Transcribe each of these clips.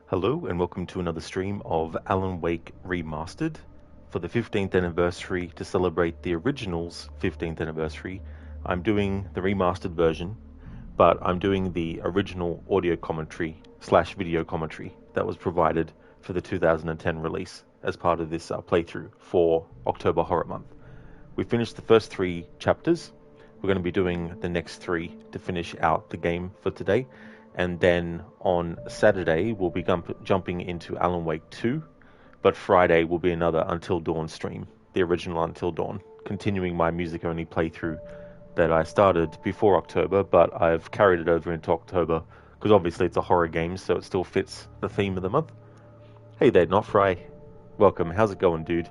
Hello and welcome to another stream of Alan Wake Remastered. For the 15th anniversary, to celebrate the original's 15th anniversary, I'm doing the remastered version, but I'm doing the original audio commentary slash video commentary that was provided for the 2010 release as part of this playthrough for October Horror Month. We finished the first 3 chapters. We're going to be doing the next 3 to finish out the game for today. And then on Saturday, we'll be jumping into Alan Wake 2. But Friday will be another Until Dawn stream, the original Until Dawn, continuing my music-only playthrough that I started before October, but I've carried it over into October, because obviously it's a horror game, so it still fits the theme of the month. Hey there, Not Fry. Welcome. How's it going, dude?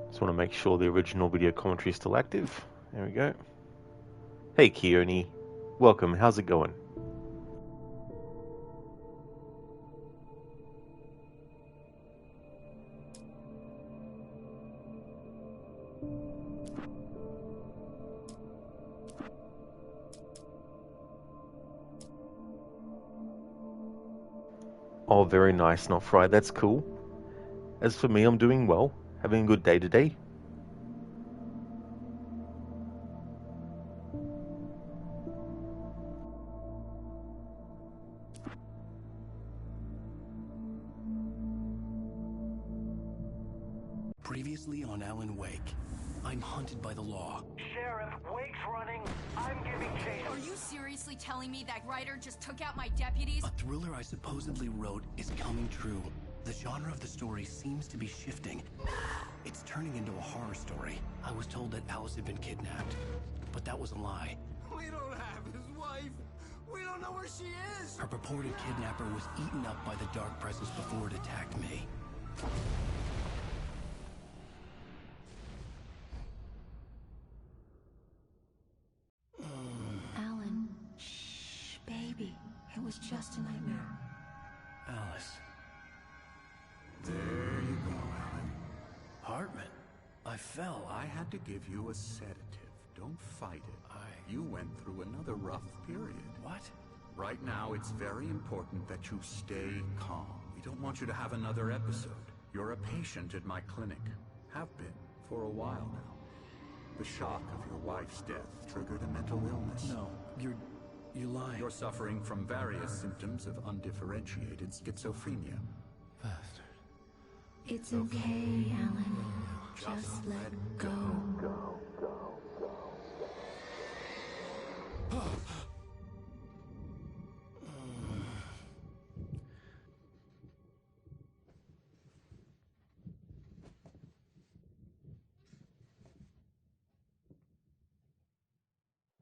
Just want to make sure the original video commentary is still active. There we go. Hey, Keone. Welcome. How's it going? Oh, very nice, Not Fry. That's cool. As for me, I'm doing well. Having a good day today. Previously on Alan Wake, I'm hunted by the law. Sheriff, Wake's running. I'm giving chase. Are you seriously telling me that writer just took out my deputies? A thriller I supposedly wrote is coming true. The genre of the story seems to be shifting. It's turning into a horror story. I was told that Alice had been kidnapped, but that was a lie. We don't have his wife. We don't know where she is. Her purported kidnapper was eaten up by the dark presence before it attacked me. Alan, shh, baby. It was just a nightmare. Alice. There you go, Alan. Hartman. I fell. I had to give you a sedative. Don't fight it. You went through another rough period. What? Right now, it's very important that you stay calm. We don't want you to have another episode. You're a patient at my clinic. Have been for a while now. The shock of your wife's death triggered a mental illness. No, you're lying. You're suffering from various symptoms of undifferentiated schizophrenia. Bastard. It's okay, Alan. Just let go.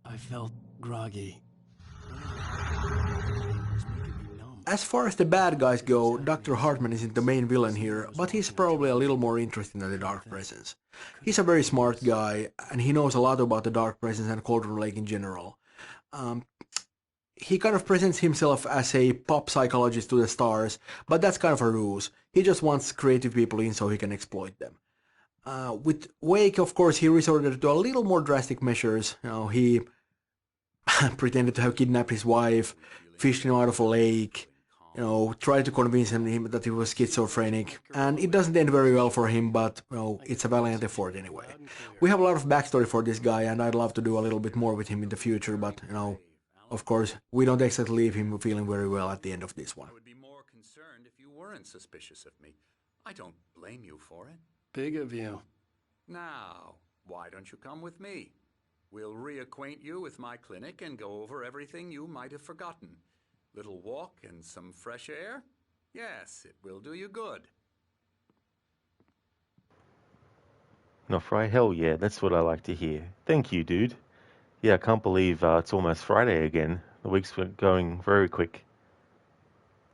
I felt groggy. As far as the bad guys go, Dr. Hartman isn't the main villain here, but he's probably a little more interesting than the Dark Presence. He's a very smart guy, and he knows a lot about the Dark Presence and Cauldron Lake in general. He kind of presents himself as a pop psychologist to the stars, but that's kind of a ruse. He just wants creative people in so he can exploit them. With Wake, of course, he resorted to a little more drastic measures. He pretended to have kidnapped his wife, fished him out of a lake, tried to convince him that he was schizophrenic, and it doesn't end very well for him, but, it's a valiant effort anyway. We have a lot of backstory for this guy, and I'd love to do a little bit more with him in the future, but, of course, we don't exactly leave him feeling very well at the end of this one. I would be more concerned if you weren't suspicious of me. I don't blame you for it. Big of you. Now, why don't you come with me? We'll reacquaint you with my clinic and go over everything you might have forgotten. Little walk and some fresh air? Yes, it will do you good. Not Fry? Hell yeah, that's what I like to hear. Thank you, dude. Yeah, I can't believe it's almost Friday again. The week's going very quick.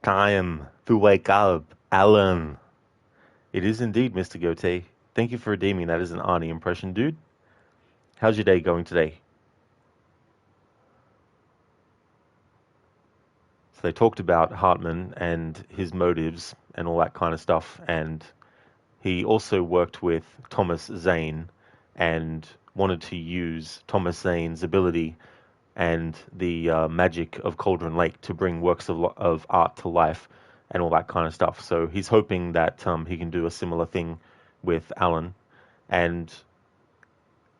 Time to wake up, Alan. It is indeed, Mr. Gote. Thank you for redeeming that as an Arnie impression, dude. How's your day going today? So they talked about Hartman and his motives and all that kind of stuff, and he also worked with Thomas Zane and wanted to use Thomas Zane's ability and the magic of Cauldron Lake to bring works of art to life and all that kind of stuff. So he's hoping that he can do a similar thing with Alan. And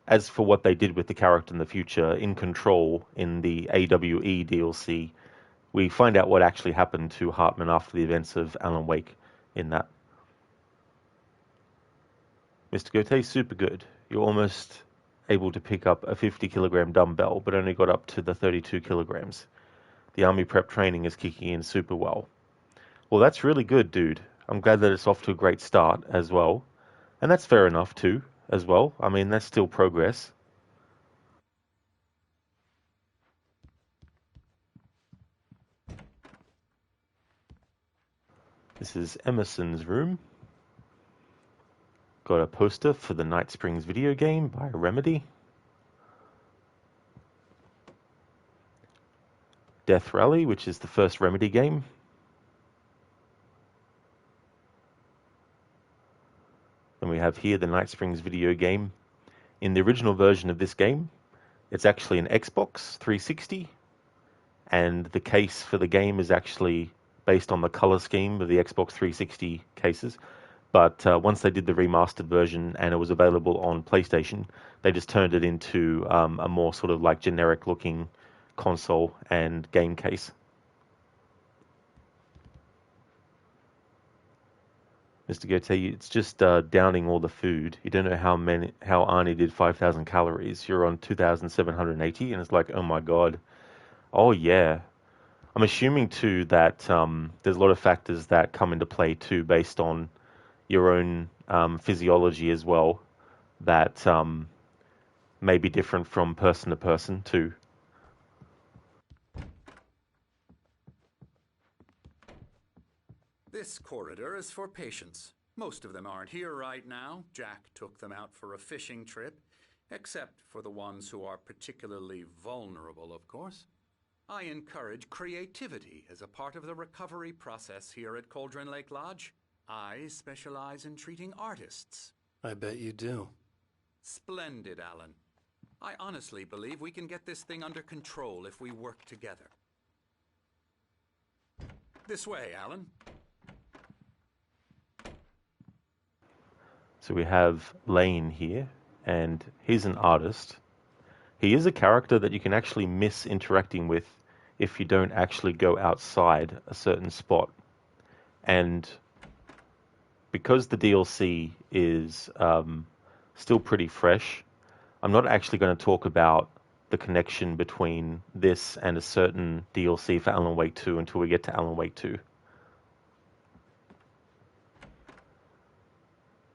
as for what they did with the character in the future, in Control, in the AWE DLC, we find out what actually happened to Hartman after the events of Alan Wake in that. Mr. Gote's super good. You're almost able to pick up a 50-kilogram dumbbell, but only got up to the 32 kilograms. The army prep training is kicking in super well. Well, that's really good, dude. I'm glad that it's off to a great start as well. And that's fair enough, too, as well. I mean, that's still progress. This is Emerson's room. Got a poster for the Night Springs video game by Remedy. Death Rally, which is the first Remedy game. Then we have here the Night Springs video game. In the original version of this game, it's actually an Xbox 360, and the case for the game is actually based on the color scheme of the Xbox 360 cases. But once they did the remastered version and it was available on PlayStation, they just turned it into a more sort of like generic looking console and game case. Mr. Gote, it's just downing all the food. You don't know how Arnie did 5,000 calories. You're on 2,780, and it's like, oh my god. Oh yeah. I'm assuming too that there's a lot of factors that come into play too, based on your own physiology as well, that may be different from person to person too. This corridor is for patients. Most of them aren't here right now. Jack took them out for a fishing trip, except for the ones who are particularly vulnerable, of course. I encourage creativity as a part of the recovery process here at Cauldron Lake Lodge. I specialize in treating artists. I bet you do. Splendid, Alan. I honestly believe we can get this thing under control if we work together. This way, Alan. So we have Lane here, and he's an artist. He is a character that you can actually miss interacting with if you don't actually go outside a certain spot. And because the DLC is still pretty fresh, I'm not actually going to talk about the connection between this and a certain DLC for Alan Wake 2 until we get to Alan Wake 2.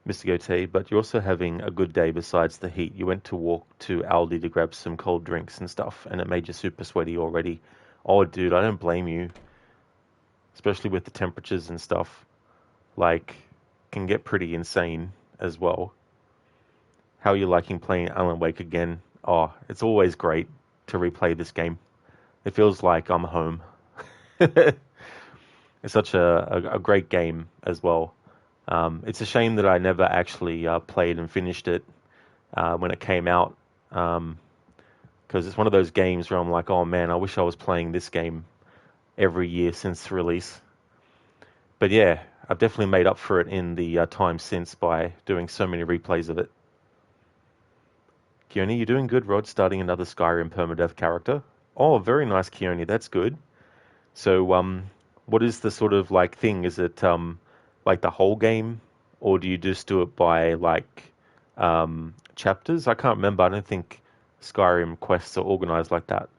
Mr. Gote, but you're also having a good day besides the heat. You went to walk to Aldi to grab some cold drinks and stuff, and it made you super sweaty already. Oh, dude, I don't blame you. Especially with the temperatures and stuff. Like, can get pretty insane as well. How are you liking playing Alan Wake again? Oh, it's always great to replay this game. It feels like I'm home. It's such a great game as well. It's a shame that I never actually played and finished it when it came out, because it's one of those games where I'm like, oh man, I wish I was playing this game every year since release. But yeah, I've definitely made up for it in the time since by doing so many replays of it. Keone, you're doing good, Rod, starting another Skyrim permadeath character. Oh, very nice, Keone, that's good. So, what is the sort of like thing? Is it like the whole game, or do you just do it by like chapters? I can't remember. I don't think Skyrim quests are organized like that.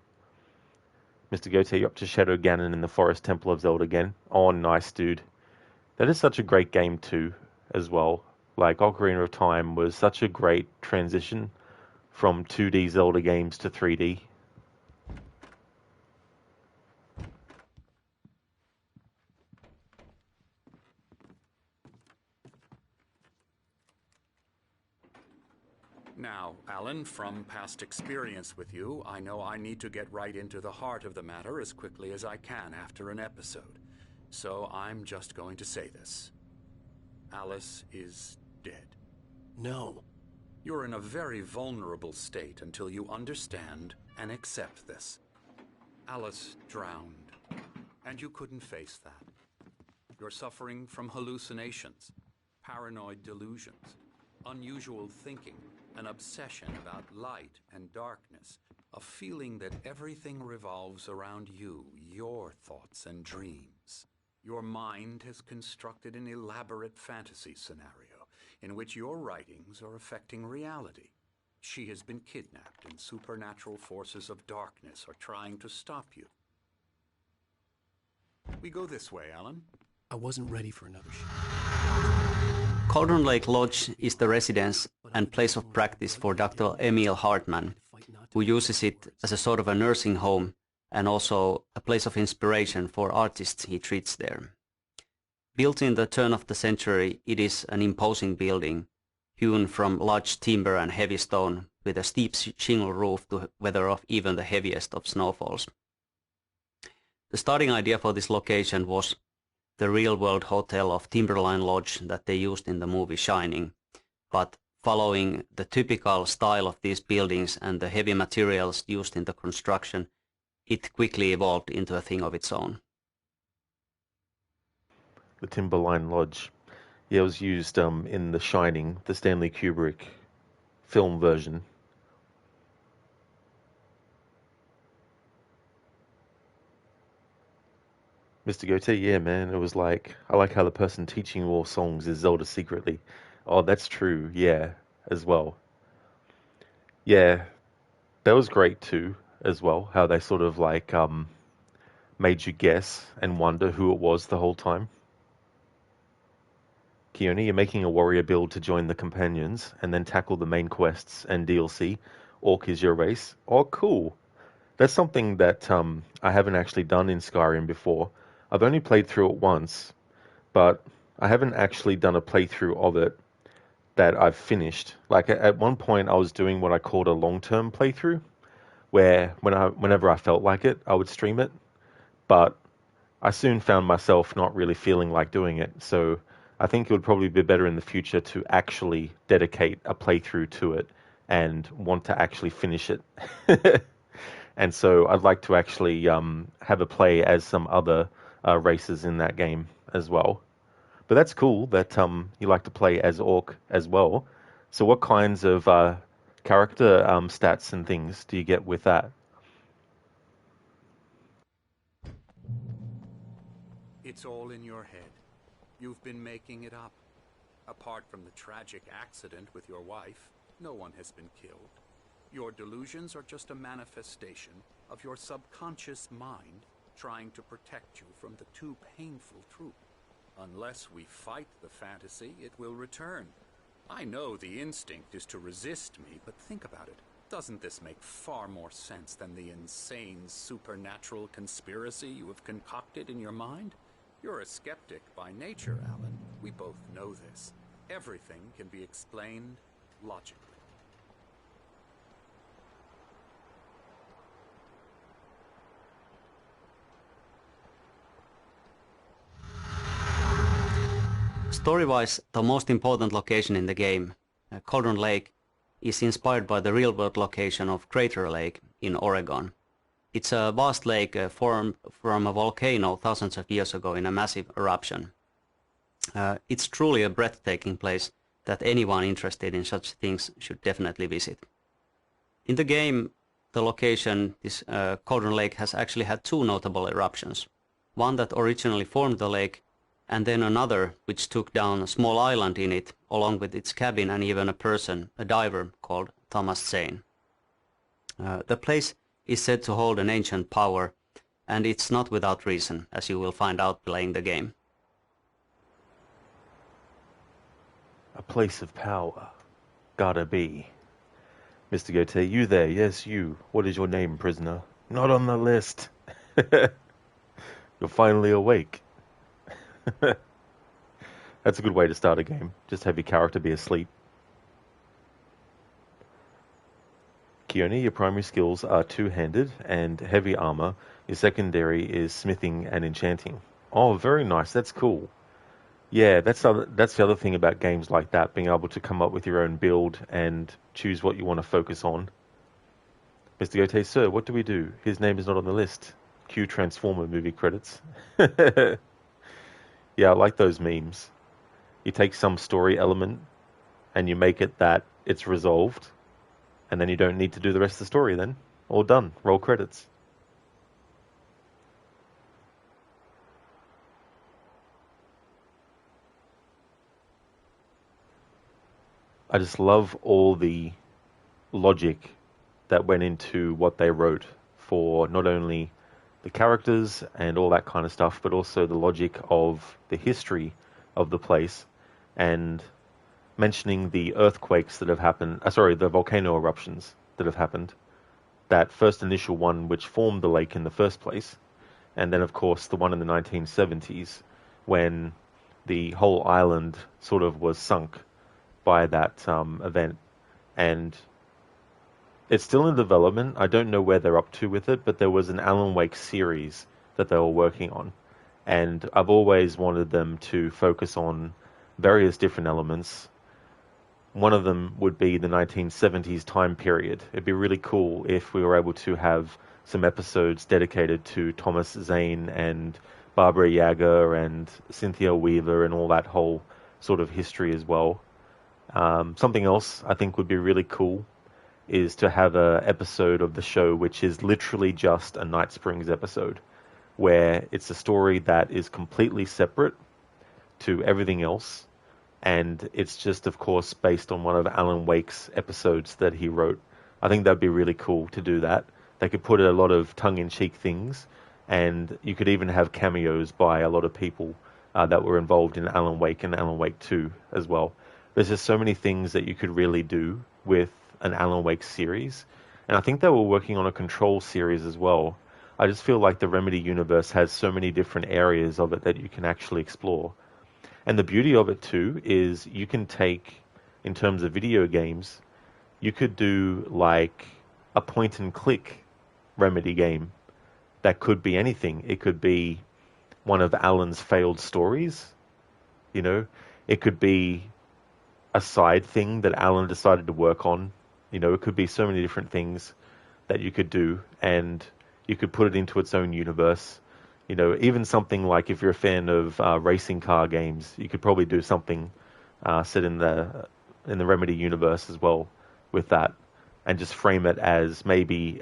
Mr. Gote, you're up to Shadow Ganon in the Forest Temple of Zelda again. Oh, nice, dude. That is such a great game too, as well. Like Ocarina of Time was such a great transition from 2D Zelda games to 3D. Now, Alan, from past experience with you, I know I need to get right into the heart of the matter as quickly as I can after an episode. So I'm just going to say this. Alice is dead. No. You're in a very vulnerable state until you understand and accept this. Alice drowned, and you couldn't face that. You're suffering from hallucinations, paranoid delusions, unusual thinking, an obsession about light and darkness, a feeling that everything revolves around you, your thoughts and dreams. Your mind has constructed an elaborate fantasy scenario in which your writings are affecting reality. She has been kidnapped and supernatural forces of darkness are trying to stop you. We go this way, Alan. I wasn't ready for another shot. Cauldron Lake Lodge is the residence and place of practice for Dr. Emil Hartman, who uses it as a sort of a nursing home and also a place of inspiration for artists he treats there. Built in the turn of the century, it is an imposing building, hewn from large timber and heavy stone, with a steep shingle roof to weather off even the heaviest of snowfalls. The starting idea for this location was the real-world hotel of Timberline Lodge that they used in the movie Shining, but following the typical style of these buildings and the heavy materials used in the construction, it quickly evolved into a thing of its own. The Timberline Lodge. Yeah, it was used in The Shining, the Stanley Kubrick film version. Mr. Goethe, yeah, man, it was like, I like how the person teaching you all songs is Zelda secretly. Oh, that's true, yeah, as well. Yeah, that was great too, as well, how they sort of like made you guess and wonder who it was the whole time. Keone, you're making a warrior build to join the companions and then tackle the main quests and DLC. Orc is your race. Oh, cool. That's something that I haven't actually done in Skyrim before. I've only played through it once, but I haven't actually done a playthrough of it that I've finished. Like at one point I was doing what I called a long-term playthrough, where whenever I felt like it, I would stream it, but I soon found myself not really feeling like doing it, so I think it would probably be better in the future to actually dedicate a playthrough to it and want to actually finish it. And so I'd like to actually have a play as some other races in that game as well. But that's cool that you like to play as Orc as well. So what kinds of character stats and things do you get with that? It's all in your head. You've been making it up. Apart from the tragic accident with your wife, no one has been killed. Your delusions are just a manifestation of your subconscious mind trying to protect you from the too painful truth. Unless we fight the fantasy, it will return. I know the instinct is to resist me, but think about it. Doesn't this make far more sense than the insane supernatural conspiracy you have concocted in your mind? You're a skeptic by nature, Alan. We both know this. Everything can be explained logically. Story-wise, the most important location in the game, Cauldron Lake, is inspired by the real-world location of Crater Lake in Oregon. It's a vast lake formed from a volcano thousands of years ago in a massive eruption. It's truly a breathtaking place that anyone interested in such things should definitely visit. In the game, the location, this Cauldron Lake, has actually had two notable eruptions. One that originally formed the lake, and then another which took down a small island in it, along with its cabin and even a person, a diver called Thomas Zane. The place is said to hold an ancient power, and it's not without reason, as you will find out playing the game. A place of power. Gotta be. Mr. Goethe, you there? Yes, you. What is your name, prisoner? Not on the list. You're finally awake. That's a good way to start a game. Just have your character be asleep. Keone, your primary skills are two-handed and heavy armor. Your secondary is smithing and enchanting. Oh, very nice. That's cool. Yeah, that's the other thing about games like that, being able to come up with your own build and choose what you want to focus on. Mr. Gote, sir, what do we do? His name is not on the list. Cue Transformer movie credits. Yeah, I like those memes. You take some story element and you make it that it's resolved, and then you don't need to do the rest of the story then. All done. Roll credits. I just love all the logic that went into what they wrote for not only the characters and all that kind of stuff, but also the logic of the history of the place and mentioning the earthquakes that have happened, the volcano eruptions that have happened. That first initial one, which formed the lake in the first place, and then, of course, the one in the 1970s when the whole island sort of was sunk by that event. And it's still in development. I don't know where they're up to with it, but there was an Alan Wake series that they were working on. And I've always wanted them to focus on various different elements. One of them would be the 1970s time period. It'd be really cool if we were able to have some episodes dedicated to Thomas Zane and Barbara Yaga and Cynthia Weaver and all that whole sort of history as well. Something else I think would be really cool is to have a episode of the show which is literally just a Night Springs episode, where it's a story that is completely separate to everything else, and it's just, of course, based on one of Alan Wake's episodes that he wrote. I think that'd be really cool to do that. They could put a lot of tongue-in-cheek things, and you could even have cameos by a lot of people that were involved in Alan Wake and Alan Wake 2 as well. There's just so many things that you could really do with an Alan Wake series. And I think they were working on a Control series as well. I just feel like the Remedy universe has so many different areas of it that you can actually explore. And the beauty of it too is you can take, in terms of video games, you could do like a point and click Remedy game that could be anything. It could be one of Alan's failed stories, you know, it could be a side thing that Alan decided to work on. You know, it could be so many different things that you could do, and you could put it into its own universe. You know, even something like if you're a fan of racing car games, you could probably do something set in the Remedy universe as well with that, and just frame it as maybe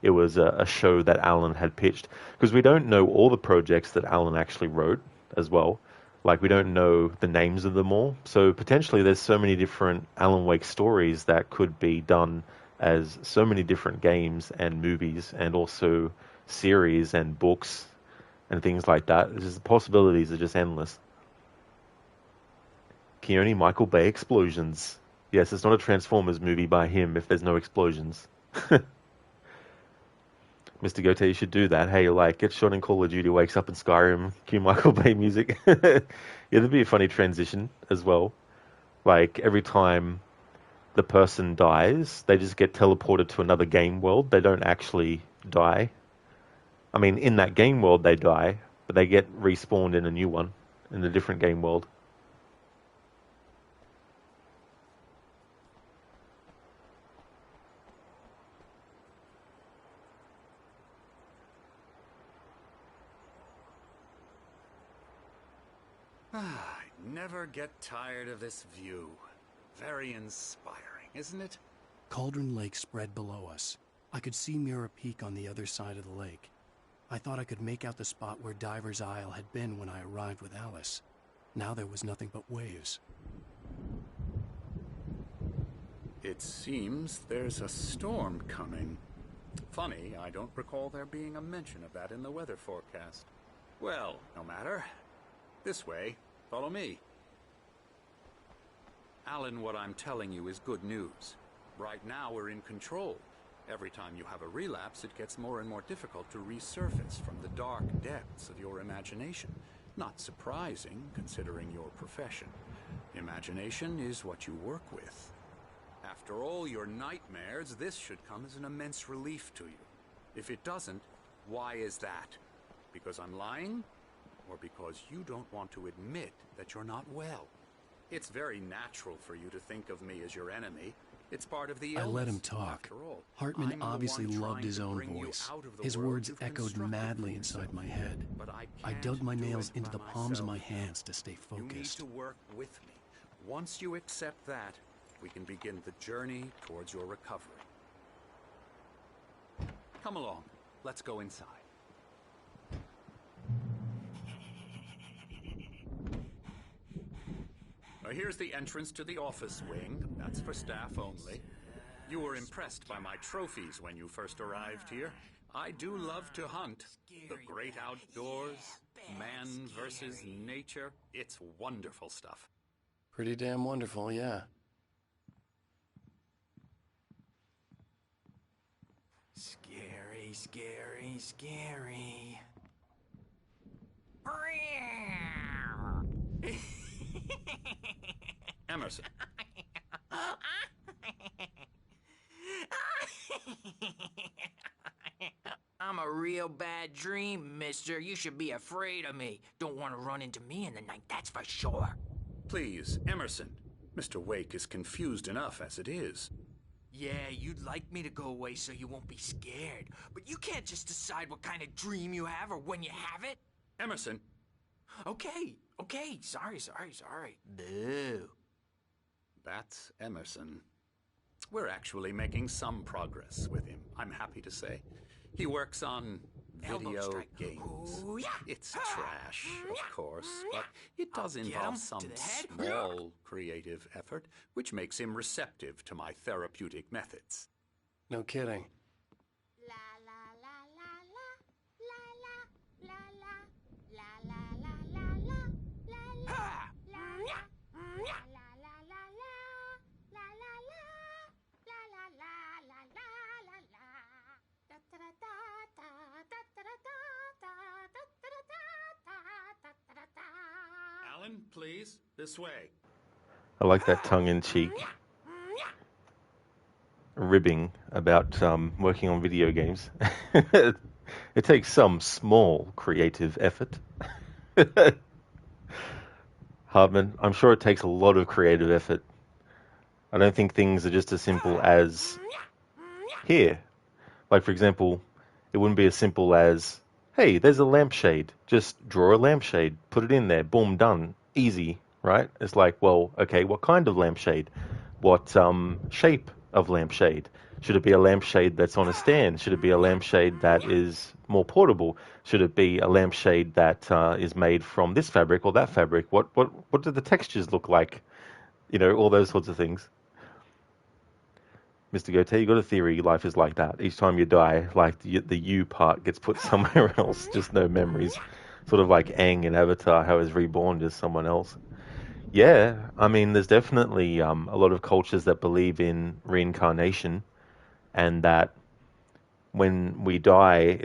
it was a show that Alan had pitched, because we don't know all the projects that Alan actually wrote as well. Like, we don't know the names of them all. So potentially there's so many different Alan Wake stories that could be done as so many different games and movies and also series and books and things like that. The possibilities are just endless. Keone Michael Bay explosions. Yes, it's not a Transformers movie by him if there's no explosions. Mr. Gote, you should do that. Hey, like, get shot in Call of Duty, wakes up in Skyrim, cue Michael Bay music. Yeah, that'd be a funny transition as well. Like, every time the person dies, they just get teleported to another game world. They don't actually die. I mean, in that game world, they die, but they get respawned in a new one, in a different game world. I never get tired of this view. Very inspiring, isn't it? Cauldron Lake spread below us. I could see Mirror Peak on the other side of the lake. I thought I could make out the spot where Diver's Isle had been when I arrived with Alice. Now there was nothing but waves. It seems there's a storm coming. Funny, I don't recall there being a mention of that in the weather forecast. Well, no matter. This way. Follow me. Alan, what I'm telling you is good news. Right now we're in control. Every time you have a relapse, it gets more and more difficult to resurface from the dark depths of your imagination. Not surprising, considering your profession. Imagination is what you work with. After all your nightmares, this should come as an immense relief to you. If it doesn't, why is that? Because I'm lying? or because you don't want to admit that you're not well. It's very natural for you to think of me as your enemy. It's part of the illness. I let him talk. After all, Hartman I'm the obviously one loved trying his to own bring you voice. out of the His world words you've echoed constructed madly for inside yourself. my head. But I I can't dug my do nails it into by the palms of my myself. hands to stay You need focused. to work with me. Once you accept that, we can begin the journey towards your recovery. Come along. Let's go inside. Now here's the entrance to the office wing. That's for staff only. You were impressed by my trophies when you first arrived here. I do love to hunt. The great outdoors, man versus nature. It's wonderful stuff. Pretty damn wonderful, yeah. Scary, scary, scary. Emerson. I'm a real bad dream, mister. You should be afraid of me. Don't want to run into me in the night, that's for sure. Please, Emerson. Mr. Wake is confused enough as it is. Yeah, you'd like me to go away so you won't be scared. But you can't just decide what kind of dream you have or when you have it. Emerson. Okay. Sorry. Boo. That's Emerson. We're actually making some progress with him, I'm happy to say. He works on Elbow video strike. games. Ooh, yeah. It's trash, of course, but it does Get involve him some to the head. small creative effort, which makes him receptive to my therapeutic methods. No kidding. La la la la la la la la la la la la la la Ha! la la la la la la la la la la la la la la. Da da da da da da da da da da da da da da. Alan, please, this way. I like that tongue-in-cheek ribbing about working on video games. It takes some small creative effort. Hartman, I'm sure it takes a lot of creative effort. I don't think things are just as simple as here. Like, for example, it wouldn't be as simple as, hey, there's a lampshade. Just draw a lampshade, put it in there, boom, done. Easy, right? It's like, well, okay, what kind of lampshade? What shape of lampshade? Should it be a lampshade that's on a stand? Should it be a lampshade that is more portable? Should it be a lampshade that is made from this fabric or that fabric? What do the textures look like? You know, all those sorts of things. Mr. Goethe, you got a theory life is like that. Each time you die, like the you part gets put somewhere else, just no memories. Sort of like Aang in Avatar, how he's reborn as someone else. Yeah, I mean, there's definitely a lot of cultures that believe in reincarnation, and that when we die,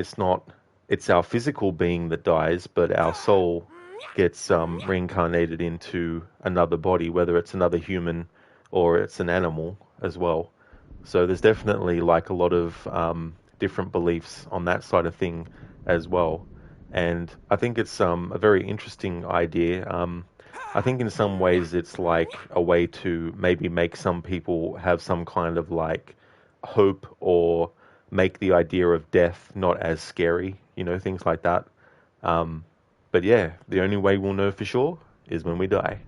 it's our physical being that dies, but our soul gets reincarnated into another body, whether it's another human or it's an animal as well. So there's definitely like a lot of different beliefs on that side of thing as well. And I think it's a very interesting idea. I think in some ways it's like a way to maybe make some people have some kind of like hope, or make the idea of death not as scary, you know, things like that. But yeah, the only way we'll know for sure is when we die.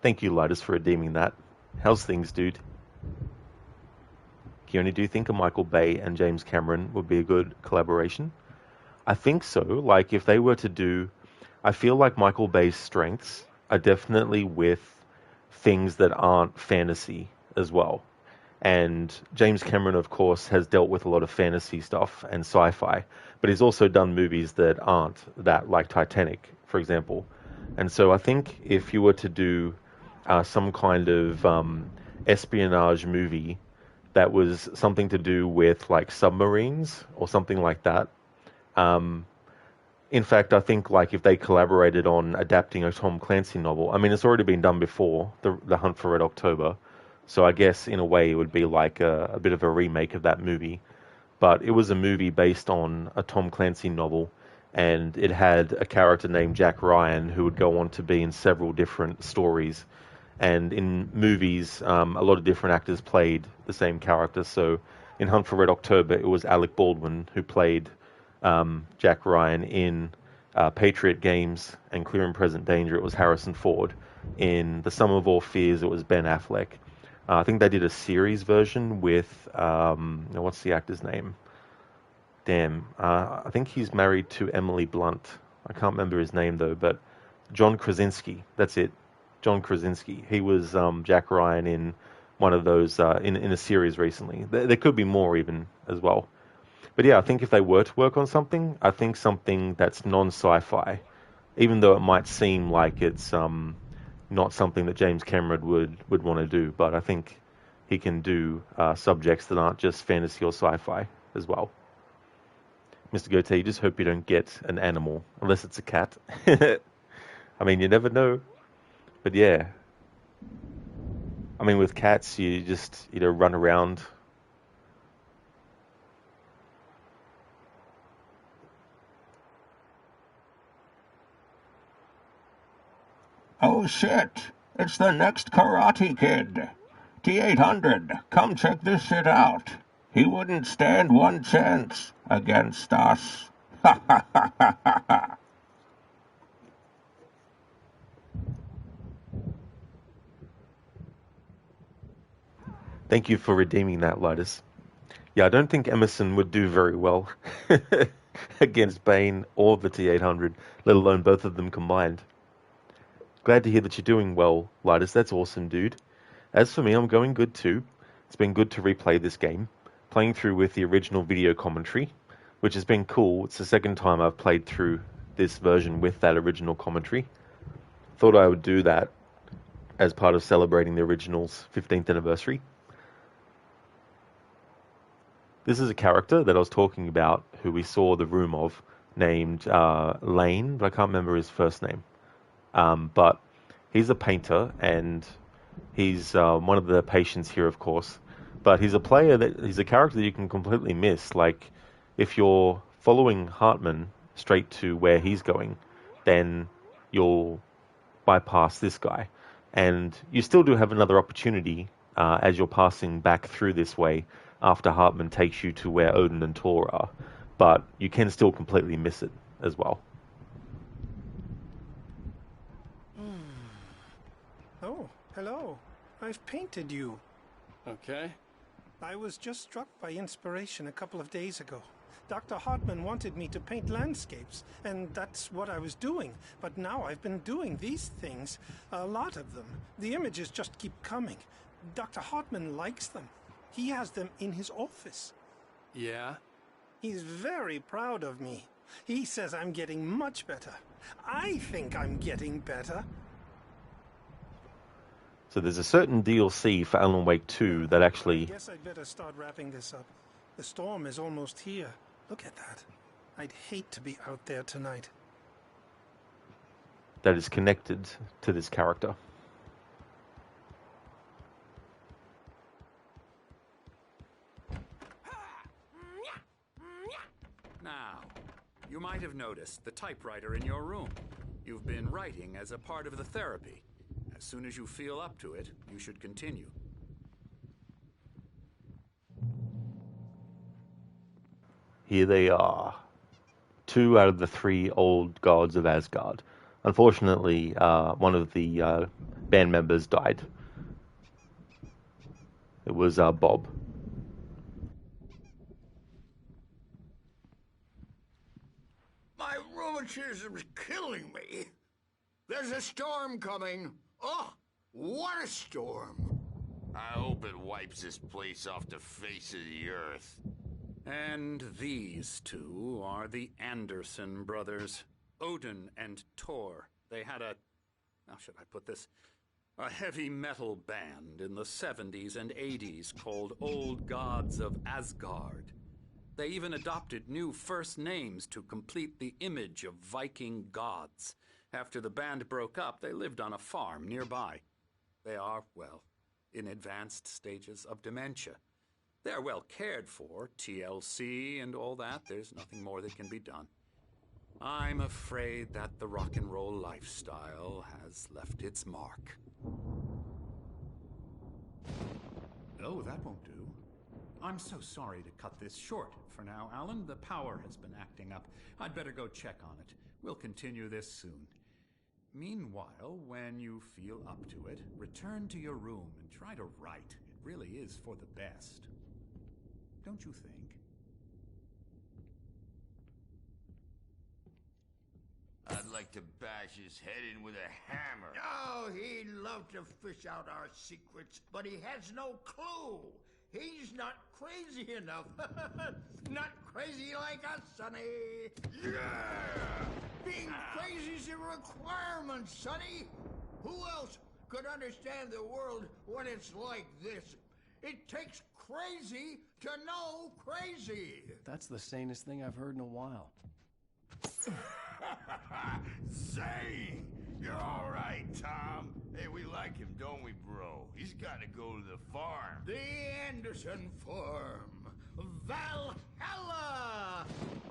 Thank you, Lidus, for redeeming that. How's things, dude? Keone, do you think a Michael Bay and James Cameron would be a good collaboration? I think so. Like, if they were to do... I feel like Michael Bay's strengths are definitely with things that aren't fantasy as well. And James Cameron, of course, has dealt with a lot of fantasy stuff and sci-fi, but he's also done movies that aren't that, like Titanic, for example. And so I think if you were to do some kind of espionage movie that was something to do with like submarines or something like that, um, in fact, I think like if they collaborated on adapting a Tom Clancy novel, I mean, it's already been done before, the Hunt for Red October. So I guess in a way it would be like a bit of a remake of that movie. But it was a movie based on a Tom Clancy novel, and it had a character named Jack Ryan who would go on to be in several different stories. And in movies, a lot of different actors played the same character. So in Hunt for Red October, it was Alec Baldwin who played Jack Ryan. In Patriot Games and Clear and Present Danger, it was Harrison Ford. In The Sum of All Fears, it was Ben Affleck. I think they did a series version with, what's the actor's name? Damn. I think he's married to Emily Blunt. I can't remember his name though, but John Krasinski. That's it. John Krasinski. He was Jack Ryan in one of those, in a series recently. There could be more even as well. But yeah, I think if they were to work on something, I think something that's non-sci-fi, even though it might seem like it's not something that James Cameron would want to do, but I think he can do subjects that aren't just fantasy or sci-fi as well. Mr. Goethe, you just hope you don't get an animal, unless it's a cat. I mean, you never know. But yeah. I mean, with cats, you just, run around. Oh shit, it's the next Karate Kid. T-800, come check this shit out. He wouldn't stand one chance against us. Ha ha ha ha ha ha. Thank you for redeeming that, Lidus. Yeah, I don't think Emerson would do very well against Bane or the T-800, let alone both of them combined. Glad to hear that you're doing well, Lidus. That's awesome, dude. As for me, I'm going good too. It's been good to replay this game, playing through with the original video commentary, which has been cool. It's the second time I've played through this version with that original commentary. Thought I would do that as part of celebrating the original's 15th anniversary. This is a character that I was talking about who we saw the room of, named Lane, but I can't remember his first name. But he's a painter, and he's one of the patients here, of course. But he's a character that you can completely miss. Like, if you're following Hartman straight to where he's going, then you'll bypass this guy. And you still do have another opportunity as you're passing back through this way after Hartman takes you to where Odin and Thor are. But you can still completely miss it as well. Oh, hello. I've painted you. Okay. I was just struck by inspiration a couple of days ago. Dr. Hartman wanted me to paint landscapes, and that's what I was doing. But now I've been doing these things, a lot of them. The images just keep coming. Dr. Hartman likes them. He has them in his office. Yeah? He's very proud of me. He says I'm getting much better. I think I'm getting better. So there's a certain DLC for Alan Wake 2 that actually... I guess I'd better start wrapping this up. The storm is almost here. Look at that. I'd hate to be out there tonight. that is connected to this character. Now, you might have noticed the typewriter in your room. You've been writing as a part of the therapy. As soon as you feel up to it, you should continue. Here they are. 2 out of the 3 old gods of Asgard. Unfortunately, one of the band members died. It was Bob. My rheumatism's killing me. There's a storm coming. Oh, What a storm! I hope it wipes this place off the face of the earth. And these two are the Anderson brothers, Odin and Thor. They had how should I put this? A heavy metal band in the 70s and 80s called Old Gods of Asgard. They even adopted new first names to complete the image of Viking gods. After the band broke up, they lived on a farm nearby. They are, well, in advanced stages of dementia. They're well cared for, TLC and all that. There's nothing more that can be done. I'm afraid that the rock and roll lifestyle has left its mark. Oh, that won't do. I'm so sorry to cut this short for now, Alan. The power has been acting up. I'd better go check on it. We'll continue this soon. Meanwhile, when you feel up to it, return to your room and try to write. It really is for the best. Don't you think? I'd like to bash his head in with a hammer. Oh, he'd love to fish out our secrets, but he has no clue. He's not crazy enough. Not crazy like us, Sonny. Yeah! Being crazy's a requirement, Sonny. Who else could understand the world when it's like this? It takes crazy to know crazy. That's the sanest thing I've heard in a while. Zane! You're all right, Tom. Hey, we like him, don't we, bro? He's got to go to the farm. The Anderson farm. Valhalla!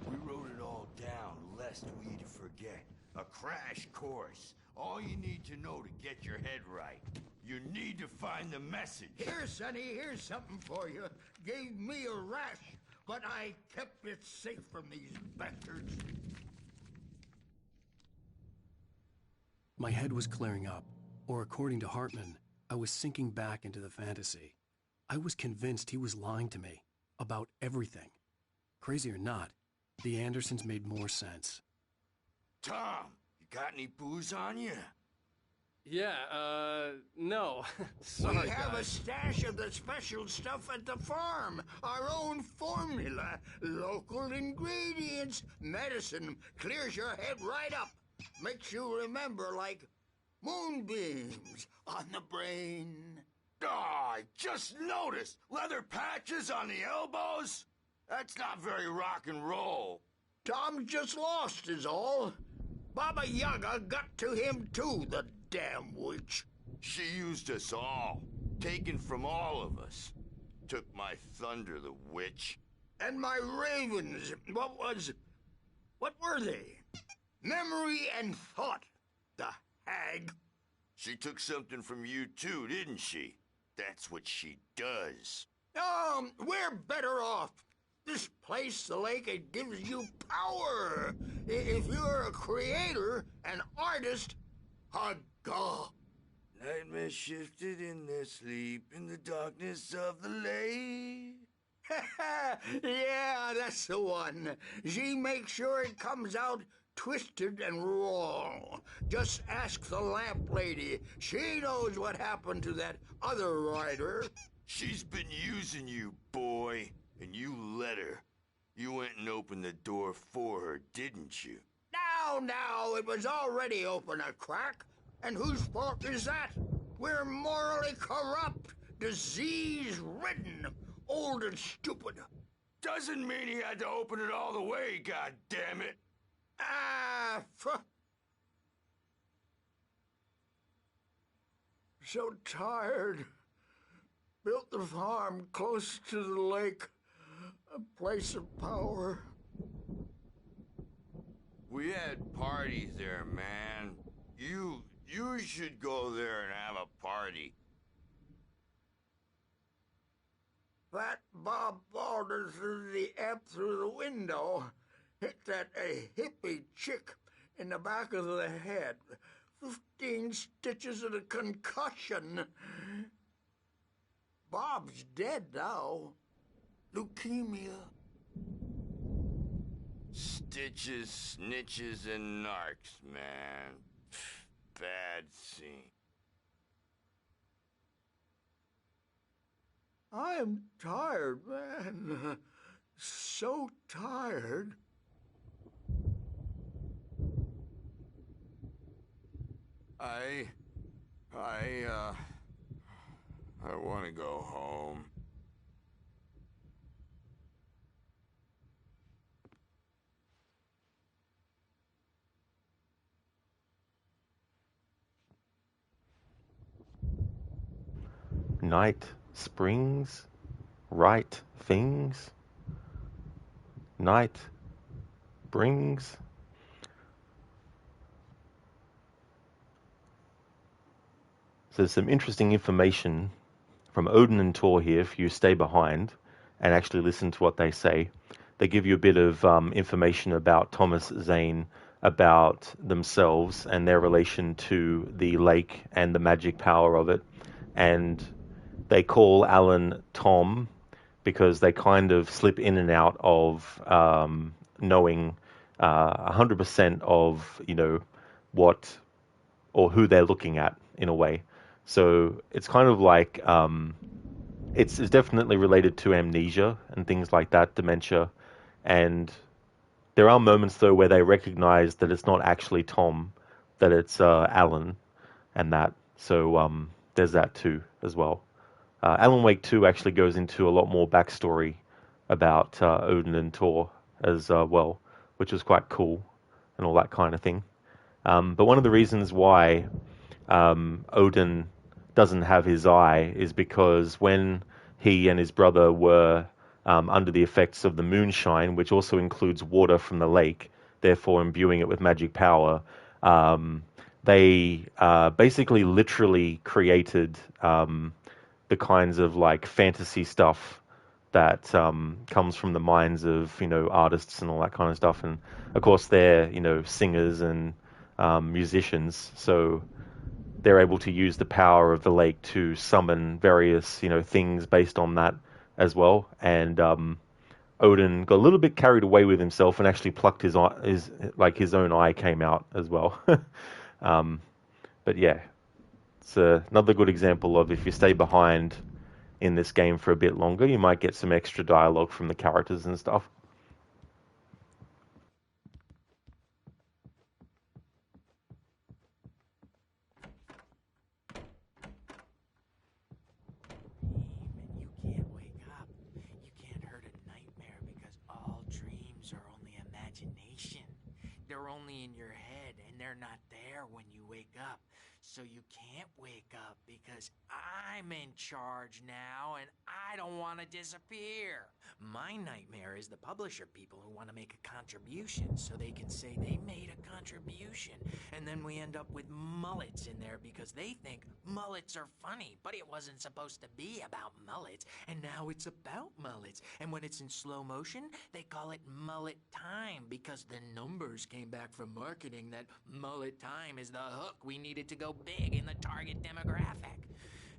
We wrote it all down, lest we forget. A crash course. All you need to know to get your head right. You need to find the message. Here, Sonny, here's something for you. Gave me a rash, but I kept it safe from these bastards. My head was clearing up, or according to Hartman, I was sinking back into the fantasy. I was convinced he was lying to me about everything. Crazy or not, the Andersons made more sense. Tom, you got any booze on you? Yeah, no. Sorry, we have guys. a stash of the special stuff at the farm. Our own formula. Local ingredients. Medicine. Clears your head right up. Makes you remember like moonbeams on the brain. Oh, I just noticed. Leather patches on the elbows? That's not very rock and roll. Tom just lost is all. Baba Yaga got to him too, the damn witch. She used us all. Taken from all of us. Took my thunder, the witch. And my ravens. What were they? Memory and thought. The hag. She took something from you too, didn't she? That's what she does. We're better off. This place, the lake, it gives you power. If you're a creator, an artist, a god. Nightmare shifted in their sleep in the darkness of the lake. Yeah, that's the one. She makes sure it comes out twisted and wrong. Just ask the lamp lady. She knows what happened to that other writer. She's been using you, boy. And you let her. You went and opened the door for her, didn't you? Now, it was already open a crack. And whose fault is that? We're morally corrupt, disease-ridden, old and stupid. Doesn't mean he had to open it all the way, goddammit. So tired. Built the farm close to the lake. A place of power. We had parties there, man. You should go there and have a party. That Bob Balder threw the amp through the window. Hit that hippie chick in the back of the head. 15 stitches and a concussion. Bob's dead now. Leukemia. Stitches, snitches, and narcs, man. Bad scene. I am tired, man. So tired. I want to go home. Night springs, right things. Night brings. So there's some interesting information from Odin and Tor here if you stay behind and actually listen to what they say. They give you a bit of information about Thomas Zane, about themselves and their relation to the lake and the magic power of it. And they call Alan Tom because they kind of slip in and out of knowing 100% of, what or who they're looking at in a way. So it's kind of like it's definitely related to amnesia and things like that, dementia. And there are moments though where they recognize that it's not actually Tom, that it's Alan, and that. So there's that too as well. Alan Wake 2 actually goes into a lot more backstory about Odin and Tor as well, which was quite cool and all that kind of thing. But one of the reasons why Odin doesn't have his eye is because when he and his brother were under the effects of the moonshine, which also includes water from the lake, therefore imbuing it with magic power, they basically literally created the kinds of like fantasy stuff that comes from the minds of artists and all that kind of stuff. And of course they're singers and musicians, so they're able to use the power of the lake to summon various things based on that as well. And Odin got a little bit carried away with himself and actually plucked his eye, his own eye came out as well. But yeah, it's another good example of if you stay behind in this game for a bit longer, you might get some extra dialogue from the characters and stuff. You can't wake up. You can't hurt a nightmare because all dreams are only imagination. They're only in your head and they're not there when you wake up. So you can't wake up because I'm in charge now and I don't want to disappear. My nightmare is the publisher people who want to make a contribution so they can say they made a contribution. And then we end up with mullets in there because they think mullets are funny, but it wasn't supposed to be about mullets. And now it's about mullets. And when it's in slow motion, they call it mullet time because the numbers came back from marketing that mullet time is the hook we needed to go big in the target demographic.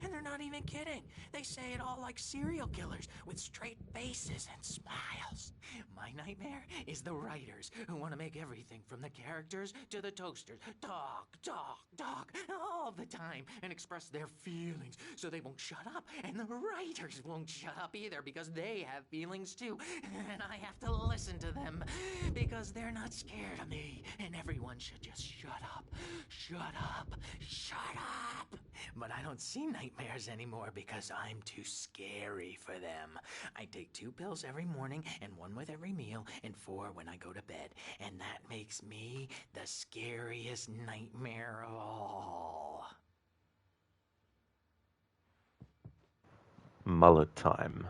And they're not even kidding. They say it all like serial killers with straight faces and smiles. My nightmare is the writers who want to make everything from the characters to the toasters talk, talk, talk all the time and express their feelings so they won't shut up. And the writers won't shut up either because they have feelings too. And I have to listen to them because they're not scared of me. And everyone should just shut up, shut up, shut up. But I don't see nightmares anymore because I'm too scary for them. I take 2 pills every morning and 1 with every meal and 4 when I go to bed. And that makes me the scariest nightmare of all. Mullet time.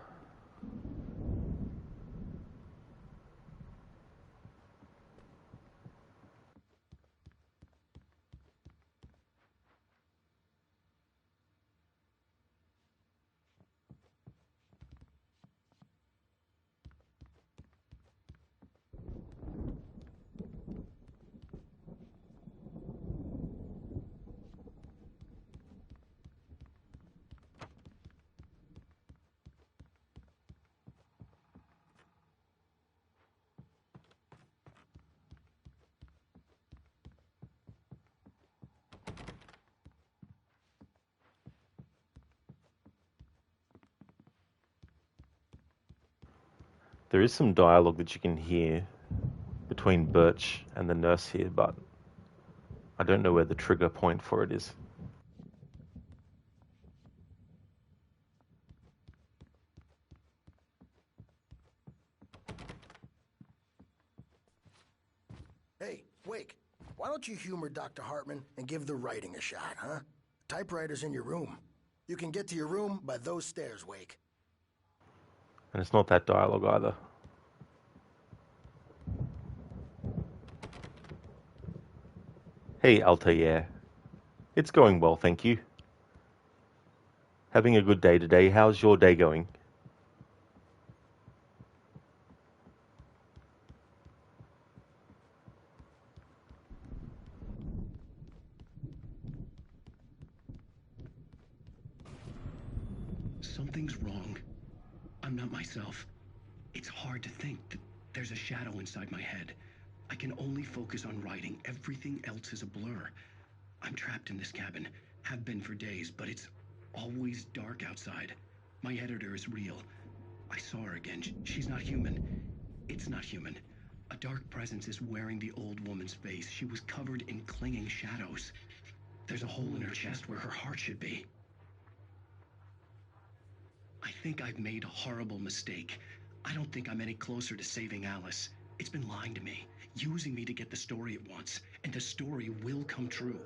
There is some dialogue that you can hear between Birch and the nurse here, but I don't know where the trigger point for it is. Hey, Wake, why don't you humor Dr. Hartman and give the writing a shot, huh? Typewriter's in your room. You can get to your room by those stairs, Wake. And it's not that dialogue either. Hey, Altair. It's going well, thank you. Having a good day today. How's your day going? Something's wrong. I'm not myself. It's hard to think that there's a shadow inside my head. I can only focus on writing. Everything else is a blur. I'm trapped in this cabin. Have been for days, but it's always dark outside. My editor is real. I saw her again. She's not human. It's not human. A dark presence is wearing the old woman's face. She was covered in clinging shadows. There's a hole in her chest where her heart should be. I think I've made a horrible mistake. I don't think I'm any closer to saving Alice. It's been lying to me, using me to get the story it wants, and the story will come true.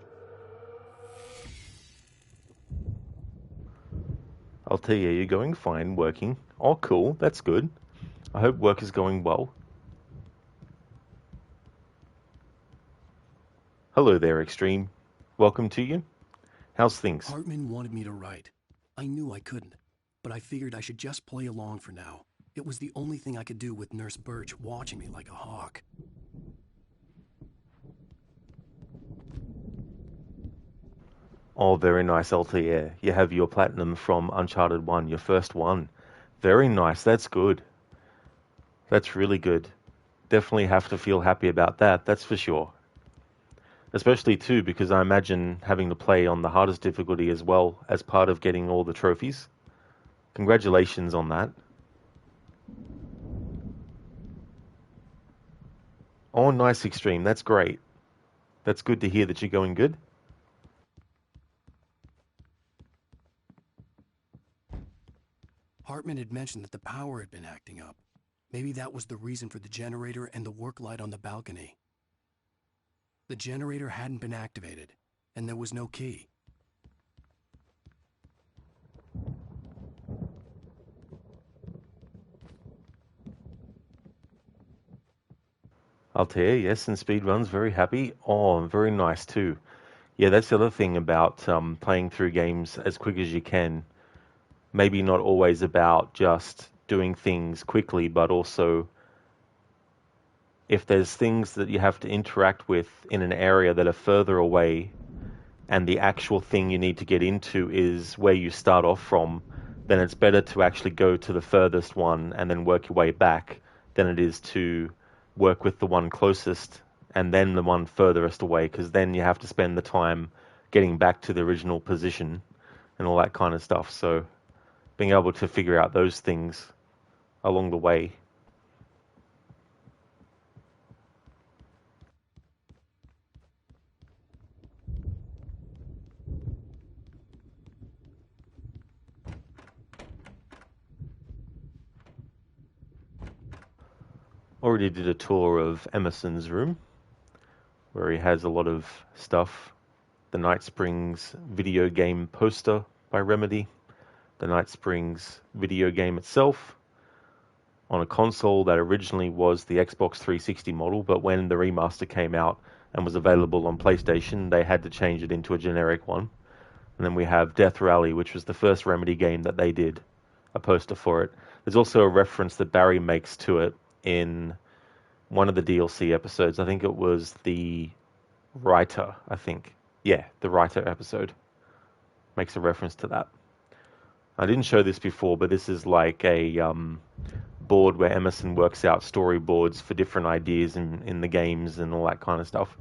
Altair, you're going fine, working. Oh, cool, that's good. I hope work is going well. Hello there, Extreme. Welcome to you. How's things? Hartman wanted me to write. I knew I couldn't, but I figured I should just play along for now. It was the only thing I could do with Nurse Birch watching me like a hawk. Oh, very nice, Altair. You have your platinum from Uncharted 1, your first one. Very nice, that's good. That's really good. Definitely have to feel happy about that, that's for sure. Especially too, because I imagine having to play on the hardest difficulty as well as part of getting all the trophies. Congratulations on that. Oh, nice, Extreme, that's great. That's good to hear that you're going good. Hartman had mentioned that the power had been acting up. Maybe that was the reason for the generator and the work light on the balcony. The generator hadn't been activated, and there was no key. Altair, yes, and speedruns, very happy. Oh, very nice too. Yeah, that's the other thing about playing through games as quick as you can. Maybe not always about just doing things quickly, but also if there's things that you have to interact with in an area that are further away and the actual thing you need to get into is where you start off from, then it's better to actually go to the furthest one and then work your way back than it is to work with the one closest and then the one furthest away, because then you have to spend the time getting back to the original position and all that kind of stuff. So being able to figure out those things along the way. Already did a tour of Emerson's room, where he has a lot of stuff. The Night Springs video game poster by Remedy, the Night Springs video game itself, on a console that originally was the Xbox 360 model, but when the remaster came out and was available on PlayStation, they had to change it into a generic one. And then we have Death Rally, which was the first Remedy game that they did, a poster for it. There's also a reference that Barry makes to it in one of the DLC episodes. I think it was the Writer, I think. Yeah, the Writer episode makes a reference to that. I didn't show this before, but this is like a board where Emerson works out storyboards for different ideas in the games and all that kind of stuff.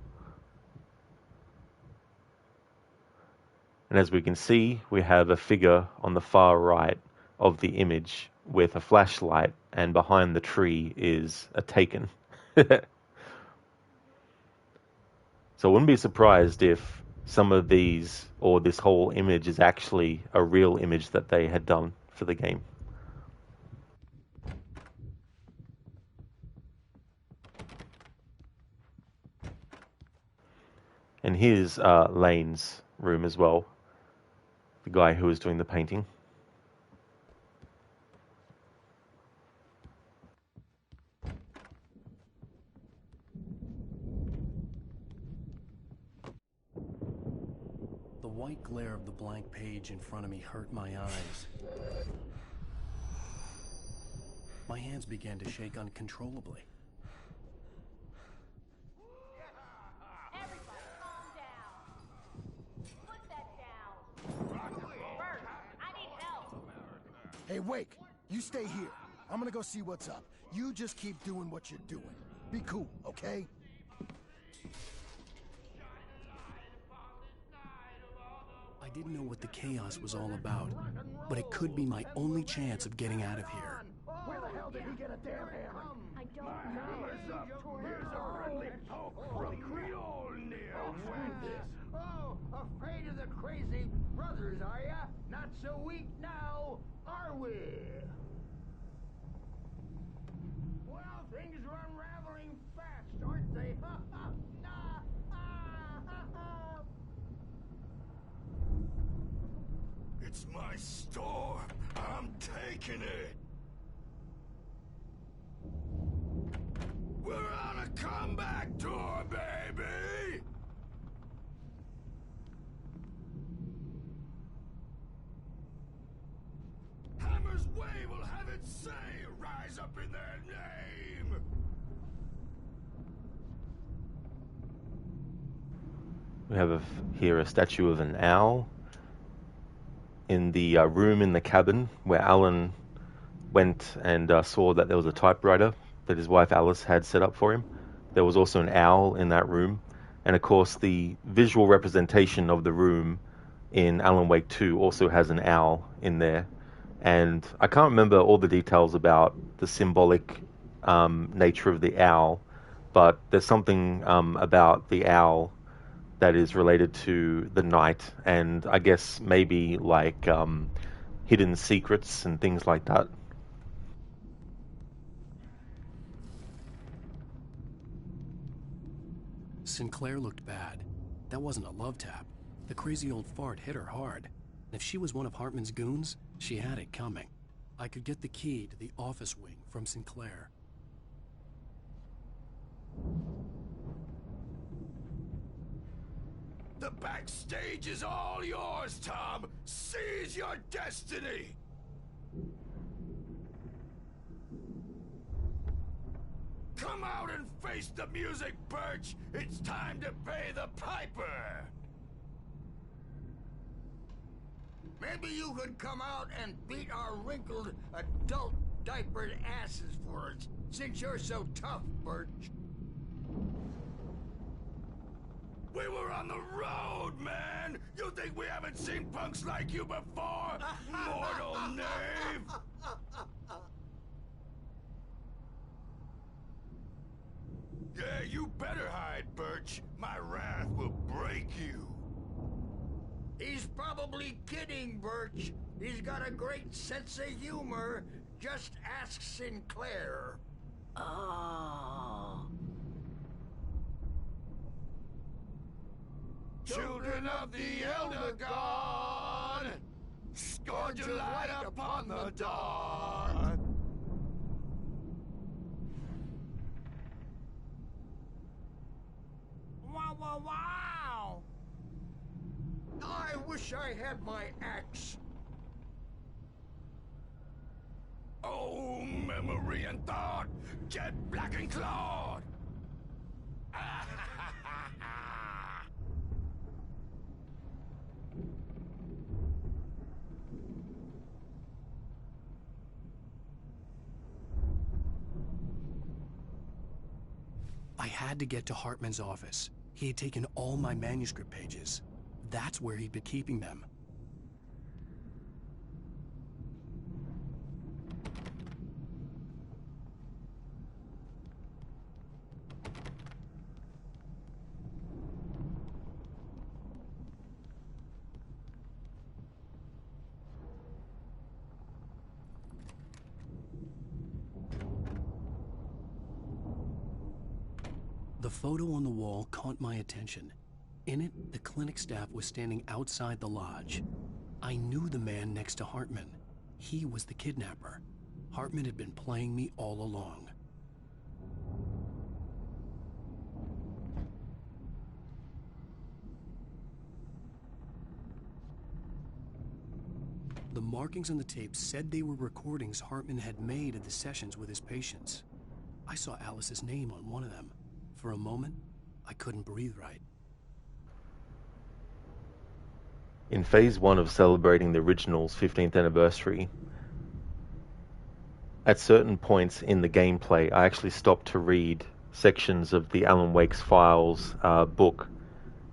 And as we can see, we have a figure on the far right of the image with a flashlight, and behind the tree is a taken. So I wouldn't be surprised if some of these, or this whole image, is actually a real image that they had done for the game. And here's Lane's room as well, the guy who was doing the painting. The white glare of the blank page in front of me hurt my eyes. My hands began to shake uncontrollably. Everybody calm down. Put that down. Bert, I need help. Hey, Wake, you stay here. I'm gonna go see what's up. You just keep doing what you're doing. Be cool, okay? I didn't know what the chaos was all about, but it could be my only chance of getting out of here. Where the hell did he get a damn hammer? I don't know. Here's a friendly poke from Creole near. Oh, afraid of the crazy brothers, are ya? Not so weak now, are we? Well, things are unraveling fast, aren't they? It's my store. I'm taking it. We're on a comeback tour, baby! Hammer's Way will have its say. Rise up in their name. We have here a statue of an owl in the room in the cabin where Alan went and saw that there was a typewriter that his wife Alice had set up for him. There was also an owl in that room. And of course, the visual representation of the room in Alan Wake 2 also has an owl in there. And I can't remember all the details about the symbolic nature of the owl, but there's something about the owl that is related to the night, and I guess maybe like hidden secrets and things like that. Sinclair looked bad. That wasn't a love tap. The crazy old fart hit her hard. If she was one of Hartman's goons, she had it coming. I could get the key to the office wing from Sinclair. The backstage is all yours, Tom. Seize your destiny. Come out and face the music, Birch. It's time to pay the piper. Maybe you could come out and beat our wrinkled, adult diapered asses for us, since you're so tough, Birch. We were on the road, man! You think we haven't seen punks like you before? Mortal knave! Yeah, you better hide, Birch. My wrath will break you. He's probably kidding, Birch. He's got a great sense of humor. Just ask Sinclair. Oh. Children of the Elder God, scourge your light upon the dawn. Wow, wow, wow! I wish I had my axe. Oh, memory and thought, jet black and clawed. I had to get to Hartman's office. He had taken all my manuscript pages. That's where he'd been keeping them. The photo on the wall caught my attention. In it, the clinic staff was standing outside the lodge. I knew the man next to Hartman. He was the kidnapper. Hartman had been playing me all along. The markings on the tape said they were recordings Hartman had made of the sessions with his patients. I saw Alice's name on one of them. For a moment, I couldn't breathe right. In Phase 1 of celebrating the original's 15th anniversary, at certain points in the gameplay, I actually stopped to read sections of the Alan Wake's Files book,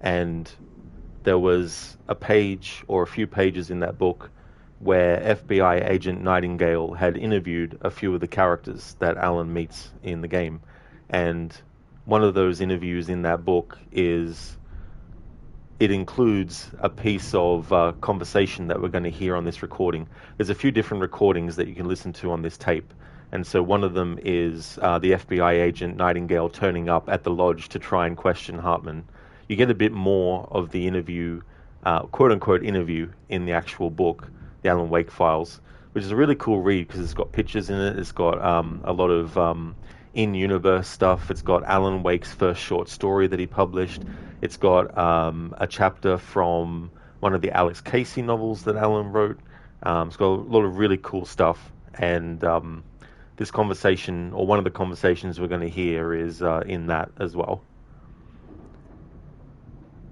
and there was a page or a few pages in that book where FBI agent Nightingale had interviewed a few of the characters that Alan meets in the game. And one of those interviews in that book it includes a piece of conversation that we're going to hear on this recording. There's a few different recordings that you can listen to on this tape. And so one of them is the FBI agent Nightingale turning up at the lodge to try and question Hartman. You get a bit more of the interview, quote-unquote interview, in the actual book, the Alan Wake Files, which is a really cool read because it's got pictures in it. It's got a lot of in-universe stuff. It's got Alan Wake's first short story that he published. It's got a chapter from one of the Alex Casey novels that Alan wrote. It's got a lot of really cool stuff. And this conversation, or one of the conversations we're going to hear, is in that as well.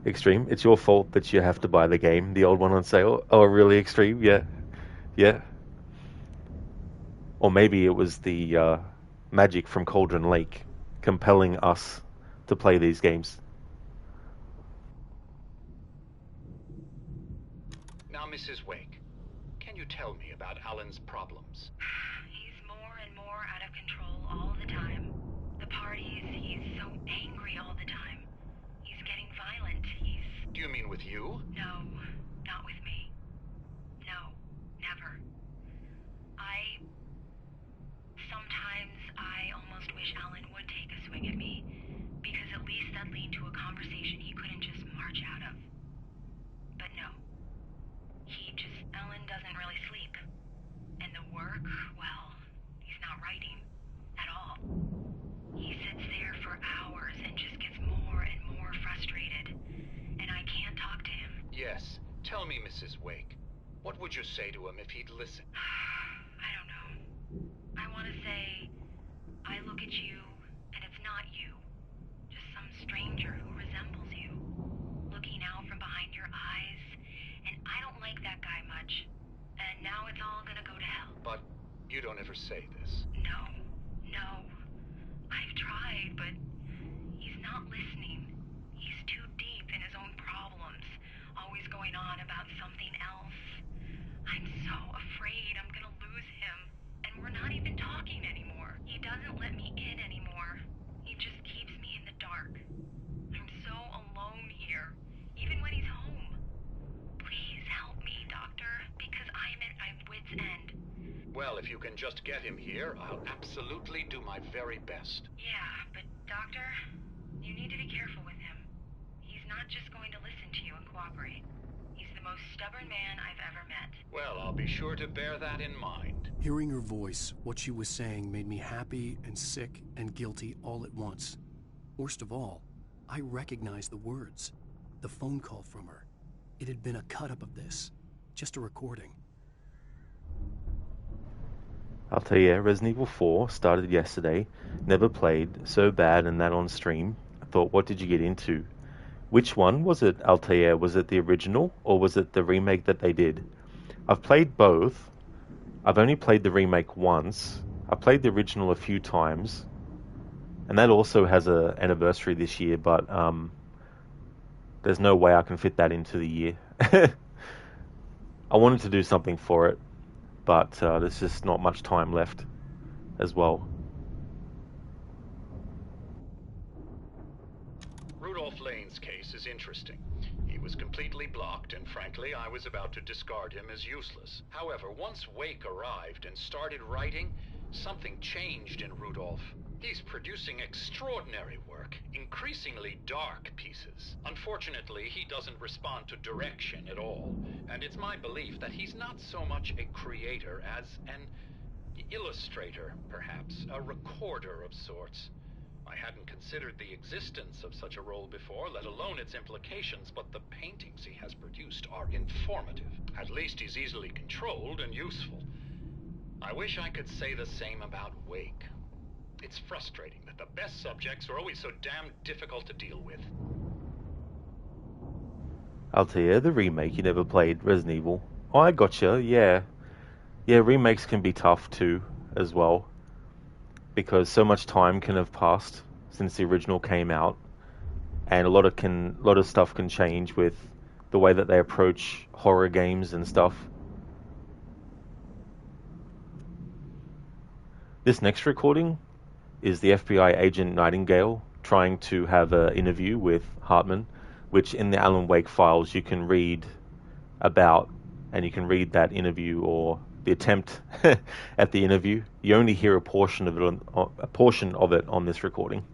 Extreme, it's your fault that you have to buy the game, the old one on sale. Oh, really, Extreme? Yeah. Or maybe it was the magic from Cauldron Lake compelling us to play these games. Now, Mrs. Wake, can you tell me about Alan's problems? He's more and more out of control all the time. The parties, he's so angry all the time. He's getting violent. Do you mean with you? No, not with me. No, never. Sometimes I almost wish Alan would take a swing at me, because at least that'd lead to a conversation he couldn't just march out of. But no. Alan doesn't really sleep. And the work, well, he's not writing at all. He sits there for hours and just gets more and more frustrated. And I can't talk to him. Yes. Tell me, Mrs. Wake. What would you say to him if he'd listen? I don't know. I want to say, I look at you, and it's not you. Just some stranger who resembles you. Looking out from behind your eyes. And I don't like that guy much. And now it's all gonna go to hell. But you don't ever say this. No. I've tried, but he's not listening. He's too deep in his own problems, always going on about something else. I'm so afraid I'm gonna lose him, and we're not even talking anymore. He doesn't let me in anymore. He just keeps me in the dark. I'm so alone here, even when he's home. Please help me, Doctor, because I'm at my wit's end. Well, if you can just get him here, I'll absolutely do my very best. Yeah, but Doctor, you need to be careful with him. He's not just going to listen to you and cooperate. He's the most stubborn man I've ever met. Well, I'll be sure to bear that in mind. Hearing her voice, what she was saying made me happy and sick and guilty all at once. Worst of all, I recognized the words. The phone call from her. It had been a cut-up of this. Just a recording. I'll tell you, Resident Evil 4 started yesterday, never played, so bad, and that on stream. I thought, what did you get into? Which one was it, Altair? Was it the original, or was it the remake that they did? I've played both. I've only played the remake once. I played the original a few times, and that also has an anniversary this year, but there's no way I can fit that into the year. I wanted to do something for it, but there's just not much time left as well. Rudolph Lane's case is interesting. He was completely blocked, and frankly, I was about to discard him as useless. However, once Wake arrived and started writing, something changed in Rudolph. He's producing extraordinary work, increasingly dark pieces. Unfortunately, he doesn't respond to direction at all, and it's my belief that he's not so much a creator as an illustrator, perhaps, a recorder of sorts. I hadn't considered the existence of such a role before, let alone its implications, but the paintings he has produced are informative. At least he's easily controlled and useful. I wish I could say the same about Wake. It's frustrating that the best subjects are always so damn difficult to deal with. Altair, the remake, you never played Resident Evil. Oh, I gotcha, yeah. Yeah, remakes can be tough too, as well. Because so much time can have passed since the original came out. And a lot of stuff can change with the way that they approach horror games and stuff. This next recording is the FBI agent Nightingale trying to have an interview with Hartman, which in the Alan Wake files you can read about, and you can read that interview or the attempt at the interview. You only hear a portion of it on this recording.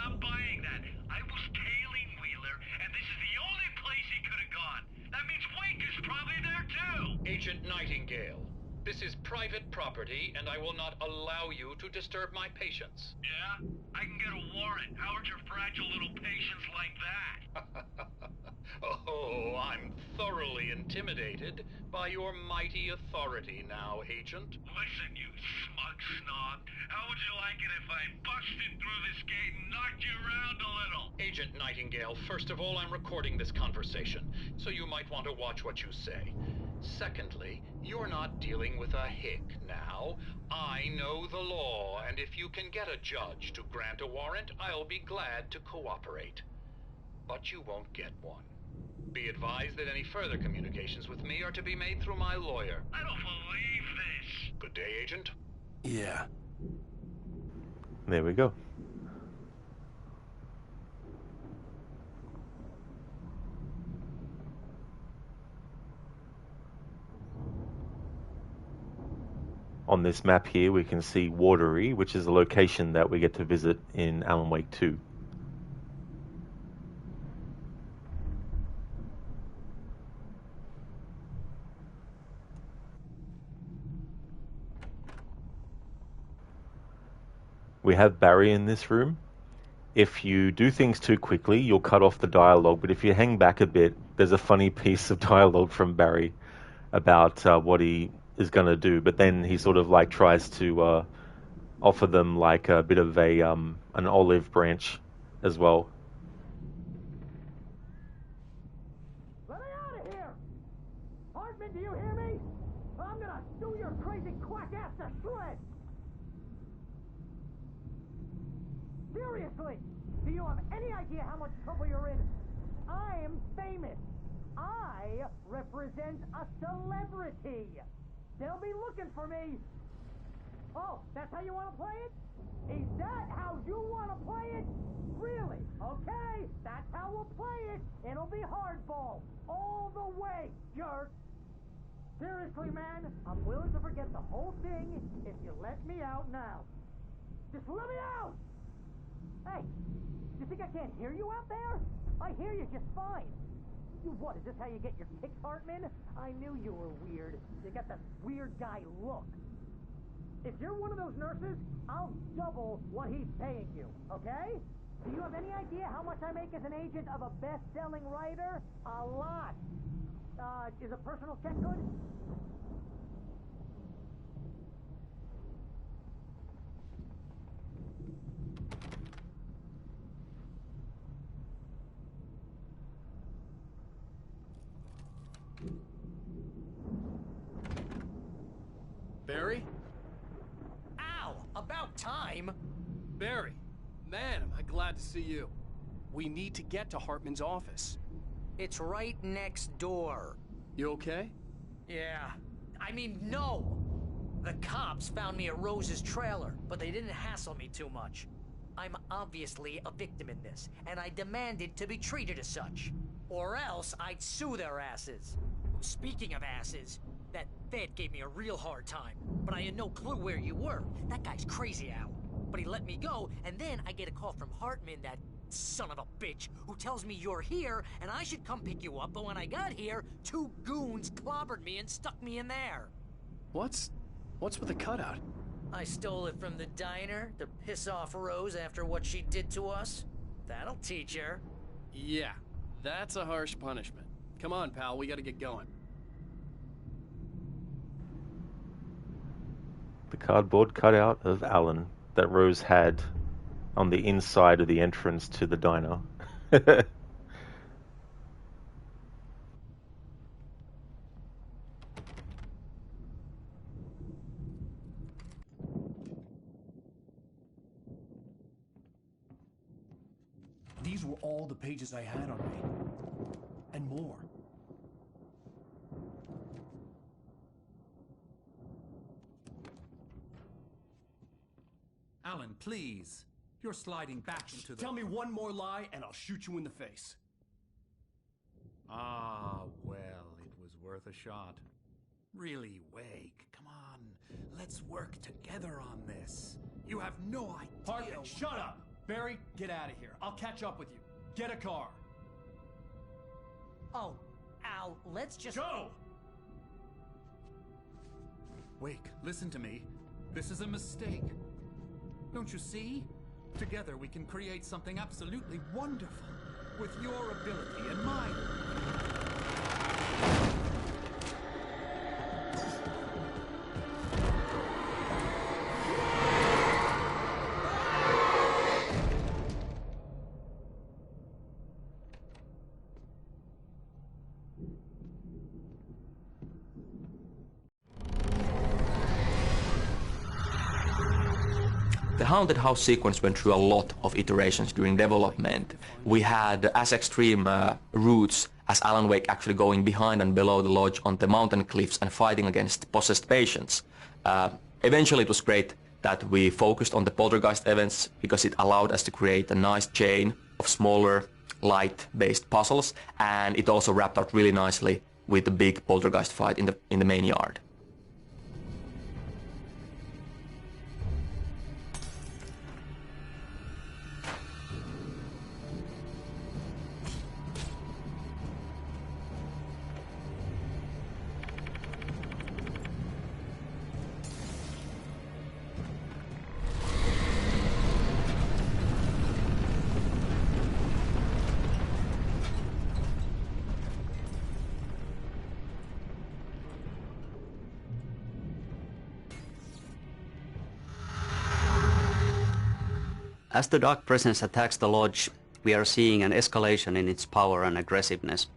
I'm buying that. I was tailing Wheeler, and this is the only place he could have gone. That means Wake is probably there too. Agent Nightingale, this is private property, and I will not allow you to disturb my patients. Yeah? I can get a warrant. How would your fragile little patients like that? Oh, I'm thoroughly intimidated by your mighty authority now, Agent. Listen, you smug snob. How would you like it if I busted through this gate and knocked you around a little? Agent Nightingale, first of all, I'm recording this conversation, so you might want to watch what you say. Secondly, you're not dealing with a hick now. I know the law, and if you can get a judge to grant a warrant, I'll be glad to cooperate. But you won't get one. Be advised that any further communications with me are to be made through my lawyer. I don't believe this. Good day, Agent. Yeah. There we go. On this map here, we can see Watery, which is a location that we get to visit in Alan Wake 2. We have Barry in this room. If you do things too quickly, you'll cut off the dialogue, but if you hang back a bit, there's a funny piece of dialogue from Barry about what he is going to do, but then he sort of like tries to offer them like a bit of a an olive branch as well. Let me out of here! Hartman, do you hear me? I'm gonna do your crazy quack ass to shreds! Seriously, do you have any idea how much trouble you're in? I am famous. I represent a celebrity. They'll be looking for me. Oh, that's how you want to play it? Is that how you want to play it? Really? Okay, that's how we'll play it. It'll be hardball all the way, jerk. Seriously, man, I'm willing to forget the whole thing if you let me out now. Just let me out! Hey, you think I can't hear you out there? I hear you just fine. You what, is this how you get your kicks, Hartman? I knew you were weird. You got that weird guy look. If you're one of those nurses, I'll double what he's paying you, okay? Do you have any idea how much I make as an agent of a best-selling writer? A lot. Is a personal check good? Barry? Ow! About time! Barry, man, am I glad to see you. We need to get to Hartman's office. It's right next door. You okay? Yeah. I mean, no! The cops found me at Rose's trailer, but they didn't hassle me too much. I'm obviously a victim in this, and I demanded to be treated as such. Or else I'd sue their asses. Speaking of asses, That Fed gave me a real hard time, but I had no clue where you were. That guy's crazy, Al. But he let me go, and then I get a call from Hartman, that son of a bitch, who tells me you're here, and I should come pick you up, but when I got here, 2 goons clobbered me and stuck me in there. What's with the cutout? I stole it from the diner to piss off Rose after what she did to us. That'll teach her. Yeah, that's a harsh punishment. Come on, pal, we gotta get going. The cardboard cutout of Alan that Rose had on the inside of the entrance to the diner. These were all the pages I had on me. And more. Alan, please. You're sliding back into the... Tell me one more lie and I'll shoot you in the face. Ah, well, it was worth a shot. Really, Wake, come on. Let's work together on this. You have no idea... Hartman, shut up! Barry, get out of here. I'll catch up with you. Get a car. Oh, Al, let's just... Go! Wake, listen to me. This is a mistake. Don't you see? Together we can create something absolutely wonderful. With your ability and mine. The Haunted House sequence went through a lot of iterations during development. We had as extreme routes as Alan Wake actually going behind and below the lodge on the mountain cliffs and fighting against possessed patients. Eventually it was great that we focused on the poltergeist events because it allowed us to create a nice chain of smaller, light-based puzzles, and it also wrapped up really nicely with the big poltergeist fight in the main yard. As the Dark Presence attacks the lodge, we are seeing an escalation in its power and aggressiveness.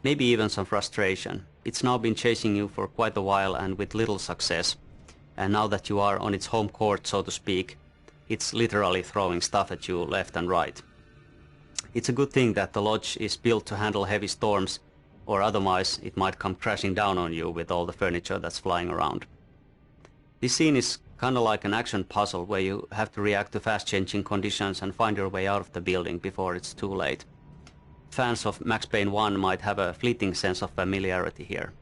Maybe even some frustration. It's now been chasing you for quite a while and with little success. And now that you are on its home court, so to speak, it's literally throwing stuff at you left and right. It's a good thing that the lodge is built to handle heavy storms, or otherwise it might come crashing down on you with all the furniture that's flying around. This scene is kinda like an action puzzle where you have to react to fast-changing conditions and find your way out of the building before it's too late. Fans of Max Payne 1 might have a fleeting sense of familiarity here.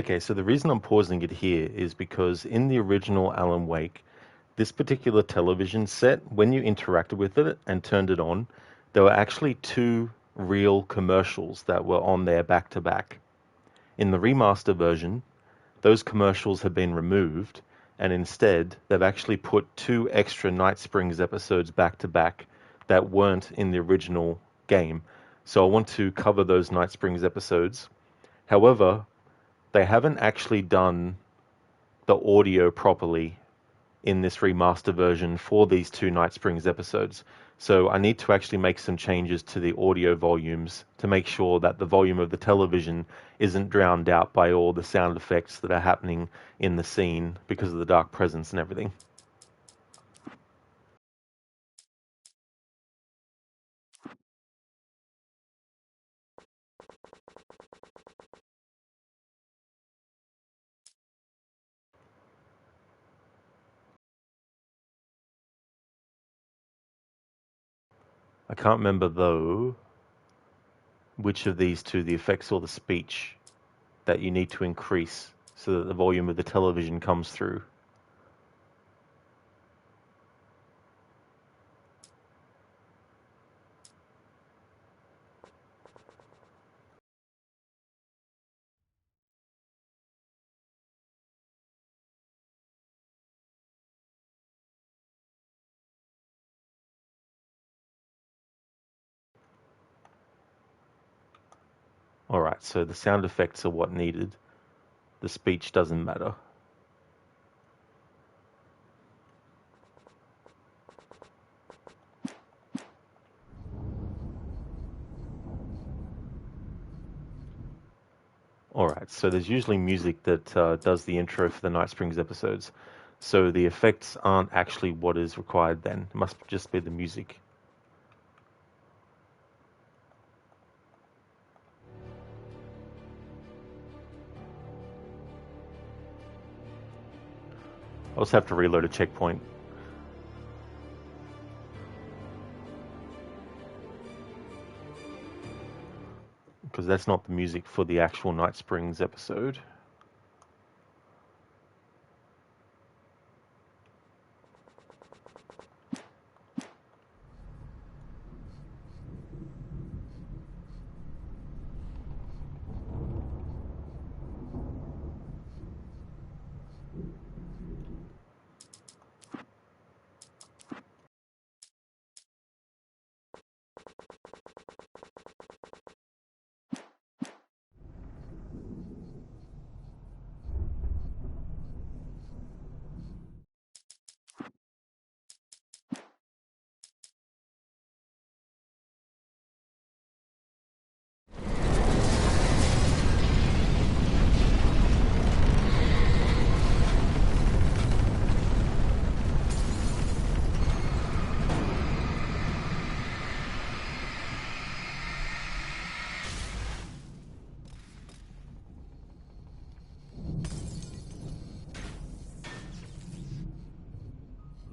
Okay, so the reason I'm pausing it here is because in the original Alan Wake, this particular television set, when you interacted with it and turned it on, there were actually two real commercials that were on there back to back. In the remaster version, those commercials have been removed, and instead they've actually put two extra Night Springs episodes back to back that weren't in the original game. So I want to cover those Night Springs episodes. However, they haven't actually done the audio properly in this remaster version for these two Night Springs episodes. So I need to actually make some changes to the audio volumes to make sure that the volume of the television isn't drowned out by all the sound effects that are happening in the scene because of the dark presence and everything. I can't remember though which of these two, the effects or the speech, that you need to increase so that the volume of the television comes through. Alright, so the sound effects are what needed. The speech doesn't matter. Alright, so there's usually music that does the intro for the Night Springs episodes. So the effects aren't actually what is required then. It must just be the music. I'll just have to reload a checkpoint. Because that's not the music for the actual Night Springs episode.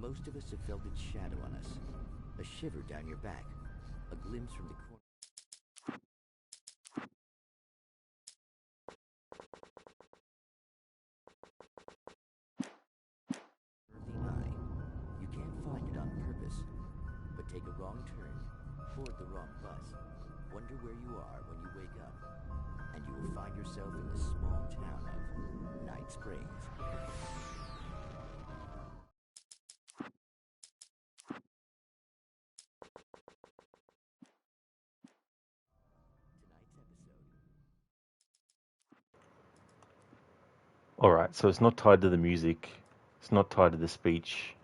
Most of us have felt its shadow on us. A shiver down your back. A glimpse from the corner. The eye. You can't find it on purpose. But take a wrong turn, board the wrong bus, wonder where you are when you wake up, and you will find yourself in the small town of Night Springs. Alright, so it's not tied to the music. It's not tied to the speech.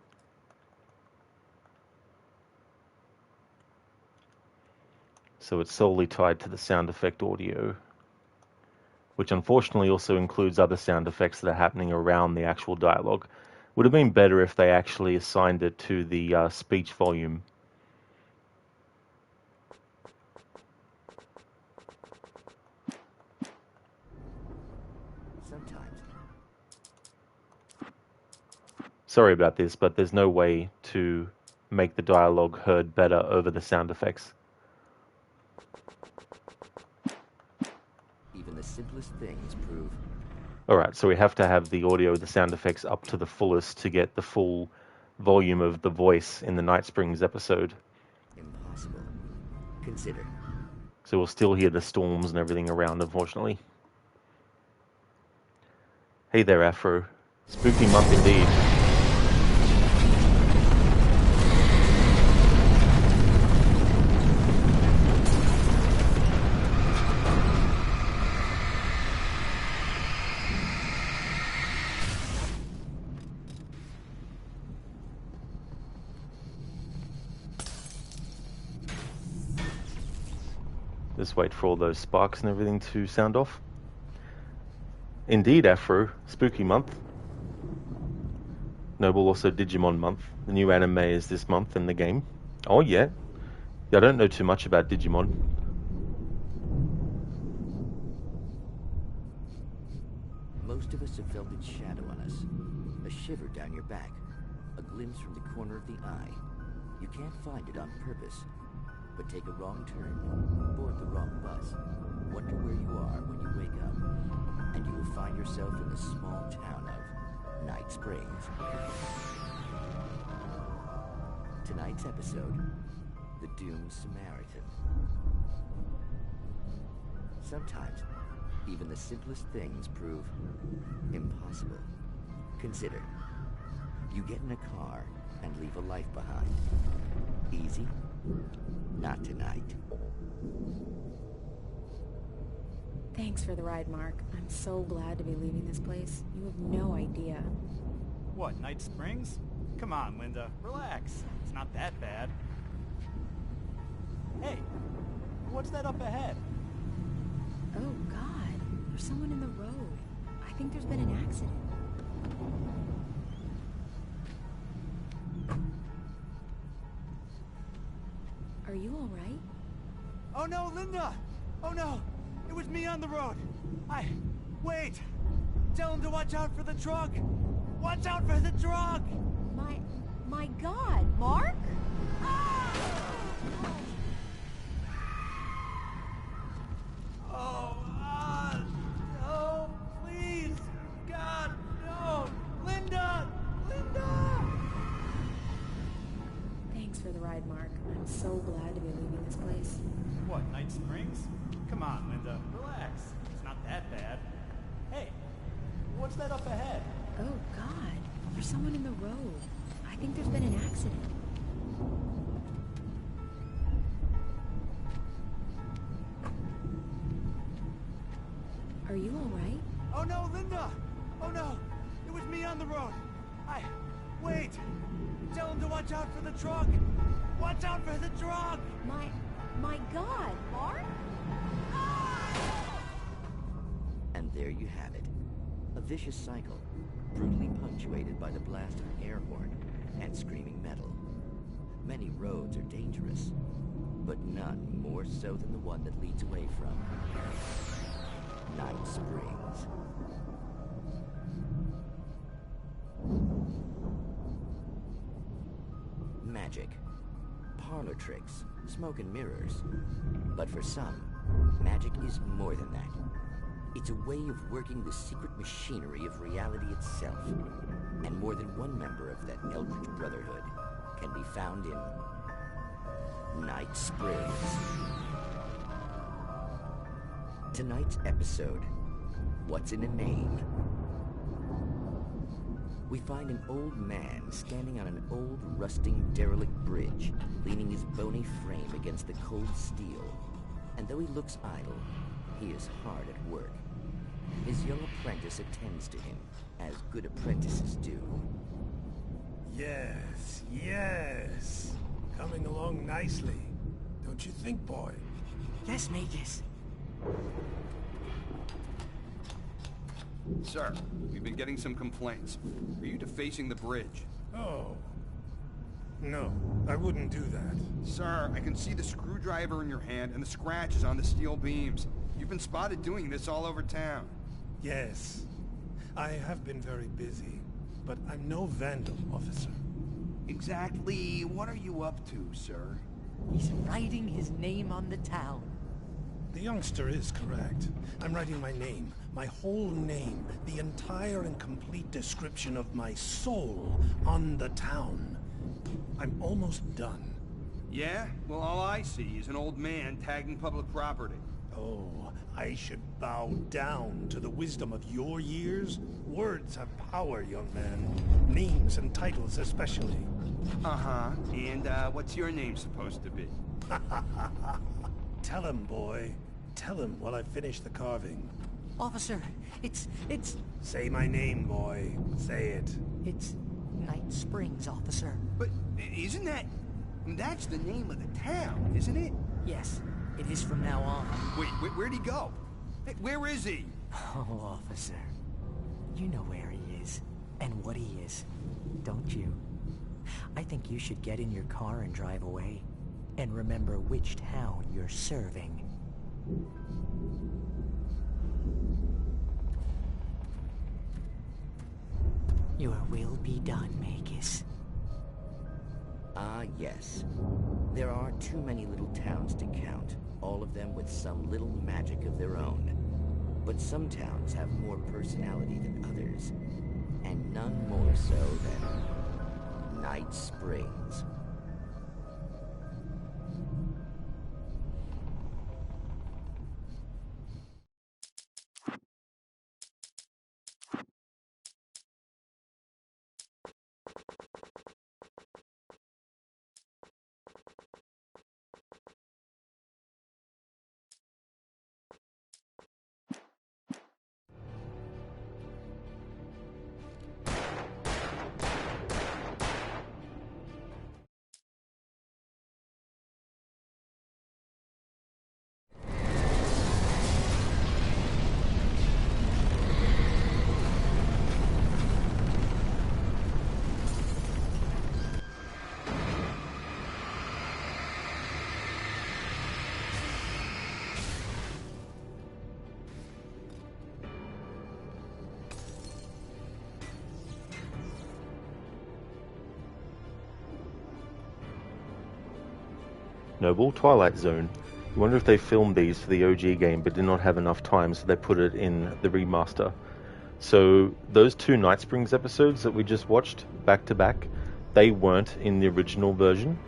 So it's solely tied to the sound effect audio, which unfortunately also includes other sound effects that are happening around the actual dialogue. Would have been better if they actually assigned it to the speech volume. Sometimes. Sorry about this, but there's no way to make the dialogue heard better over the sound effects. Even the simplest things prove Alright, so we have to have the audio, the sound effects up to the fullest to get the full volume of the voice in the Night Springs episode. Impossible. Consider. So we'll still hear the storms and everything around, unfortunately. Hey there, Afro. Spooky month indeed. Just wait for all those sparks and everything to sound off. Indeed, Afro, spooky month. Noble also Digimon month. The new anime is this month in the game. Oh yeah. I don't know too much about Digimon. Most of us have felt its shadow on us. A shiver down your back. A glimpse from the corner of the eye. You can't find it on purpose. But take a wrong turn, board the wrong bus, wonder where you are when you wake up, and you will find yourself in the small town of Night Springs. Tonight's episode, The Doomed Samaritan. Sometimes, even the simplest things prove impossible. Consider, you get in a car and leave a life behind. Easy? Not tonight. Thanks for the ride, Mark. I'm so glad to be leaving this place. You have no idea. What, Night Springs? Come on, Linda. Relax. It's not that bad. Hey, what's that up ahead? Oh, God. There's someone in the road. I think there's been an accident. Are you all right? Oh no, Linda! Oh no! It was me on the road! Wait! Tell him to watch out for the truck! Watch out for the truck! My God, Mark? Oh, please! God, no! Linda! Linda! Thanks for the ride, Mark. I'm so glad to be leaving this place. What, Night Springs? Come on, Linda. Relax. It's not that bad. Hey, what's that up ahead? Oh, God. There's someone in the road. I think there's been an accident. Are you all right? Oh no, Linda! Oh no! It was me on the road! Wait! Tell him to watch out for the truck! Watch out for the truck! My God, Mark? And there you have it. A vicious cycle, brutally punctuated by the blast of an air horn and screaming metal. Many roads are dangerous, but none more so than the one that leads away from Night Springs. Magic, parlor tricks, smoke and mirrors. But for some, magic is more than that. It's a way of working the secret machinery of reality itself. And more than one member of that Eldritch Brotherhood can be found in Night Springs. Tonight's episode, What's in a Name? We find an old man standing on an old, rusting, derelict bridge, leaning his bony frame against the cold steel. And though he looks idle, he is hard at work. His young apprentice attends to him, as good apprentices do. Yes, yes. Coming along nicely. Don't you think, boy? Yes, Magus. Sir, we've been getting some complaints. Are you defacing the bridge? Oh. No, I wouldn't do that. Sir, I can see the screwdriver in your hand and the scratches on the steel beams. You've been spotted doing this all over town. Yes. I have been very busy, but I'm no vandal, officer. Exactly what are you up to, sir? He's writing his name on the town. The youngster is correct. I'm writing my name, my whole name, the entire and complete description of my soul on the town. I'm almost done. Yeah? Well, all I see is an old man tagging public property. Oh, I should bow down to the wisdom of your years? Words have power, young man. Names and titles especially. Uh-huh. And, what's your name supposed to be? Tell him, boy. Tell him while I finish the carving. Officer, it's... Say my name, boy. Say it. It's Night Springs, officer. But isn't that... That's the name of the town, isn't it? Yes, it is from now on. Wait, where'd he go? Hey, where is he? Oh, officer. You know where he is, and what he is, don't you? I think you should get in your car and drive away, and remember which town you're serving. Your will be done, Magus. Ah, yes. There are too many little towns to count, all of them with some little magic of their own. But some towns have more personality than others, and none more so than Night Springs. Noble, Twilight Zone. You wonder if they filmed these for the OG game but did not have enough time, so they put it in the remaster. So those two Night Springs episodes that we just watched back to back, they weren't in the original version.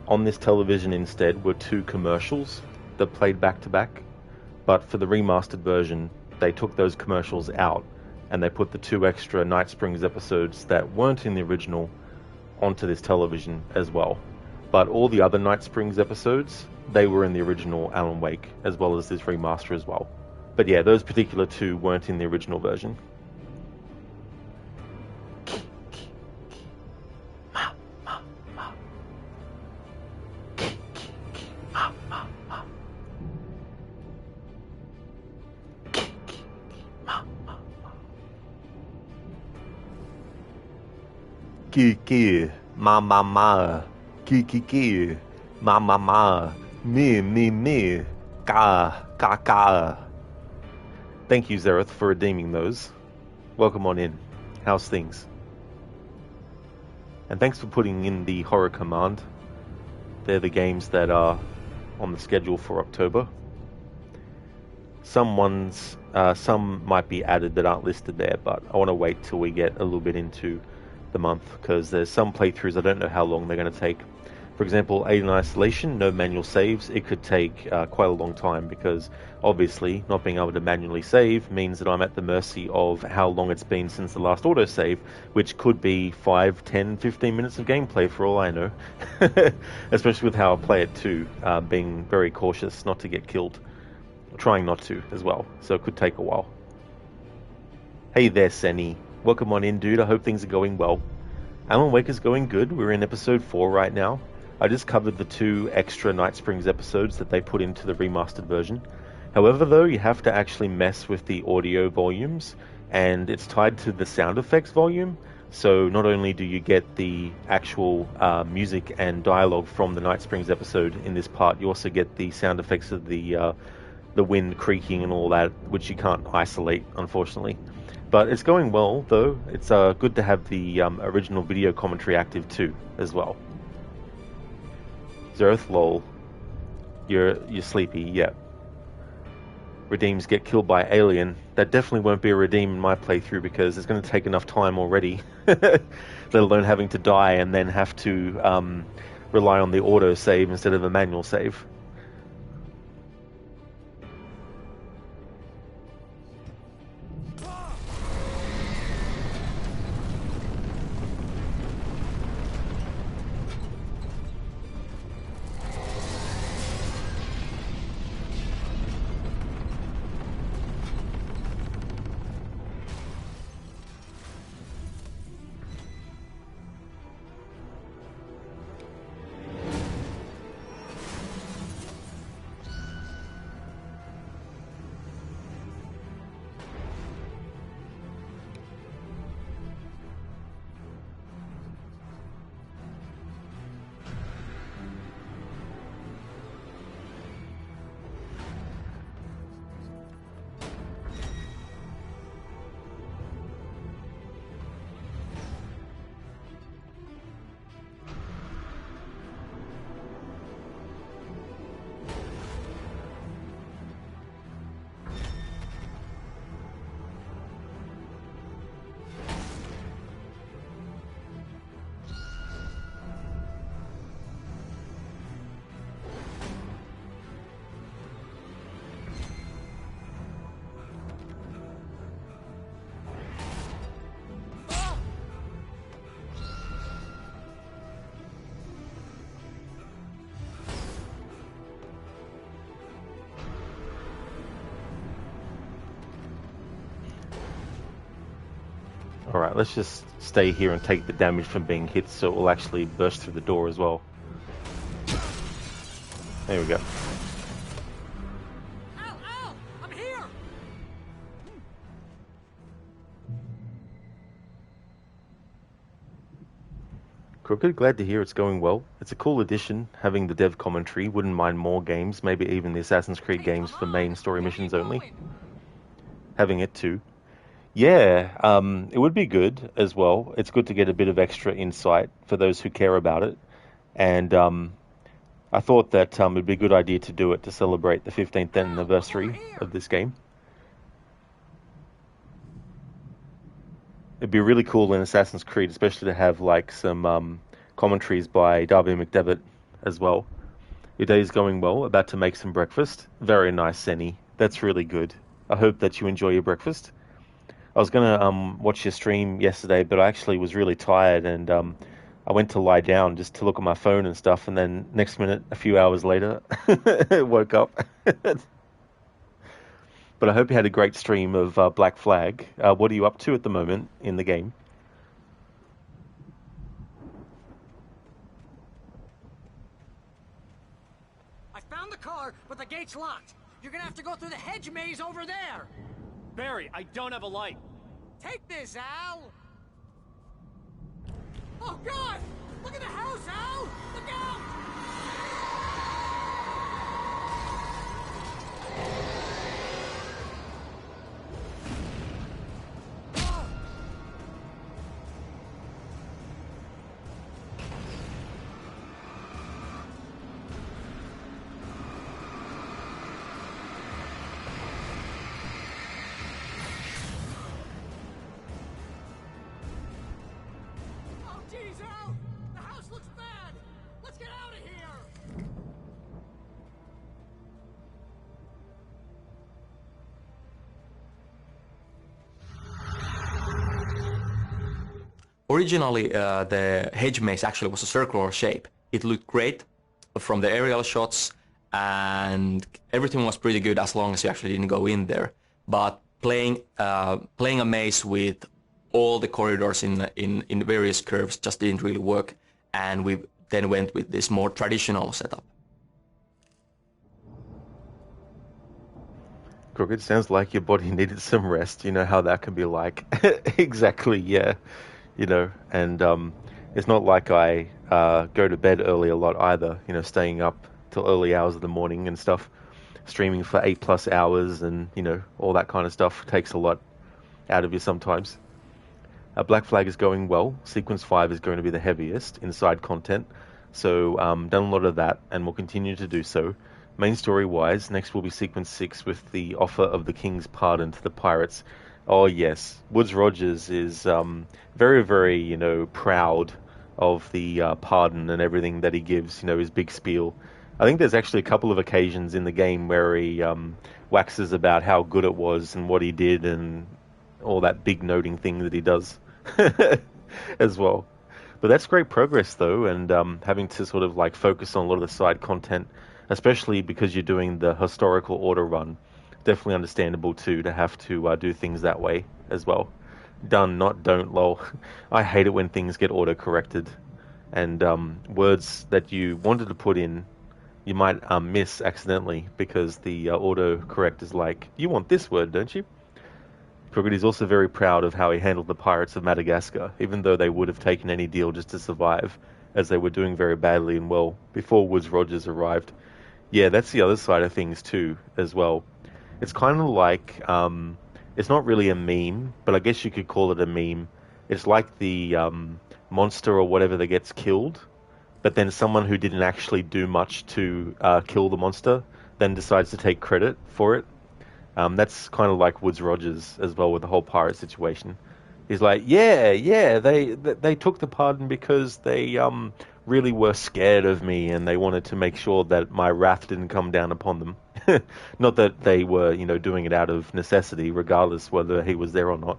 On this television instead were two commercials that played back to back, but for the remastered version they took those commercials out and they put the two extra Night Springs episodes that weren't in the original onto this television as well. But all the other Night Springs episodes, they were in the original Alan Wake, as well as this remaster as well. But yeah, those particular two weren't in the original version. Kiki, ma ma ma. Kiki, ma ma ma, me, ka. Thank you, Zereth, for redeeming those. Welcome on in. How's things? And thanks for putting in the Horror Command. They're the games that are on the schedule for October. Some might be added that aren't listed there, but I want to wait till we get a little bit into the month, because there's some playthroughs I don't know how long they're going to take. For example, Alien Isolation, no manual saves. It could take quite a long time, because obviously not being able to manually save means that I'm at the mercy of how long it's been since the last autosave, which could be 5, 10, 15 minutes of gameplay for all I know. Especially with how I play it too, being very cautious not to get killed. Trying not to as well, so it could take a while. Hey there, Senny. Welcome on in, dude. I hope things are going well. Alan Wake is going good. We're in episode 4 right now. I just covered the 2 extra Night Springs episodes that they put into the remastered version. However, though, you have to actually mess with the audio volumes, and it's tied to the sound effects volume. So not only do you get the actual music and dialogue from the Night Springs episode in this part, you also get the sound effects of the wind creaking and all that, which you can't isolate, unfortunately. But it's going well, though. It's good to have the original video commentary active too, as well. Zerth, lol. You're sleepy, yeah. redeems get killed by alien. That definitely won't be a redeem in my playthrough because it's going to take enough time already, let alone having to die and then have to rely on the auto save instead of a manual save. Alright, let's just stay here and take the damage from being hit so it will actually burst through the door as well. There we go. Al! I'm here! Crooked, glad to hear it's going well. It's a cool addition, having the dev commentary. Wouldn't mind more games, maybe even the Assassin's Creed games for main story missions only. Having it too. Yeah, it would be good as well. It's good to get a bit of extra insight for those who care about it. And I thought that it'd be a good idea to do it to celebrate the 15th anniversary of this game. It'd be really cool in Assassin's Creed, especially to have like some commentaries by Darby McDevitt as well. Your day's going well, about to make some breakfast. Very nice, Senny. That's really good. I hope that you enjoy your breakfast. I was going to watch your stream yesterday, but I actually was really tired and I went to lie down just to look at my phone and stuff, and then next minute, a few hours later, woke up. But I hope you had a great stream of Black Flag. What are you up to at the moment in the game? I found the car, but the gate's locked. You're gonna have to go through the hedge maze over there. Barry, I don't have a light. Take this, Al! Oh, God! Look at the house, Al! Look out! Originally, the hedge maze actually was a circular shape. It looked great from the aerial shots, and everything was pretty good as long as you actually didn't go in there. But playing a maze with all the corridors in various curves just didn't really work, and we then went with this more traditional setup. Crooked, sounds like your body needed some rest. You know how that can be like. Exactly, yeah. You know, and it's not like I go to bed early a lot either, you know, staying up till early hours of the morning and stuff, streaming for 8+ hours and, you know, all that kind of stuff takes a lot out of you sometimes. Black Flag is going well. Sequence 5 is going to be the heaviest inside content, so done a lot of that and will continue to do so. main story-wise, next will be Sequence 6 with the offer of the King's pardon to the pirates. Oh yes, Woodes Rogers is very, very, proud of the pardon and everything that he gives, his big spiel. I think there's actually a couple of occasions in the game where he waxes about how good it was and what he did and all that big noting thing that he does as well. But that's great progress, though, and having to sort of like focus on a lot of the side content, especially because you're doing the historical order run, definitely understandable too to have to do things that way as well. Done, not don't, lol. I hate it when things get auto corrected, and words that you wanted to put in, you might miss accidentally because the auto correct is like, you want this word, don't you? Crooked is also very proud of how he handled the pirates of Madagascar, even though they would have taken any deal just to survive, as they were doing very badly and well before Woodes Rogers arrived. Yeah, that's the other side of things too, as well. It's kind of like, it's not really a meme, but I guess you could call it a meme. It's like the monster or whatever that gets killed, but then someone who didn't actually do much to kill the monster then decides to take credit for it. That's kind of like Woodes Rogers as well with the whole pirate situation. He's like, yeah, they took the pardon because they really were scared of me and they wanted to make sure that my wrath didn't come down upon them. Not that they were, doing it out of necessity, regardless whether he was there or not.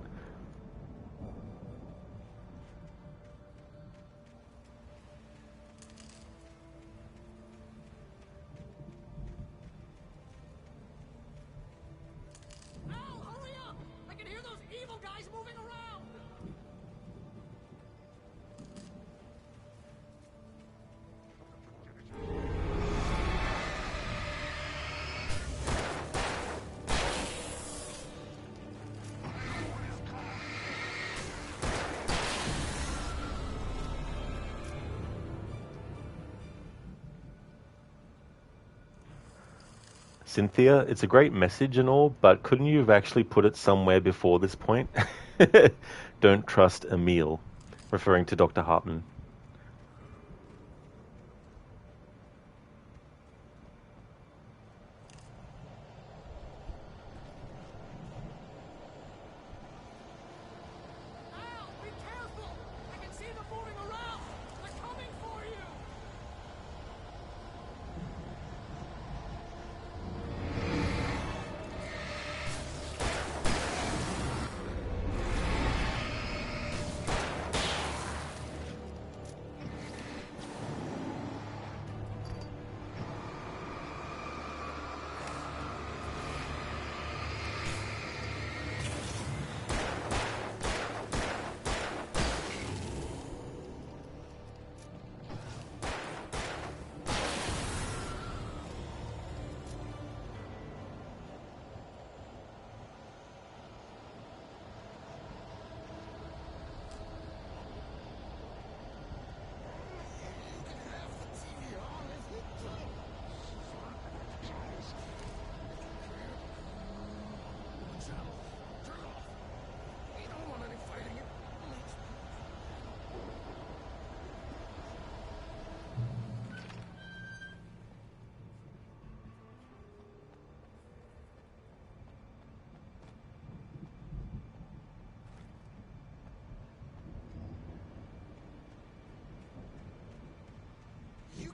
Cynthia, it's a great message and all, but couldn't you have actually put it somewhere before this point? Don't trust Emil, referring to Dr. Hartman.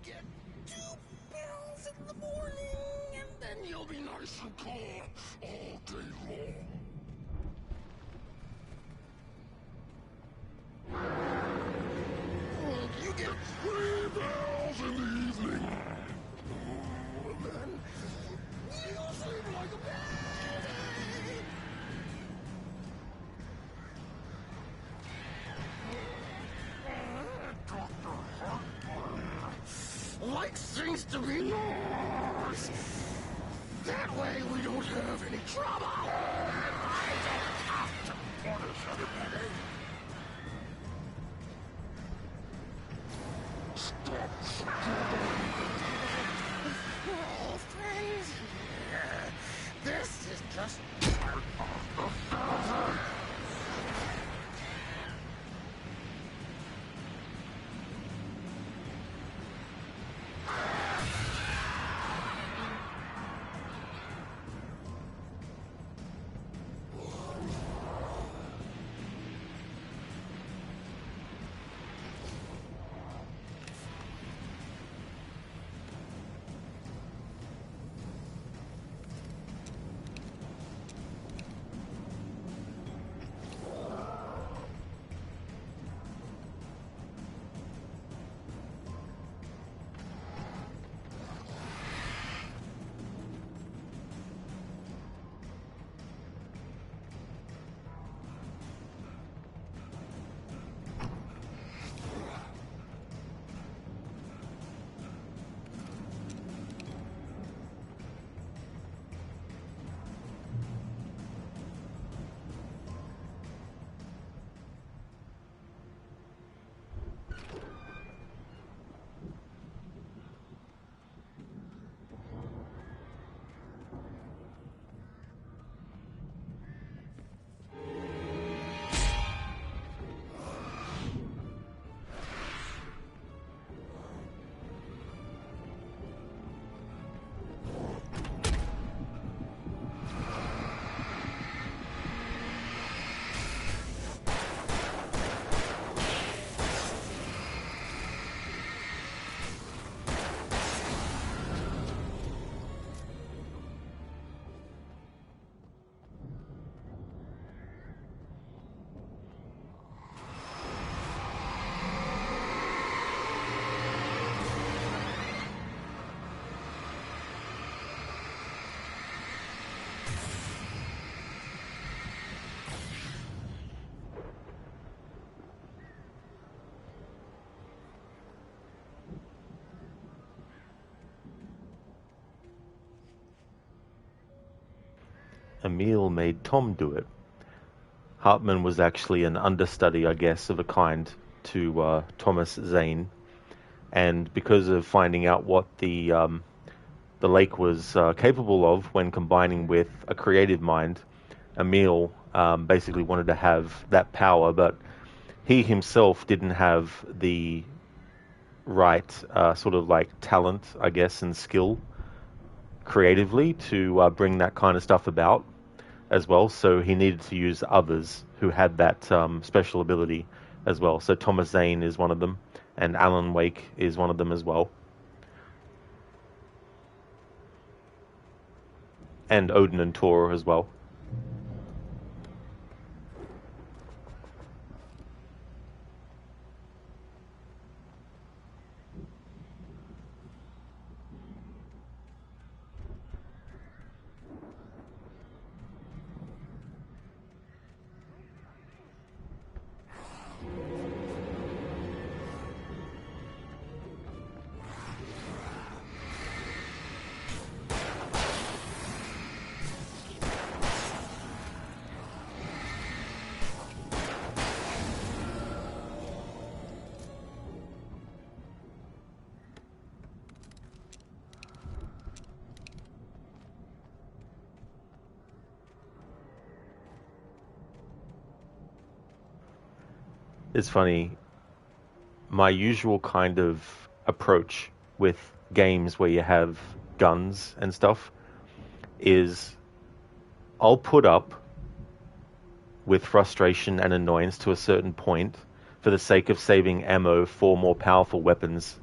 Get 2 pills in the morning, and then you'll be nice and cool all day long. You get 3 pills in the evening, and then you'll sleep like a baby. Dr. Hartman likes things to be yours. That way we don't have any trouble. I don't have to punish anybody. Stop oh, friends. This is just part of the feather. Emil made Tom do it. Hartman was actually an understudy, I guess, of a kind to Thomas Zane, and because of finding out what the lake was capable of when combining with a creative mind, Emil basically wanted to have that power, but he himself didn't have the right sort of like talent, I guess, and skill creatively to bring that kind of stuff about as well. So he needed to use others who had that special ability as well. So Thomas Zane is one of them, and Alan Wake is one of them as well. And Odin and Thor as well. It's funny, my usual kind of approach with games where you have guns and stuff is I'll put up with frustration and annoyance to a certain point for the sake of saving ammo for more powerful weapons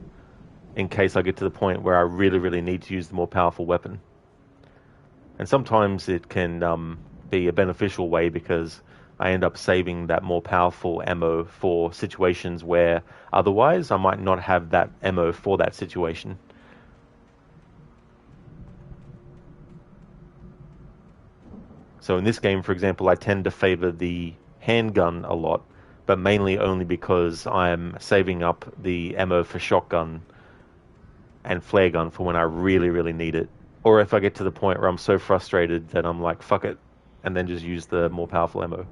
in case I get to the point where I really, really need to use the more powerful weapon. And sometimes it can be a beneficial way because I end up saving that more powerful ammo for situations where otherwise I might not have that ammo for that situation. So in this game, for example, I tend to favor the handgun a lot, but mainly only because I'm saving up the ammo for shotgun and flare gun for when I really, really need it. Or if I get to the point where I'm so frustrated that I'm like, fuck it, and then just use the more powerful ammo.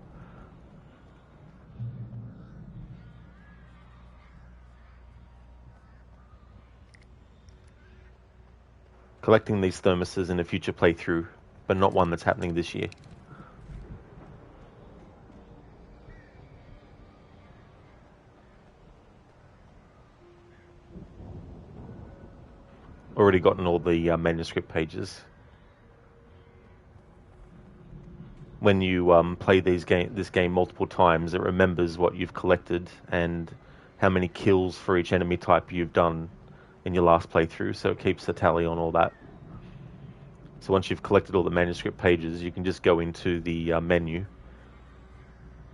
Collecting these thermoses in a future playthrough, but not one that's happening this year. Already gotten all the manuscript pages. When you play this game multiple times, it remembers what you've collected and how many kills for each enemy type you've done in your last playthrough, so it keeps a tally on all that. So once you've collected all the manuscript pages, you can just go into the menu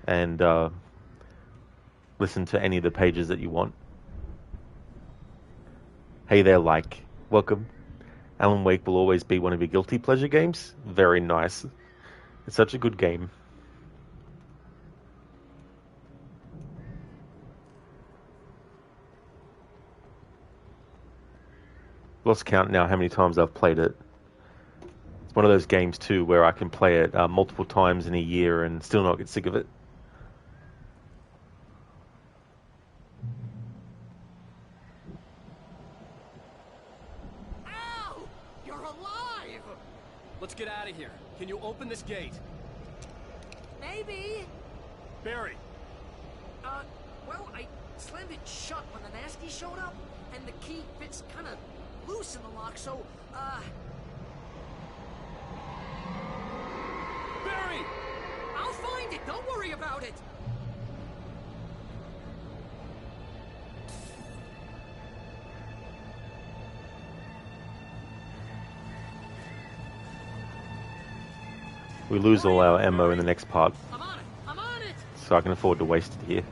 and listen to any of the pages that you want. Hey there, like. Welcome. Alan Wake will always be one of your guilty pleasure games. Very nice. It's such a good game. Lost count now how many times I've played it. It's one of those games too where I can play it multiple times in a year and still not get sick of it. Ow! You're alive! Let's get out of here. Can you open this gate? Maybe. Barry! Well, I slammed it shut when the nasty showed up, and the key fits kind of loose in the lock, so, Barry! I'll find it, don't worry about it! We lose all our ammo in the next part, I'm on it! so I can afford to waste it here.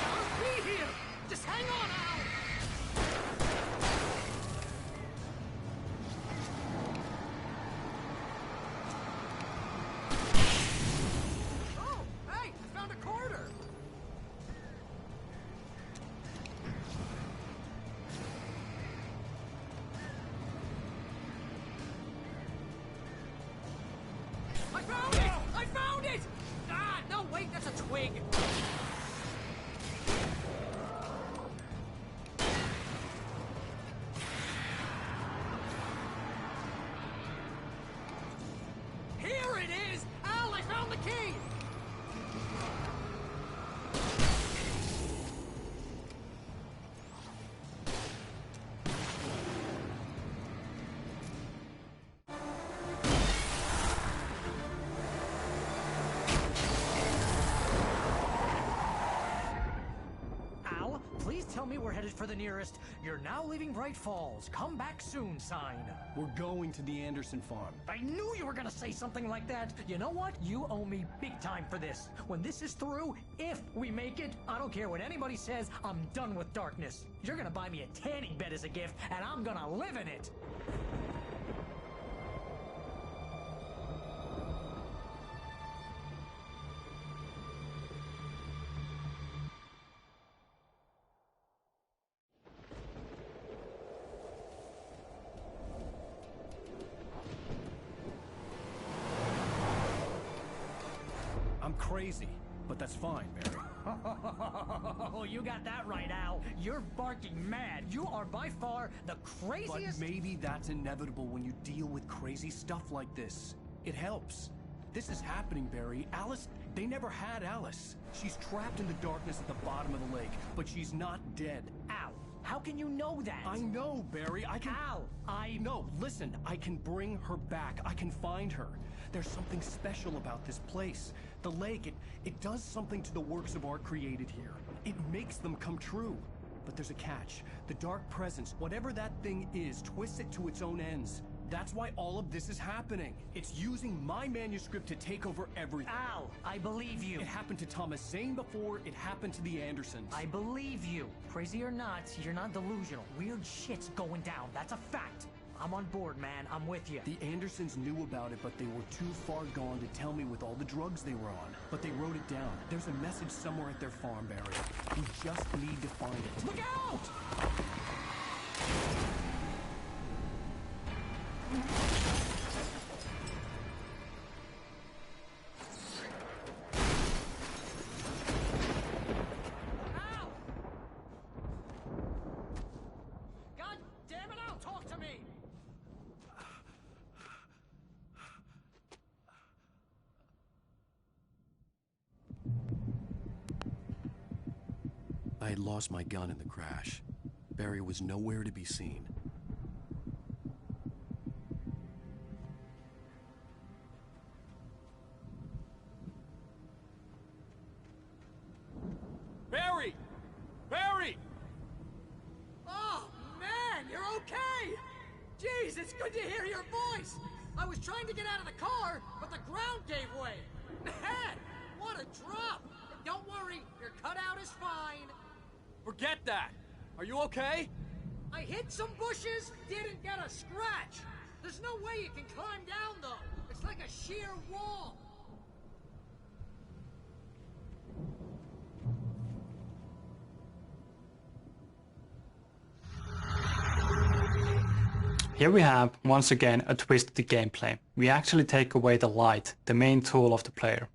I'll be here! Just hang on, Al! Oh, hey, I found a quarter! Wait, that's a twig. Here it is! Al, I found the key! Al, please tell me we're headed for the nearest "You're now leaving Bright Falls. Come back soon" sign. We're going to the Anderson farm. I knew you were gonna say something like that. You know what? You owe me big time for this. When this is through, if we make it, I don't care what anybody says, I'm done with darkness. You're gonna buy me a tanning bed as a gift, and I'm gonna live in it. I'm crazy, but that's fine, Barry. Oh, you got that right, Al. You're barking mad. You are by far the craziest. But maybe that's inevitable when you deal with crazy stuff like this. It helps. This is happening, Barry. Alice, they never had Alice. She's trapped in the darkness at the bottom of the lake, but she's not dead. Al, how can you know that? I know, Barry. I can... Al, No, listen. I can bring her back. I can find her. There's something special about this place. The lake, it does something to the works of art created here. It makes them come true. But there's a catch. The dark presence, whatever that thing is, twists it to its own ends. That's why all of this is happening. It's using my manuscript to take over everything. Al, I believe you. It happened to Thomas Zane before, it happened to the Andersons. I believe you. Crazy or not, you're not delusional. Weird shit's going down. That's a fact. I'm on board, man. I'm with you. The Andersons knew about it, but they were too far gone to tell me with all the drugs they were on. But they wrote it down. There's a message somewhere at their farm, Barry. We just need to find it. Look out! Al! God damn it, Al, talk to me! I had lost my gun in the crash. Barry was nowhere to be seen. Barry! Barry! Oh, man, you're okay! Jeez, it's good to hear your voice! I was trying to get out of the car, but the ground gave way! Man, what a drop! Don't worry, your cutout is fine. Forget that! Are you okay? I hit some bushes, didn't get a scratch! There's no way you can climb down, though! It's like a sheer wall! Here we have, once again, a twist to the gameplay. We actually take away the light, the main tool of the player.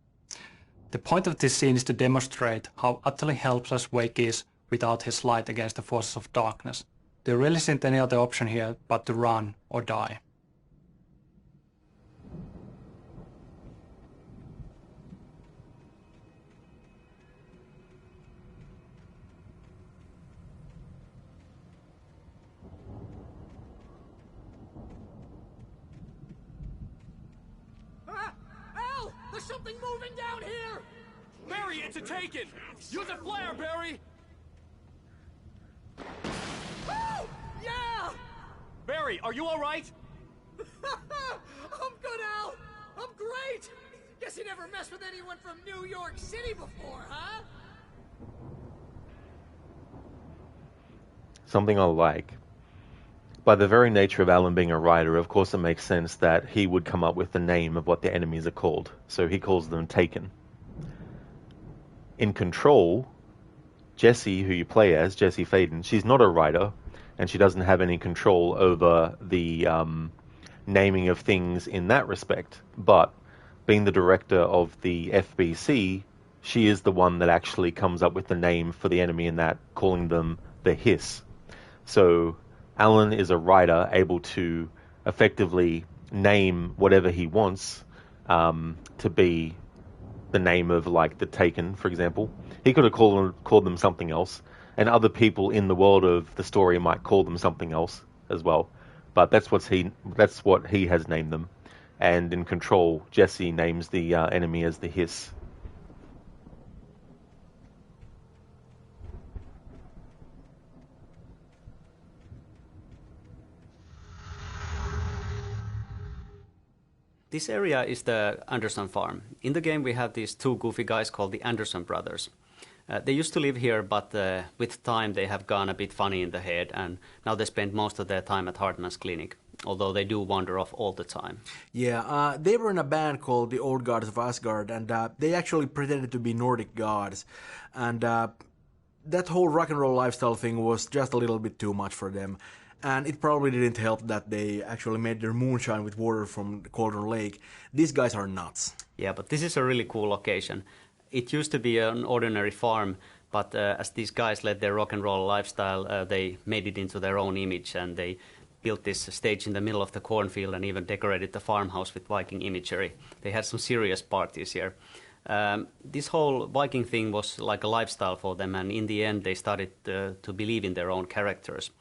The point of this scene is to demonstrate how utterly helpless Wake is without his light against the forces of darkness. There really isn't any other option here but to run or die. Al! There's something moving down here! Barry, it's a Taken! Use a flare, Barry! Oh! Yeah! Barry, are you alright? I'm good, Al! I'm great! Guess you never messed with anyone from New York City before, huh? Something I like. By the very nature of Alan being a writer, of course it makes sense that he would come up with the name of what the enemies are called. So he calls them Taken. In Control, Jessie, who you play as, Jessie Faden, she's not a writer, and she doesn't have any control over the naming of things in that respect. But being the director of the FBC, she is the one that actually comes up with the name for the enemy in that, calling them the Hiss. So Alan is a writer able to effectively name whatever he wants to be the name of, like, the Taken, for example. He could have called them something else, and other people in the world of the story might call them something else as well. But that's what he has named them. And in Control, Jesse names the enemy as the Hiss. This area is the Anderson farm. In the game we have these two goofy guys called the Anderson brothers. They used to live here, but with time they have gone a bit funny in the head, and now they spend most of their time at Hartman's clinic, although they do wander off all the time. Yeah, they were in a band called the Old Gods of Asgard, and they actually pretended to be Nordic gods. And that whole rock and roll lifestyle thing was just a little bit too much for them. And it probably didn't help that they actually made their moonshine with water from the Cauldron Lake. These guys are nuts. Yeah, but this is a really cool location. It used to be an ordinary farm, but as these guys led their rock and roll lifestyle, they made it into their own image, and they built this stage in the middle of the cornfield and even decorated the farmhouse with Viking imagery. They had some serious parties here. This whole Viking thing was like a lifestyle for them, and in the end they started to believe in their own characters.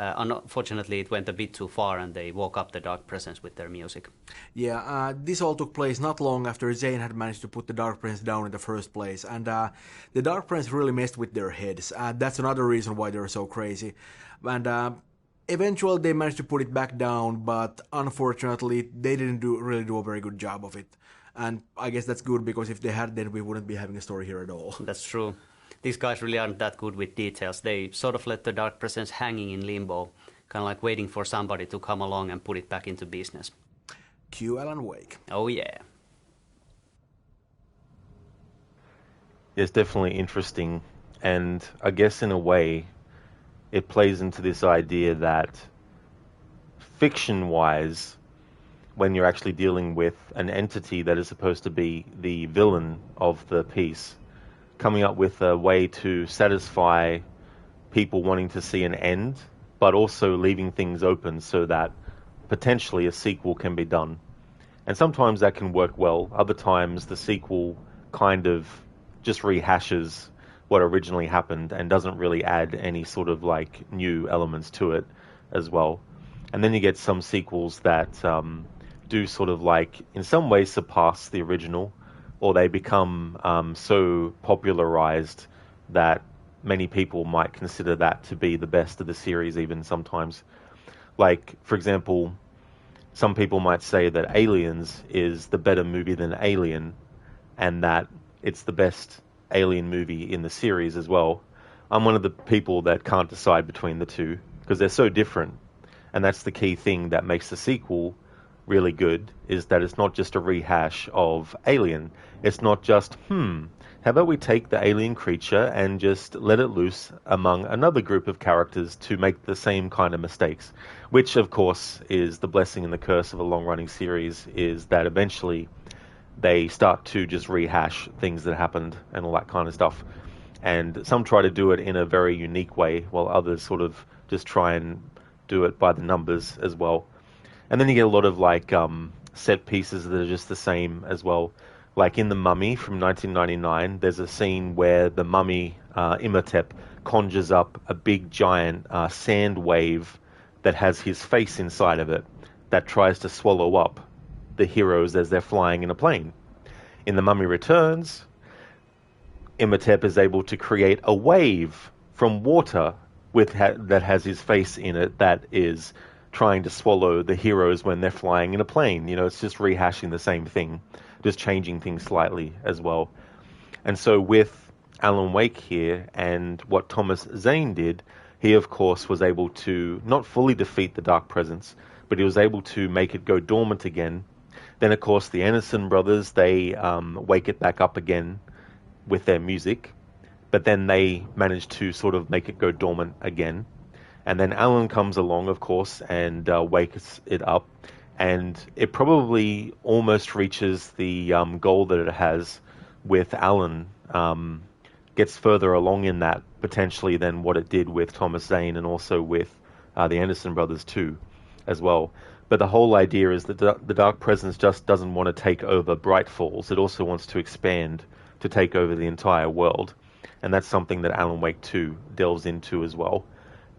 Unfortunately, it went a bit too far, and they woke up the Dark Presence with their music. Yeah, this all took place not long after Zane had managed to put the Dark Presence down in the first place, and the Dark Presence really messed with their heads. That's another reason why they're so crazy. And eventually they managed to put it back down, but unfortunately they didn't really do a very good job of it. And I guess that's good, because if they had, then we wouldn't be having a story here at all. That's true. These guys really aren't that good with details. They sort of let the Dark Presence hanging in limbo, kind of like waiting for somebody to come along and put it back into business. Cue Alan Wake. Oh yeah. It's definitely interesting, and I guess in a way it plays into this idea that fiction-wise, when you're actually dealing with an entity that is supposed to be the villain of the piece, coming up with a way to satisfy people wanting to see an end, but also leaving things open so that potentially a sequel can be done. And sometimes that can work well. Other times the sequel kind of just rehashes what originally happened and doesn't really add any sort of like new elements to it as well. And then you get some sequels that do sort of like in some ways surpass the original, or they become so popularized that many people might consider that to be the best of the series even sometimes. Like, for example, some people might say that Aliens is the better movie than Alien, and that it's the best Alien movie in the series as well. I'm one of the people that can't decide between the two, because they're so different. And that's the key thing that makes the sequel really good, is that it's not just a rehash of Alien. It's not just, how about we take the alien creature and just let it loose among another group of characters to make the same kind of mistakes, which of course is the blessing and the curse of a long-running series, is that eventually they start to just rehash things that happened and all that kind of stuff. And some try to do it in a very unique way, while others sort of just try and do it by the numbers as well. And then you get a lot of like set pieces that are just the same as well. Like in The Mummy from 1999, there's a scene where the mummy, Imhotep, conjures up a big giant sand wave that has his face inside of it that tries to swallow up the heroes as they're flying in a plane. In The Mummy Returns, Imhotep is able to create a wave from water that has his face in it that is trying to swallow the heroes when they're flying in a plane. You know, it's just rehashing the same thing, just changing things slightly as well. And so with Alan Wake here and what Thomas Zane did, he of course was able to not fully defeat the Dark Presence, but he was able to make it go dormant again. Then of course the Anderson brothers, they wake it back up again with their music, but then they managed to sort of make it go dormant again. And then Alan comes along, of course, and wakes it up. And it probably almost reaches the goal that it has with Alan gets further along in that potentially than what it did with Thomas Zane and also with the Anderson brothers too, as well. But the whole idea is that the Dark Presence just doesn't want to take over Bright Falls. It also wants to expand to take over the entire world. And that's something that Alan Wake 2 delves into as well.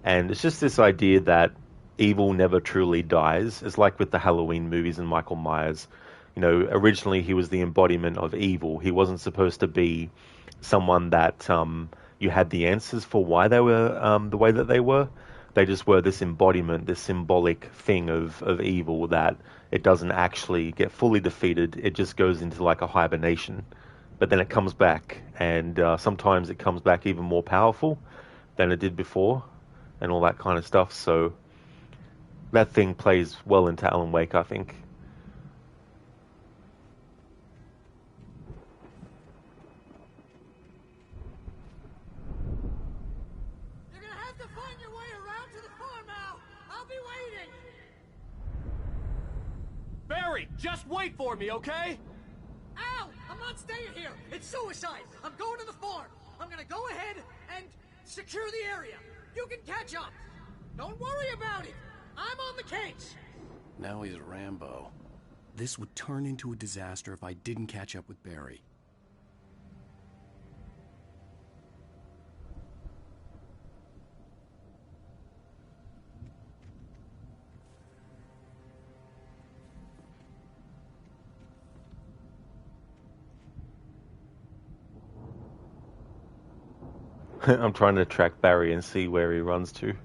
And it's just this idea that evil never truly dies. It's like with the Halloween movies and Michael Myers. You know, originally he was the embodiment of evil. He wasn't supposed to be someone that you had the answers for why they were the way that they were. They just were this embodiment, this symbolic thing of evil that it doesn't actually get fully defeated. It just goes into like a hibernation. But then it comes back, and sometimes it comes back even more powerful than it did before, and all that kind of stuff. So that thing plays well into Alan Wake, I think. You're gonna have to find your way around to the farm now. I'll be waiting. Barry, just wait for me, okay? Al, I'm not staying here. It's suicide. I'm going to the farm. I'm gonna go ahead and secure the area. You can catch up. Don't worry about it. I'm on the case. Now he's Rambo. This would turn into a disaster if I didn't catch up with Barry. I'm trying to track Barry and see where he runs to.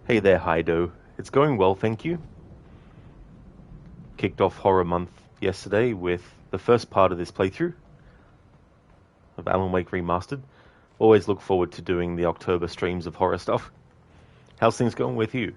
Hey there, Hido. It's going well, thank you. Kicked off Horror Month yesterday with the first part of this playthrough of Alan Wake Remastered. Always look forward to doing the October streams of horror stuff. How's things going with you?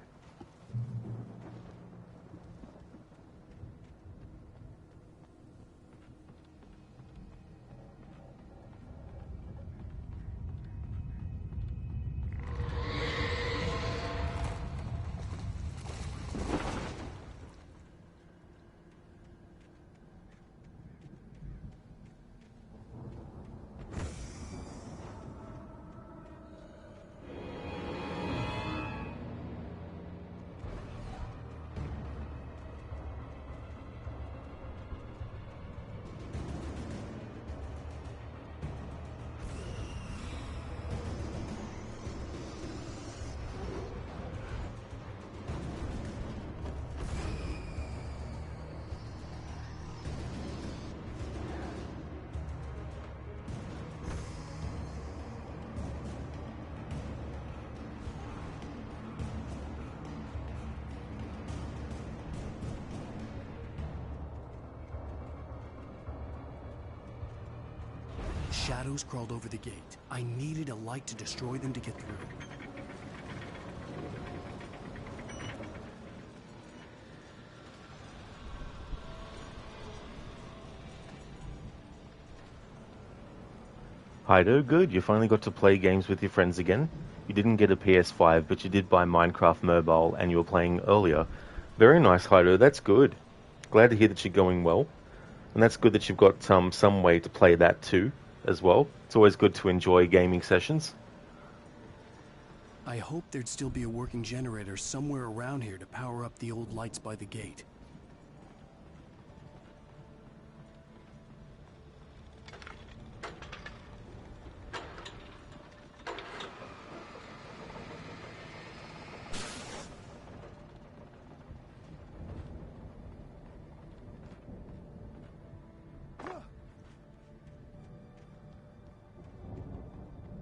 Shadows crawled over the gate. I needed a light to destroy them to get through. Hido, good. You finally got to play games with your friends again. You didn't get a PS5, but you did buy Minecraft Mobile and you were playing earlier. Very nice, Hido. That's good. Glad to hear that you're going well. And that's good that you've got some way to play that too, as well. It's always good to enjoy gaming sessions. I hoped there'd still be a working generator somewhere around here to power up the old lights by the gate.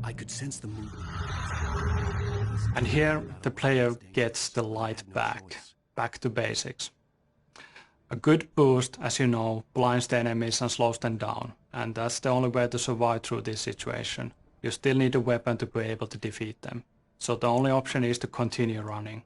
I could sense the movement. And here the player gets the light back to basics. A good boost, as you know, blinds the enemies and slows them down, and that's the only way to survive through this situation. You still need a weapon to be able to defeat them. so the only option is to continue running.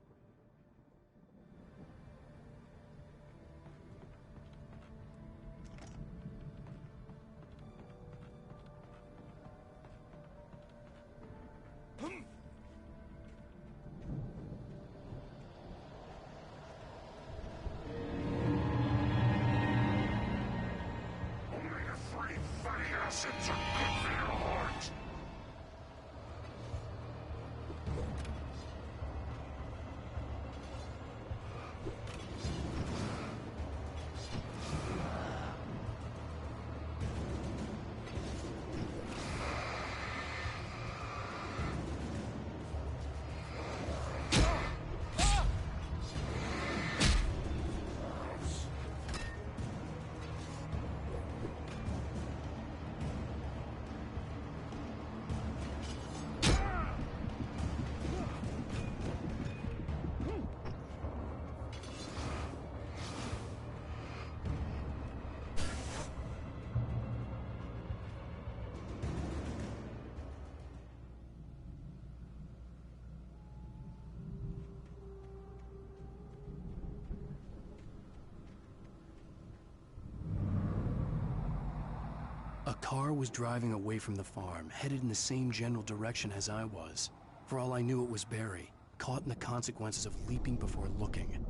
A car was driving away from the farm, headed in the same general direction as I was. For all I knew, it was Barry, caught in the consequences of leaping before looking.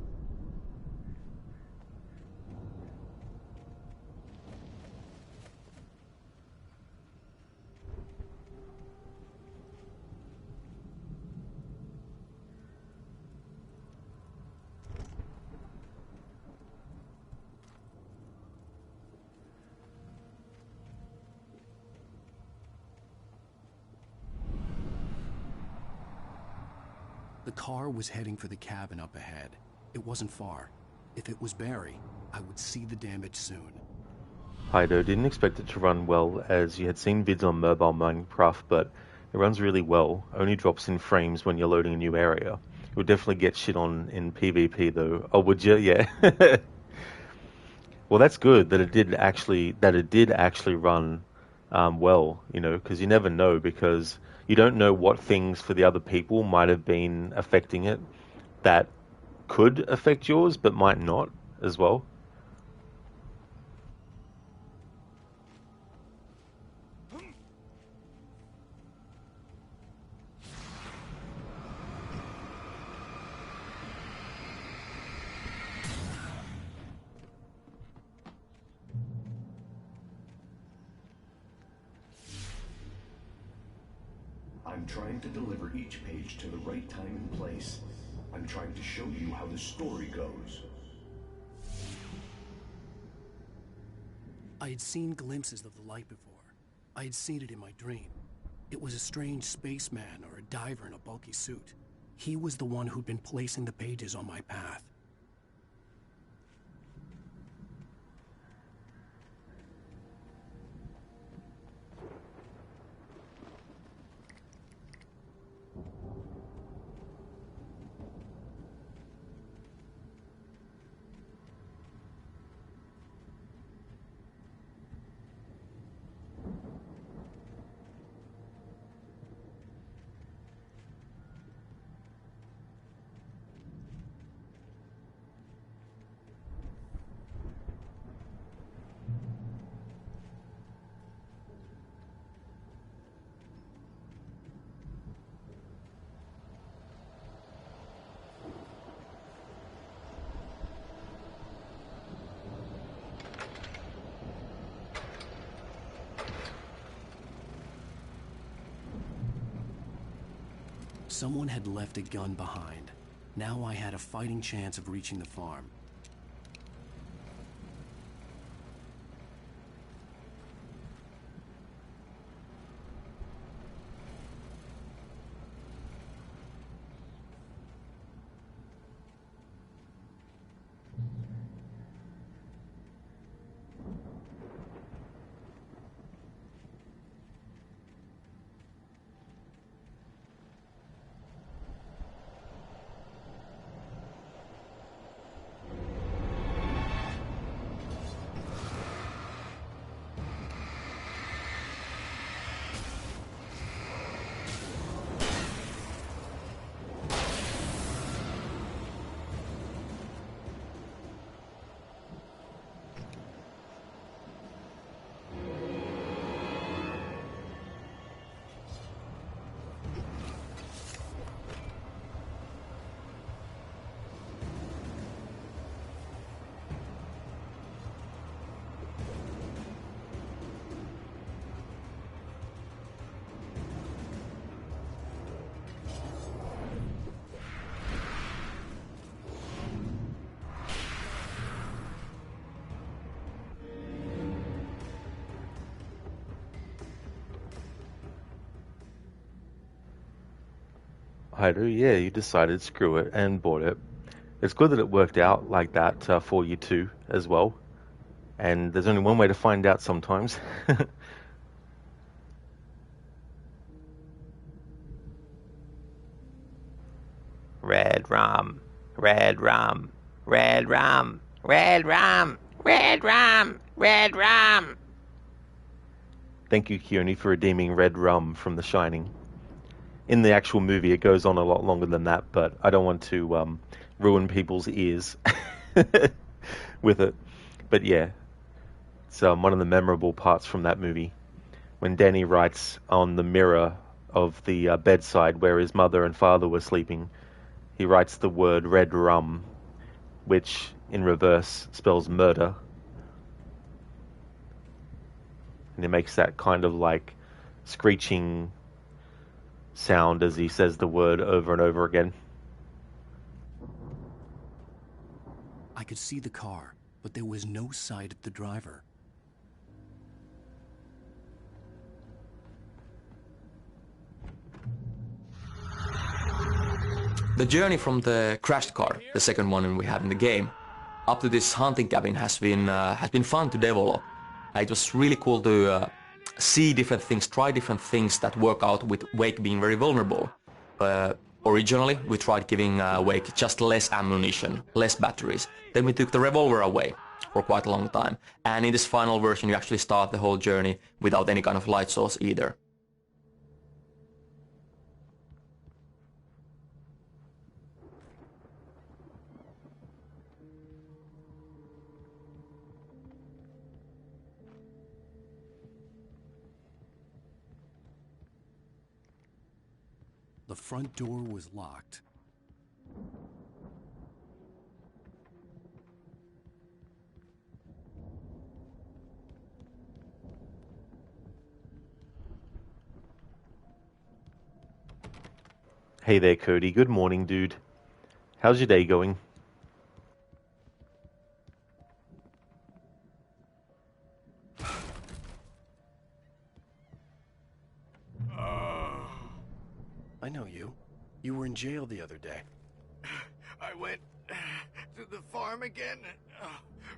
The car was heading for the cabin up ahead. It wasn't far. If it was Barry, I would see the damage soon. Hido didn't expect it to run well, as you had seen vids on mobile Minecraft, but it runs really well. Only drops in frames when you're loading a new area. It would definitely get shit on in PvP though. Oh, would you? Yeah. Well, that's good that it did actually run well, you know, because you never know, because you don't know what things for the other people might have been affecting it that could affect yours, but might not as well. I'm trying to deliver each page to the right time and place. I'm trying to show you how the story goes. I had seen glimpses of the light before. I had seen it in my dream. It was a strange spaceman or a diver in a bulky suit. He was the one who'd been placing the pages on my path. Someone had left a gun behind. Now I had a fighting chance of reaching the farm. Haido, yeah, you decided screw it and bought it. It's good that it worked out like that for you too as well. And there's only one way to find out sometimes. Red rum, red rum, red rum, red rum, red rum, red rum. Thank you, Keone, for redeeming red rum from The Shining. In the actual movie, it goes on a lot longer than that, but I don't want to ruin people's ears with it. But yeah, it's one of the memorable parts from that movie. When Danny writes on the mirror of the bedside where his mother and father were sleeping, he writes the word red rum, which in reverse spells murder. And he makes that kind of like screeching sound as he says the word over and over again. I could see the car, but there was no sight of the driver. The journey from the crashed car, the second one we had in the game, up to this hunting cabin has been fun to develop. It was really cool to see different things, try different things that work out with Wake being very vulnerable. Originally, we tried giving Wake just less ammunition, less batteries. Then we took the revolver away for quite a long time. And in this final version, you actually start the whole journey without any kind of light source either. The front door was locked. Hey there, Cody. Good morning, dude. How's your day going? I know you. You were in jail the other day. I went to the farm again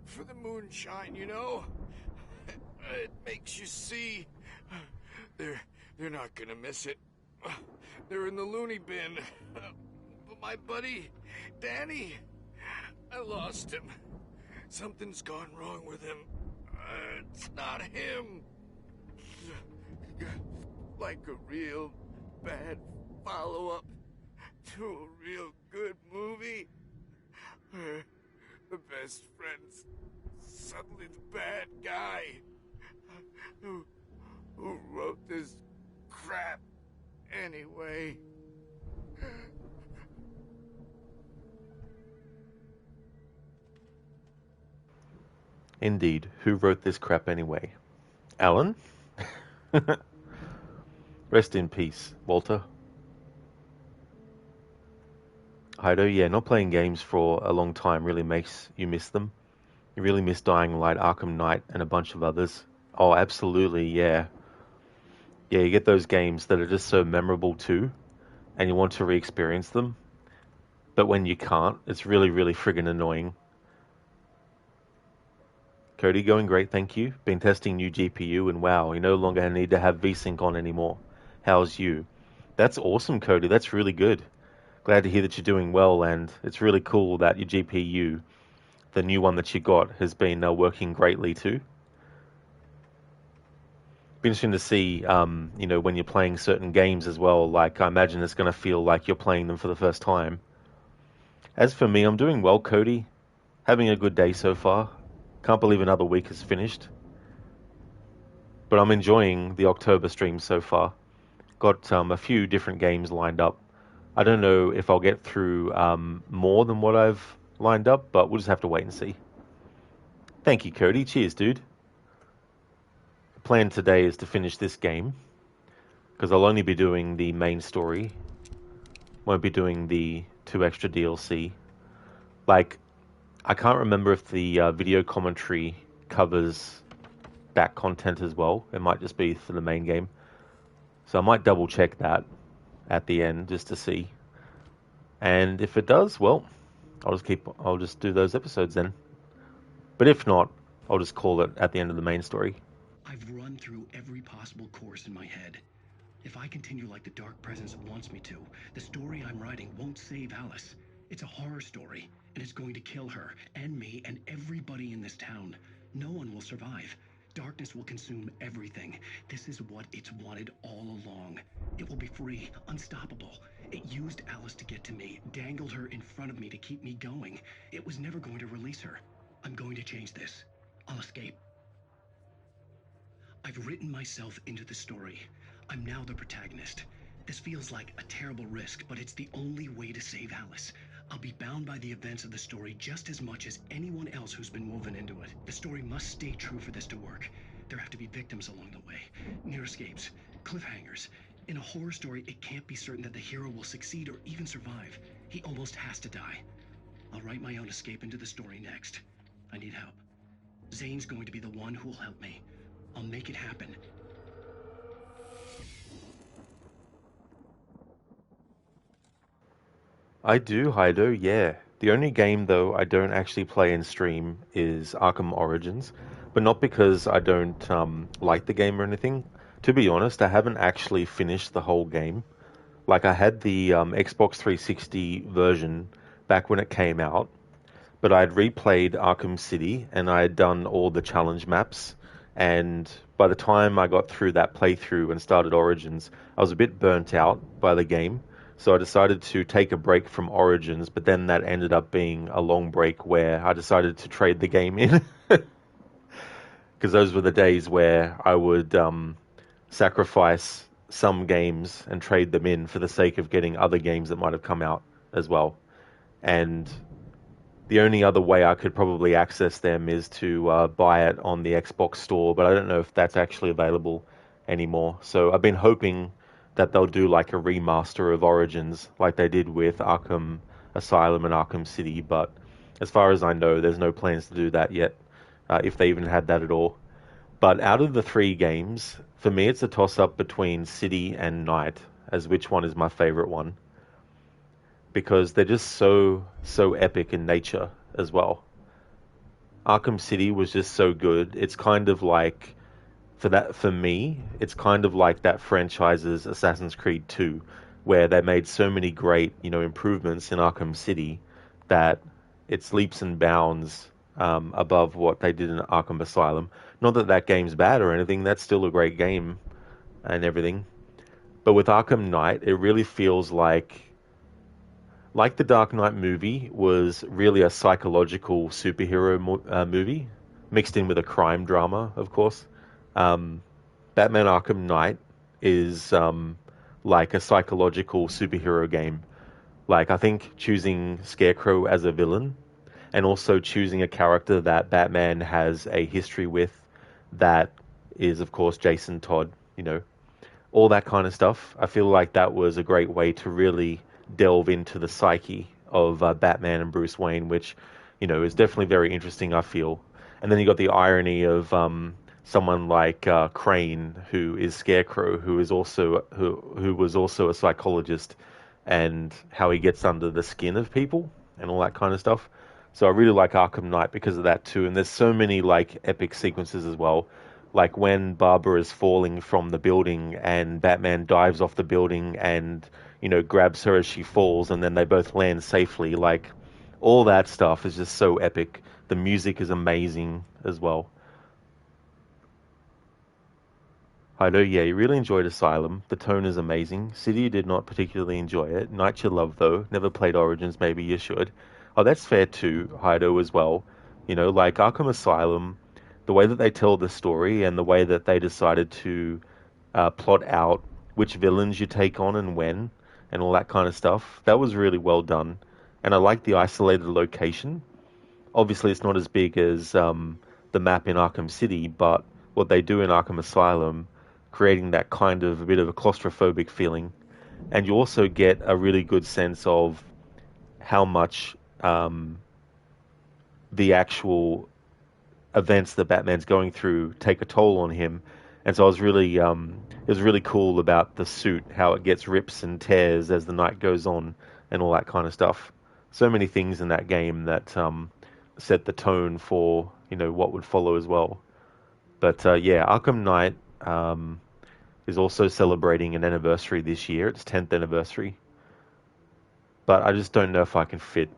for the moonshine, you know? It makes you see. They're not gonna miss it. They're in the loony bin. But my buddy, Danny, I lost him. Something's gone wrong with him. It's not him. Like a real bad follow-up to a real good movie where the best friend's suddenly the bad guy who wrote this crap anyway. Indeed. Who wrote this crap anyway? Alan? Rest in peace, Walter. Haido, yeah, not playing games for a long time really makes you miss them. You really miss Dying Light, Arkham Knight, and a bunch of others. Oh, absolutely, yeah. Yeah, you get those games that are just so memorable too, and you want to re-experience them. But when you can't, it's really, really friggin' annoying. Cody, going great, thank you. Been testing new GPU, and wow, you no longer need to have VSync on anymore. How's you? That's awesome, Cody. That's really good. Glad to hear that you're doing well, and it's really cool that your GPU, the new one that you got, has been working greatly too. Be interesting to see, you know, when you're playing certain games as well. Like, I imagine it's going to feel like you're playing them for the first time. As for me, I'm doing well, Cody. Having a good day so far. Can't believe another week is finished. But I'm enjoying the October stream so far. Got a few different games lined up. I don't know if I'll get through more than what I've lined up, but we'll just have to wait and see. Thank you, Cody. Cheers, dude. The plan today is to finish this game, because I'll only be doing the main story. Won't be doing the 2 extra DLC. Like, I can't remember if the video commentary covers back content as well. It might just be for the main game. So I might double check that at the end just to see. And if it does, well, I'll just do those episodes then. But if not, I'll just call it at the end of the main story. I've run through every possible course in my head. If I continue like the Dark Presence wants me to, the story I'm writing won't save Alice. It's a horror story, and it's going to kill her, and me, and everybody in this town. No one will survive. Darkness will consume everything. This is what it's wanted all along. It will be free, unstoppable. It used Alice to get to me, dangled her in front of me to keep me going. It was never going to release her. I'm going to change this. I'll escape. I've written myself into the story. I'm now the protagonist. This feels like a terrible risk, but it's the only way to save Alice. I'll be bound by the events of the story just as much as anyone else who's been woven into it. The story must stay true for this to work. There have to be victims along the way, near escapes, cliffhangers. In a horror story, it can't be certain that the hero will succeed or even survive. He almost has to die. I'll write my own escape into the story next. I need help. Zane's going to be the one who will help me. I'll make it happen. I do, Haido, yeah. The only game, though, I don't actually play in stream is Arkham Origins, but not because I don't like the game or anything. To be honest, I haven't actually finished the whole game. Like, I had the Xbox 360 version back when it came out, but I had replayed Arkham City, and I had done all the challenge maps, and by the time I got through that playthrough and started Origins, I was a bit burnt out by the game. So I decided to take a break from Origins, but then that ended up being a long break where I decided to trade the game in. Because those were the days where I would sacrifice some games and trade them in for the sake of getting other games that might have come out as well. And the only other way I could probably access them is to buy it on the Xbox store, but I don't know if that's actually available anymore. So I've been hoping that they'll do like a remaster of Origins like they did with Arkham Asylum and Arkham City, but as far as I know, there's no plans to do that yet, if they even had that at all. But out of the three games, for me it's a toss-up between City and Night, as which one is my favorite one, because they're just so epic in nature as well. Arkham City was just so good. It's kind of like, for me, it's kind of like that franchise's Assassin's Creed 2, where they made so many great, improvements in Arkham City that it's leaps and bounds above what they did in Arkham Asylum. Not that that game's bad or anything, that's still a great game and everything. But with Arkham Knight, it really feels like the Dark Knight movie was really a psychological superhero movie, mixed in with a crime drama, of course. Batman Arkham Knight is like a psychological superhero game. Like, I think choosing Scarecrow as a villain and also choosing a character that Batman has a history with, that is, of course, Jason Todd, all that kind of stuff. I feel like that was a great way to really delve into the psyche of Batman and Bruce Wayne, which, is definitely very interesting, I feel. And then you got the irony of someone like Crane, who is Scarecrow, who was also a psychologist, and how he gets under the skin of people and all that kind of stuff. So I really like Arkham Knight because of that too. And there's so many like epic sequences as well. Like when Barbara is falling from the building and Batman dives off the building and, grabs her as she falls, and then they both land safely. Like, all that stuff is just so epic. The music is amazing as well. I know, yeah, you really enjoyed Asylum. The tone is amazing. City did not particularly enjoy it. Night you love, though. Never played Origins, maybe you should. Oh, that's fair too, Haido, as well. Like Arkham Asylum, the way that they tell the story and the way that they decided to plot out which villains you take on and when, and all that kind of stuff, that was really well done. And I like the isolated location. Obviously, it's not as big as the map in Arkham City, but what they do in Arkham Asylum, creating that kind of a bit of a claustrophobic feeling. And you also get a really good sense of how much the actual events that Batman's going through take a toll on him. And so I was really, it was really cool about the suit, how it gets rips and tears as the night goes on and all that kind of stuff. So many things in that game that set the tone for, you know, what would follow as well. But yeah, Arkham Knight is also celebrating an anniversary this year, its 10th anniversary. But I just don't know if I can fit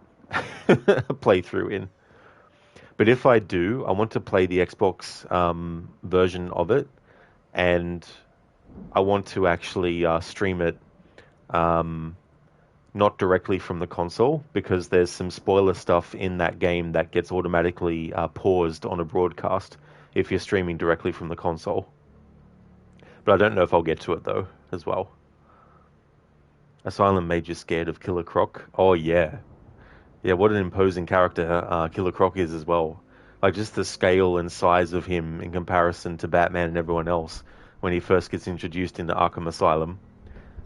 a playthrough in. But if I do, I want to play the Xbox version of it, and I want to actually stream it not directly from the console, because there's some spoiler stuff in that game that gets automatically paused on a broadcast if you're streaming directly from the console. But I don't know if I'll get to it, though, as well. Asylum Major scared of Killer Croc? Oh, yeah. Yeah, what an imposing character Killer Croc is as well. Like, just the scale and size of him in comparison to Batman and everyone else when he first gets introduced into Arkham Asylum.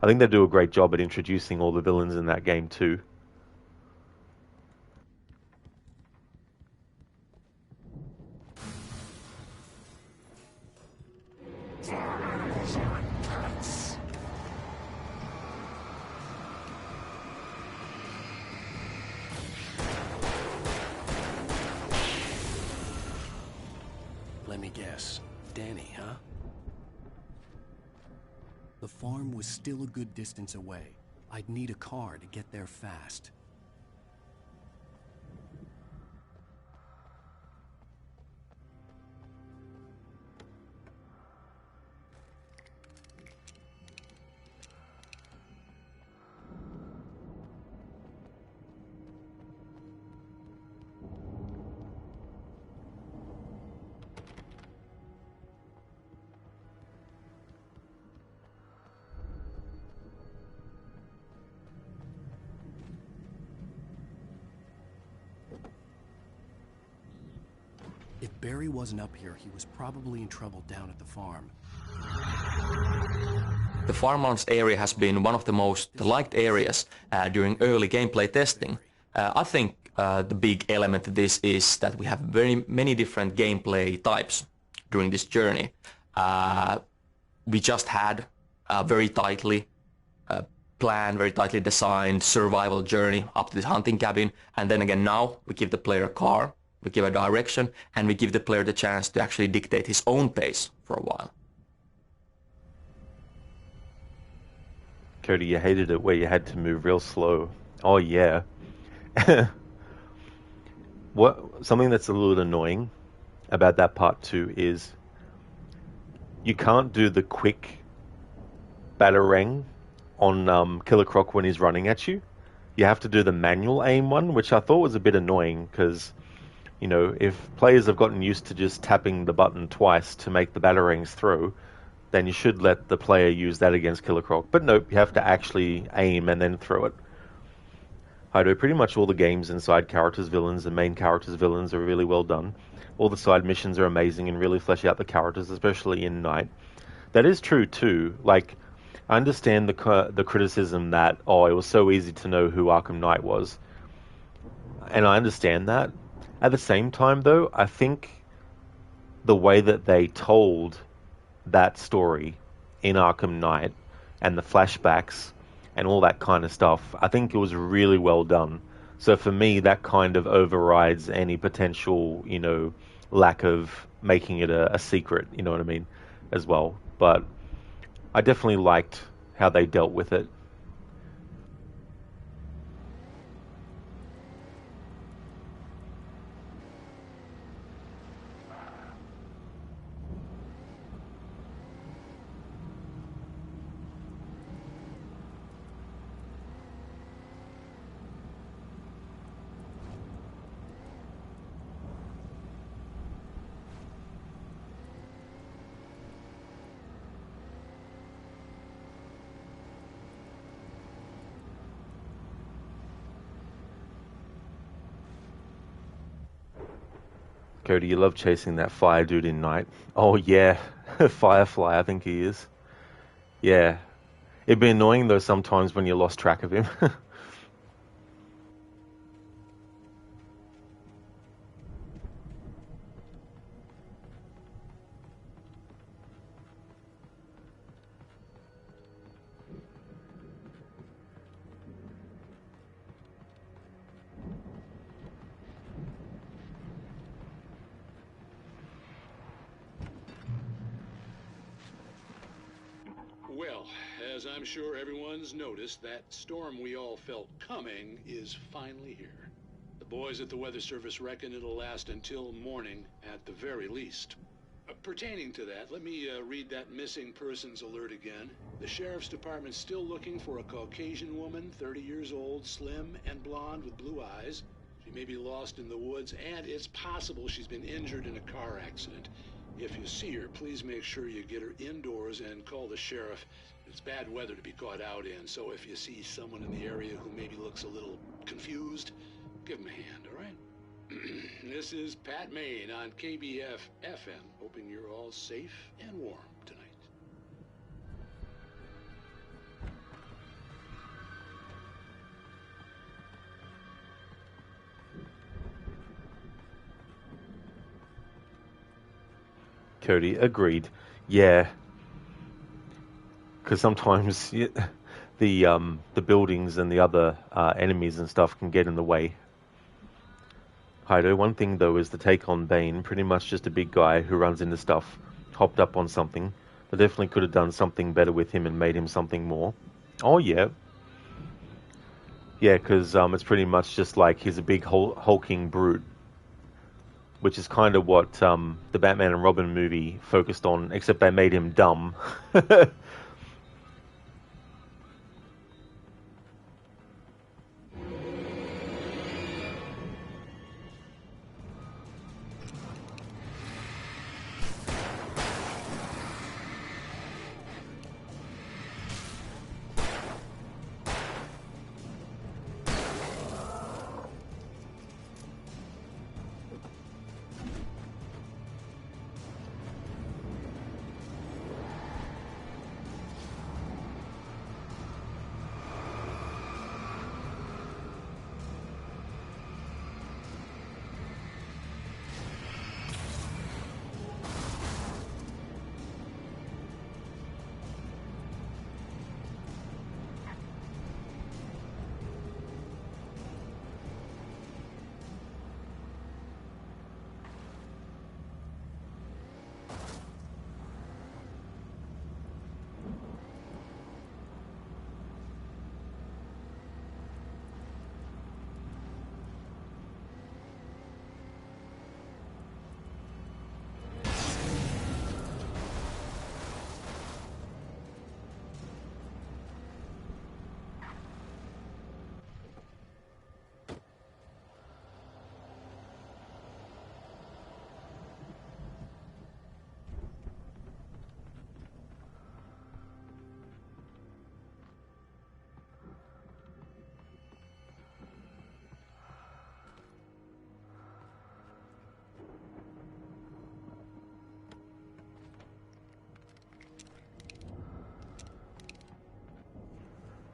I think they do a great job at introducing all the villains in that game, too. Let me guess. Danny, huh? The farm was still a good distance away. I'd need a car to get there fast. If Barry wasn't up here, he was probably in trouble down at the farm. The farmlands area has been one of the most liked areas during early gameplay testing. I think the big element of this is that we have very many different gameplay types during this journey. We just had a very tightly planned, very tightly designed survival journey up to this hunting cabin, and then again now we give the player a car, we give a direction, and we give the player the chance to actually dictate his own pace for a while. Cody, you hated it where you had to move real slow. Oh, yeah. Something that's a little annoying about that part too is you can't do the quick batarang on Killer Croc when he's running at you. You have to do the manual aim one, which I thought was a bit annoying because, you know, if players have gotten used to just tapping the button twice to make the batarangs throw, then you should let the player use that against Killer Croc. But nope, you have to actually aim and then throw it. I do pretty much all the games and side characters, villains, and main characters, villains are really well done. All the side missions are amazing and really flesh out the characters, especially in Night. That is true too. Like, I understand the criticism that, oh, it was so easy to know who Arkham Knight was. And I understand that. At the same time, though, I think the way that they told that story in Arkham Knight and the flashbacks and all that kind of stuff, I think it was really well done. So for me, that kind of overrides any potential, you know, lack of making it a secret, you know what I mean, as well. But I definitely liked how they dealt with it. Cody, you love chasing that fire dude in Night. Oh yeah, Firefly, I think he is. Yeah. It'd be annoying though sometimes when you lost track of him. Well, as I'm sure everyone's noticed, that storm we all felt coming is finally here. The boys at the Weather Service reckon it'll last until morning at the very least. Pertaining to that, let me read that missing persons alert again. The Sheriff's Department's still looking for a Caucasian woman, 30 years old, slim and blonde with blue eyes. She may be lost in the woods, and it's possible she's been injured in a car accident. If you see her, please make sure you get her indoors and call the sheriff. It's bad weather to be caught out in, so if you see someone in the area who maybe looks a little confused, give him a hand, all right? This is Pat Maine on KBF FM, hoping you're all safe and warm tonight. Cody, agreed. Yeah. Because sometimes the buildings and the other enemies and stuff can get in the way. Hido, one thing though is the take on Bane, pretty much just a big guy who runs into stuff, hopped up on something. They definitely could have done something better with him and made him something more. Oh yeah. Yeah, because it's pretty much just like he's a big hulking brute. Which is kind of what the Batman and Robin movie focused on, except they made him dumb.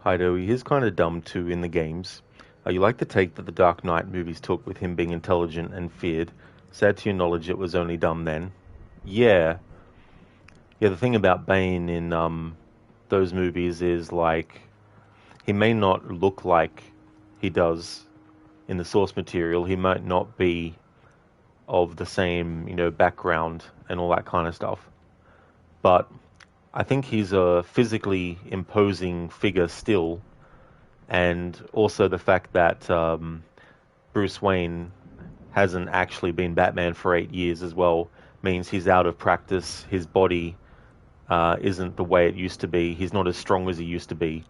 Hido, he is kind of dumb too in the games. You like the take that the Dark Knight movies took with him being intelligent and feared. Sad to your knowledge it was only dumb then. Yeah. Yeah, the thing about Bane in those movies is like he may not look like he does in the source material. He might not be of the same, background and all that kind of stuff. But I think he's a physically imposing figure still, and also the fact that Bruce Wayne hasn't actually been Batman for 8 years as well means he's out of practice. His body isn't the way it used to be. He's not as strong as he used to be.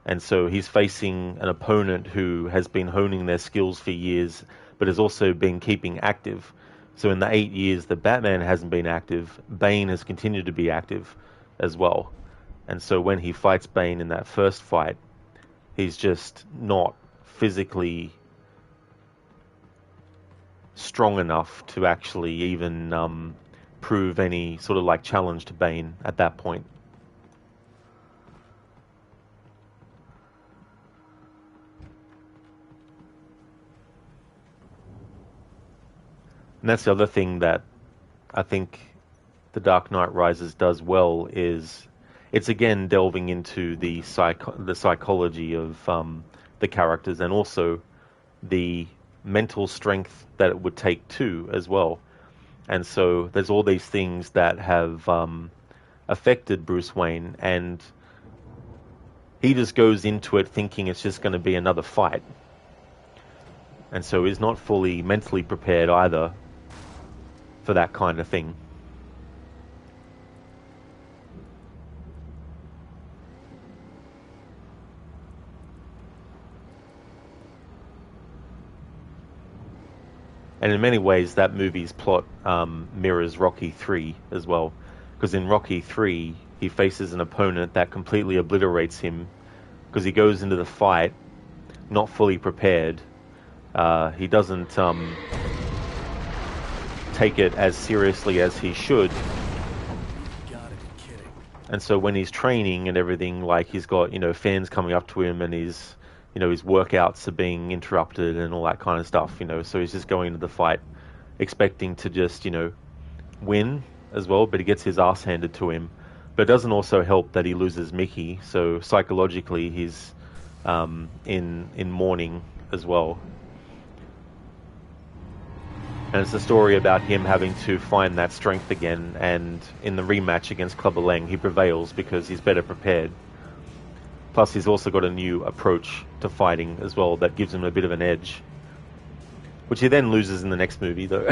And so he's facing an opponent who has been honing their skills for years, but has also been keeping active. So in the 8 years that Batman hasn't been active, Bane has continued to be active as well. And so when he fights Bane in that first fight, he's just not physically strong enough to actually even prove any sort of like challenge to Bane at that point. And that's the other thing that I think The Dark Knight Rises does well is it's again delving into the psychology of the characters and also the mental strength that it would take too as well. And so there's all these things that have affected Bruce Wayne, and he just goes into it thinking it's just going to be another fight. And so is not fully mentally prepared either for that kind of thing. And in many ways, that movie's plot mirrors Rocky 3 as well. Because in Rocky 3, he faces an opponent that completely obliterates him. Because he goes into the fight not fully prepared. He doesn't take it as seriously as he should. And so when he's training and everything, like he's got, fans coming up to him and his workouts are being interrupted and all that kind of stuff, so he's just going into the fight expecting to just, win as well, but he gets his ass handed to him. But it doesn't also help that he loses Mickey, so psychologically he's in mourning as well. And it's a story about him having to find that strength again, and in the rematch against Clubber Lang, he prevails because he's better prepared. Plus, he's also got a new approach to fighting as well that gives him a bit of an edge, which he then loses in the next movie, though.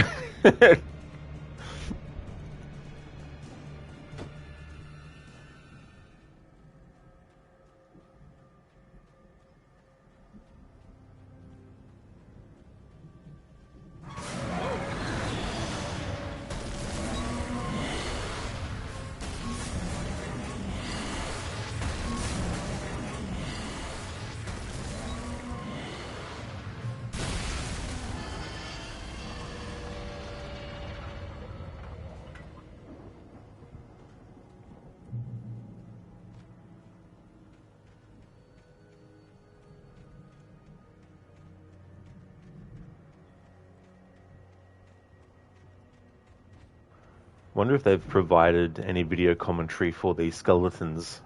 Wonder if they've provided any video commentary for these skeletons.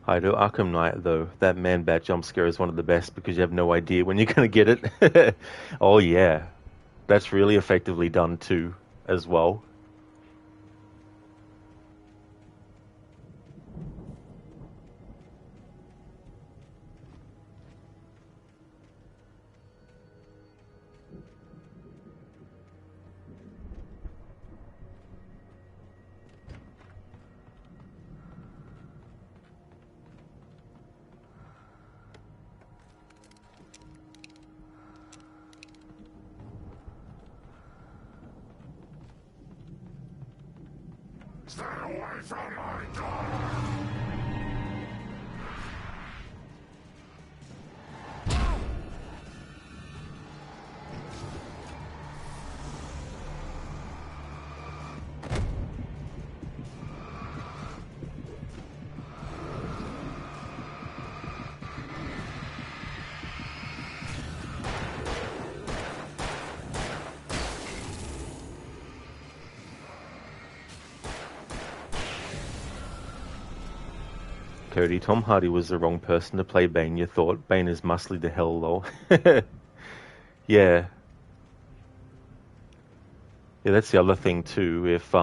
I do Arkham Knight, though. That Man-Bat jump scare is one of the best because you have no idea when you're going to get it. Oh, yeah. That's really effectively done, too, as well. Stay away from my daughter! Cody, Tom Hardy was the wrong person to play Bane, you thought. Bane is muscly to hell, though. Yeah. Yeah, that's the other thing, too. If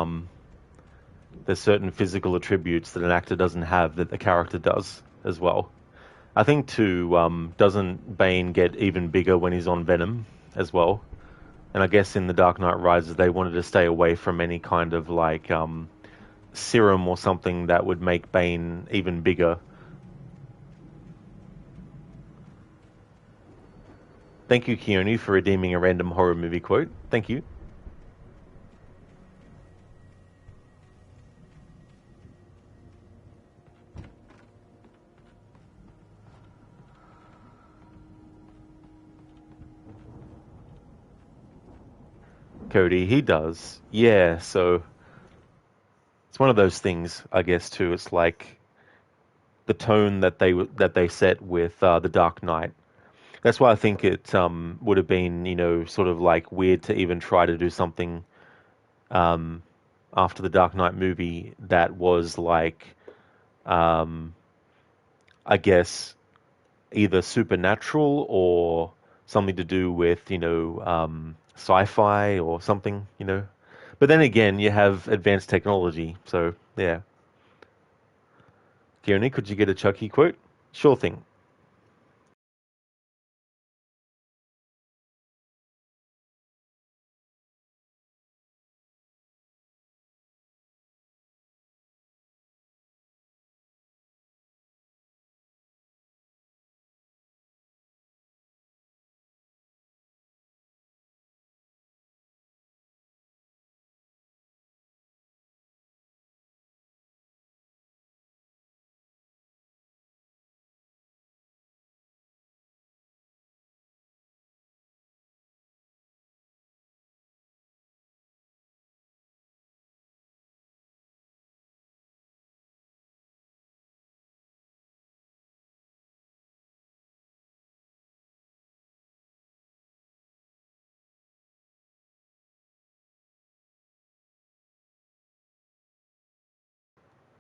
there's certain physical attributes that an actor doesn't have that the character does as well. I think, too, doesn't Bane get even bigger when he's on Venom as well? And I guess in The Dark Knight Rises, they wanted to stay away from any kind of, like, serum or something that would make Bane even bigger. Thank you, Keone, for redeeming a random horror movie quote. Thank you. Cody, he does. Yeah, so it's one of those things, I guess, too. It's like the tone that they set with The Dark Knight. That's why I think it would have been, sort of like weird to even try to do something after the Dark Knight movie that was like, I guess, either supernatural or something to do with, sci-fi or something. But then again, you have advanced technology, so yeah. Keone, could you get a Chucky quote? Sure thing.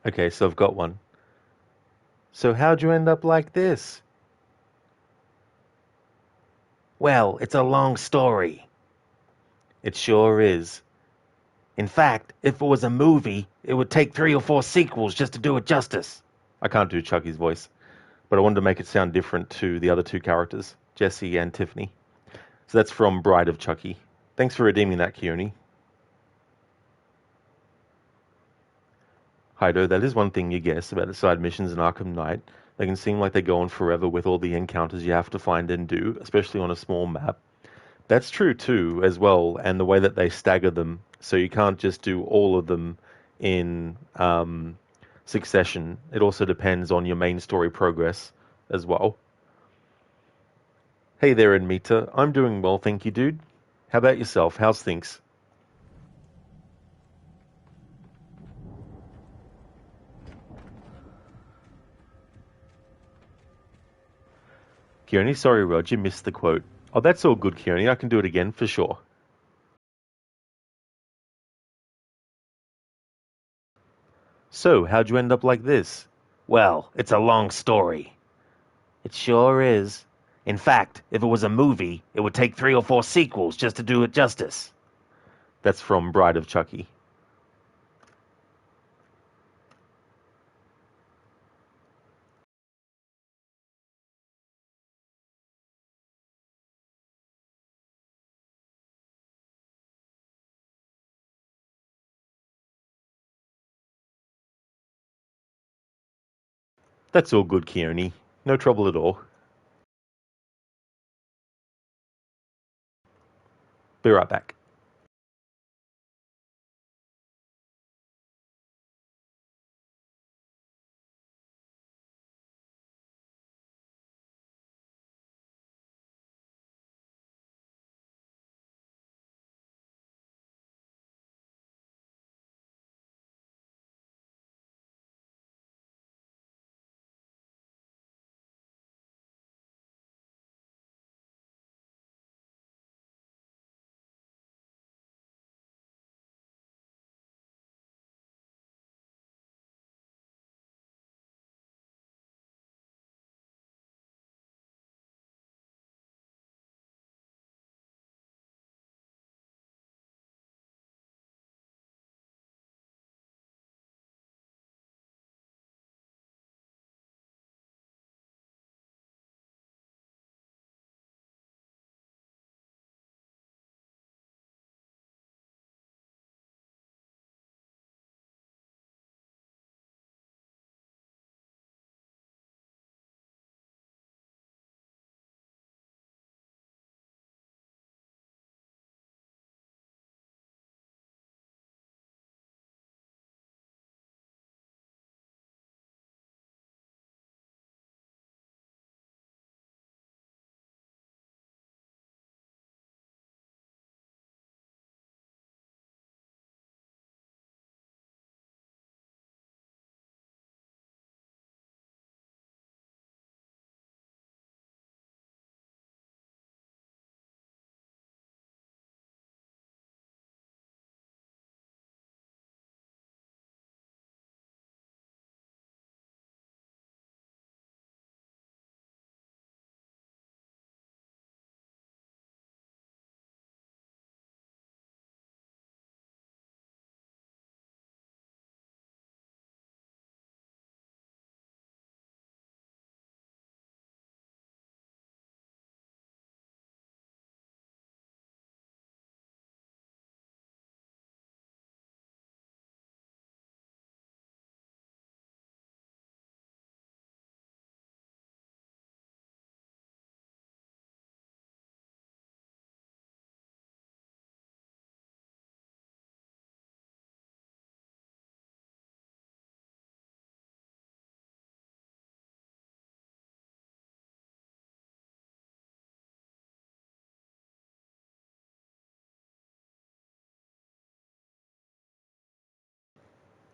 Okay, so I've got one. So how'd you end up like this? Well, it's a long story. It sure is. In fact, if it was a movie, it would take 3 or 4 sequels just to do it justice. I can't do Chucky's voice, but I wanted to make it sound different to the other two characters, Jesse and Tiffany. So that's from Bride of Chucky. Thanks for redeeming that, Keone. Heido, that is one thing you guess about the side missions in Arkham Knight. They can seem like they go on forever with all the encounters you have to find and do, especially on a small map. That's true too, as well, and the way that they stagger them, so you can't just do all of them in succession. It also depends on your main story progress as well. Hey there, Admita. I'm doing well, thank you, dude. How about yourself? How's things? Keone, sorry, Rod, you missed the quote. Oh, that's all good, Keone. I can do it again for sure. So, how'd you end up like this? Well, it's a long story. It sure is. In fact, if it was a movie, it would take 3 or 4 sequels just to do it justice. That's from Bride of Chucky. That's all good, Keone. No trouble at all. Be right back.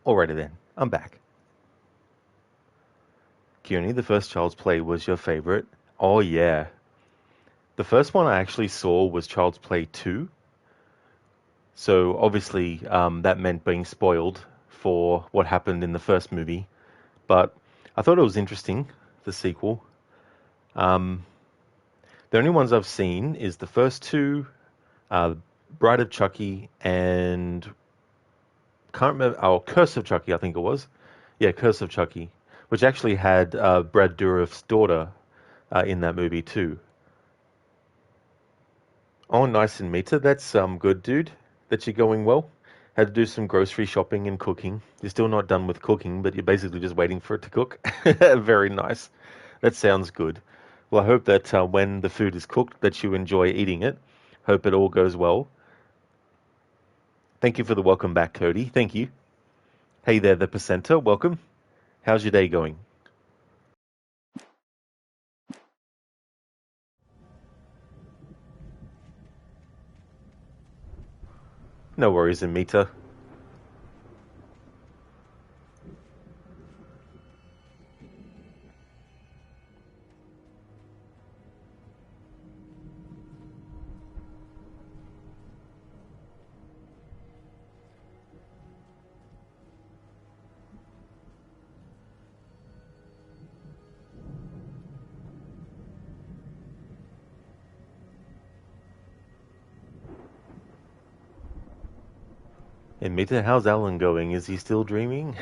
Alrighty then, I'm back. Cuny, the first Child's Play was your favorite? Oh yeah. The first one I actually saw was Child's Play 2. So obviously that meant being spoiled for what happened in the first movie. But I thought it was interesting, the sequel. The only ones I've seen is the first two, Bride of Chucky and can't remember. Oh, Curse of Chucky, I think it was. Yeah, Curse of Chucky, which actually had Brad Dourif's daughter in that movie too. Oh, nice and Mita. That's good, dude. That you're going well. Had to do some grocery shopping and cooking. You're still not done with cooking, but you're basically just waiting for it to cook. Very nice. That sounds good. Well, I hope that when the food is cooked, that you enjoy eating it. Hope it all goes well. Thank you for the welcome back, Cody. Thank you. Hey there, the Percenter. Welcome. How's your day going? No worries, Amita. And Mita, how's Alan going? Is he still dreaming?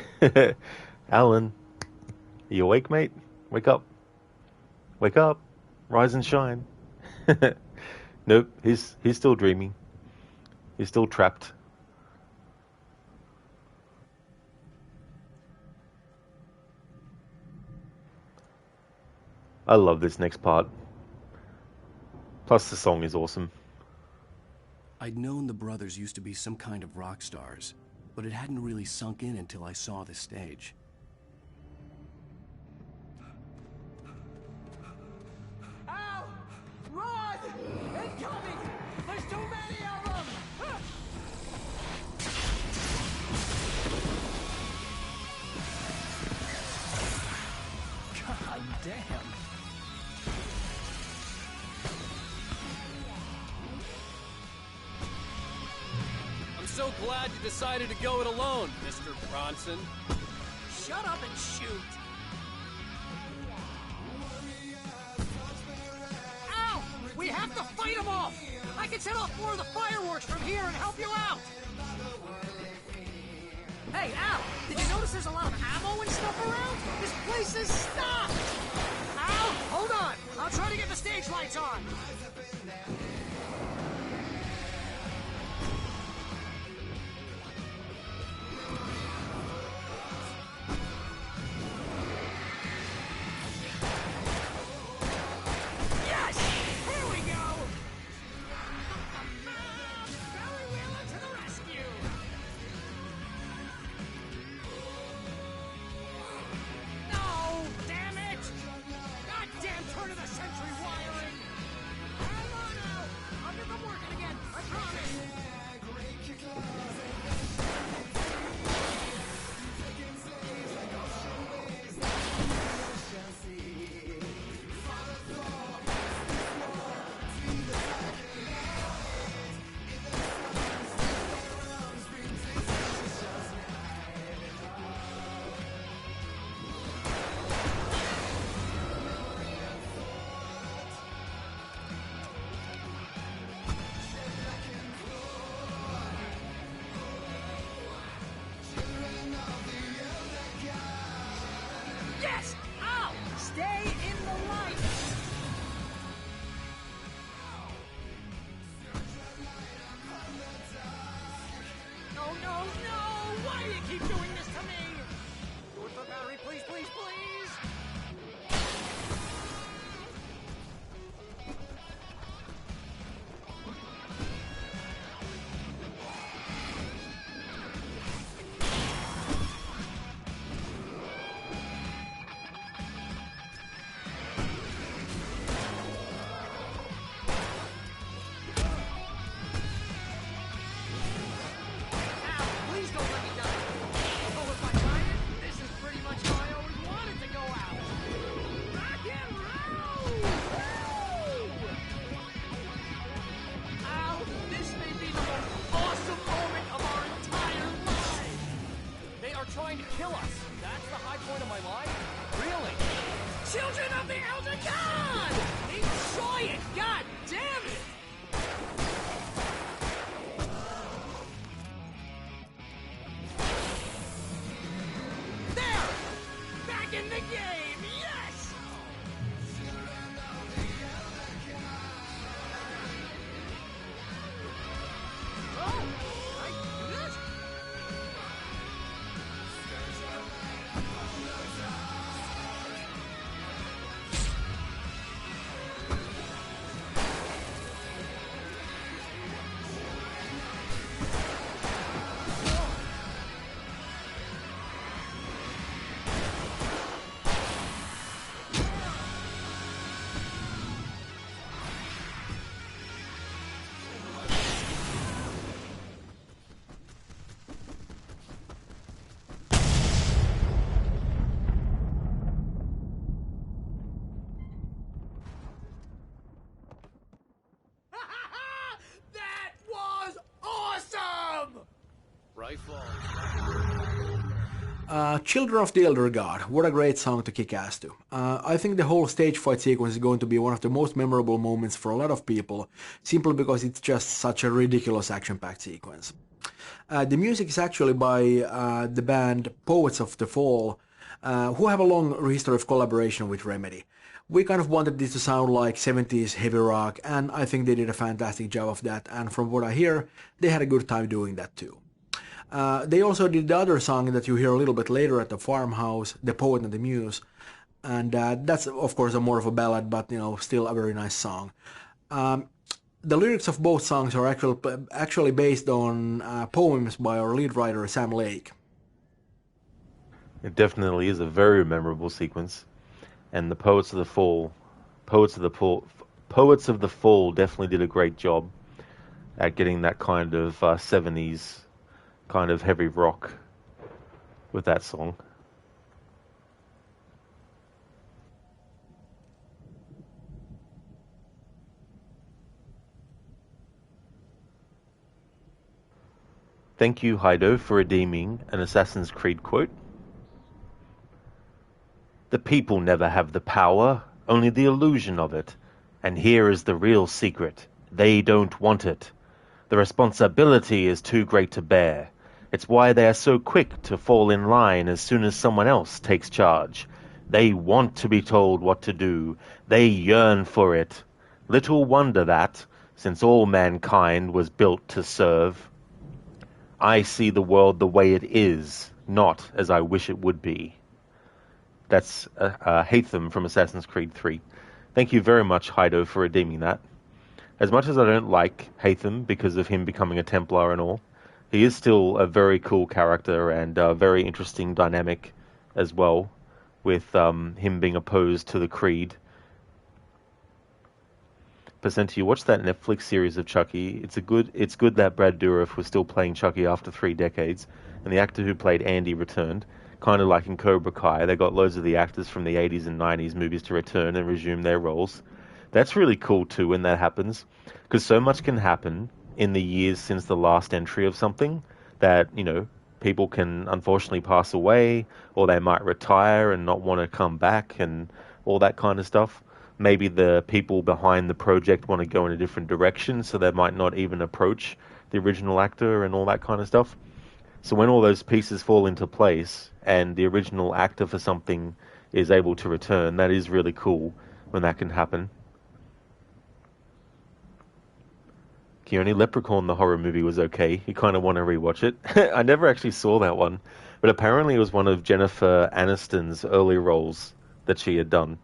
Alan, are you awake, mate? Wake up. Wake up. Rise and shine. Nope, he's still dreaming. He's still trapped. I love this next part. Plus the song is awesome. I'd known the brothers used to be some kind of rock stars, but it hadn't really sunk in until I saw the stage. Ow! Run! Incoming! There's too many of them! God damn. I'm so glad you decided to go it alone, Mr. Bronson. Shut up and shoot! Ow! We have to fight them off! I can set off more of the fireworks from here and help you out! Hey, Al! Did you notice there's a lot of ammo and stuff around? This place is stocked! Al! Hold on! I'll try to get the stage lights on! Yes! Here we go! Barry Wheeler to the rescue! No! Damn it! Goddamn turn of the century wiring! Hang on now! I'll get them working again, I promise! Yes! Ow! Stay in the light! No, no, no! Why do you keep doing this to me? Do it for Barry, please, please, please! Please don't let me die. Oh, Children of the Elder God, what a great song to kick ass to. I think the whole stage fight sequence is going to be one of the most memorable moments for a lot of people, simply because it's just such a ridiculous action-packed sequence. The music is actually by the band Poets of the Fall, who have a long history of collaboration with Remedy. We kind of wanted this to sound like 70s heavy rock, and I think they did a fantastic job of that, and from what I hear, they had a good time doing that too. They also did the other song that you hear a little bit later at the farmhouse, The Poet and the Muse, and that's of course a more of a ballad, but still a very nice song. The lyrics of both songs are actually based on poems by our lead writer Sam Lake. It definitely is a very memorable sequence, and the Poets of the Fall definitely did a great job at getting that kind of 70s kind of heavy rock with that song. Thank you, Haido, for redeeming an Assassin's Creed quote. The people never have the power, only the illusion of it. And here is the real secret. They don't want it. The responsibility is too great to bear. It's why they are so quick to fall in line as soon as someone else takes charge. They want to be told what to do. They yearn for it. Little wonder that, since all mankind was built to serve, I see the world the way it is, not as I wish it would be. That's Hatham from Assassin's Creed 3. Thank you very much, Haido, for redeeming that. As much as I don't like Hatham because of him becoming a Templar and all, he is still a very cool character and a very interesting dynamic as well, with him being opposed to the Creed. Percent, you watch that Netflix series of Chucky. It's good that Brad Dourif was still playing Chucky after 3 decades, and the actor who played Andy returned. Kind of like in Cobra Kai, they got loads of the actors from the 80s and 90s movies to return and resume their roles. That's really cool too when that happens, because so much can happen in the years since the last entry of something that, people can unfortunately pass away, or they might retire and not want to come back and all that kind of stuff. Maybe the people behind the project want to go in a different direction, so they might not even approach the original actor and all that kind of stuff. So when all those pieces fall into place and the original actor for something is able to return, that is really cool when that can happen. Keone, Leprechaun, the horror movie, was okay. You kind of want to rewatch it. I never actually saw that one, but apparently it was one of Jennifer Aniston's early roles that she had done.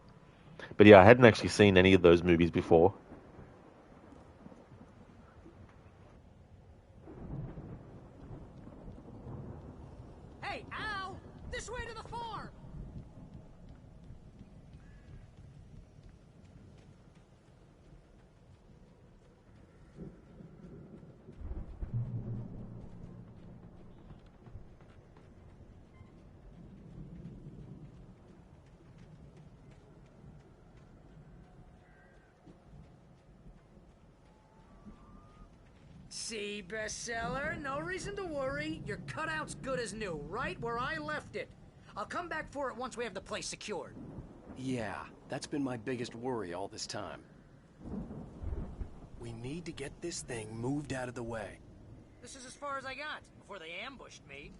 But yeah, I hadn't actually seen any of those movies before. Hey, Al! This way to the farm! See, bestseller? No reason to worry. Your cutout's good as new, right where I left it. I'll come back for it once we have the place secured. Yeah, that's been my biggest worry all this time. We need to get this thing moved out of the way. This is as far as I got, before they ambushed me.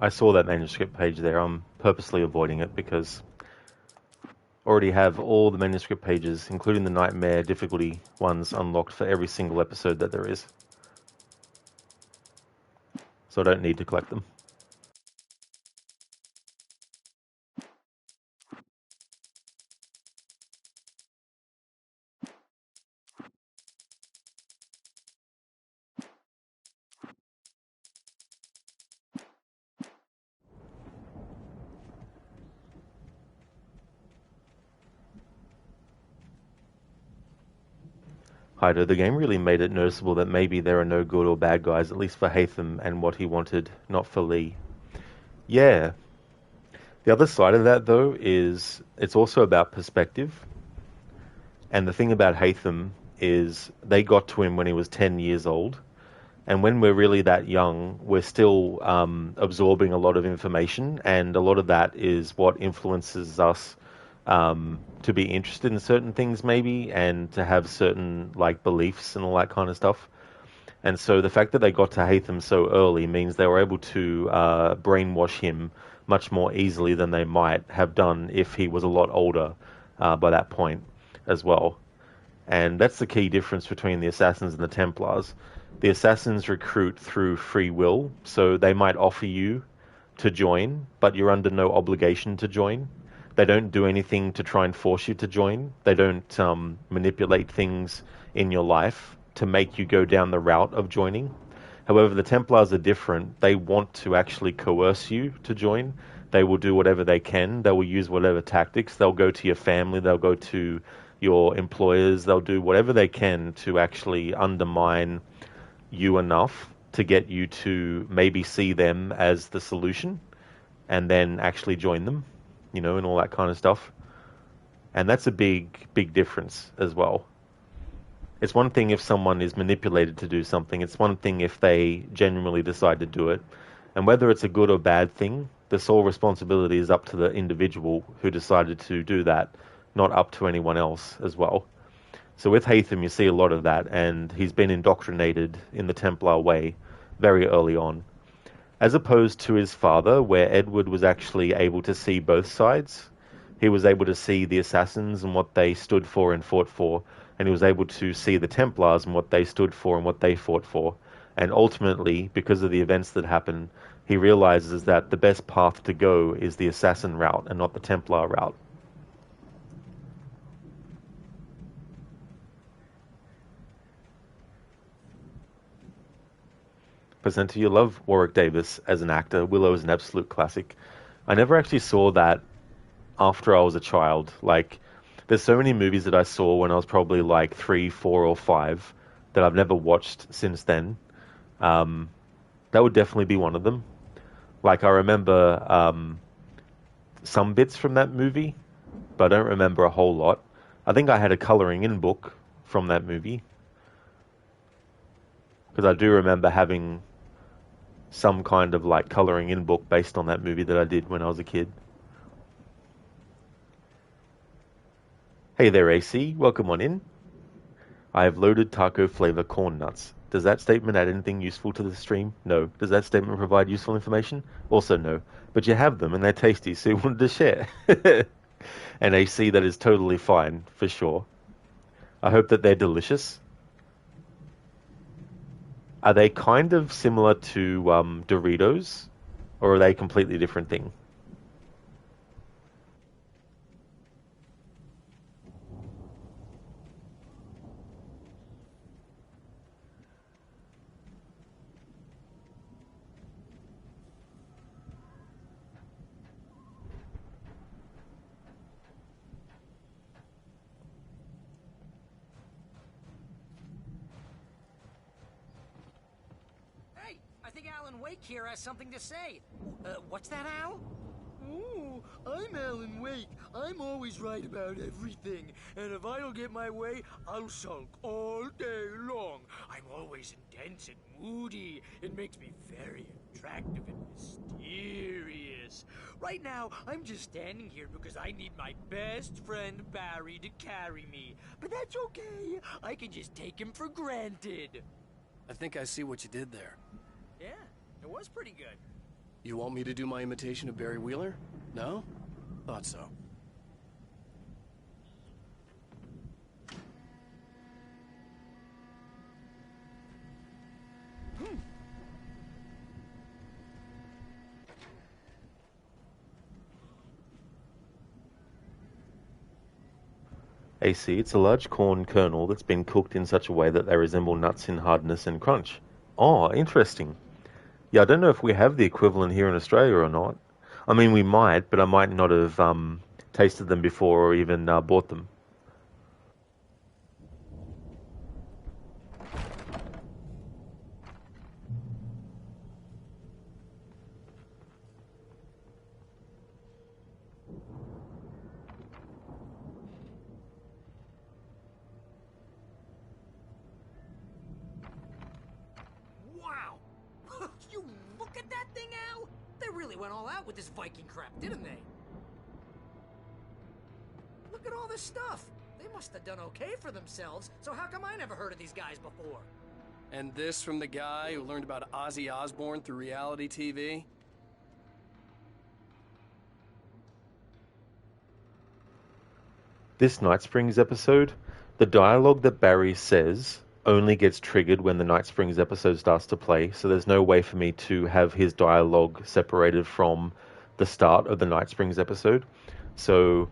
I saw that manuscript page there. I'm purposely avoiding it because I already have all the manuscript pages, including the Nightmare difficulty ones, unlocked for every single episode that there is. So I don't need to collect them. Hyder, the game really made it noticeable that maybe there are no good or bad guys, at least for Hatham and what he wanted, not for Lee. Yeah. The other side of that, though, is it's also about perspective. And the thing about Hatham is they got to him when he was 10 years old. And when we're really that young, we're still absorbing a lot of information. And a lot of that is what influences us to be interested in certain things, maybe, and to have certain like beliefs and all that kind of stuff. And so the fact that they got to Hatham so early means they were able to brainwash him much more easily than they might have done if he was a lot older by that point as well. And that's the key difference between the Assassins and the Templars. The Assassins recruit through free will, so they might offer you to join, but you're under no obligation to join. They don't do anything to try and force you to join. They don't manipulate things in your life to make you go down the route of joining. However, the Templars are different. They want to actually coerce you to join. They will do whatever they can. They will use whatever tactics. They'll go to your family. They'll go to your employers. They'll do whatever they can to actually undermine you enough to get you to maybe see them as the solution and then actually join them, you know, and all that kind of stuff. And that's a big, big difference as well. It's one thing if someone is manipulated to do something. It's one thing if they genuinely decide to do it. And whether it's a good or bad thing, the sole responsibility is up to the individual who decided to do that, not up to anyone else as well. So with Hatham, you see a lot of that, and he's been indoctrinated in the Templar way very early on. As opposed to his father, where Edward was actually able to see both sides. He was able to see the Assassins and what they stood for and fought for, and he was able to see the Templars and what they stood for and what they fought for. And ultimately, because of the events that happen, he realizes that the best path to go is the Assassin route and not the Templar route. Presenter, you love Warwick Davis as an actor. Willow is an absolute classic. I never actually saw that after I was a child. Like, there's so many movies that I saw when I was probably like 3, 4, or 5 that I've never watched since then. That would definitely be one of them. Like, I remember some bits from that movie, but I don't remember a whole lot. I think I had a colouring in book from that movie, because I do remember having some kind of like colouring in book based on that movie that I did when I was a kid. Hey there, AC. Welcome on in. I have loaded taco flavor corn nuts. Does that statement add anything useful to the stream? No. Does that statement provide useful information? Also no. But you have them and they're tasty, so you wanted to share. And AC, that is totally fine, for sure. I hope that they're delicious. Are they kind of similar to Doritos, or are they a completely different thing? Here has something to say. What's that, Al? Oh, I'm Alan Wake. I'm always right about everything. And if I don't get my way, I'll sulk all day long. I'm always intense and moody. It makes me very attractive and mysterious. Right now, I'm just standing here because I need my best friend Barry to carry me. But that's okay. I can just take him for granted. I think I see what you did there. Yeah. It was pretty good. You want me to do my imitation of Barry Wheeler? No? Thought so. AC, it's a large corn kernel that's been cooked in such a way that they resemble nuts in hardness and crunch. Oh, interesting. Yeah, I don't know if we have the equivalent here in Australia or not. I mean, we might, but I might not have tasted them before or even bought them. went all out with this Viking crap, didn't they? Look at all this stuff. They must have done okay for themselves, so how come I never heard of these guys before? And this from the guy who learned about Ozzy Osbourne through reality TV? This Night Springs episode, the dialogue that Barry says only gets triggered when the Night Springs episode starts to play, so there's no way for me to have his dialogue separated from the start of the Night Springs episode. So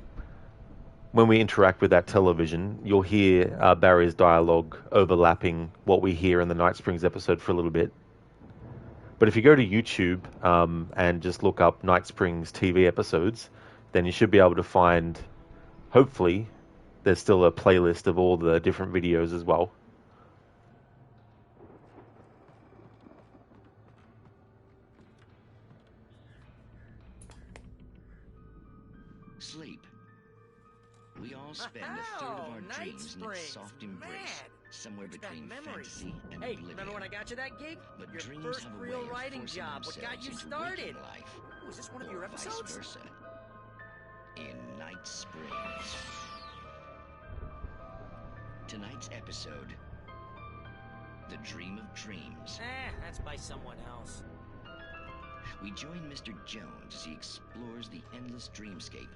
when we interact with that television, you'll hear Barry's dialogue overlapping what we hear in the Night Springs episode for a little bit. But if you go to YouTube and just look up Night Springs TV episodes, then you should be able to find, hopefully, there's still a playlist of all the different videos as well. Sleep. We all spend a third of our dreams in its soft embrace, somewhere between fantasy and Hey, oblivion. remember when I got you that gig? But Your dreams first have a way real of writing forcing job. What got themselves you into started? waking life, Was this one of your or episodes? vice versa. In Night Springs. Tonight's episode, The Dream of Dreams. That's by someone else. We join Mr. Jones as he explores the endless dreamscape,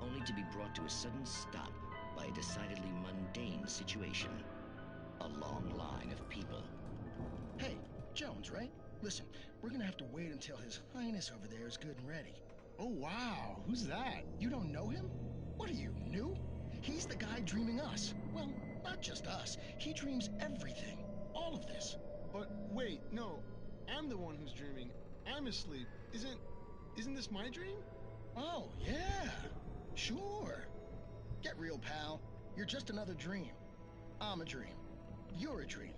only to be brought to a sudden stop by a decidedly mundane situation. A long line of people. Hey, Jones, right? Listen, we're gonna have to wait until His Highness over there is good and ready. Oh, wow. Who's that? You don't know him? What are you, new? He's the guy dreaming us. Well, not just us. He dreams everything. All of this. But wait, no. I'm the one who's dreaming. I'm asleep. Isn't this my dream? Oh, yeah. Sure. Get real, pal. You're just another dream. I'm a dream. You're a dream.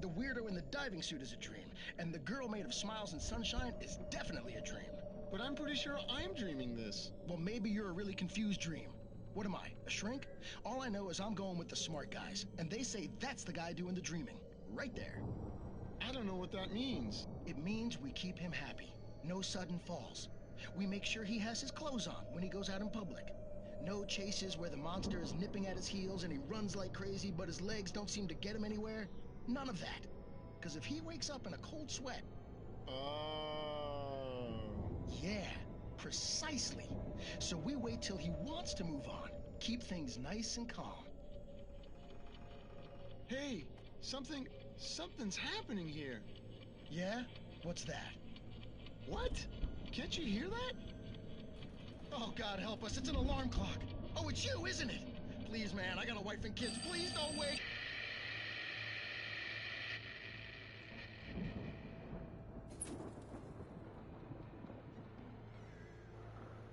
The weirdo in the diving suit is a dream, and the girl made of smiles and sunshine is definitely a dream. But I'm pretty sure I'm dreaming this. Well, maybe you're a really confused dream. What am I, a shrink? All I know is I'm going with the smart guys, and they say that's the guy doing the dreaming. Right there. I don't know what that means. It means we keep him happy. No sudden falls. We make sure he has his clothes on when he goes out in public. No chases where the monster is nipping at his heels and he runs like crazy, but his legs don't seem to get him anywhere. None of that. Because if he wakes up in a cold sweat... Oh. Yeah, precisely. So we wait till he wants to move on. Keep things nice and calm. Hey, something's happening here. Yeah? What's that? What? Can't you hear that? Oh, God help us, it's an alarm clock. Oh, it's you, isn't it? Please, man, I got a wife and kids. Please don't wake.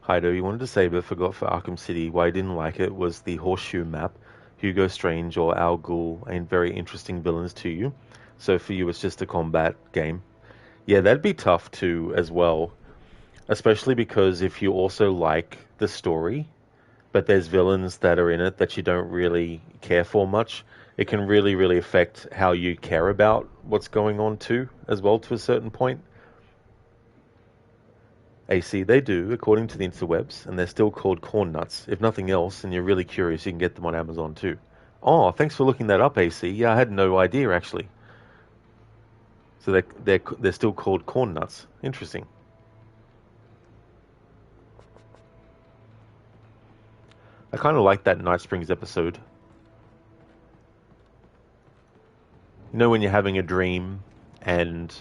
Hido, you wanted to say but forgot for Arkham City why you didn't like it was the horseshoe map. Hugo Strange or Al Ghul ain't very interesting villains to you. So for you it's just a combat game. Yeah, that'd be tough too as well. Especially because if you also like the story, but there's villains that are in it that you don't really care for much, it can really, really affect how you care about what's going on too, as well to a certain point. AC, they do, according to the interwebs, and they're still called corn nuts. If nothing else, and you're really curious, you can get them on Amazon too. Oh, thanks for looking that up, AC. Yeah, I had no idea, actually. So they're still called corn nuts. Interesting. I kind of like that Night Springs episode. You know when you're having a dream, and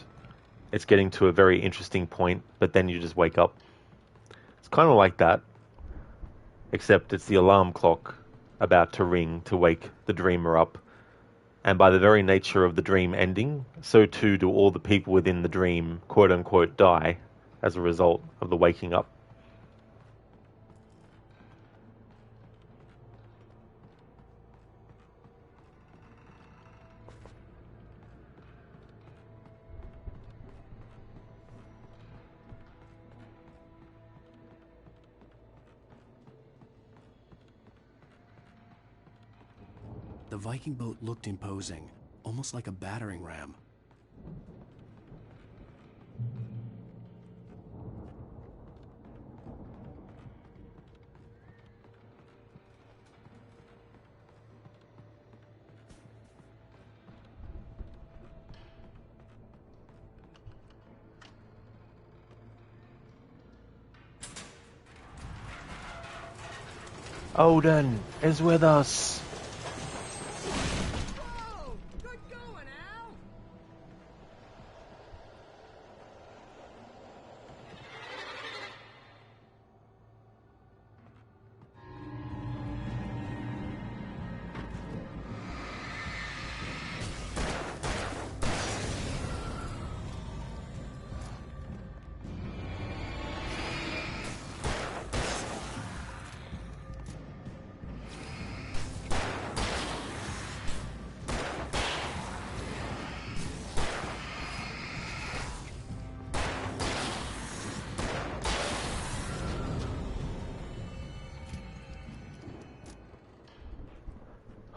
it's getting to a very interesting point, but then you just wake up. It's kind of like that, except it's the alarm clock about to ring to wake the dreamer up. And by the very nature of the dream ending, so too do all the people within the dream, quote-unquote, die as a result of the waking up. The Viking boat looked imposing, almost like a battering ram. Odin is with us.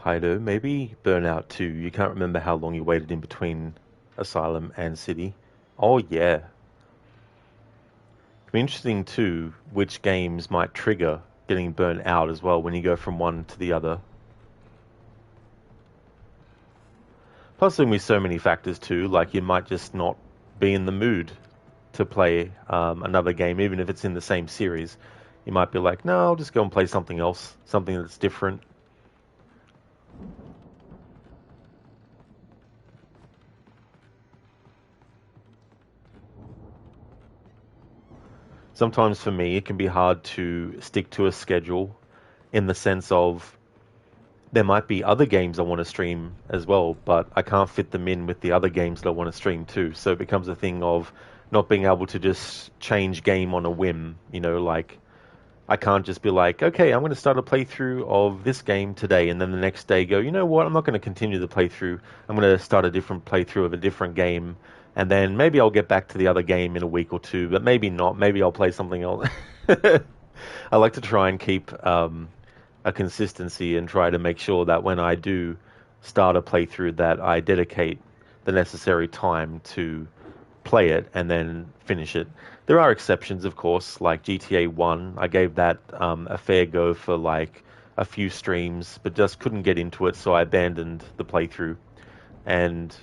Hido, maybe Burnout 2. You can't remember how long you waited in between Asylum and City. Oh yeah. It'd be interesting too which games might trigger getting burnt out as well when you go from one to the other. Plus there'll be so many factors too, like you might just not be in the mood to play another game, even if it's in the same series. You might be like, no, I'll just go and play something else, something that's different. Sometimes for me, it can be hard to stick to a schedule in the sense of there might be other games I want to stream as well, but I can't fit them in with the other games that I want to stream too. So it becomes a thing of not being able to just change game on a whim, you know, like I can't just be like, okay, I'm going to start a playthrough of this game today, and then the next day go, you know what, I'm not going to continue the playthrough. I'm going to start a different playthrough of a different game, and then maybe I'll get back to the other game in a week or two, but maybe not. Maybe I'll play something else. I like to try and keep a consistency and try to make sure that when I do start a playthrough that I dedicate the necessary time to play it and then finish it. There are exceptions, of course, like GTA 1. I gave that a fair go for like a few streams, but just couldn't get into it, so I abandoned the playthrough. And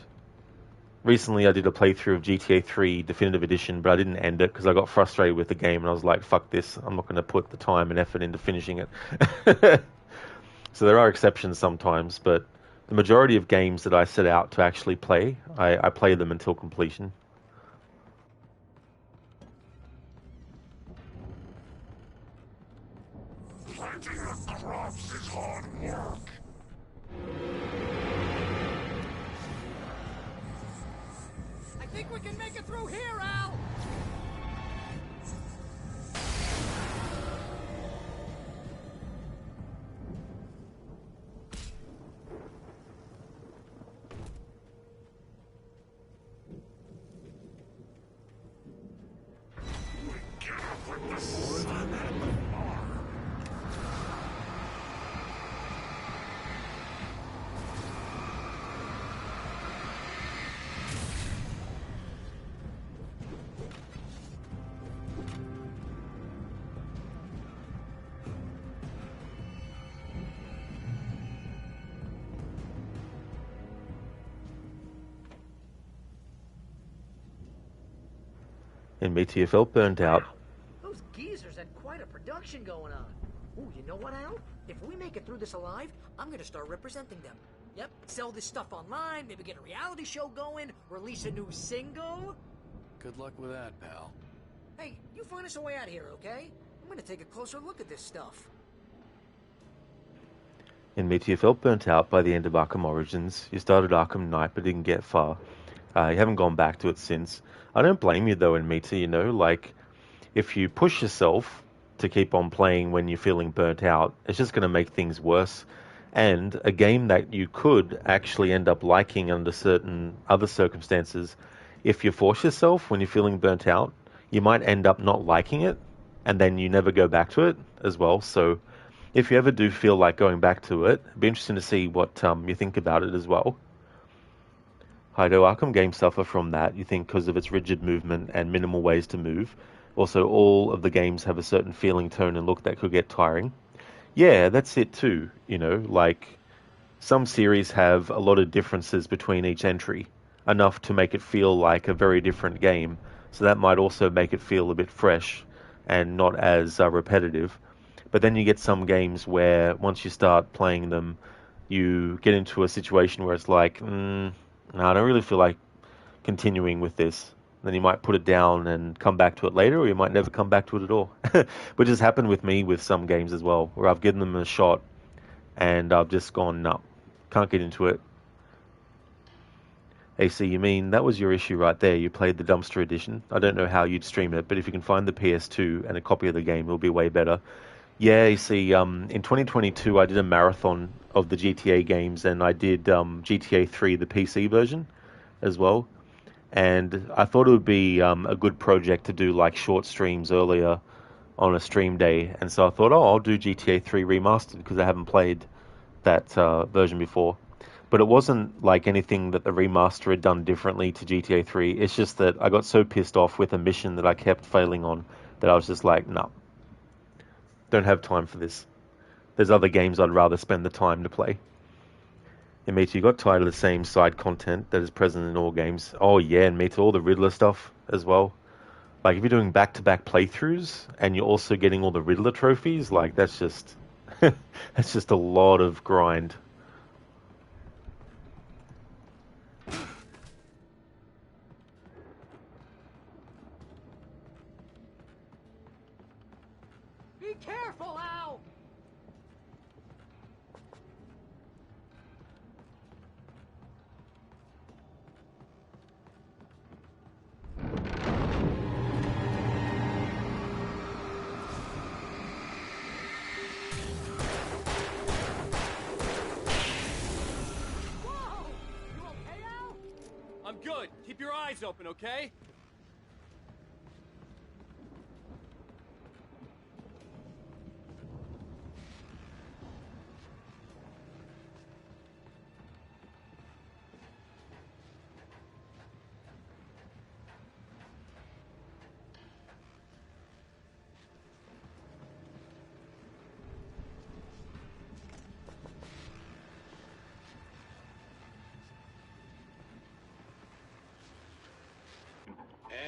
recently I did a playthrough of GTA 3 Definitive Edition, but I didn't end it because I got frustrated with the game and I was like, fuck this, I'm not going to put the time and effort into finishing it. So there are exceptions sometimes, but the majority of games that I set out to actually play, I play them until completion. Planting the crops is hard work. I think we can make it through here, Al! Get up with the sun and the bar. And Meteor felt burnt out. Those geezers had quite a production going on. Ooh, you know what, Al? If we make it through this alive, I'm gonna start representing them. Yep, sell this stuff online, maybe get a reality show going, release a new single. Good luck with that, pal. Hey, you find us a way out of here, okay? I'm gonna take a closer look at this stuff. And Meteor felt burnt out by the end of Arkham Origins. You started Arkham Knight but didn't get far. You haven't gone back to it since. I don't blame you though in Meteor, you know, like if you push yourself to keep on playing when you're feeling burnt out, it's just going to make things worse. And a game that you could actually end up liking under certain other circumstances, if you force yourself when you're feeling burnt out, you might end up not liking it, and then you never go back to it as well. So if you ever do feel like going back to it, it'd be interesting to see what you think about it as well. Hido, Arkham games suffer from that, you think, because of its rigid movement and minimal ways to move. Also, all of the games have a certain feeling, tone, and look that could get tiring. Yeah, that's it too, you know, like some series have a lot of differences between each entry, enough to make it feel like a very different game, so that might also make it feel a bit fresh and not as repetitive. But then you get some games where once you start playing them, you get into a situation where it's like, no, I don't really feel like continuing with this. Then you might put it down and come back to it later, or you might never come back to it at all. Which has happened with me with some games as well, where I've given them a shot and I've just gone, no, can't get into it. AC, you mean that was your issue right there? You played the dumpster edition. I don't know how you'd stream it, but if you can find the PS2 and a copy of the game, it'll be way better. Yeah, AC, in 2022 I did a marathon of the GTA games, and I did GTA 3, the PC version, as well. And I thought it would be a good project to do like short streams earlier on a stream day. And so I thought, oh, I'll do GTA 3 Remastered because I haven't played that version before. But it wasn't like anything that the remaster had done differently to GTA 3. It's just that I got so pissed off with a mission that I kept failing on that I was just like, no, don't have time for this. There's other games I'd rather spend the time to play. And me too, you got tired of the same side content that is present in all games. Oh yeah, and me too, all the Riddler stuff as well. Like if you're doing back-to-back playthroughs and you're also getting all the Riddler trophies, like that's just that's just a lot of grind. Be careful, Al! I'm good. Keep your eyes open, okay?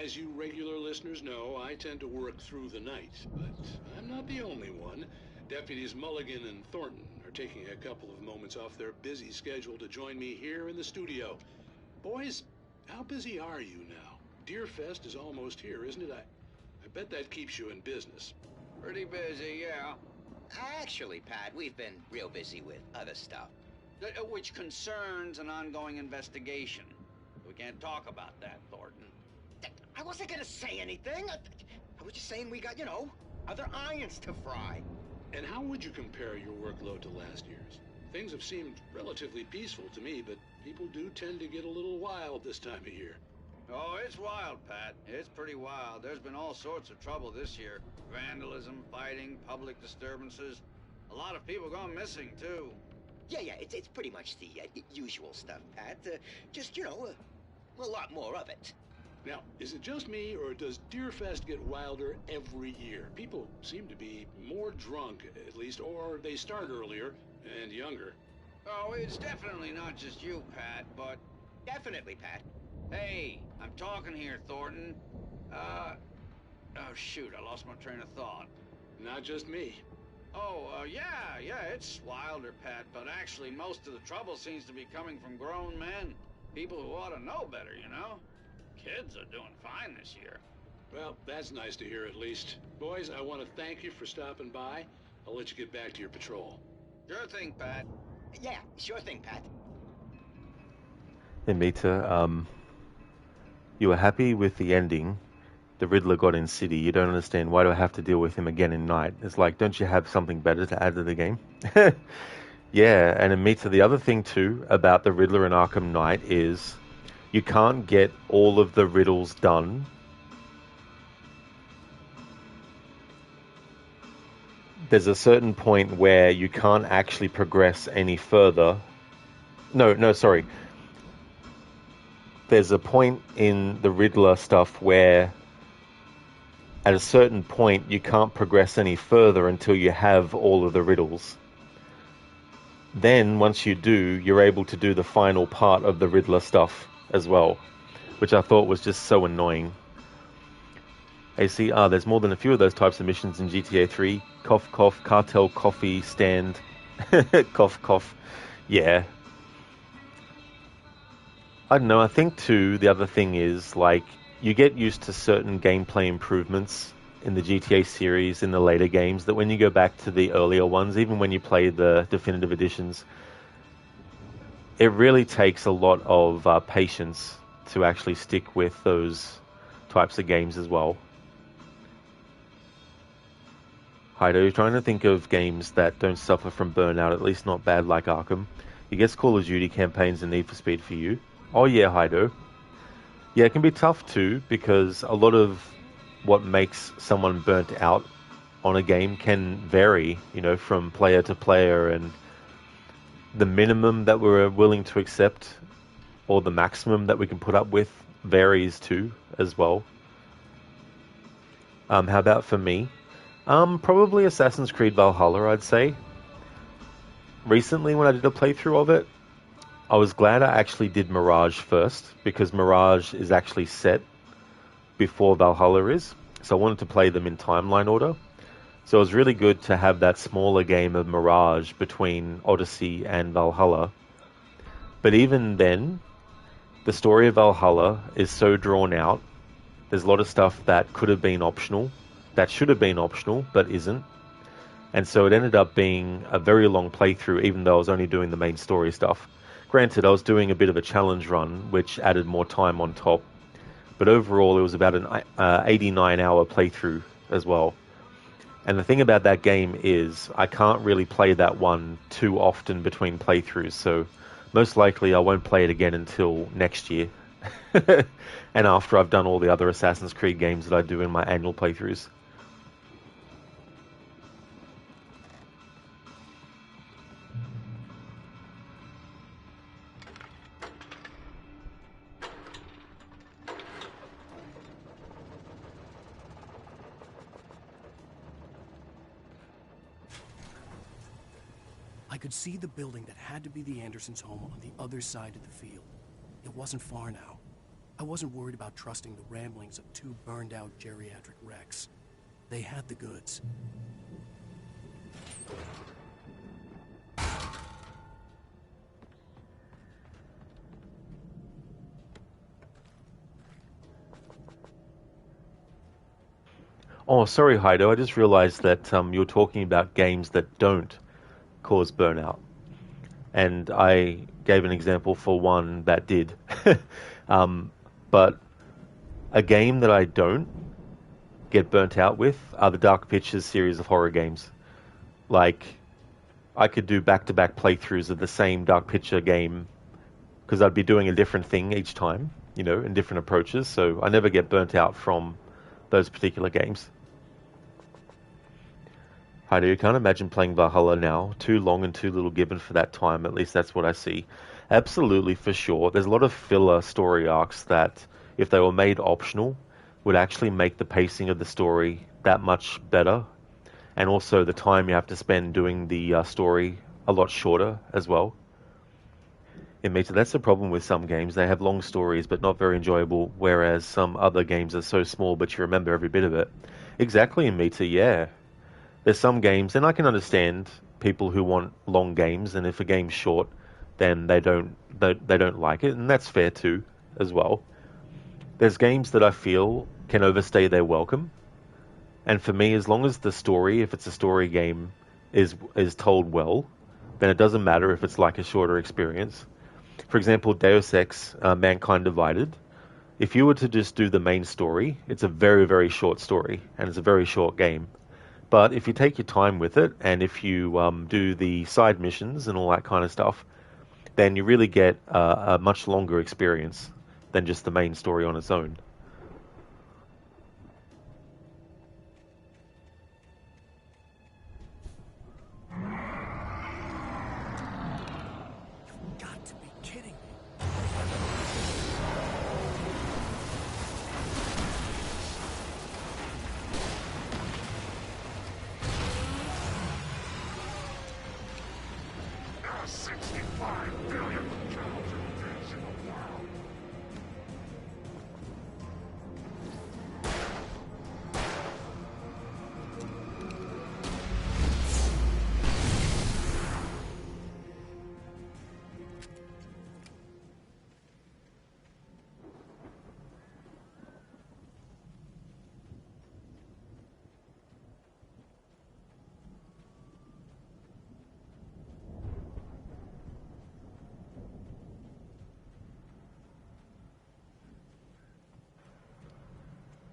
As you regular listeners know, I tend to work through the night, but I'm not the only one. Deputies Mulligan and Thornton are taking a couple of moments off their busy schedule to join me here in the studio. Boys, how busy are you now? Deerfest is almost here, isn't it? I bet that keeps you in business. Pretty busy, yeah. Actually, Pat, we've been real busy with other stuff, which concerns an ongoing investigation. We can't talk about that, Thornton. I wasn't gonna say anything. I was just saying we got, other irons to fry. And how would you compare your workload to last year's? Things have seemed relatively peaceful to me, but people do tend to get a little wild this time of year. Oh, it's wild, Pat. It's pretty wild. There's been all sorts of trouble this year. Vandalism, fighting, public disturbances. A lot of people gone missing, too. Yeah, it's pretty much the usual stuff, Pat. Just, a lot more of it. Now, is it just me, or does Deerfest get wilder every year? People seem to be more drunk, at least, or they start earlier and younger. Oh, it's definitely not just you, Pat, but... Definitely, Pat. Hey, I'm talking here, Thornton. Oh, shoot, I lost my train of thought. Not just me. Oh, yeah, it's wilder, Pat, but actually most of the trouble seems to be coming from grown men. People who ought to know better, Kids are doing fine this year. Well, that's nice to hear at least. Boys, I want to thank you for stopping by. I'll let you get back to your patrol. Sure thing, Pat. Yeah, sure thing, Pat. Hey, Mita, you were happy with the ending. The Riddler got in City. You don't understand. Why do I have to deal with him again in Night? It's like, don't you have something better to add to the game? Yeah, and Mita, the other thing too about the Riddler in Arkham Knight is you can't get all of the riddles done. There's a certain point where you can't actually progress any further. No, sorry. There's a point in the Riddler stuff where at a certain point you can't progress any further until you have all of the riddles. Then, once you do, you're able to do the final part of the Riddler stuff as well, which I thought was just so annoying. AC, there's more than a few of those types of missions in GTA 3. Cough, cough, cartel coffee stand. Cough, cough. Yeah. I don't know, I think too, the other thing is, like, you get used to certain gameplay improvements in the GTA series, in the later games, that when you go back to the earlier ones, even when you play the definitive editions, it really takes a lot of patience to actually stick with those types of games as well. Heido, you're trying to think of games that don't suffer from burnout, at least not bad like Arkham. You guess Call of Duty campaigns and Need for Speed for you. Oh yeah, Heido. Yeah, it can be tough too, because a lot of what makes someone burnt out on a game can vary, you know, from player to player, and the minimum that we're willing to accept or the maximum that we can put up with varies too, as well. How about for me? Probably Assassin's Creed Valhalla, I'd say. Recently, when I did a playthrough of it, I was glad I actually did Mirage first, because Mirage is actually set before Valhalla is, so I wanted to play them in timeline order. So it was really good to have that smaller game of Mirage between Odyssey and Valhalla. But even then, the story of Valhalla is so drawn out. There's a lot of stuff that could have been optional, that should have been optional, but isn't. And so it ended up being a very long playthrough, even though I was only doing the main story stuff. Granted, I was doing a bit of a challenge run, which added more time on top. But overall, it was about an 89-hour playthrough as well. And the thing about that game is, I can't really play that one too often between playthroughs, so most likely I won't play it again until next year. And after I've done all the other Assassin's Creed games that I do in my annual playthroughs. I could see the building that had to be the Andersons' home on the other side of the field. It wasn't far now. I wasn't worried about trusting the ramblings of two burned-out geriatric wrecks. They had the goods. Oh, sorry, Heido. I just realized that you were talking about games that don't cause burnout. And I gave an example for one that did. But a game that I don't get burnt out with are the Dark Pictures series of horror games. Like, I could do back-to-back playthroughs of the same Dark Picture game, because I'd be doing a different thing each time, you know, in different approaches, so I never get burnt out from those particular games. Heidi, you can't imagine playing Valhalla now. Too long and too little given for that time. At least that's what I see. Absolutely, for sure. There's a lot of filler story arcs that, if they were made optional, would actually make the pacing of the story that much better. And also the time you have to spend doing the story a lot shorter as well. It makes that's the problem with some games. They have long stories but not very enjoyable, whereas some other games are so small but you remember every bit of it. Exactly, Mita, yeah. There's some games, and I can understand people who want long games, and if a game's short, then they don't like it, and that's fair too, as well. There's games that I feel can overstay their welcome, and for me, as long as the story, if it's a story game, is told well, then it doesn't matter if it's like a shorter experience. For example, Deus Ex, Mankind Divided. If you were to just do the main story, it's a very, very short story, and it's a very short game. But if you take your time with it, and if you do the side missions and all that kind of stuff, then you really get a much longer experience than just the main story on its own. You've got to be kidding me.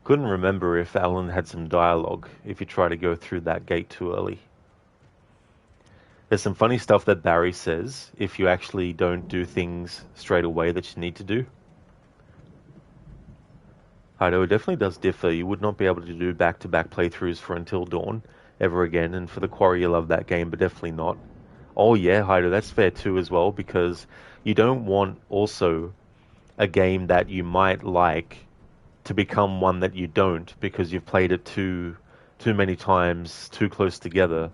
Couldn't remember if Alan had some dialogue if you try to go through that gate too early. There's some funny stuff that Barry says if you actually don't do things straight away that you need to do. I know it definitely does differ. You would not be able to do back-to-back playthroughs for Until Dawn ever again, and for the Quarry you love that game, but definitely not. Oh yeah, Hydo, that's fair too as well, because you don't want also a game that you might like to become one that you don't because you've played it too many times, too close together.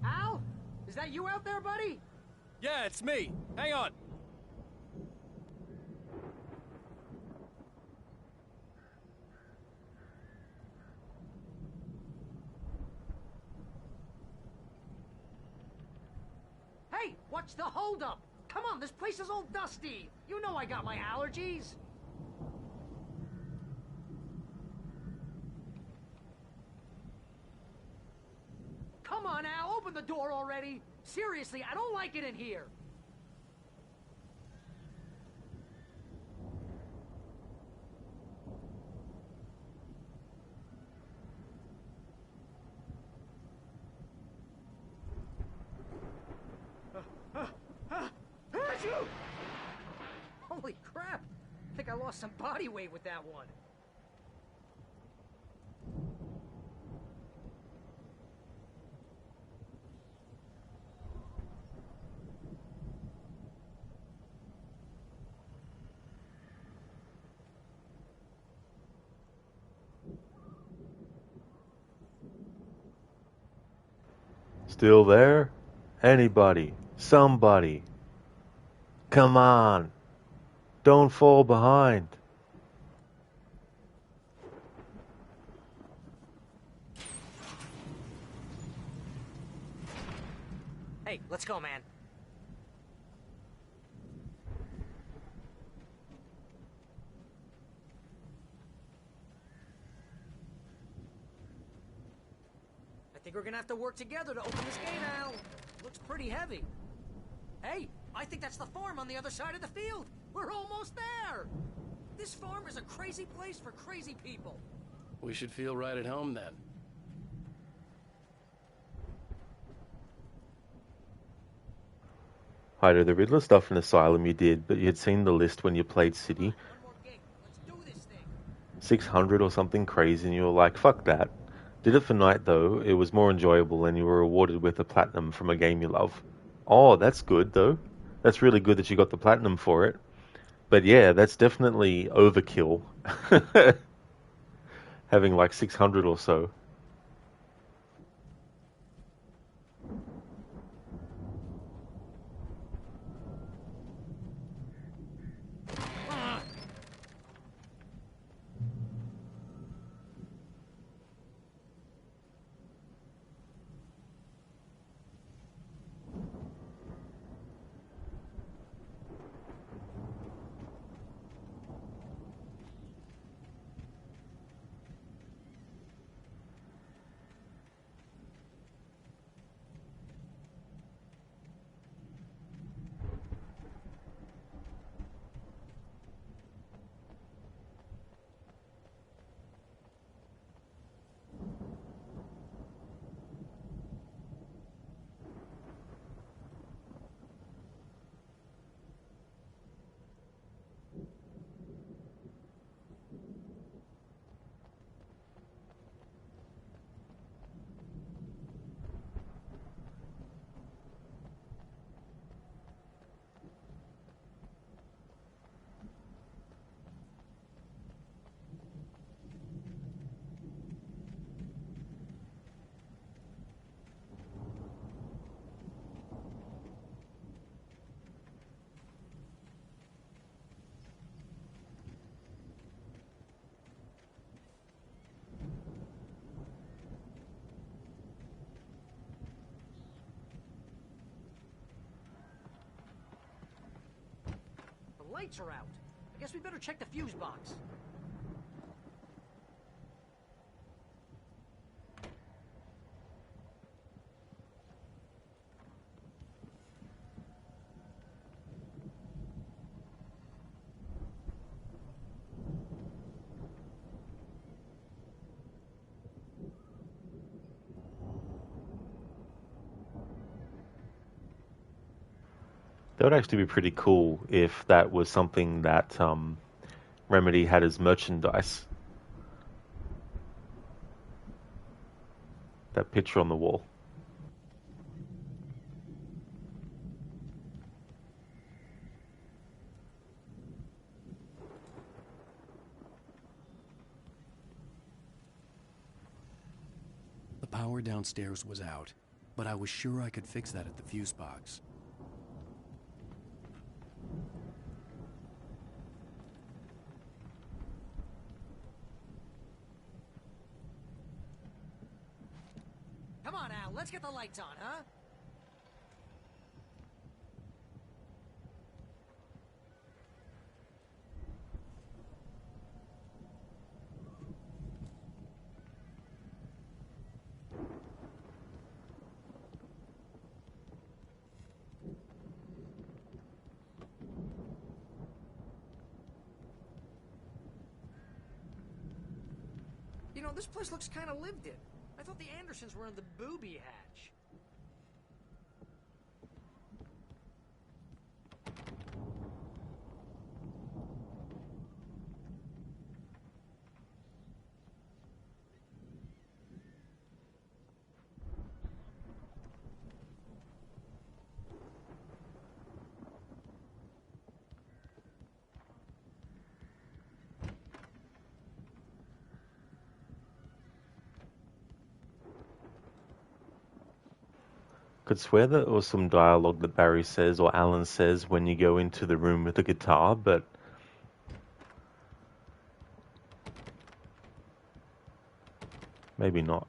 Al? Is that you out there, buddy? Yeah, it's me. Hang on. Hey, what's the holdup? Come on, this place is all dusty. You know I got my allergies. Come on, Al, open the door already. Seriously, I don't like it in here. Holy crap! I think I lost some body weight with that one. Still there? Anybody? Somebody? Come on! Don't fall behind! Hey, let's go, man. I think we're gonna have to work together to open this gate, Al. Looks pretty heavy. Hey, I think that's the farm on the other side of the field. We're almost there. This farm is a crazy place for crazy people. We should feel right at home then. Hydo, the Riddler stuff in Asylum you did, but you had seen the list when you played City. 600 or something crazy, and you were like, fuck that. Did it for Night though, it was more enjoyable and you were rewarded with a platinum from a game you love. Oh, that's good though. That's really good that you got the platinum for it. But yeah, that's definitely overkill. Having like 600 or so. lights are out. I guess we better check the fuse box. That would actually be pretty cool if that was something that Remedy had as merchandise. That picture on the wall. The power downstairs was out, but I was sure I could fix that at the fuse box. Come on, Al, let's get the lights on, huh? You know, this place looks kind of lived in. I thought the Andersons were in the booby hatch. Could swear that there was some dialogue that Barry says or Alan says when you go into the room with the guitar, but maybe not.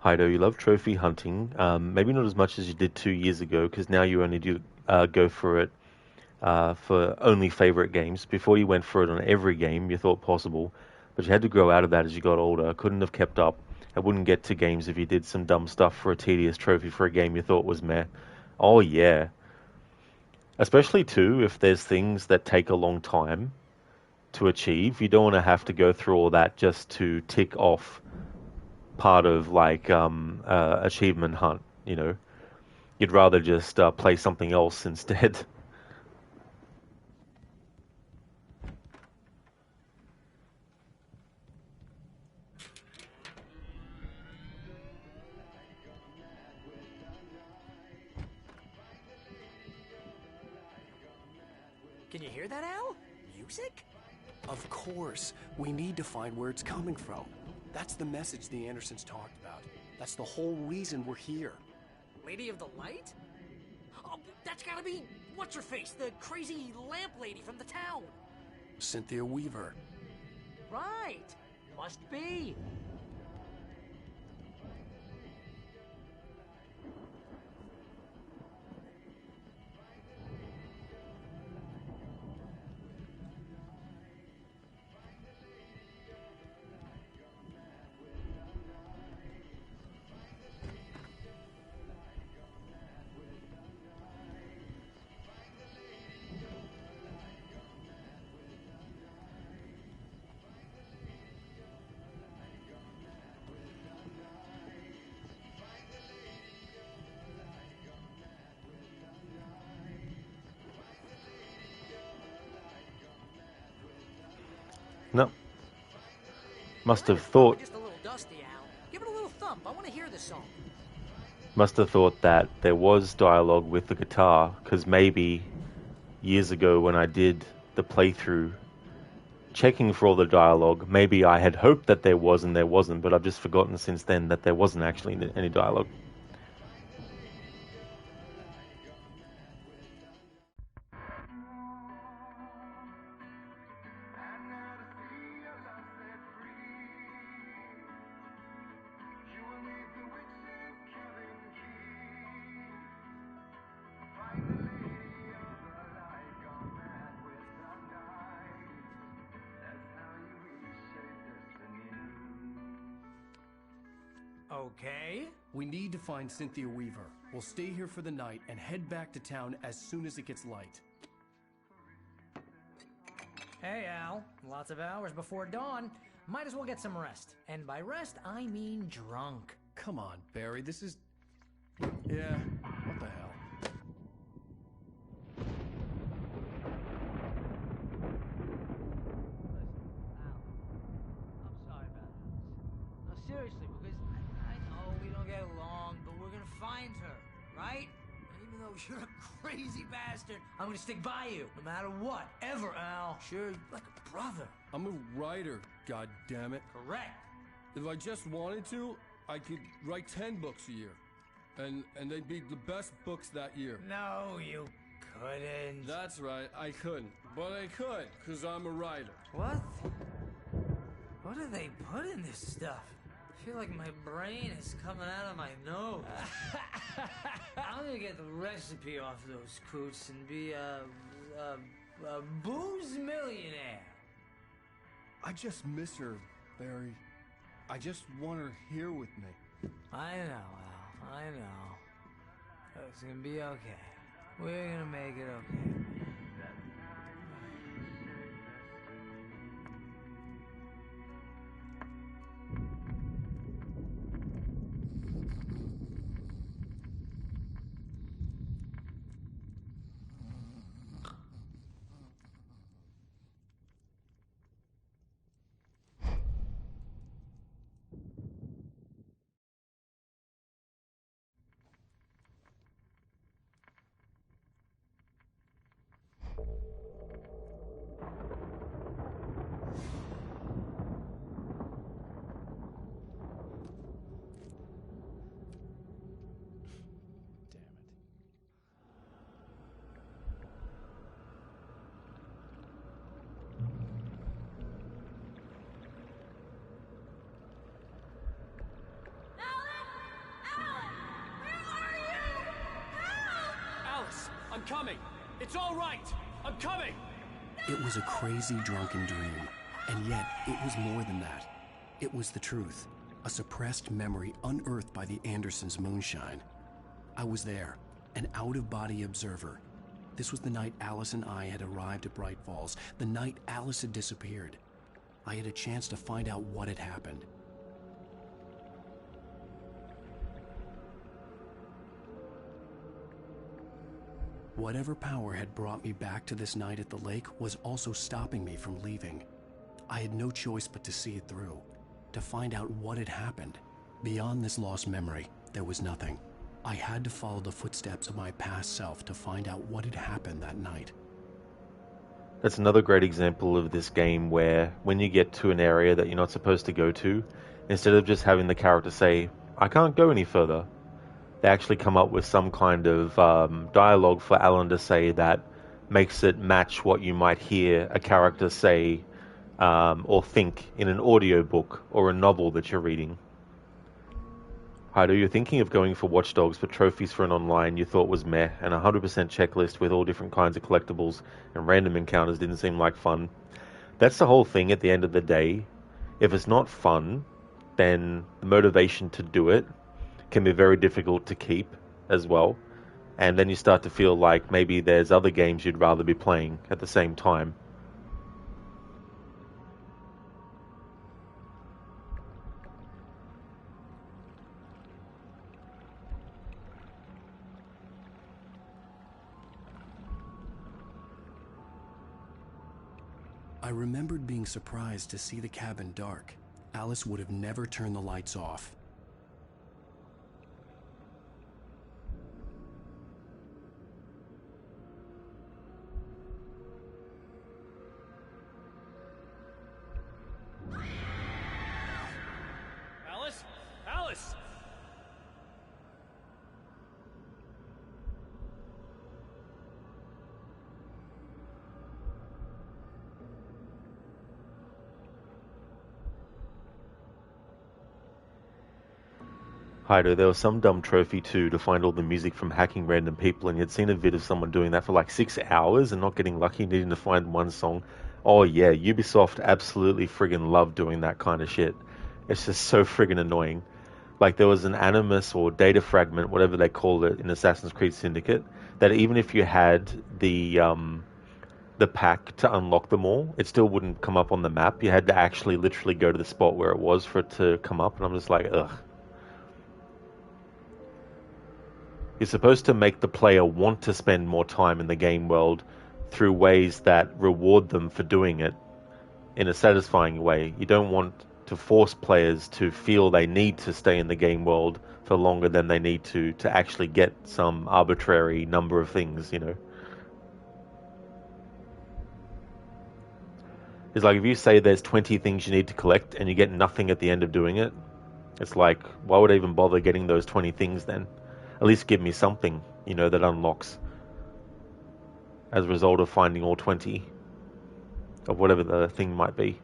Heido, you love trophy hunting. Maybe not as much as you did 2 years ago, because now you only do go for it for only favorite games. Before you went for it on every game you thought possible, but you had to grow out of that as you got older. Couldn't have kept up. I wouldn't get to games if you did some dumb stuff for a tedious trophy for a game you thought was meh. Oh yeah. Especially too, if there's things that take a long time to achieve, you don't want to have to go through all that just to tick off part of like achievement hunt, you know. You'd rather just play something else instead. Can you hear that, Al? Music? Of course. We need to find where it's coming from. That's the message the Andersons talked about. That's the whole reason we're here. Lady of the Light? Oh, that's gotta be... What's-her-face? The crazy lamp lady from the town. Cynthia Weaver. Right. Must be. No. Must have thought Just a little dusty, Al. Give it a little thump. I want to hear this song. Must have thought that there was dialogue with the guitar, because maybe years ago when I did the playthrough, checking for all the dialogue, maybe I had hoped that there was and there wasn't, but I've just forgotten since then that there wasn't actually any dialogue. Okay. We need to find Cynthia Weaver. We'll stay here for the night and head back to town as soon as it gets light. Hey, Al. Lots of hours before dawn. Might as well get some rest. And by rest, I mean drunk. Come on, Barry, this is... Yeah, what the hell? No, seriously, because I know we don't get along, but we're gonna find her, right? And even though you're a crazy bastard, I'm gonna stick by you, no matter what, ever, Al. Sure, like a brother. I'm a writer, goddammit. Correct. If I just wanted to, I could write 10 books a year. And they'd be the best books that year. No, you couldn't. That's right, I couldn't. But I could, because I'm a writer. What? What do they put in this stuff? I feel like my brain is coming out of my nose. I'm gonna get the recipe off those coots and be a booze millionaire. I just miss her, Barry. I just want her here with me. I know, Al. I know. It's gonna be okay. We're gonna make it okay. I'm coming! It's all right! I'm coming! It was a crazy drunken dream, and yet it was more than that. It was the truth, a suppressed memory unearthed by the Andersons' moonshine. I was there, an out-of-body observer. This was the night Alice and I had arrived at Bright Falls, the night Alice had disappeared. I had a chance to find out what had happened. Whatever power had brought me back to this night at the lake was also stopping me from leaving. I had no choice but to see it through, to find out what had happened. Beyond this lost memory, there was nothing. I had to follow the footsteps of my past self to find out what had happened that night. That's another great example of this game where when you get to an area that you're not supposed to go to, instead of just having the character say, I can't go any further, they actually come up with some kind of dialogue for Alan to say that makes it match what you might hear a character say or think in an audiobook or a novel that you're reading. Heido, you're thinking of going for Watch Dogs, but trophies for an online you thought was meh, and a 100% checklist with all different kinds of collectibles and random encounters didn't seem like fun. That's the whole thing at the end of the day. If it's not fun, then the motivation to do it can be very difficult to keep as well. And then you start to feel like maybe there's other games you'd rather be playing at the same time. I remembered being surprised to see the cabin dark. Alice would have never turned the lights off. Alice? Alice! Heido, there was some dumb trophy too to find all the music from hacking random people, and you'd seen a vid of someone doing that for like 6 hours and not getting lucky, needing to find one song. Oh yeah, Ubisoft absolutely friggin' love doing that kind of shit. It's just so friggin' annoying. Like there was an animus or data fragment, whatever they called it in Assassin's Creed Syndicate, that even if you had the pack to unlock them all, it still wouldn't come up on the map. You had to actually literally go to the spot where it was for it to come up, and I'm just like, ugh. You're supposed to make the player want to spend more time in the game world through ways that reward them for doing it in a satisfying way. You don't want to force players to feel they need to stay in the game world for longer than they need to actually get some arbitrary number of things, you know. It's like if you say there's 20 things you need to collect and you get nothing at the end of doing it, it's like, why would I even bother getting those 20 things then? At least give me something, you know, that unlocks as a result of finding all 20 of whatever the thing might be.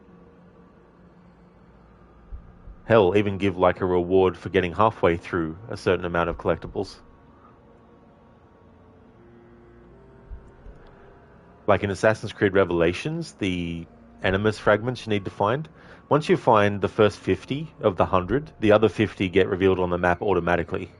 Hell, even give like a reward for getting halfway through a certain amount of collectibles. Like in Assassin's Creed Revelations, the animus fragments you need to find. Once you find the first 50 of the 100, the other 50 get revealed on the map automatically.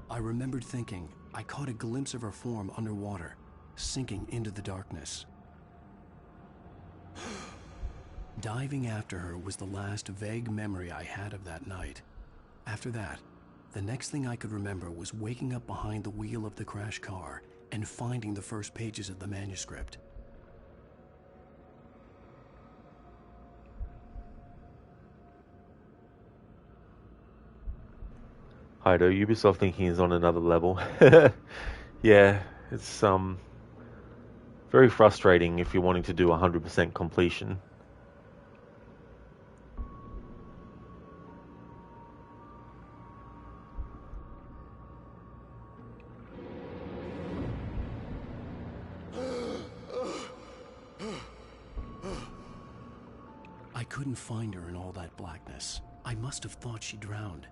I remembered thinking I caught a glimpse of her form underwater, sinking into the darkness. Diving after her was the last vague memory I had of that night. After that, the next thing I could remember was waking up behind the wheel of the crash car and finding the first pages of the manuscript. Hido, Ubisoft thinking is on another level. Yeah, it's very frustrating if you're wanting to do 100% completion. I couldn't find her in all that blackness. I must have thought she drowned.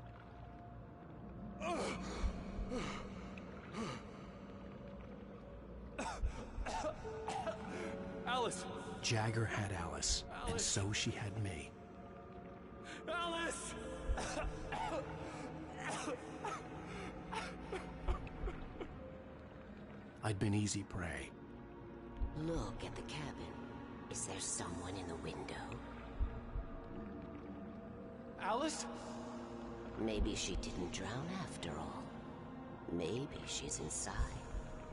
Alice! Jagger had Alice, and so she had me. Alice! I'd been easy prey. Look at the cabin. Is there someone in the window? Alice? Maybe she didn't drown after all. Maybe she's inside.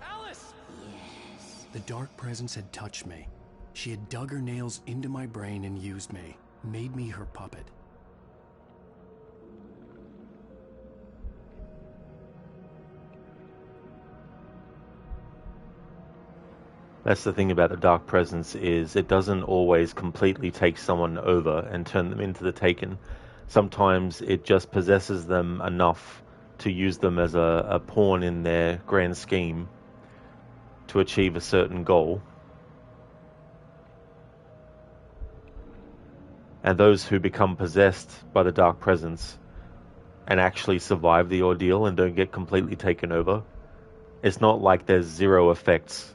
Alice! Yes. The dark presence had touched me. She had dug her nails into my brain and used me, made me her puppet. That's the thing about the Dark Presence, is it doesn't always completely take someone over and turn them into the Taken. Sometimes it just possesses them enough to use them as a pawn in their grand scheme to achieve a certain goal. And those who become possessed by the Dark Presence and actually survive the ordeal and don't get completely taken over, it's not like there's zero effects.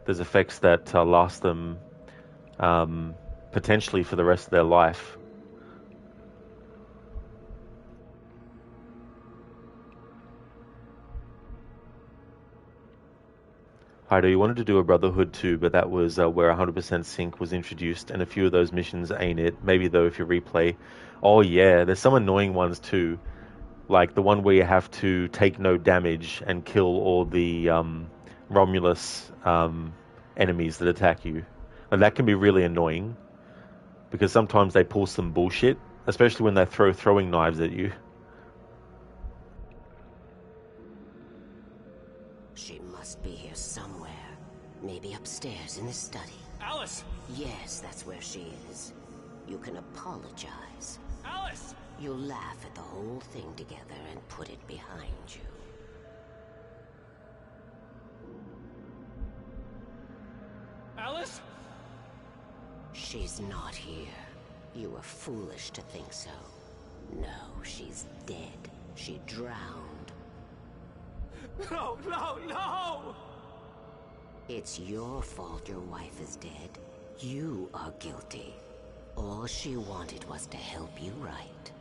There's effects that last them potentially for the rest of their life. Hido, you wanted to do a Brotherhood too, but that was where 100% sync was introduced, and a few of those missions ain't it. Maybe though if you replay. Oh yeah, there's some annoying ones too. Like the one where you have to take no damage and kill all the Romulus enemies that attack you. And that can be really annoying, because sometimes they pull some bullshit, especially when they throw throwing knives at you. She must be here somewhere. Maybe upstairs in the study. Alice! Yes, that's where she is. You can apologize. Alice! You'll laugh at the whole thing together and put it behind you. Alice? She's not here. You were foolish to think so. No, she's dead. She drowned. No, no, no! It's your fault your wife is dead. You are guilty. All she wanted was to help you right.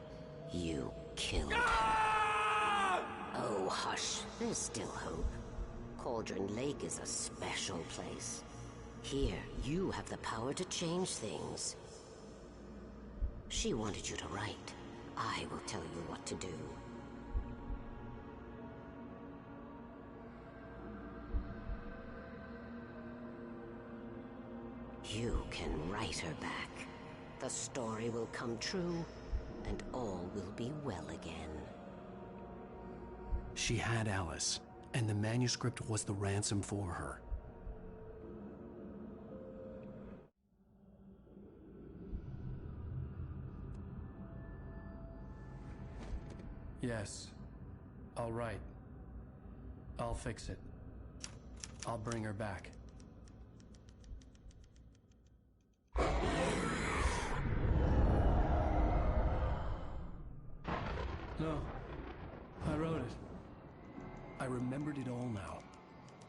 You killed her. Oh, hush. There's still hope. Cauldron Lake is a special place. Here, you have the power to change things. She wanted you to write. I will tell you what to do. You can write her back. The story will come true, and all will be well again. She had Alice, and the manuscript was the ransom for her. Yes. All right. I'll fix it. I'll bring her back. No. I wrote it. I remembered it all now.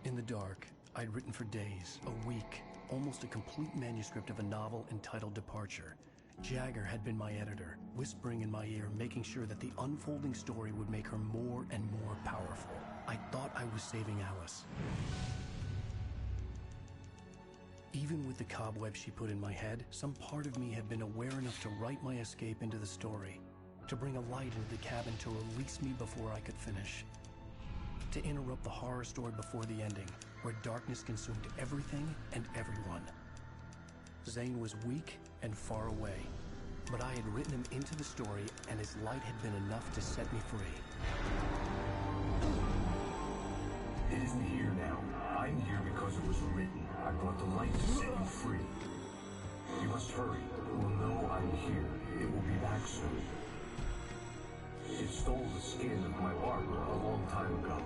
In the dark, I'd written for days, a week, almost a complete manuscript of a novel entitled Departure. Jagger had been my editor, whispering in my ear, making sure that the unfolding story would make her more and more powerful. I thought I was saving Alice. Even with the cobwebs she put in my head, some part of me had been aware enough to write my escape into the story, to bring a light into the cabin to release me before I could finish, to interrupt the horror story before the ending, where darkness consumed everything and everyone. Zane was weak and far away, but I had written him into the story, and his light had been enough to set me free. It isn't here now. I'm here because it was written. I brought the light to set you free. You must hurry. It will know I'm here. It will be back soon. It stole the skin of my Barbara a long time ago.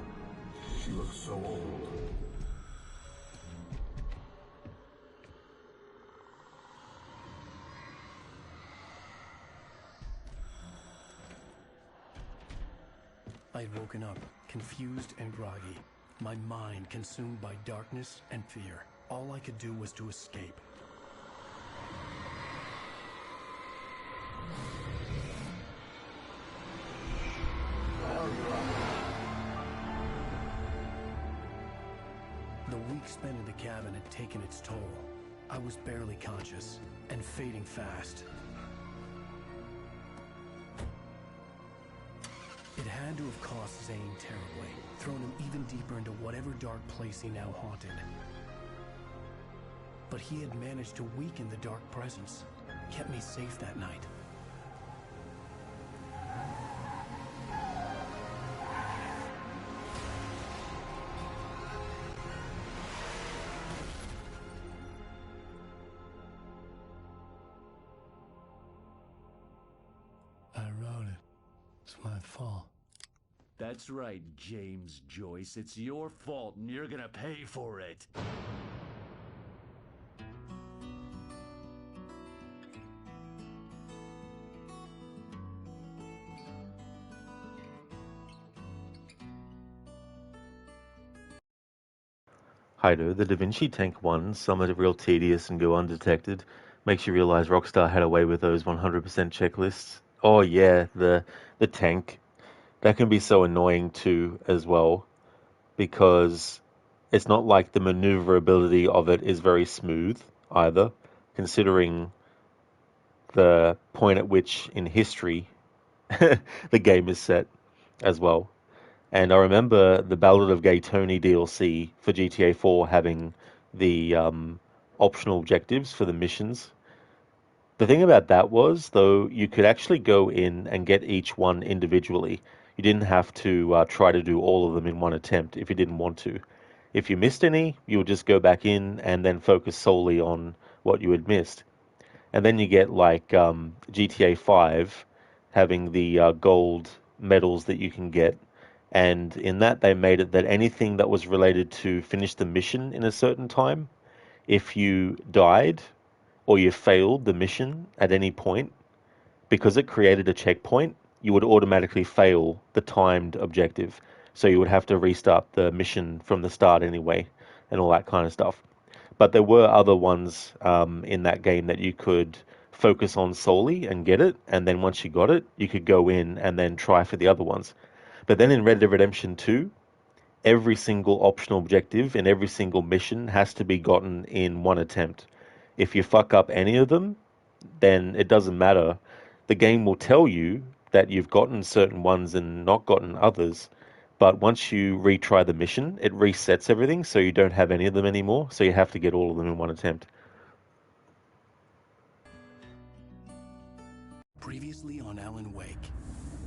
She looks so old. I'd woken up, confused and groggy, my mind consumed by darkness and fear. All I could do was to escape. The week spent in the cabin had taken its toll. I was barely conscious, and fading fast. It had to have cost Zane terribly, thrown him even deeper into whatever dark place he now haunted. But he had managed to weaken the dark presence, kept me safe that night. I wrote it. It's my fault. That's right, James Joyce. It's your fault, and you're gonna pay for it. Hido, the Da Vinci Tank one, some are real tedious and go undetected. Makes you realize Rockstar had away with those 100% checklists. Oh yeah, the tank. That can be so annoying too, as well, because it's not like the maneuverability of it is very smooth either, considering the point at which in history the game is set as well. And I remember the Ballad of Gay Tony DLC for GTA 4 having the optional objectives for the missions. The thing about that was, though, you could actually go in and get each one individually. You didn't have to try to do all of them in one attempt if you didn't want to. If you missed any, you would just go back in and then focus solely on what you had missed. And then you get like GTA 5 having the gold medals that you can get. And in that, they made it that anything that was related to finish the mission in a certain time, if you died, or you failed the mission at any point, because it created a checkpoint, you would automatically fail the timed objective. So you would have to restart the mission from the start anyway, and all that kind of stuff. But there were other ones in that game that you could focus on solely and get it, and then once you got it, you could go in and then try for the other ones. But then in Red Dead Redemption 2, every single optional objective in every single mission has to be gotten in one attempt. If you fuck up any of them, then it doesn't matter. The game will tell you that you've gotten certain ones and not gotten others, but once you retry the mission, it resets everything, so you don't have any of them anymore, so you have to get all of them in one attempt. Previously on Alan Wake.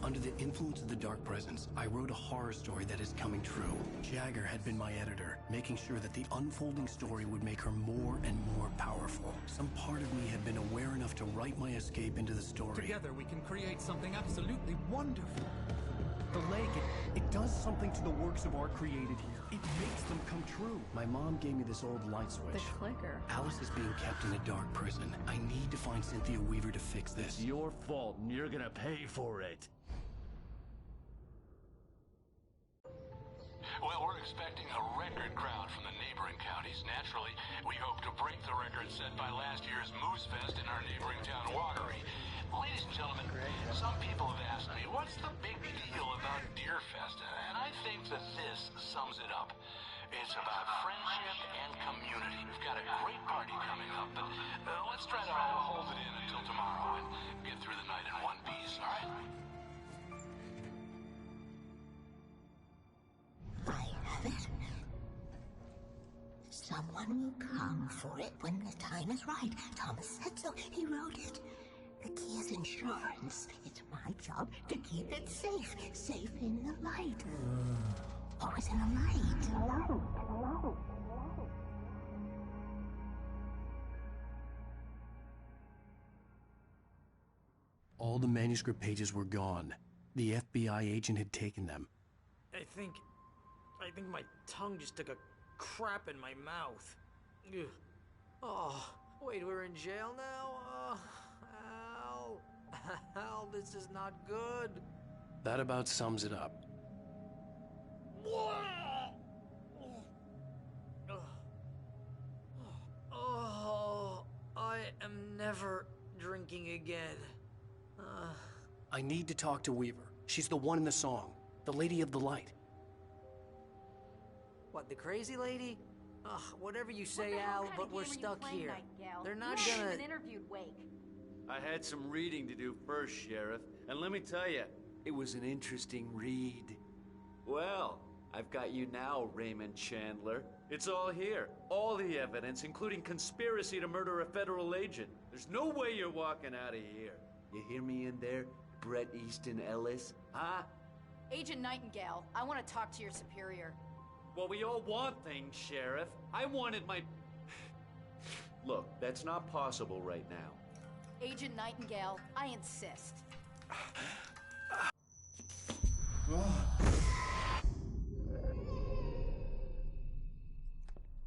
Under the influence of the Dark Presence, I wrote a horror story that is coming true. Jagger had been my editor, making sure that the unfolding story would make her more and more powerful. Some part of me had been aware enough to write my escape into the story. Together we can create something absolutely wonderful. The lake, it does something to the works of art created here. It makes them come true. My mom gave me this old light switch. The clicker. Alice is being kept in a dark prison. I need to find Cynthia Weaver to fix this. It's your fault, and you're gonna pay for it. Well, we're expecting a record crowd from the neighboring counties. Naturally, we hope to break the record set by last year's Moose Fest in our neighboring town, Watery. Ladies and gentlemen, some people have asked me, what's the big deal about Deer Fest? And I think that this sums it up. It's about friendship and community. We've got a great party coming up, but let's try to hold it in until tomorrow and get through the night in one piece, all right? Someone will come for it when the time is right. Thomas said so. He wrote it. The key is insurance. It's my job to keep it safe. Safe in the light. Always in the light. Hello. All the manuscript pages were gone. The FBI agent had taken them. I think my tongue just took a crap in my mouth. Ugh. Oh, wait, we're in jail now? Al. Al, this is not good. That about sums it up. Oh, I am never drinking again. I need to talk to Weaver. She's the one in the song. The Lady of the Light. What, the crazy lady? Ugh, whatever you say, Al, but we're stuck here. They're not gonna... interviewed Wake. I had some reading to do first, Sheriff, and let me tell you, it was an interesting read. Well, I've got you now, Raymond Chandler. It's all here. All the evidence, including conspiracy to murder a federal agent. There's no way you're walking out of here. You hear me in there, Bret Easton Ellis? Huh? Agent Nightingale, I want to talk to your superior. Well, we all want things, Sheriff. I wanted my... Look, that's not possible right now. Agent Nightingale, I insist.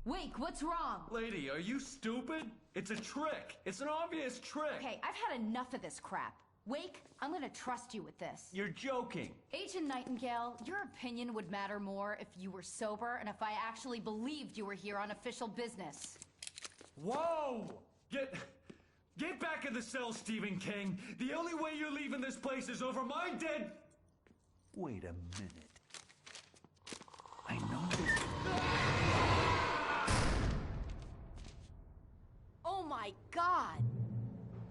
Wake, what's wrong? Lady, are you stupid? It's a trick. It's an obvious trick. Okay, I've had enough of this crap. Wake, I'm gonna trust you with this. You're joking. Agent Nightingale, your opinion would matter more if you were sober and if I actually believed you were here on official business. Whoa! Get back in the cell, Stephen King. The only way you're leaving this place is over my dead... Wait a minute. I know this... Oh my God!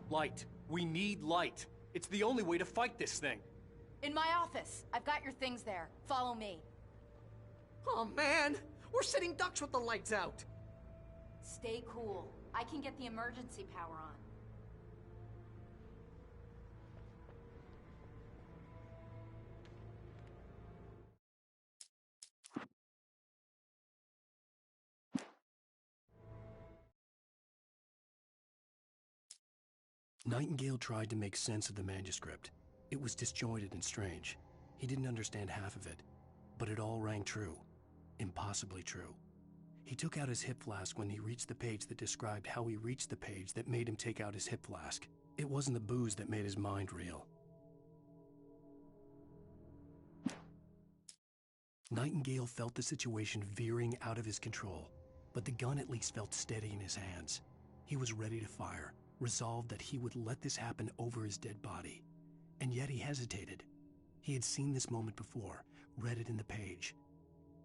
Light. We need light. It's the only way to fight this thing. In my office. I've got your things there. Follow me. Oh man, we're sitting ducks with the lights out. Stay cool. I can get the emergency power on. Nightingale tried to make sense of the manuscript. It was disjointed and strange. He didn't understand half of it, but it all rang true. Impossibly true. He took out his hip flask when he reached the page that described how he reached the page that made him take out his hip flask. It wasn't the booze that made his mind reel. Nightingale felt the situation veering out of his control, but the gun at least felt steady in his hands. He was ready to fire, resolved that he would let this happen over his dead body. And yet he hesitated. He had seen this moment before, read it in the page.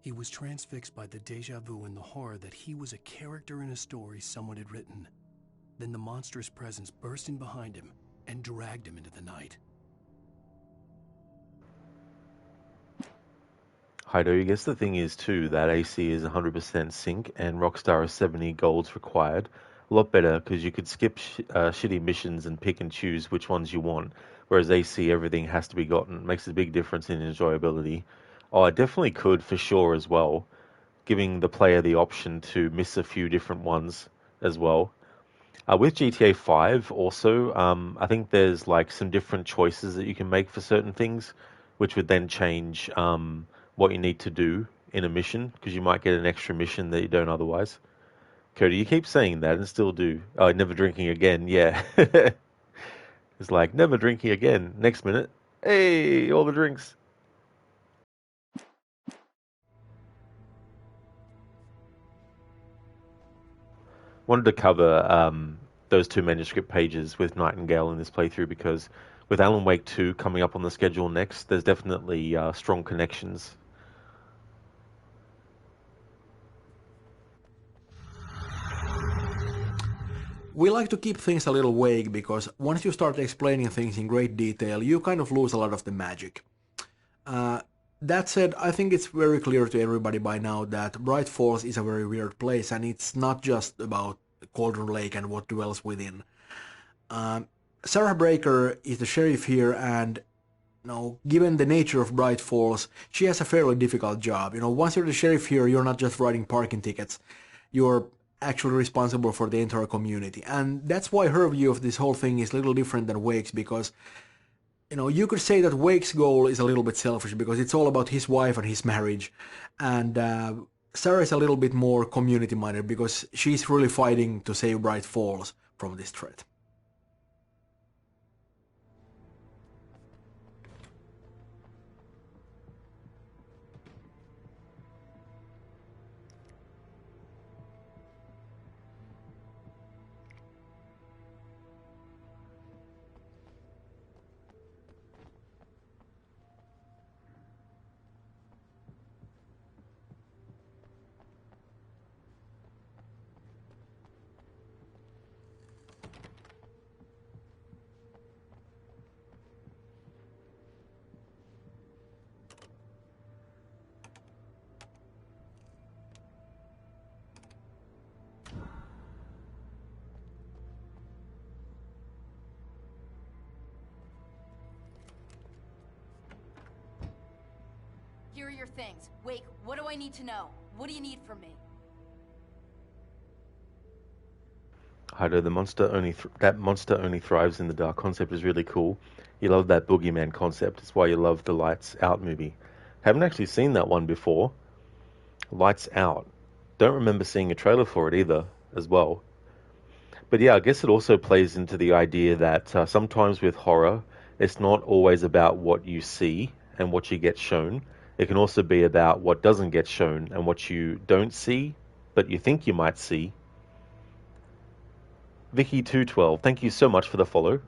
He was transfixed by the déjà vu and the horror that he was a character in a story someone had written. Then the monstrous presence burst in behind him and dragged him into the night. Heido, I guess the thing is too that AC is 100% sync and Rockstar is 70 golds required. A lot better because you could skip shitty missions and pick and choose which ones you want, whereas AC everything has to be gotten. It makes a big difference in enjoyability. Oh, I definitely could for sure as well, giving the player the option to miss a few different ones as well. With GTA 5 also, I think there's like some different choices that you can make for certain things, which would then change what you need to do in a mission, because you might get an extra mission that you don't otherwise. Cody, you keep saying that and still do. Oh, never drinking again, yeah. It's like, never drinking again. Next minute, hey, all the drinks. Wanted to cover those two manuscript pages with Nightingale in this playthrough because with Alan Wake 2 coming up on the schedule next, there's definitely strong connections. We like to keep things a little vague because once you start explaining things in great detail, you kind of lose a lot of the magic. That said, I think it's very clear to everybody by now that Bright Falls is a very weird place, and it's not just about Cauldron Lake and what dwells within. Sarah Breaker is the sheriff here, and given the nature of Bright Falls, she has a fairly difficult job. Once you're the sheriff here, you're not just writing parking tickets. You're actually responsible for the entire community. And that's why her view of this whole thing is a little different than Wake's, because you could say that Wake's goal is a little bit selfish because it's all about his wife and his marriage. And Sarah is a little bit more community-minded because she's really fighting to save Bright Falls from this threat. Here are your things. Wake, what do I need to know? What do you need from me? Heido, that monster only thrives in the dark concept is really cool. You love that boogeyman concept. It's why you love the Lights Out movie. Haven't actually seen that one before. Lights Out. Don't remember seeing a trailer for it either, as well. But yeah, I guess it also plays into the idea that sometimes with horror, it's not always about what you see and what you get shown. It can also be about what doesn't get shown and what you don't see, but you think you might see. Vicky212, thank you so much for the follow.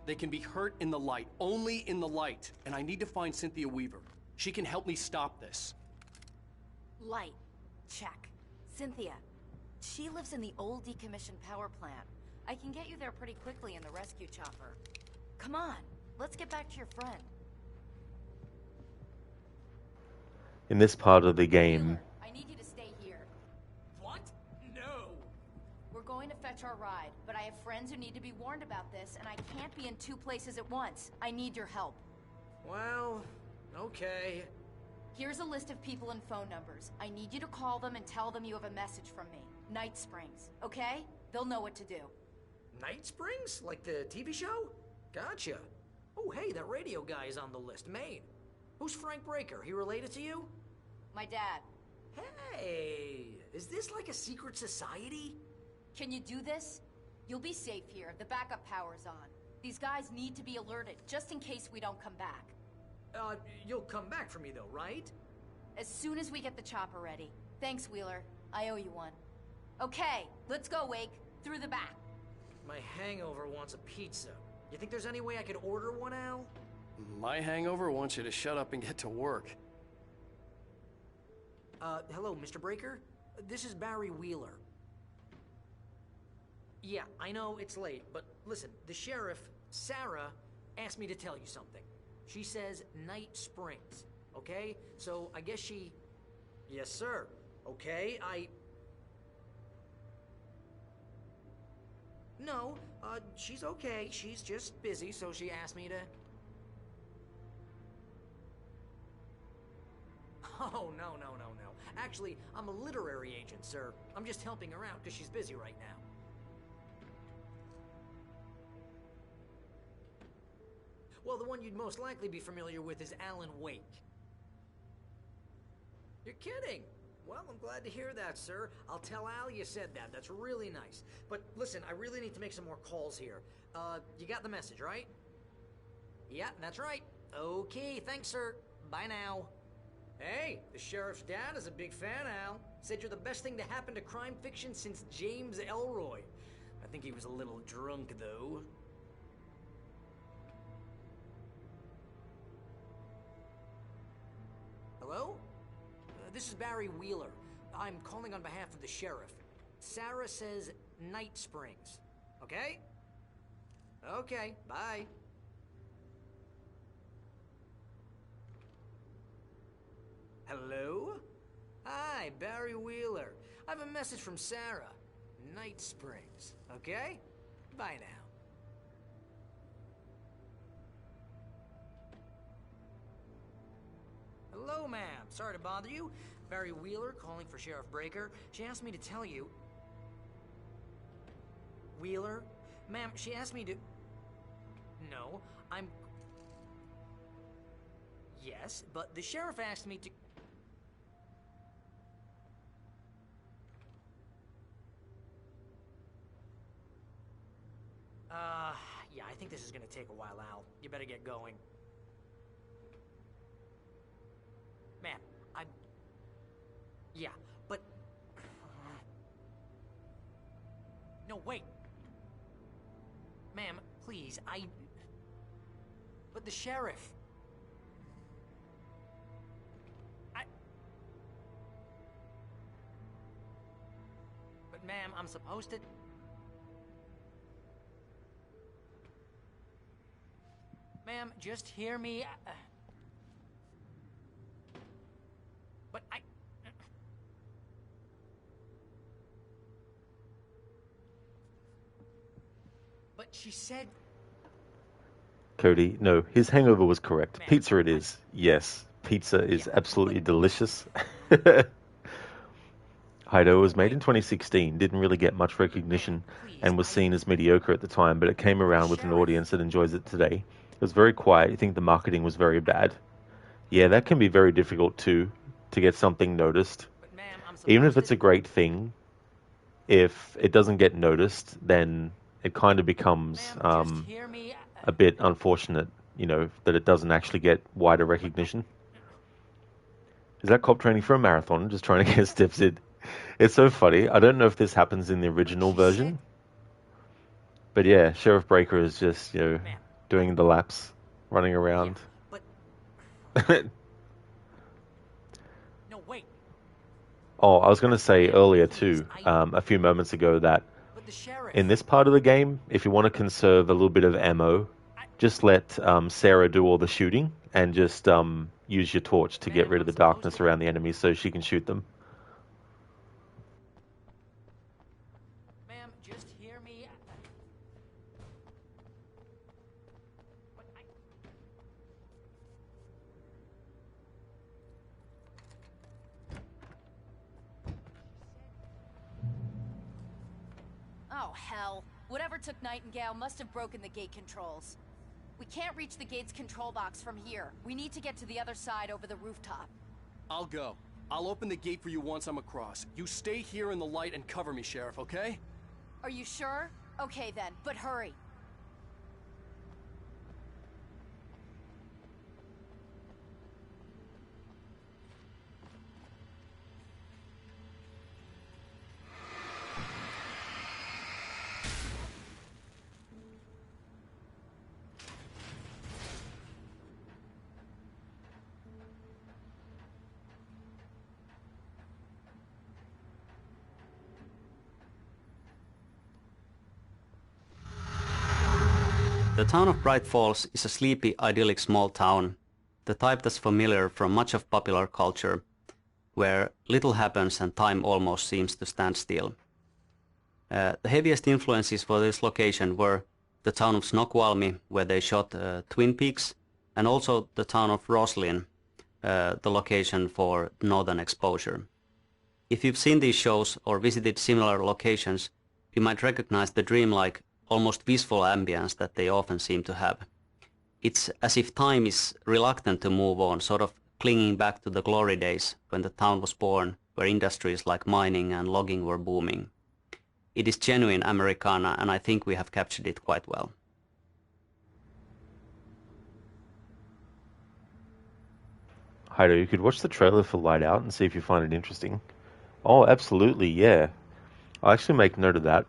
They can be hurt in the light, only in the light. And I need to find Cynthia Weaver. She can help me stop this. Light. Check. Cynthia. She lives in the old decommissioned power plant. I can get you there pretty quickly in the rescue chopper. Come on, let's get back to your friend. In this part of the game, I need you to stay here. What? No! We're going to fetch our ride, but I have friends who need to be warned about this, and I can't be in two places at once. I need your help. Well, okay. Here's a list of people and phone numbers. I need you to call them and tell them you have a message from me. Night Springs, okay? They'll know what to do. Night Springs? Like the TV show? Gotcha. Oh, hey, that radio guy is on the list. Maine. Who's Frank Breaker? He related to you? My dad. Hey, is this like a secret society? Can you do this? You'll be safe here. The backup power's on. These guys need to be alerted, just in case we don't come back. You'll come back for me though, right? As soon as we get the chopper ready. Thanks, Wheeler. I owe you one. Okay, let's go, Wake. Through the back. My hangover wants a pizza. You think there's any way I could order one, Al? My hangover wants you to shut up and get to work. Hello, Mr. Breaker? This is Barry Wheeler. Yeah, I know it's late, but listen, the sheriff, Sarah, asked me to tell you something. She says Night Springs, okay? So I guess she... Yes, sir. Okay, No, she's okay. She's just busy, so she asked me to... Oh, no. Actually, I'm a literary agent, sir. I'm just helping her out because she's busy right now. Well, the one you'd most likely be familiar with is Alan Wake. You're kidding? Well, I'm glad to hear that, sir. I'll tell Al you said that. That's really nice. But listen, I really need to make some more calls here. You got the message, right? Yeah, that's right. Okay, thanks, sir. Bye now. Hey, the sheriff's dad is a big fan, Al. Said you're the best thing to happen to crime fiction since James Elroy. I think he was a little drunk, though. Hello? This is Barry Wheeler. I'm calling on behalf of the sheriff. Sarah says Night Springs. Okay? Okay, bye. Hello? Hi, Barry Wheeler. I have a message from Sarah. Night Springs. Okay? Bye now. Hello, ma'am. Sorry to bother you. Barry Wheeler calling for Sheriff Breaker. She asked me to tell you... Wheeler? Ma'am, she asked me to... No, I'm... Yes, but the sheriff asked me to... Yeah, I think this is gonna take a while, Al. You better get going. Ma'am, I'm... Yeah, but... No, wait. Ma'am, please, But the sheriff... But ma'am, I'm supposed to... Ma'am, just hear me. But But she said... Cody, no, his hangover was correct. Pizza it is. Yes, pizza is absolutely delicious. Hido was made in 2016, didn't really get much recognition, and was seen as mediocre at the time, but it came around with an audience that enjoys it today. It was very quiet. I think the marketing was very bad. Yeah, that can be very difficult too, to get something noticed. Even if it's a great thing, if it doesn't get noticed, then it kind of becomes a bit unfortunate, you know, that it doesn't actually get wider recognition. Is that cop training for a marathon? Just trying to get steps in. It's so funny. I don't know if this happens in the original version. But yeah, Sheriff Breaker is just, you know, doing the laps, running around. No, wait. Oh, I was going to say earlier too, a few moments ago, that in this part of the game, if you want to conserve a little bit of ammo, just let Sarah do all the shooting and just use your torch to get rid of the darkness around the enemies so she can shoot them. Ma'am, just hear me. Oh, hell. Whatever took Nightingale must have broken the gate controls. We can't reach the gate's control box from here. We need to get to the other side over the rooftop. I'll go. I'll open the gate for you once I'm across. You stay here in the light and cover me, Sheriff, okay? Are you sure? Okay then, but hurry. The town of Bright Falls is a sleepy, idyllic small town, the type that's familiar from much of popular culture, where little happens and time almost seems to stand still. The heaviest influences for this location were the town of Snoqualmie, where they shot Twin Peaks, and also the town of Roslyn, the location for Northern Exposure. If you've seen these shows or visited similar locations, you might recognize the dreamlike, almost peaceful ambience that they often seem to have. It's as if time is reluctant to move on, sort of clinging back to the glory days when the town was born, where industries like mining and logging were booming. It is genuine Americana, and I think we have captured it quite well. Heido, you could watch the trailer for Light Out and see if you find it interesting. Oh, absolutely, yeah. I'll actually make note of that.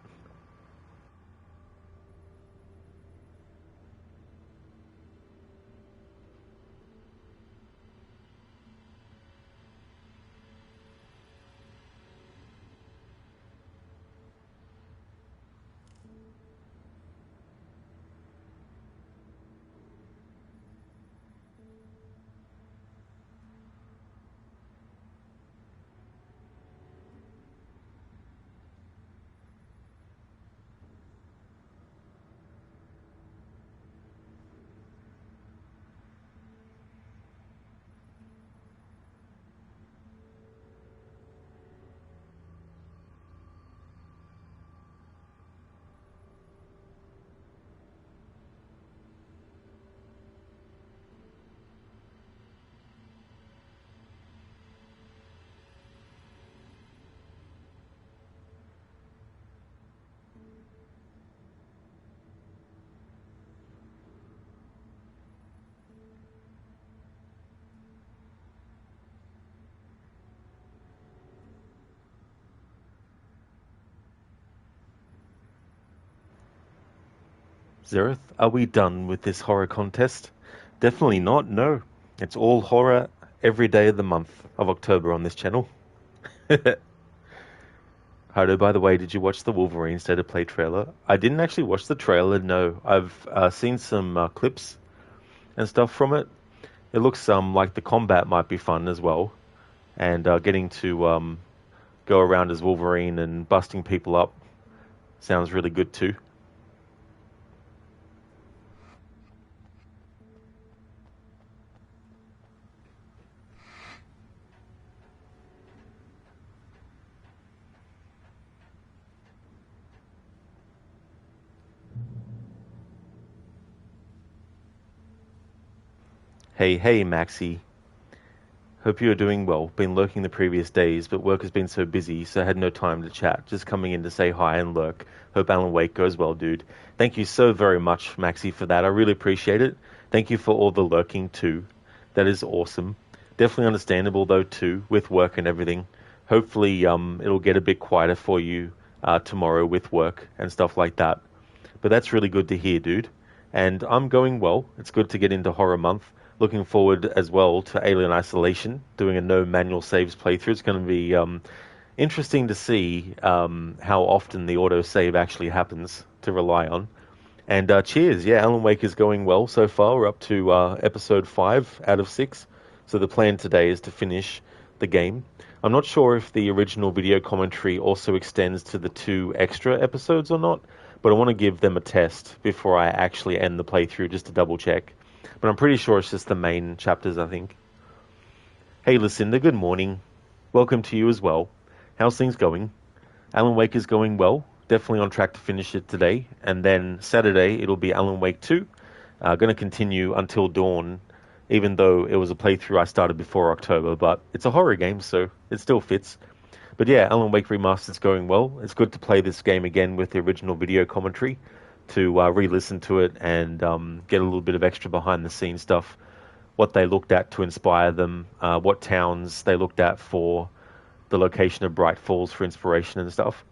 Zereth, are we done with this horror contest? Definitely not, no. It's all horror every day of the month of October on this channel. Haru, by the way, did you watch the Wolverine State of Play trailer? I didn't actually watch the trailer, no. I've seen some clips and stuff from it. It looks like the combat might be fun as well. And getting to go around as Wolverine and busting people up sounds really good too. Hey, Maxie. Hope you are doing well. Been lurking the previous days, but work has been so busy, so I had no time to chat. Just coming in to say hi and lurk. Hope Alan Wake goes well, dude. Thank you so very much, Maxie, for that. I really appreciate it. Thank you for all the lurking, too. That is awesome. Definitely understandable, though, too, with work and everything. Hopefully, it'll get a bit quieter for you tomorrow with work and stuff like that. But that's really good to hear, dude. And I'm going well. It's good to get into Horror Month. Looking forward as well to Alien Isolation, doing a no manual saves playthrough. It's going to be interesting to see how often the autosave actually happens to rely on. And cheers, yeah, Alan Wake is going well so far. We're up to episode 5 out of 6. So the plan today is to finish the game. I'm not sure if the original video commentary also extends to the 2 extra episodes or not, but I want to give them a test before I actually end the playthrough just to double check. But I'm pretty sure it's just the main chapters, I think. Hey, Lucinda, good morning. Welcome to you as well. How's things going? Alan Wake is going well. Definitely on track to finish it today. And then Saturday, it'll be Alan Wake 2. Going to continue until dawn even though it was a playthrough I started before October, but it's a horror game, so it still fits. But yeah, Alan Wake Remastered's going well. It's good to play this game again with the original video commentary, to re-listen to it and get a little bit of extra behind-the-scenes stuff, what they looked at to inspire them, what towns they looked at for the location of Bright Falls for inspiration and stuff.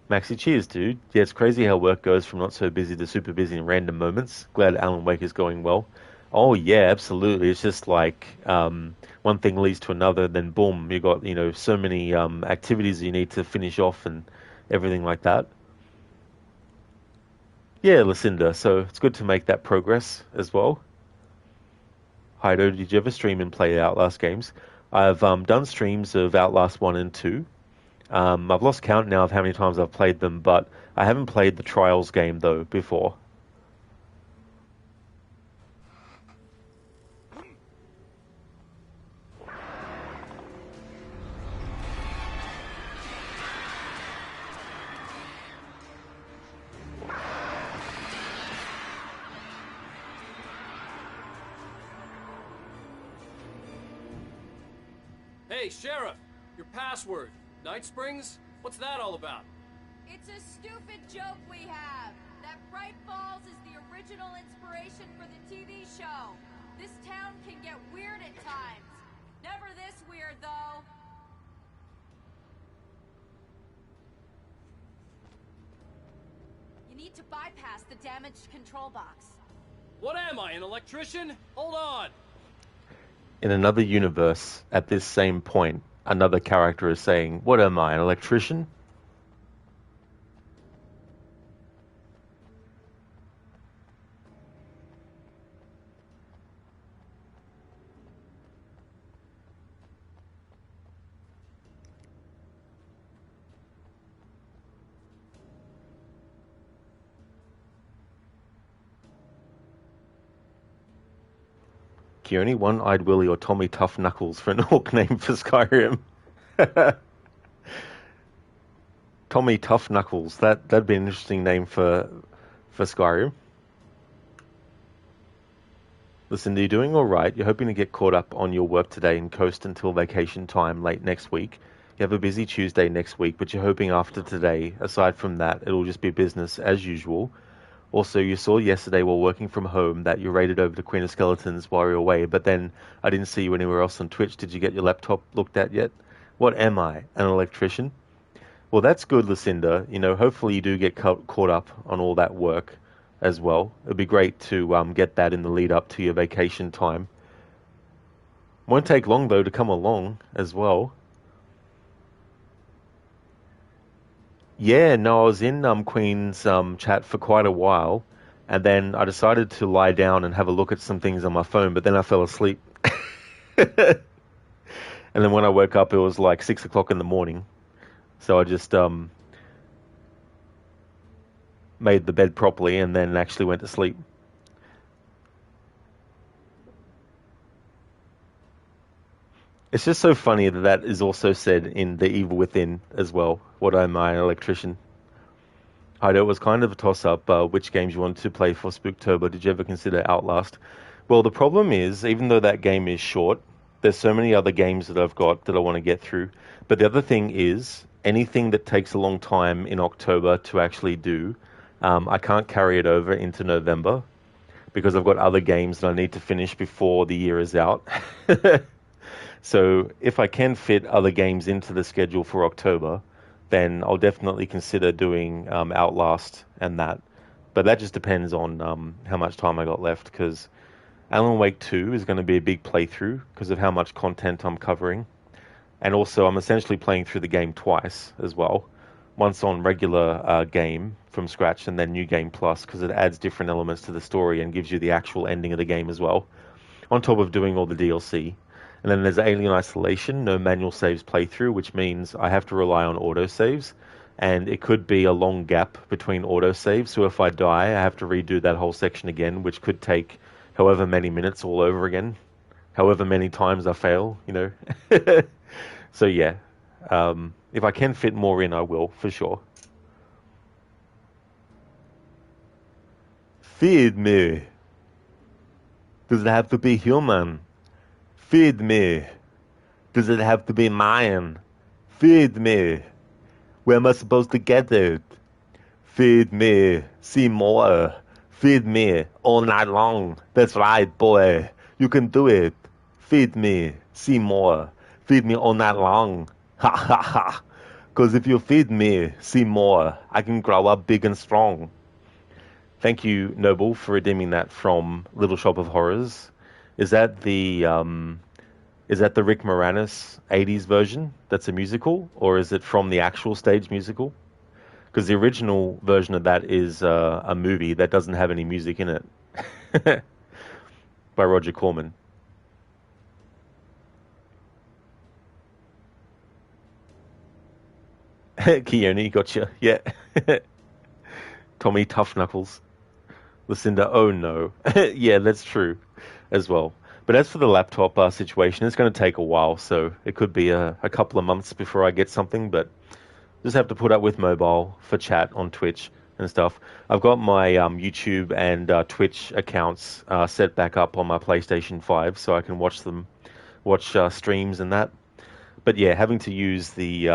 Maxi, cheers, dude. Yeah, it's crazy how work goes from not so busy to super busy in random moments. Glad Alan Wake is going well. Oh yeah, absolutely. It's just like one thing leads to another, then boom, you got so many activities you need to finish off and everything like that. Yeah, Lucinda. So it's good to make that progress as well. Hido, did you ever stream and play Outlast games? I've done streams of Outlast 1 and 2. I've lost count now of how many times I've played them, but I haven't played the Trials game, though, before. Hey, Sheriff! Your password. Night Springs? What's that all about? It's a stupid joke we have. That Bright Falls is the original inspiration for the TV show. This town can get weird at times. Never this weird, though. You need to bypass the damaged control box. What am I, an electrician? Hold on! In another universe, at this same point, another character is saying, "What am I, an electrician?" Keone, One-Eyed Willy or Tommy Tough Knuckles for an orc name for Skyrim. Tommy Tough Knuckles. That'd be an interesting name for Skyrim. Listen, are you doing all right? You're hoping to get caught up on your work today and coast until vacation time late next week. You have a busy Tuesday next week, but you're hoping after today, aside from that, it'll just be business as usual. Also, you saw yesterday while working from home that you raided over to Queen of Skeletons while you were away, but then I didn't see you anywhere else on Twitch. Did you get your laptop looked at yet? What am I, an electrician? Well, that's good, Lucinda. Hopefully you do get caught up on all that work as well. It'd be great to get that in the lead up to your vacation time. Won't take long, though, to come along as well. Yeah, no, I was in Queen's chat for quite a while, and then I decided to lie down and have a look at some things on my phone, but then I fell asleep. And then when I woke up, it was like 6 o'clock in the morning. So I just made the bed properly and then actually went to sleep. It's just so funny that is also said in The Evil Within as well. What am I, an electrician? I know it was kind of a toss-up which games you wanted to play for Spooktober. Did you ever consider Outlast? Well, the problem is, even though that game is short, there's so many other games that I've got that I want to get through. But the other thing is, anything that takes a long time in October to actually do, I can't carry it over into November because I've got other games that I need to finish before the year is out. So if I can fit other games into the schedule for October, then I'll definitely consider doing Outlast and that. But that just depends on how much time I got left, because Alan Wake 2 is going to be a big playthrough because of how much content I'm covering. And also I'm essentially playing through the game twice as well. Once on regular game from scratch and then New Game Plus, because it adds different elements to the story and gives you the actual ending of the game as well, on top of doing all the DLC. And then there's Alien Isolation, no manual saves playthrough, which means I have to rely on autosaves. And it could be a long gap between autosaves, so if I die, I have to redo that whole section again, which could take however many minutes all over again. However many times I fail, So yeah, if I can fit more in, I will, for sure. Feed me. Does it have to be human? Feed me. Does it have to be mine? Feed me. Where am I supposed to get it? Feed me. See more. Feed me all night long. That's right, boy. You can do it. Feed me. See more. Feed me all night long. Ha ha ha. Because if you feed me, see more, I can grow up big and strong. Thank you, Noble, for redeeming that from Little Shop of Horrors. Is that the Rick Moranis 80s version that's a musical, or is it from the actual stage musical? Because the original version of that is a movie that doesn't have any music in it by Roger Corman. Keone, gotcha. Yeah. Tommy Tough Knuckles. Lucinda, oh no. Yeah, that's true as well. But as for the laptop situation, it's going to take a while, so it could be a couple of months before I get something, but just have to put up with mobile for chat on Twitch and stuff. I've got my YouTube and Twitch accounts set back up on my PlayStation 5, so I can watch streams and that. But yeah, having to use the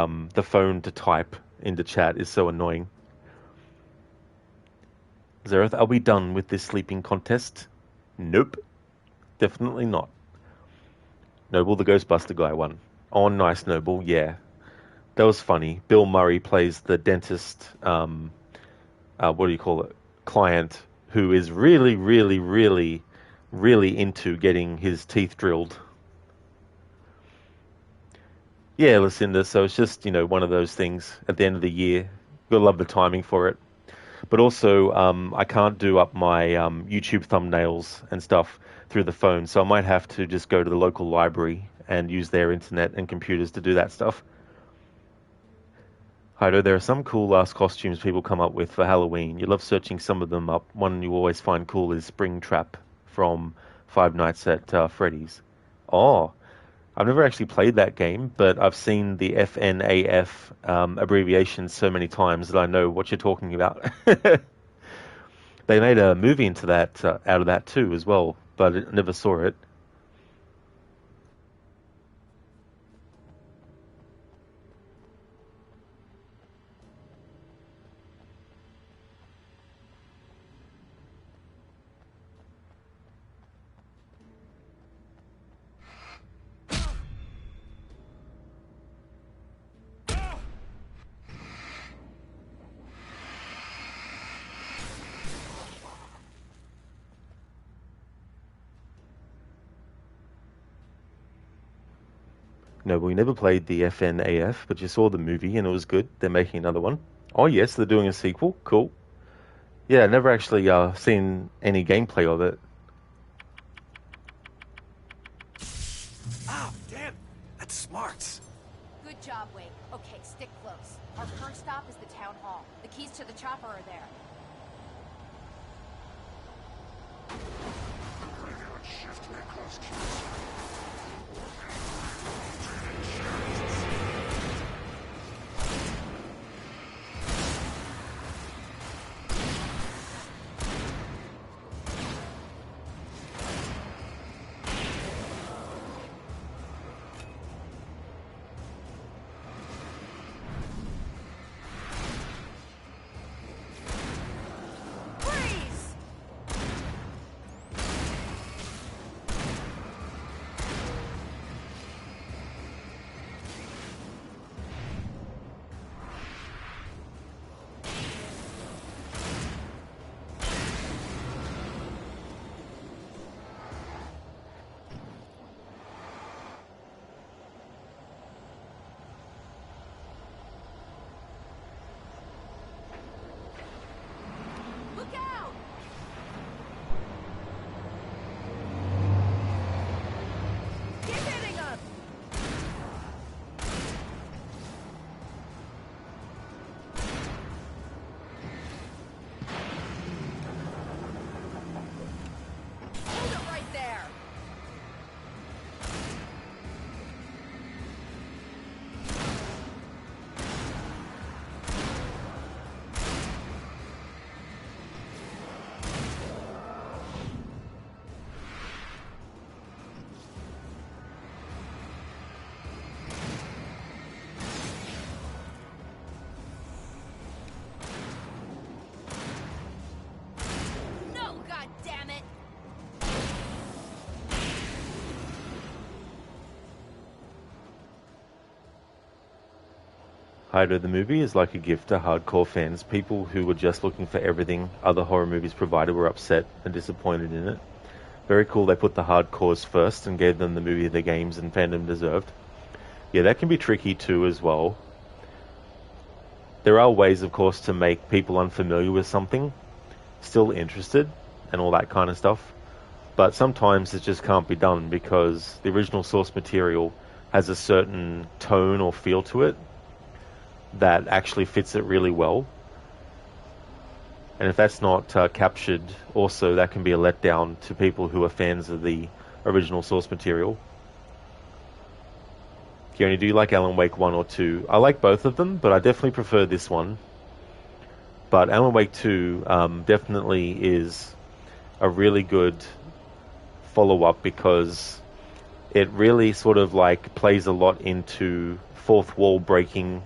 phone to type into chat is so annoying. Zereth, are we done with this sleeping contest? Nope. Definitely not. Noble, the Ghostbuster guy won. Oh, nice, Noble. Yeah. That was funny. Bill Murray plays the dentist, what do you call it? Client who is really, really, really, really into getting his teeth drilled. Yeah, Lucinda, so it's just, one of those things at the end of the year. Gotta love the timing for it. But also, I can't do up my YouTube thumbnails and stuff through the phone, so I might have to just go to the local library and use their internet and computers to do that stuff. Heido, there are some cool ass costumes people come up with for Halloween. You love searching some of them up. One you always find cool is Springtrap from Five Nights at Freddy's. Oh, I've never actually played that game, but I've seen the FNAF abbreviation so many times that I know what you're talking about. They made a movie into that out of that too as well, but I never saw it. No, we never played the FNAF, but you saw the movie and it was good. They're making another one. Oh yes, they're doing a sequel. Cool. Yeah, never actually seen any gameplay of it. Oh, damn! That's smart. Good job, Wake. Okay, stick close. Our first stop is the town hall. The keys to the chopper are there. Hido the movie is like a gift to hardcore fans. People who were just looking for everything other horror movies provided were upset and disappointed in it. Very cool they put the hardcores first and gave them the movie the games and fandom deserved. Yeah, that can be tricky too as well. There are ways, of course, to make people unfamiliar with something still interested and all that kind of stuff. But sometimes it just can't be done because the original source material has a certain tone or feel to it that actually fits it really well. And if that's not captured, also that can be a letdown to people who are fans of the original source material. Keone, do you like Alan Wake 1 or 2? I like both of them, but I definitely prefer this one. But Alan Wake 2 definitely is a really good follow-up because it really sort of like plays a lot into fourth wall breaking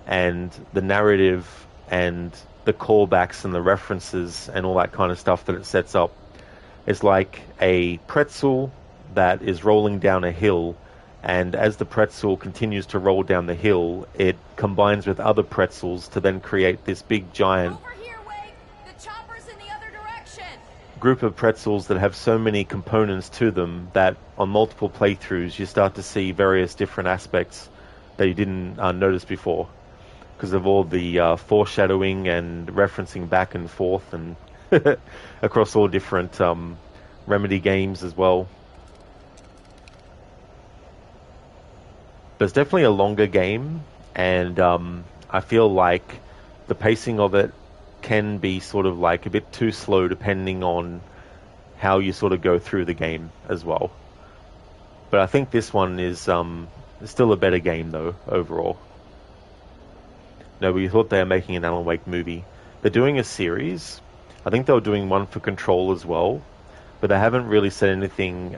and the narrative and the callbacks and the references and all that kind of stuff that it sets up. It's like a pretzel that is rolling down a hill, and as the pretzel continues to roll down the hill, it combines with other pretzels to then create this big giant group of pretzels that have so many components to them that on multiple playthroughs you start to see various different aspects that you didn't notice before because of all the foreshadowing and referencing back and forth and across all different Remedy games as well. But it's definitely a longer game, and I feel like the pacing of it can be sort of like a bit too slow depending on how you sort of go through the game as well. But I think this one is still a better game though, overall. No, we thought they were making an Alan Wake movie. They're doing a series. I think they were doing one for Control as well, but they haven't really said anything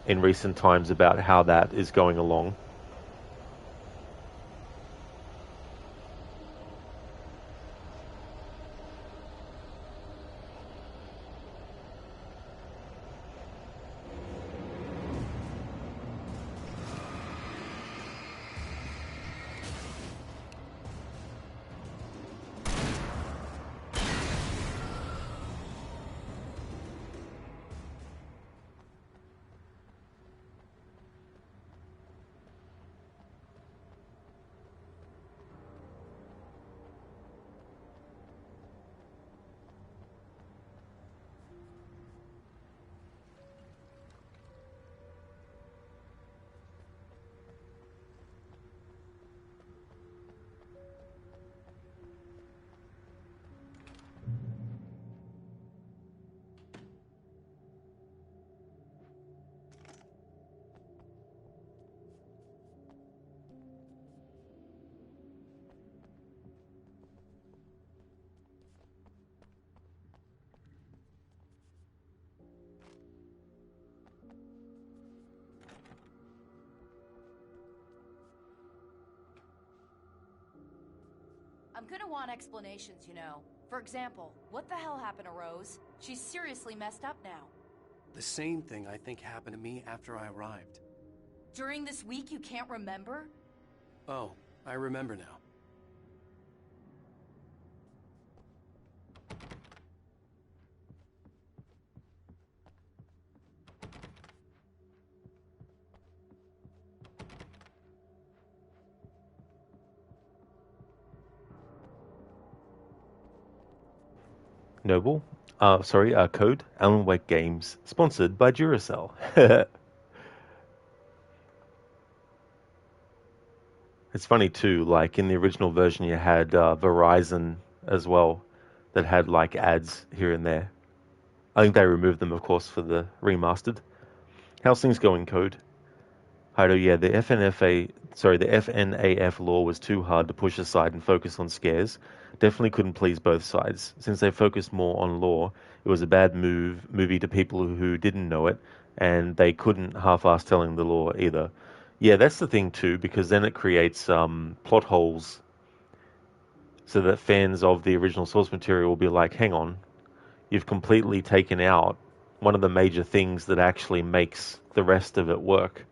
in recent times about how that is going along. I'm gonna want explanations, you know. For example, what the hell happened to Rose? She's seriously messed up now. The same thing I think happened to me after I arrived. During this week you can't remember? Oh, I remember now. Noble. Code Alan Wake Games, sponsored by Duracell. It's funny too, like in the original version you had Verizon as well, that had like ads here and there. I think they removed them, of course, for the remastered. How's things going, Code? Hido, yeah, the FNAF law was too hard to push aside and focus on scares. Definitely couldn't please both sides. Since they focused more on lore, it was a bad movie to people who didn't know it, and they couldn't half-ass telling the lore either. Yeah, that's the thing too, because then it creates plot holes so that fans of the original source material will be like, hang on, you've completely taken out one of the major things that actually makes the rest of it work.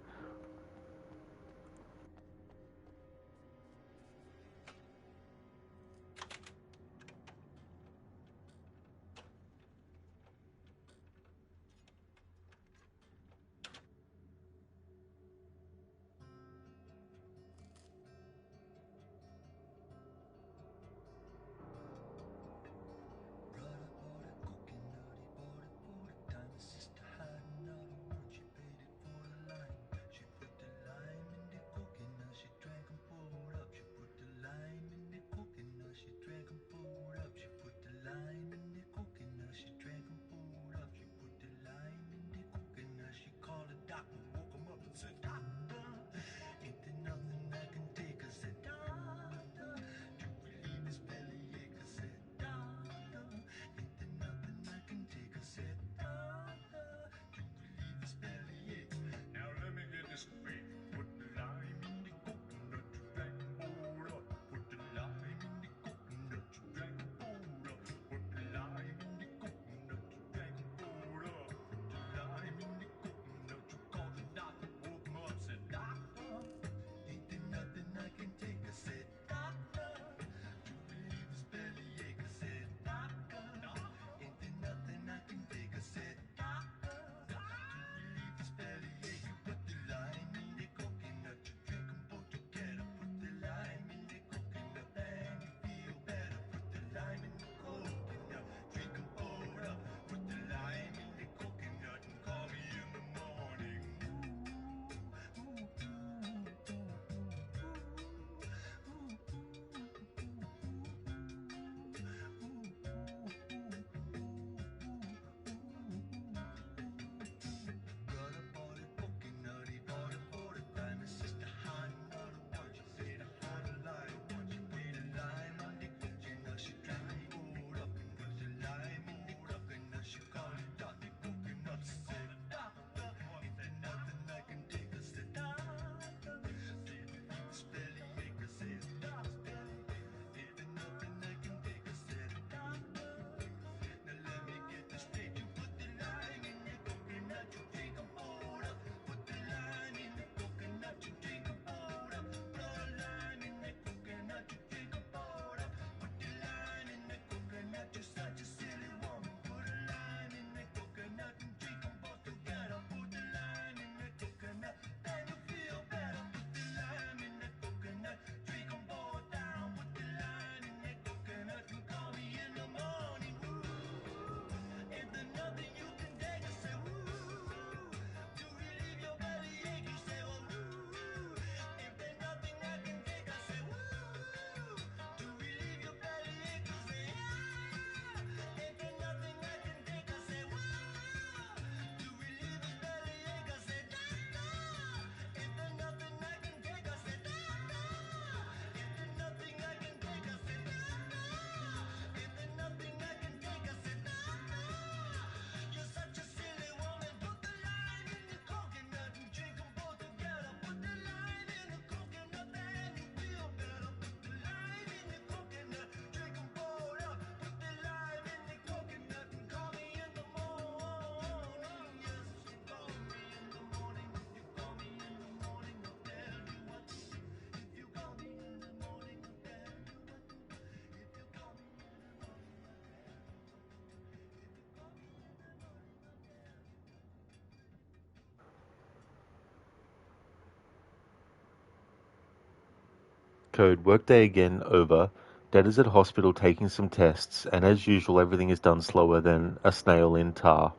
Code, workday again over. Dad is at hospital taking some tests, and as usual, everything is done slower than a snail in tar.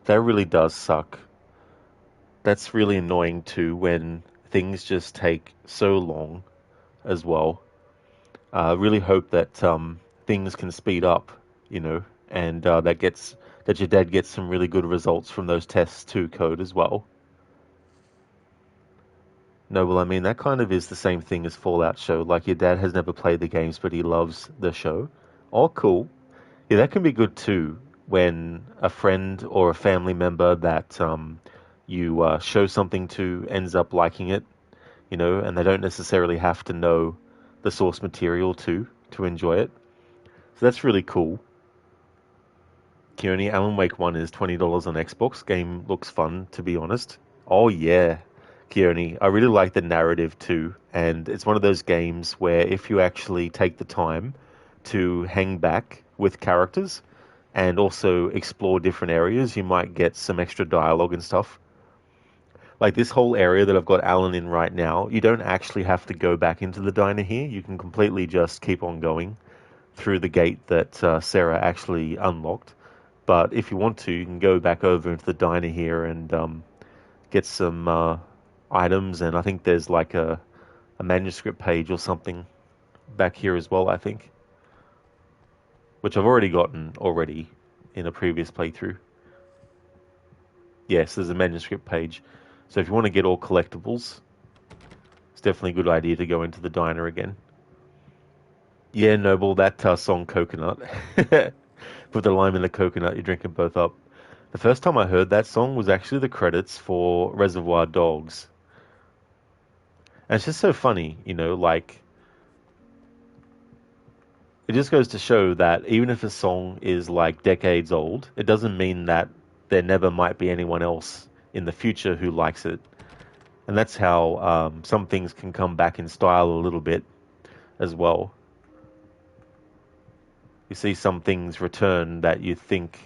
That really does suck. That's really annoying too when things just take so long as well. Really hope that things can speed up, and that your dad gets some really good results from those tests too, Code, as well. No, well, I mean, that kind of is the same thing as Fallout show. Like, your dad has never played the games, but he loves the show. Oh, cool. Yeah, that can be good too, when a friend or a family member that you show something to ends up liking it, and they don't necessarily have to know the source material to enjoy it. So that's really cool. Keone, Alan Wake 1 is $20 on Xbox. Game looks fun, to be honest. Oh, yeah. Keone, I really like the narrative too, and it's one of those games where if you actually take the time to hang back with characters and also explore different areas, you might get some extra dialogue and stuff. Like this whole area that I've got Alan in right now, you don't actually have to go back into the diner here. You can completely just keep on going through the gate that Sarah actually unlocked. But if you want to, you can go back over into the diner here and get some items, and I think there's like a manuscript page or something back here as well, I think. Which I've already gotten in a previous playthrough. Yes, there's a manuscript page. So if you want to get all collectibles, it's definitely a good idea to go into the diner again. Yeah, Noble, that song Coconut. Put the lime in the coconut, you're drinking both up. The first time I heard that song was actually the credits for Reservoir Dogs. And it's just so funny, like, it just goes to show that even if a song is like decades old, it doesn't mean that there never might be anyone else in the future who likes it. And that's how some things can come back in style a little bit as well. You see some things return that you think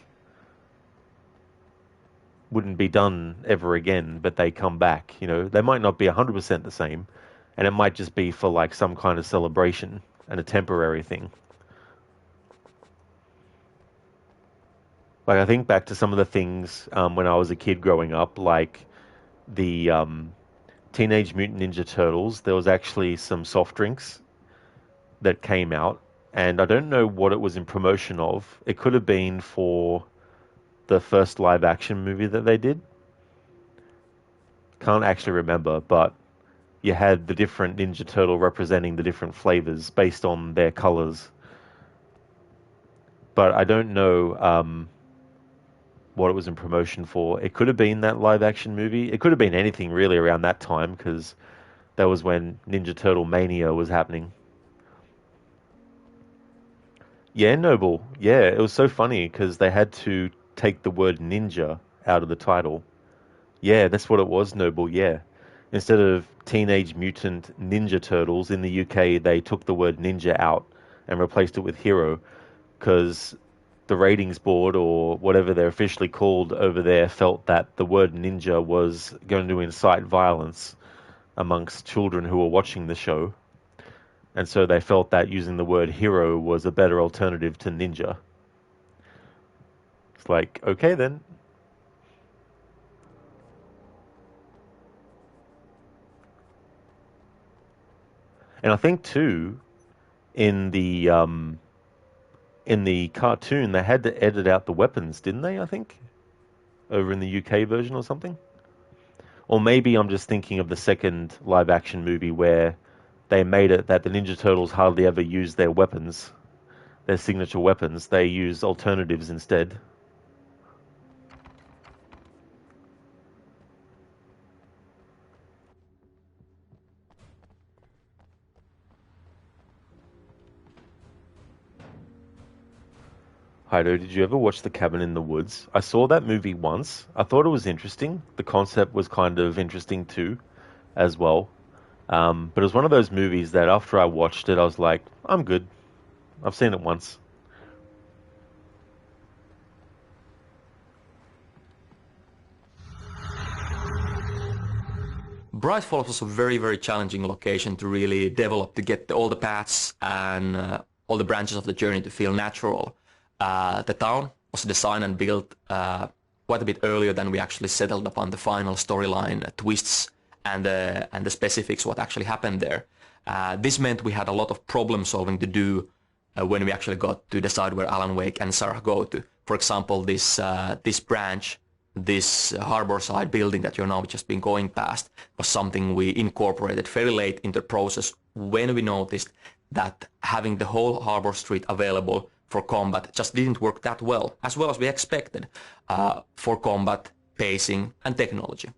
wouldn't be done ever again, but they come back. They might not be 100% the same, and it might just be for like some kind of celebration and a temporary thing. Like, I think back to some of the things when I was a kid growing up, like the Teenage Mutant Ninja Turtles. There was actually some soft drinks that came out, and I don't know what it was in promotion of. It could have been for the first live action movie that they did. Can't actually remember, but you had the different Ninja Turtle representing the different flavors based on their colors. But I don't know what it was in promotion for. It could have been that live action movie. It could have been anything really around that time, because that was when Ninja Turtle Mania was happening. Yeah, Noble. Yeah, it was so funny because they had to take the word ninja out of the title. Yeah, that's what it was, Noble, yeah. Instead of Teenage Mutant Ninja Turtles, in the UK, they took the word ninja out and replaced it with hero, because the ratings board, or whatever they're officially called over there, felt that the word ninja was going to incite violence amongst children who were watching the show. And so they felt that using the word hero was a better alternative to ninja. It's like, okay then. And I think too, in the cartoon, they had to edit out the weapons, didn't they? I think over in the UK version or something. Or maybe I'm just thinking of the second live action movie where they made it that the Ninja Turtles hardly ever use their weapons, their signature weapons. They use alternatives instead. Heido, did you ever watch The Cabin in the Woods? I saw that movie once. I thought it was interesting. The concept was kind of interesting too, as well. But it was one of those movies that after I watched it, I was like, I'm good. I've seen it once. Bright Falls was a very, very challenging location to really develop, to get all the paths and all the branches of the journey to feel natural. The town was designed and built quite a bit earlier than we actually settled upon the final storyline twists and the specifics what actually happened there. This meant we had a lot of problem solving to do when we actually got to decide where Alan Wake and Sarah go to. For example, this branch, this harborside building that you're now just been going past, was something we incorporated very late in the process when we noticed that having the whole harbor street available for combat just didn't work that well as we expected for combat, pacing and technology.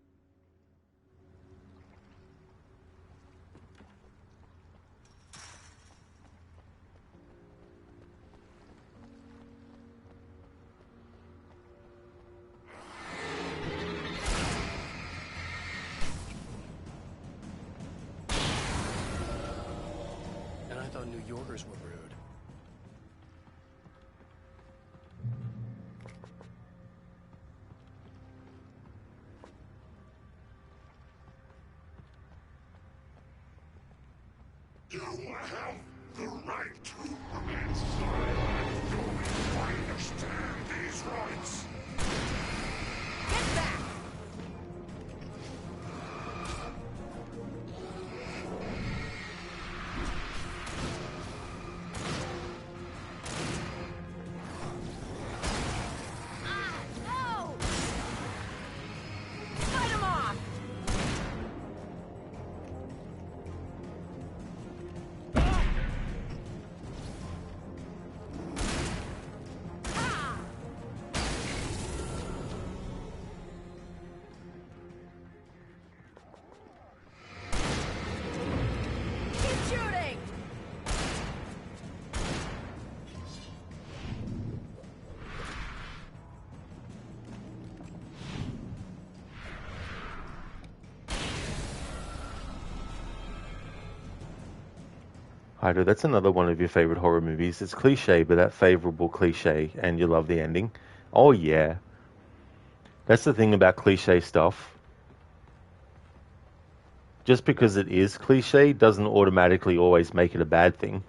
New Yorkers were rude. You have the right to remain silent. I understand these rights. Get back! Hyder, that's another one of your favorite horror movies. It's cliche, but that favorable cliche, and you love the ending. Oh yeah. That's the thing about cliche stuff. Just because it is cliche doesn't automatically always make it a bad thing.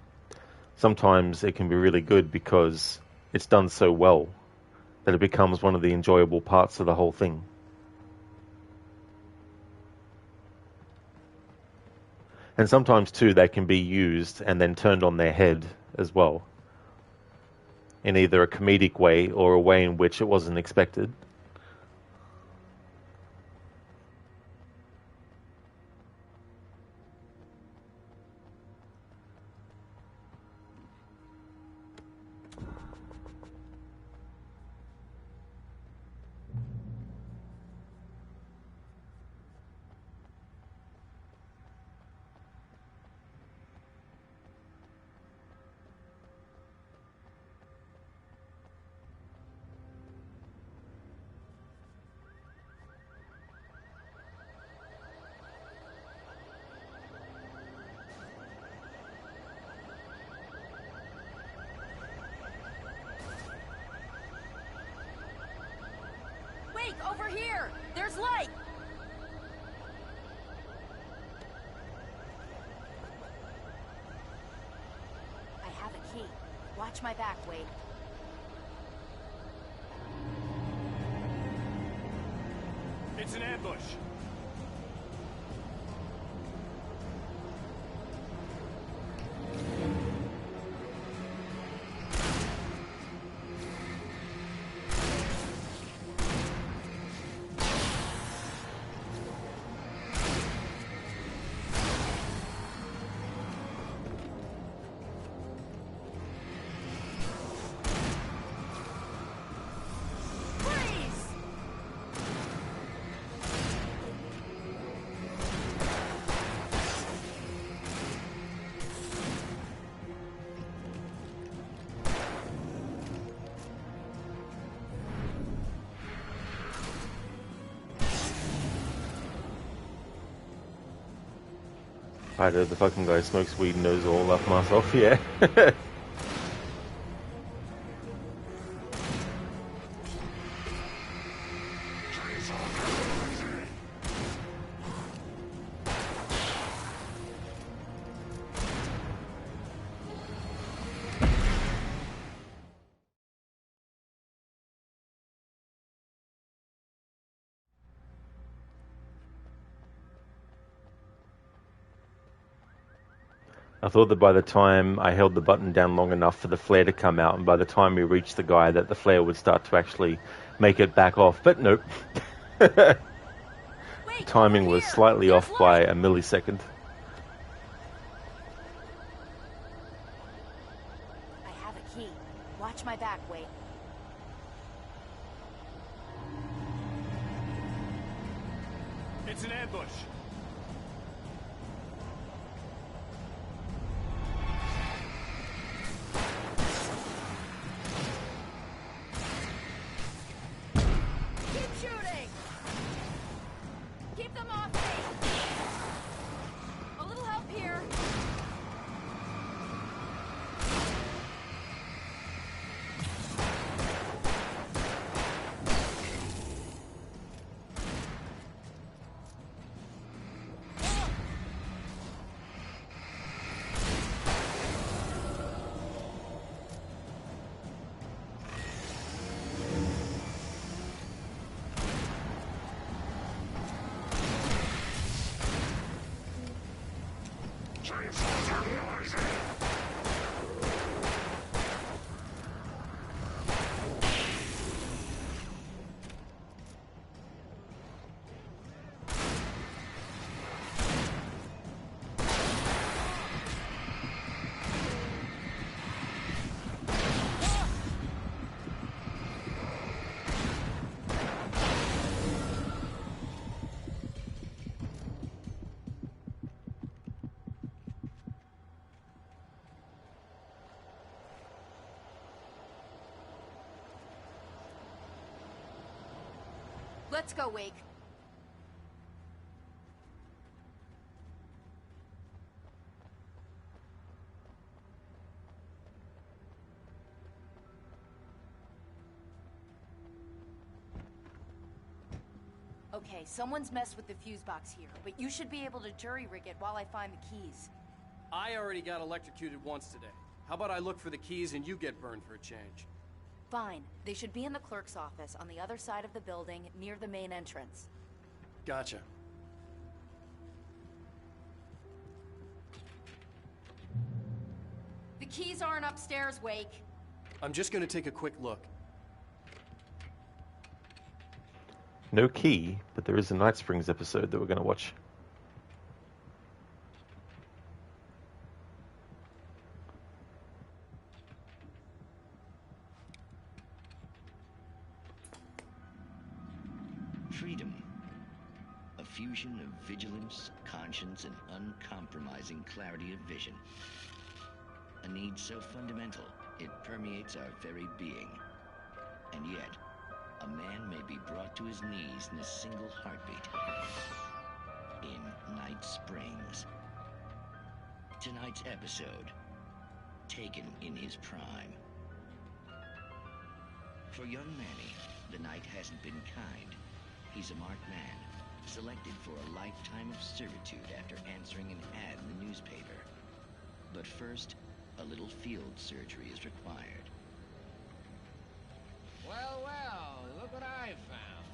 Sometimes it can be really good because it's done so well that it becomes one of the enjoyable parts of the whole thing. And sometimes, too, they can be used and then turned on their head as well, in either a comedic way or a way in which it wasn't expected. Over here! There's light! I have a key. Watch my back, Wade. It's an ambush! Hyder, the fucking guy smokes weed and knows all that myself, yeah. I thought that by the time I held the button down long enough for the flare to come out, and by the time we reached the guy, that the flare would start to actually make it back off. But nope. Timing was slightly off by a millisecond. I have a key. Watch my back, Wade. It's an ambush. Keep shooting! Keep them off me! A little help here. Let's go, Wake. Okay, someone's messed with the fuse box here, but you should be able to jury-rig it while I find the keys. I already got electrocuted once today. How about I look for the keys and you get burned for a change? Fine. They should be in the clerk's office on the other side of the building, near the main entrance. Gotcha. The keys aren't upstairs, Wake. I'm just gonna take a quick look. No key, but there is a Night Springs episode that we're going to watch. Freedom. A fusion of vigilance, conscience, and uncompromising clarity of vision. A need so fundamental, it permeates our very being. And yet, a man may be brought to his knees in a single heartbeat. In Night Springs. Tonight's episode, taken in his prime. For young Manny, the night hasn't been kind. He's a marked man, selected for a lifetime of servitude after answering an ad in the newspaper. But first, a little field surgery is required. Well, well, look what I found.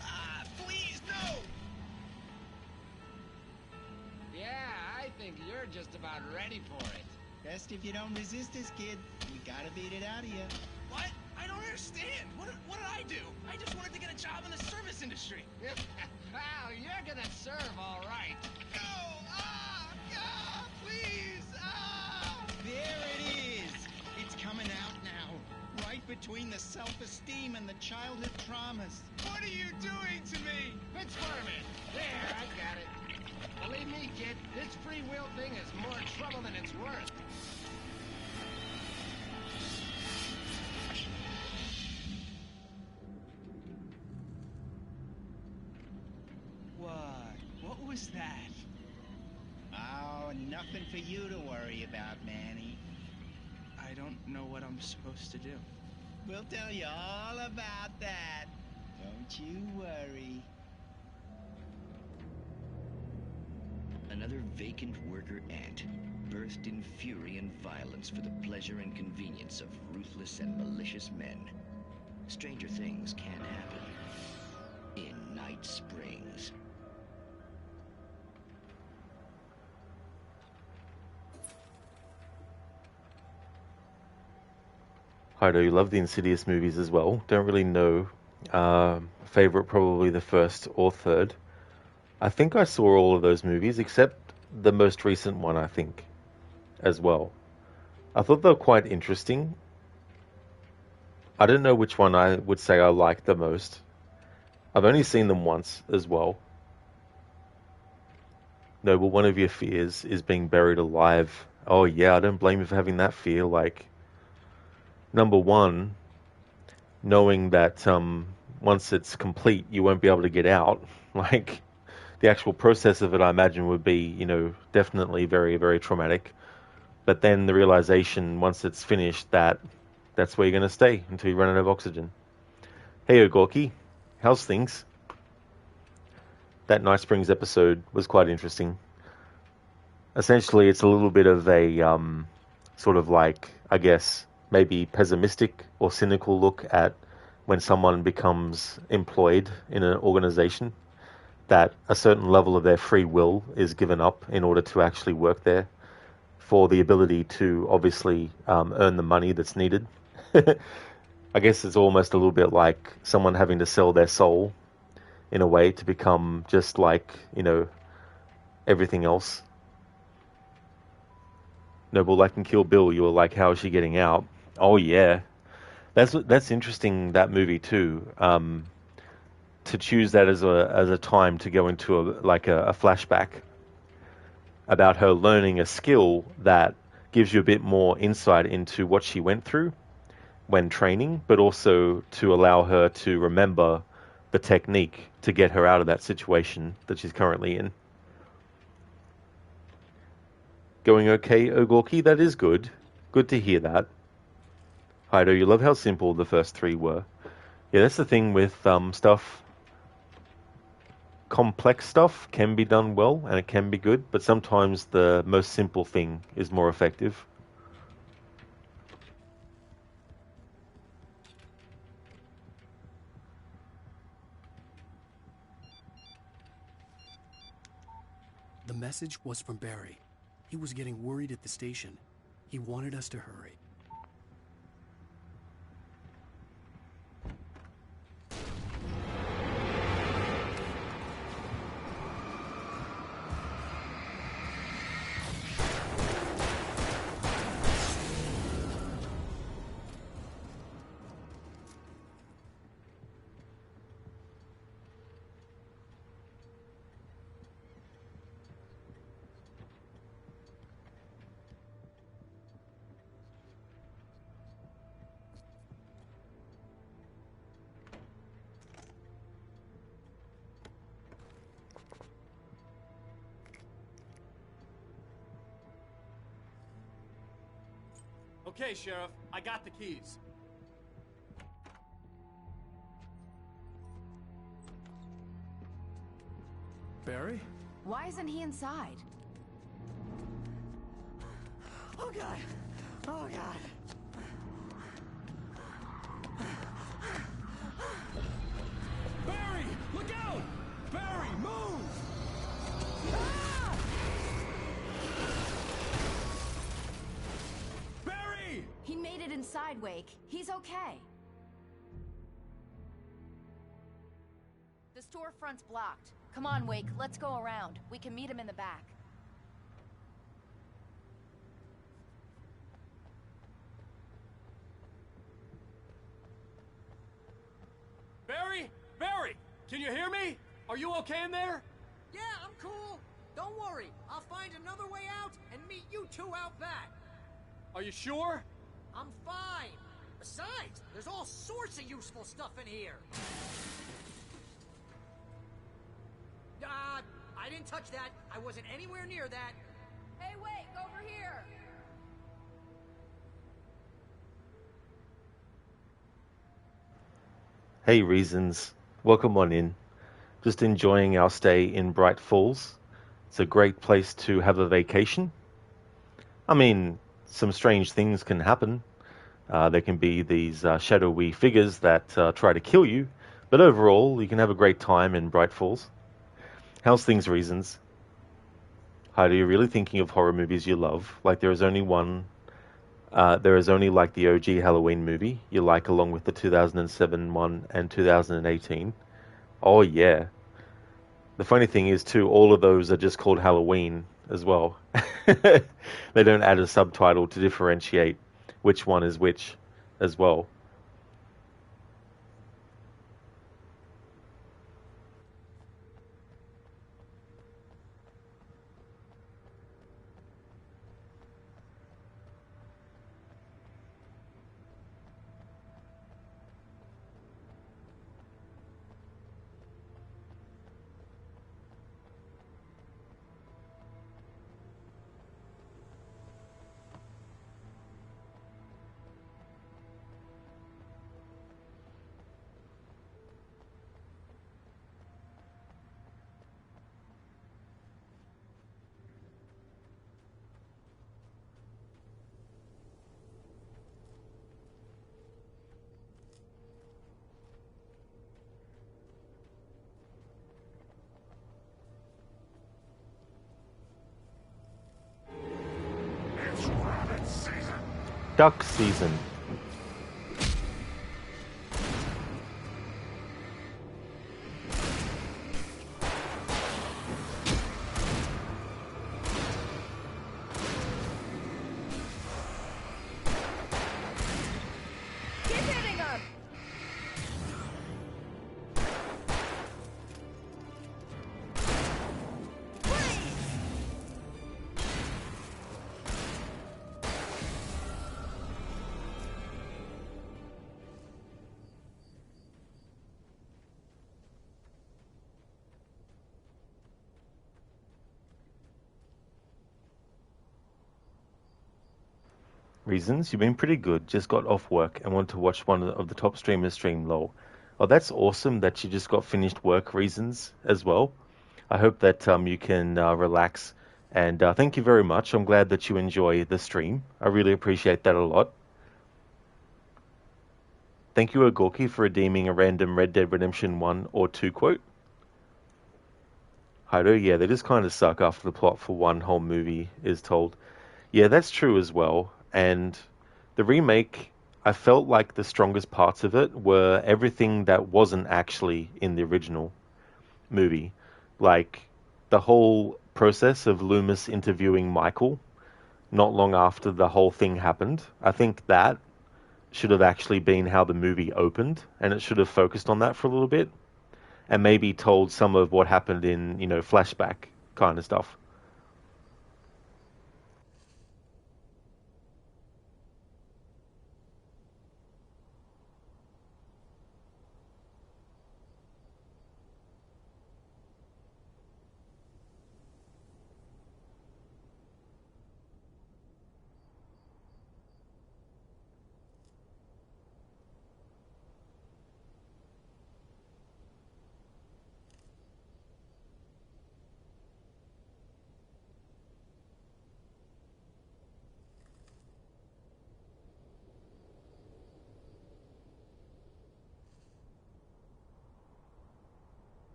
Ah, please, no! Yeah, I think you're just about ready for it. Best if you don't resist this, kid. We gotta beat it out of you. What? I don't understand. What did I do? I just wanted to get a job in the service industry. Well, you're gonna serve all right. No! Ah! Ah! Please! Ah! There it is! It's coming out now. Right between the self-esteem and the childhood traumas. What are you doing to me? Fitzfarman! There, I got it. Believe me, kid, this free will thing is more trouble than it's worth. What was that? Oh, nothing for you to worry about, Manny. I don't know what I'm supposed to do. We'll tell you all about that. Don't you worry. Another vacant worker ant, birthed in fury and violence for the pleasure and convenience of ruthless and malicious men. Stranger things can happen in Night Springs. I know you love the Insidious movies as well. Don't really know. Favorite probably the first or third. I think I saw all of those movies except the most recent one, I think, as well. I thought they were quite interesting. I don't know which one I would say I liked the most. I've only seen them once as well. No, but one of your fears is being buried alive. Oh yeah, I don't blame you for having that fear. Like, number one, knowing that once it's complete, you won't be able to get out. Like, the actual process of it, I imagine, would be, definitely very, very traumatic. But then the realization, once it's finished, that that's where you're going to stay until you run out of oxygen. Hey, Ogorki, how's things? That Night Springs episode was quite interesting. Essentially, it's a little bit of a sort of like, I guess, maybe pessimistic or cynical look at when someone becomes employed in an organization, that a certain level of their free will is given up in order to actually work there for the ability to obviously earn the money that's needed. I guess it's almost a little bit like someone having to sell their soul in a way to become just like, everything else. Noble, like in Kill Bill, you were like, how is she getting out? Oh yeah. That's interesting, that movie too. To choose that as a time to go into a flashback about her learning a skill that gives you a bit more insight into what she went through when training, but also to allow her to remember the technique to get her out of that situation that she's currently in. Going okay, Ogorki? That is good. Good to hear that. Heido, you love how simple the first three were. Yeah, that's the thing with stuff. Complex stuff can be done well and it can be good, but sometimes the most simple thing is more effective. The message was from Barry. He was getting worried at the station. He wanted us to hurry. Okay, Sheriff, I got the keys. Barry? Why isn't he inside? Oh God! Oh God! Barry! Look out! Barry, move! Barry! He made it inside, Wake. He's okay. The storefront's blocked. Come on, Wake. Let's go around. We can meet him in the back. Barry? Barry! Can you hear me? Are you okay in there? Yeah, I'm cool. Don't worry. I'll find another way out and meet you two out back. Are you sure? I'm fine. Besides, there's all sorts of useful stuff in here. I didn't touch that. I wasn't anywhere near that. Hey, Wake, over here! Hey, Reasons. Welcome on in. Just enjoying our stay in Bright Falls. It's a great place to have a vacation. I mean, some strange things can happen. There can be these shadowy figures that try to kill you, but overall, you can have a great time in Bright Falls. How's things, Reasons? Heidi, are you really thinking of horror movies you love? Like there is only one There is only like the OG Halloween movie you like, along with the 2007 one and 2018. Oh yeah. The funny thing is too, all of those are just called Halloween as well. They don't add a subtitle to differentiate which one is which as well. Duck season. Reasons, you've been pretty good. Just got off work and want to watch one of the top streamers stream LOL. Oh, that's awesome that you just got finished work, Reasons, as well. I hope that you can relax. And thank you very much. I'm glad that you enjoy the stream. I really appreciate that a lot. Thank you, Agorki, for redeeming a random Red Dead Redemption 1 or 2 quote. Hido, yeah, they just kind of suck after the plot for one whole movie is told. Yeah, that's true as well. And the remake, I felt like the strongest parts of it were everything that wasn't actually in the original movie. Like the whole process of Loomis interviewing Michael not long after the whole thing happened. I think that should have actually been how the movie opened, and it should have focused on that for a little bit and maybe told some of what happened in, flashback kind of stuff.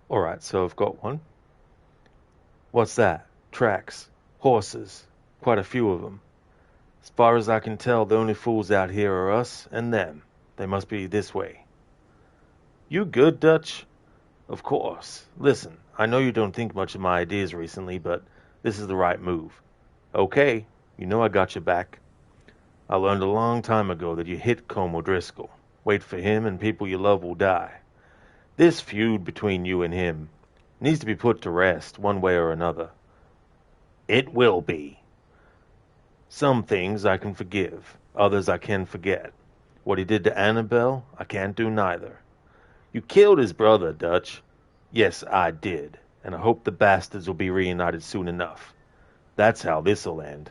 Alright, so I've got one. What's that? Tracks. Horses. Quite a few of them. As far as I can tell, the only fools out here are us and them. They must be this way. You good, Dutch? Of course. Listen, I know you don't think much of my ideas recently, but this is the right move. Okay, you know I got your back. I learned a long time ago that you hit Colm O'Driscoll. Wait for him and people you love will die. This feud between you and him needs to be put to rest one way or another. It will be. Some things I can forgive, others I can forget. What he did to Annabelle, I can't do neither. You killed his brother, Dutch. Yes, I did, and I hope the bastards will be reunited soon enough. That's how this'll end.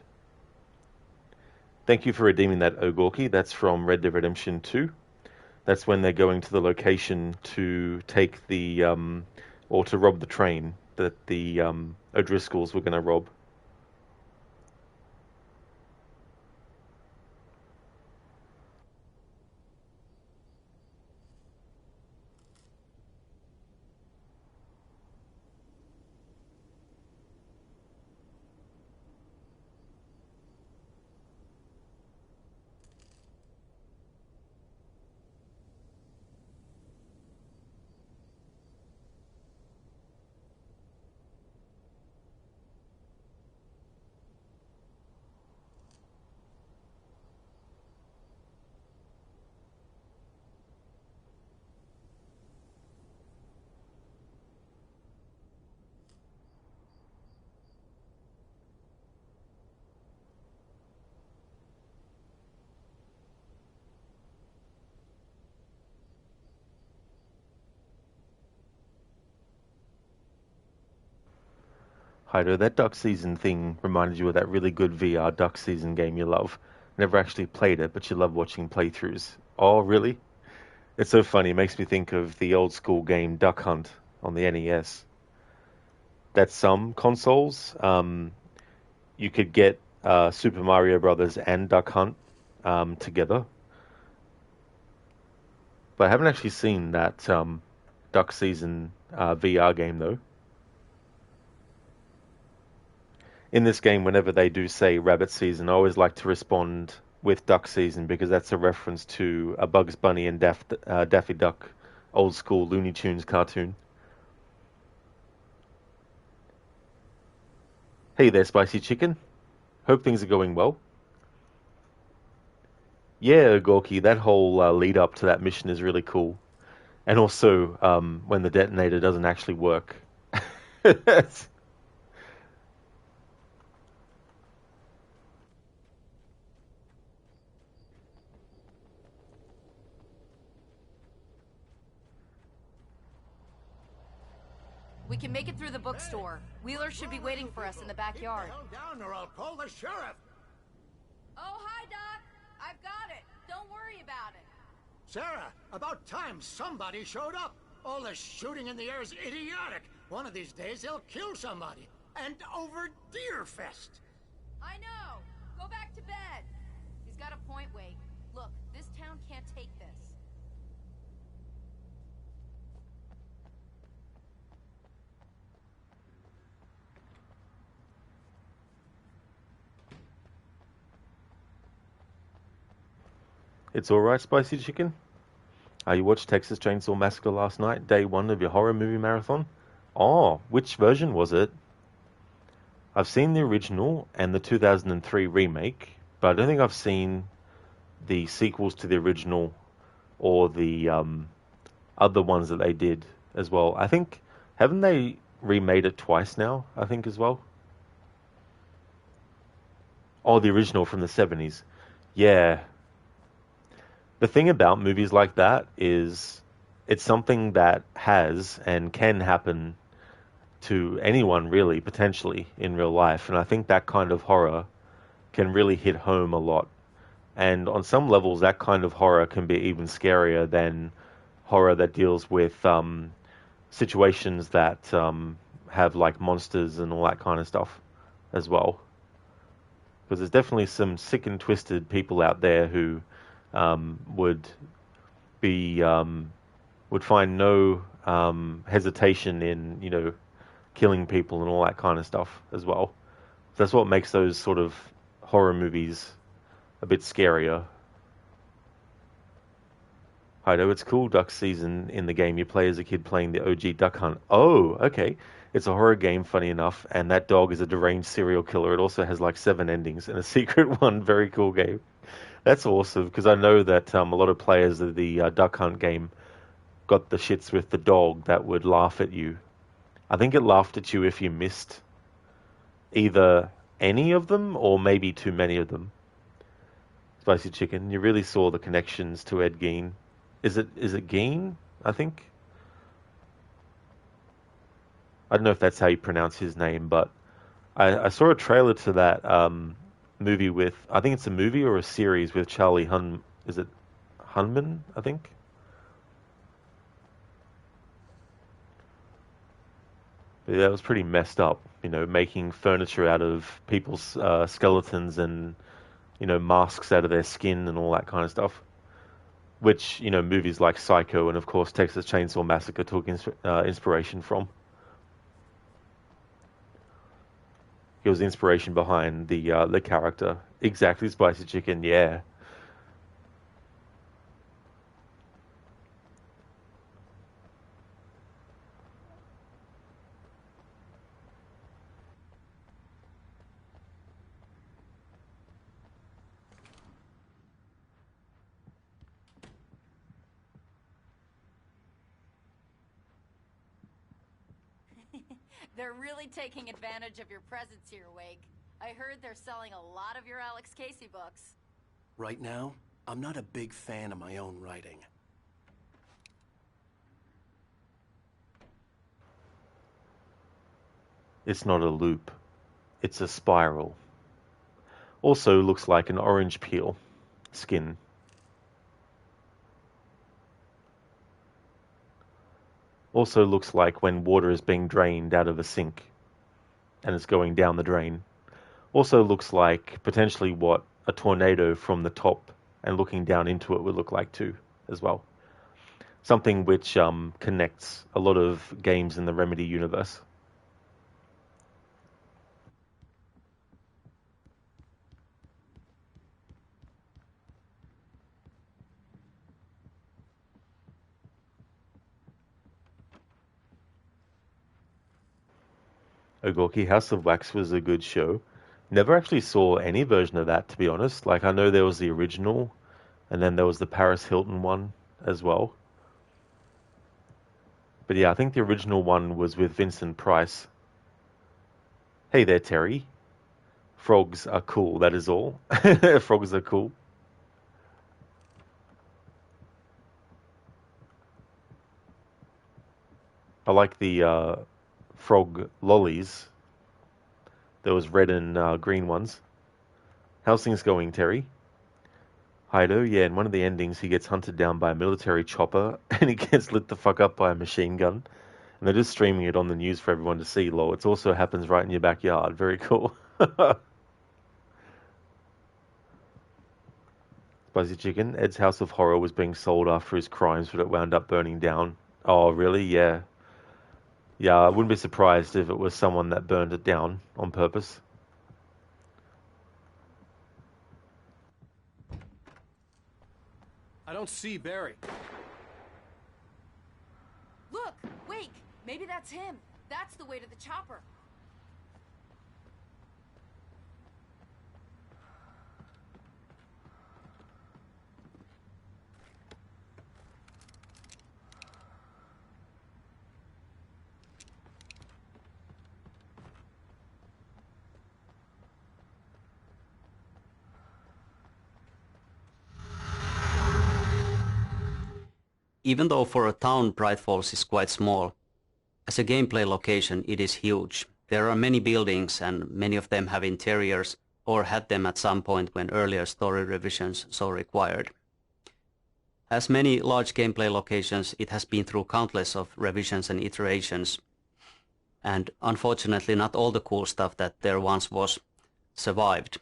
Thank you for redeeming that, Ogorki. That's from Red Dead Redemption 2. That's when they're going to the location to take the, or to rob the train that the O'Driscolls were going to rob. Hydo, that Duck Season thing reminded you of that really good VR Duck Season game you love. Never actually played it, but you love watching playthroughs. Oh, really? It's so funny. It makes me think of the old school game Duck Hunt on the NES. That some consoles, you could get Super Mario Brothers and Duck Hunt together. But I haven't actually seen that Duck Season VR game, though. In this game, whenever they do say Rabbit Season, I always like to respond with Duck Season because that's a reference to a Bugs Bunny and Daffy Duck old school Looney Tunes cartoon. Hey there, Spicy Chicken. Hope things are going well. Yeah, Gorky, that whole lead up to that mission is really cool. And also, when the detonator doesn't actually work. We can make it through the bookstore. Wheeler should be waiting for us in the backyard. Keep the hell down or I'll call the sheriff. Oh, hi, Doc. I've got it. Don't worry about it. Sarah, about time somebody showed up. All this shooting in the air is idiotic. One of these days they'll kill somebody. And over Deerfest. I know. Go back to bed. He's got a point, Wake. Look, this town can't take this. It's alright, Spicy Chicken. You watched Texas Chainsaw Massacre last night, day one of your horror movie marathon? Oh, which version was it? I've seen the original and the 2003 remake, but I don't think I've seen the sequels to the original or the other ones that they did as well. I think, haven't they remade it twice now, I think, as well? Oh, the original from the 70s. Yeah. The thing about movies like that is it's something that has and can happen to anyone really, potentially, in real life. And I think that kind of horror can really hit home a lot. And on some levels, that kind of horror can be even scarier than horror that deals with situations that have like monsters and all that kind of stuff as well. Because there's definitely some sick and twisted people out there who would find no hesitation in, you know, killing people and all that kind of stuff as well. That's what makes those sort of horror movies a bit scarier. I know it's cool duck season in the game. You play as a kid playing the OG Duck Hunt. Oh, okay. It's a horror game, funny enough, and that dog is a deranged serial killer. It also has like 7 endings and a secret one. Very cool game. That's awesome, because I know that a lot of players of the Duck Hunt game got the shits with the dog that would laugh at you. I think it laughed at you if you missed either any of them or maybe too many of them. Spicy Chicken, you really saw the connections to Ed Gein. Is it Gein, I think? I don't know if that's how you pronounce his name, but I saw a trailer to that movie with, I think it's a movie or a series with Charlie is it Hunman, I think? But yeah, it was pretty messed up, making furniture out of people's skeletons and, masks out of their skin and all that kind of stuff. Which, movies like Psycho and, of course, Texas Chainsaw Massacre took inspiration from. It was the inspiration behind the character. Exactly, Spicy Chicken, yeah. They're really taking advantage of your presence here, Wake. I heard they're selling a lot of your Alex Casey books. Right now, I'm not a big fan of my own writing. It's not a loop. It's a spiral. Also looks like an orange peel. Skin. Also looks like when water is being drained out of a sink and it's going down the drain. Also looks like potentially what a tornado from the top and looking down into it would look like too, as well. Something which connects a lot of games in the Remedy universe. Ogorki House of Wax was a good show. Never actually saw any version of that, to be honest. Like, I know there was the original, and then there was the Paris Hilton one as well. But yeah, I think the original one was with Vincent Price. Hey there, Terry. Frogs are cool, that is all. Frogs are cool. I like the frog lollies. There was red and green ones. How's things going, Terry? Hido, yeah, in one of the endings he gets hunted down by a military chopper and he gets lit the fuck up by a machine gun. And they're just streaming it on the news for everyone to see, lol. It also happens right in your backyard. Very cool. Spicy Chicken, Ed's House of Horror was being sold after his crimes, but it wound up burning down. Oh, really? Yeah. Yeah, I wouldn't be surprised if it was someone that burned it down on purpose. I don't see Barry. Look, Wake! Maybe that's him. That's the way to the chopper. Even though for a town Bright Falls is quite small, as a gameplay location it is huge. There are many buildings and many of them have interiors or had them at some point when earlier story revisions so required. As many large gameplay locations, it has been through countless of revisions and iterations, and unfortunately not all the cool stuff that there once was survived.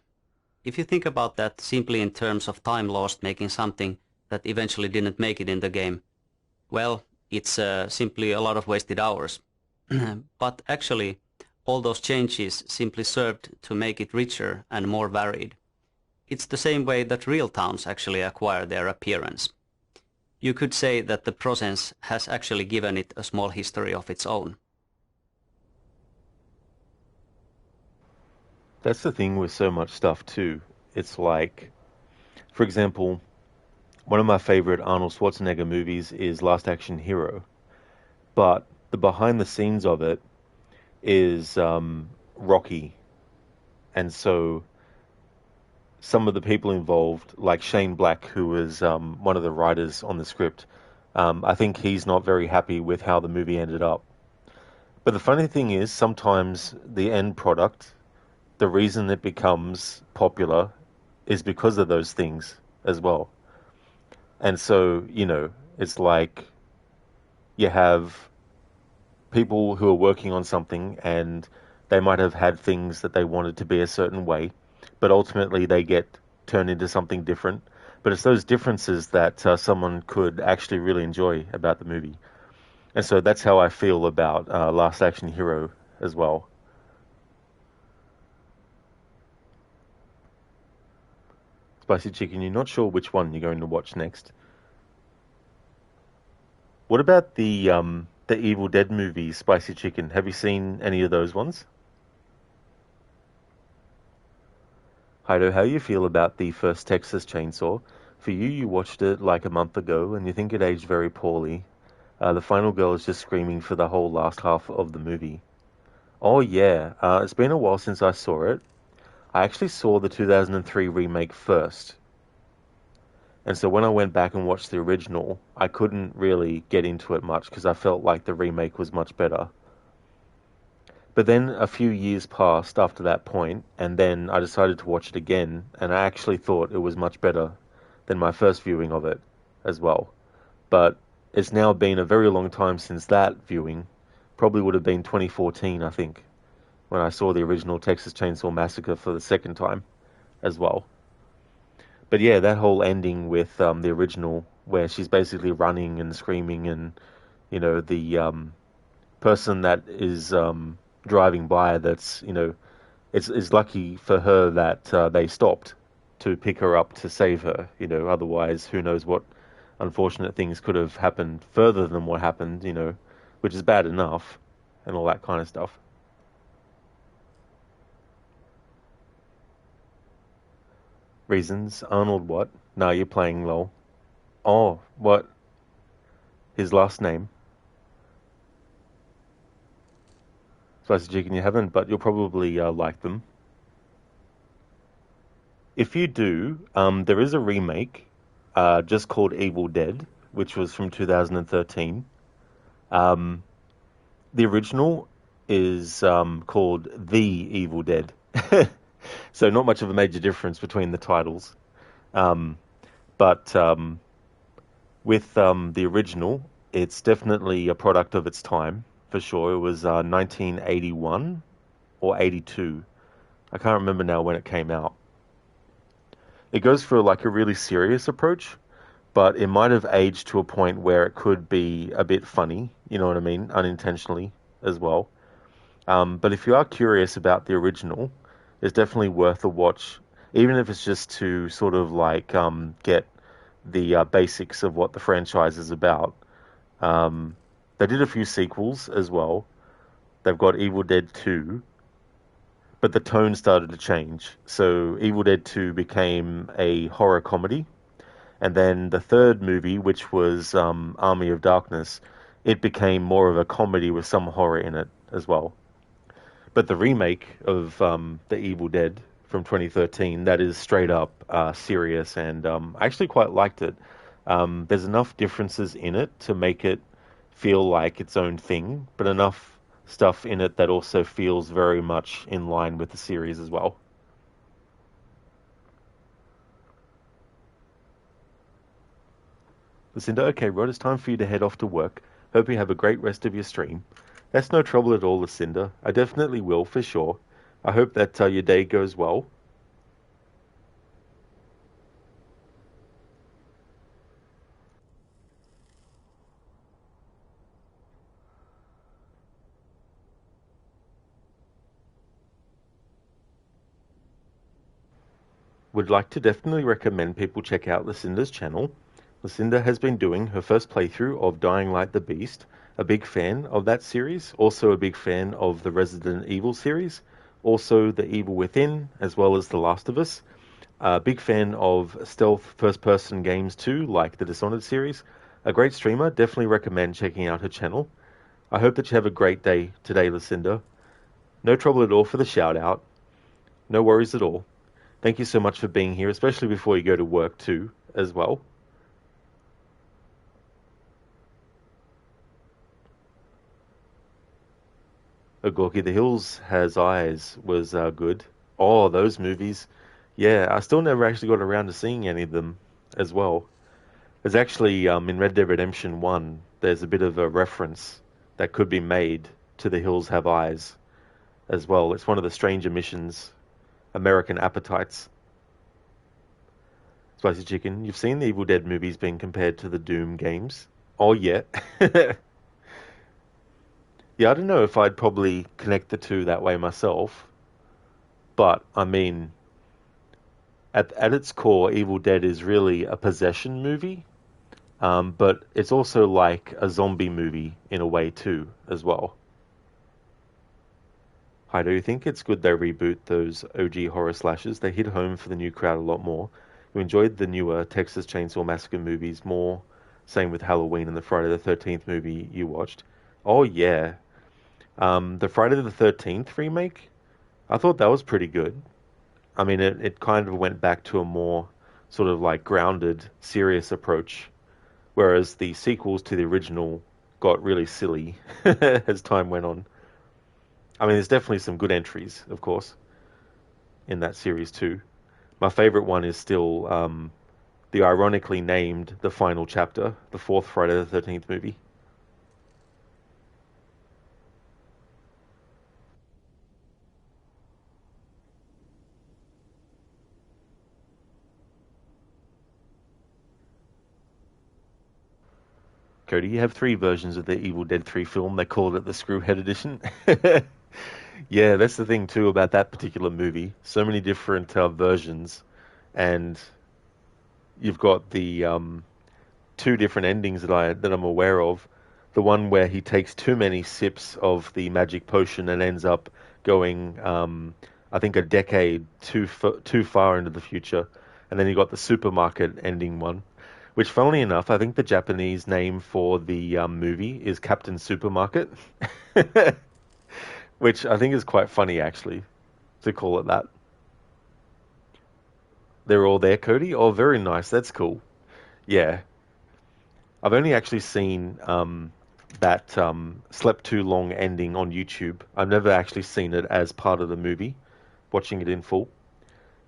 If you think about that simply in terms of time lost making something that eventually didn't make it in the game, well, it's simply a lot of wasted hours. But actually, all those changes simply served to make it richer and more varied. It's the same way that real towns actually acquire their appearance. You could say that the process has actually given it a small history of its own. That's the thing with so much stuff too. It's like, for example, one of my favorite Arnold Schwarzenegger movies is Last Action Hero, but the behind the scenes of it is Rocky. And so some of the people involved, like Shane Black, who was one of the writers on the script, I think he's not very happy with how the movie ended up. But the funny thing is, sometimes the end product, the reason it becomes popular is because of those things as well. And so, it's like you have people who are working on something and they might have had things that they wanted to be a certain way, but ultimately they get turned into something different. But it's those differences that someone could actually really enjoy about the movie. And so that's how I feel about Last Action Hero as well. Spicy Chicken, you're not sure which one you're going to watch next. What about the Evil Dead movies, Spicy Chicken? Have you seen any of those ones? Heido, how you feel about the first Texas Chainsaw? For you, you watched it like a month ago, and you think it aged very poorly. The final girl is just screaming for the whole last half of the movie. Oh yeah, it's been a while since I saw it. I actually saw the 2003 remake first. And so when I went back and watched the original, I couldn't really get into it much because I felt like the remake was much better. But then a few years passed after that point, and then I decided to watch it again, and I actually thought it was much better than my first viewing of it as well. But it's now been a very long time since that viewing. Probably would have been 2014, I think, when I saw the original Texas Chainsaw Massacre for the second time as well. But yeah, that whole ending with the original, where she's basically running and screaming, and the person that is driving by, that's it's lucky for her that they stopped to pick her up to save her. Otherwise, who knows what unfortunate things could have happened further than what happened. Which is bad enough, and all that kind of stuff. Reasons. Arnold what? No, you're playing LOL. Oh, what? His last name? Spicy Chicken, you haven't, but you'll probably like them. If you do, there is a remake just called Evil Dead, which was from 2013. The original is called The Evil Dead. So not much of a major difference between the titles. But with the original, it's definitely a product of its time, for sure. It was 1981 or 82. I can't remember now when it came out. It goes for like a really serious approach, but it might have aged to a point where it could be a bit funny, you know what I mean, unintentionally as well. But if you are curious about the original, it's definitely worth a watch, even if it's just to sort of like get the basics of what the franchise is about. They did a few sequels as well. They've got Evil Dead 2, but the tone started to change. So Evil Dead 2 became a horror comedy. And then the third movie, which was Army of Darkness, it became more of a comedy with some horror in it as well. But the remake of the Evil Dead from 2013, that is straight up serious, and I actually quite liked it. There's enough differences in it to make it feel like its own thing, but enough stuff in it that also feels very much in line with the series as well. Lucinda, okay, Rod, it's time for you to head off to work. Hope you have a great rest of your stream. That's no trouble at all, Lucinda. I definitely will, for sure. I hope that your day goes well. Would like to definitely recommend people check out Lucinda's channel. Lucinda has been doing her first playthrough of Dying Light the Beast, a big fan of that series, also a big fan of the Resident Evil series, also The Evil Within, as well as The Last of Us. A big fan of stealth first-person games too, like the Dishonored series. A great streamer, definitely recommend checking out her channel. I hope that you have a great day today, Lucinda. No trouble at all for the shout-out. No worries at all. Thank you so much for being here, especially before you go to work too, as well. Gorky the Hills Has Eyes was good. Oh, those movies. Yeah, I still never actually got around to seeing any of them as well. There's actually, in Red Dead Redemption 1, there's a bit of a reference that could be made to The Hills Have Eyes as well. It's one of the stranger missions, American Appetites. Spicy Chicken, you've seen the Evil Dead movies being compared to the Doom games? Oh, yeah. Yeah, I don't know if I'd probably connect the two that way myself. But, I mean, at its core, Evil Dead is really a possession movie. But it's also like a zombie movie in a way too, as well. Hi, do you think it's good they reboot those OG horror slashes? They hit home for the new crowd a lot more. You enjoyed the newer Texas Chainsaw Massacre movies more. Same with Halloween and the Friday the 13th movie you watched. Oh yeah. The Friday the 13th remake, I thought that was pretty good. I mean, it kind of went back to a more sort of like grounded, serious approach. Whereas the sequels to the original got really silly as time went on. I mean, there's definitely some good entries, of course, in that series too. My favorite one is still the ironically named The Final Chapter, the fourth Friday the 13th movie. Cody, you have three versions of the Evil Dead 3 film. They called it the Screwhead Edition. Yeah, that's the thing too about that particular movie. So many different versions, and you've got the two different endings that I'm aware of. The one where he takes too many sips of the magic potion and ends up going, I think, a decade too far into the future. And then you got the supermarket ending one, which, funnily enough, I think the Japanese name for the movie is Captain Supermarket, which I think is quite funny, actually, to call it that. They're all there, Cody? Oh, very nice. That's cool. Yeah. I've only actually seen that slept too long ending on YouTube. I've never actually seen it as part of the movie, watching it in full.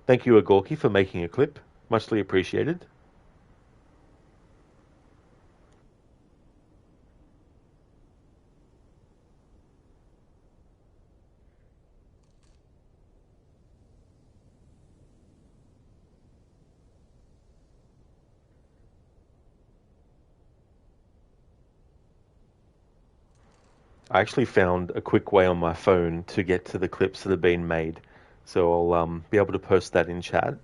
Thank you, Agorki, for making a clip. Muchly appreciated. I actually found a quick way on my phone to get to the clips that have been made, so I'll be able to post that in chat.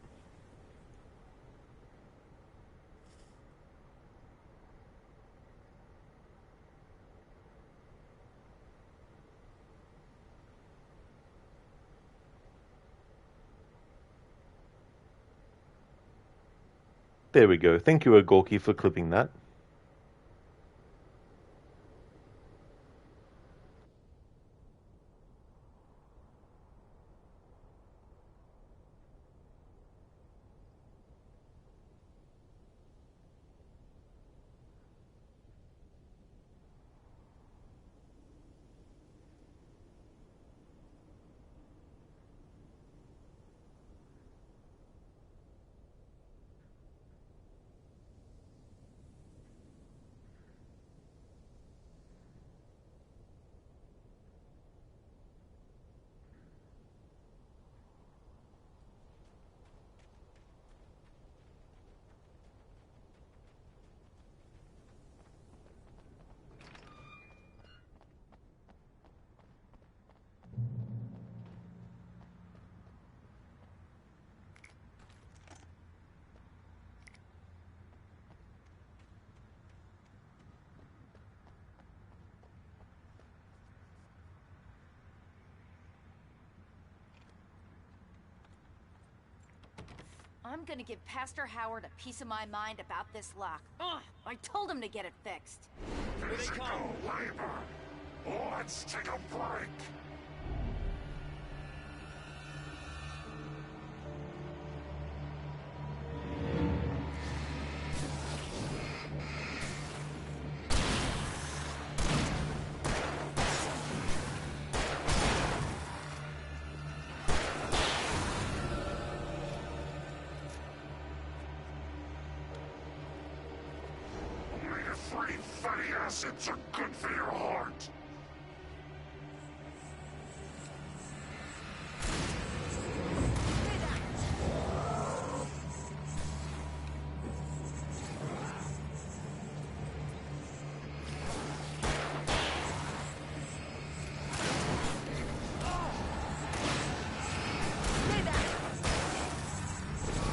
There we go. Thank you, Agorki, for clipping that. I'm gonna give Pastor Howard a piece of my mind about this lock. Ugh, I told him to get it fixed. Here they come. Labor. Let's take a break. Free fatty acids are good for your heart.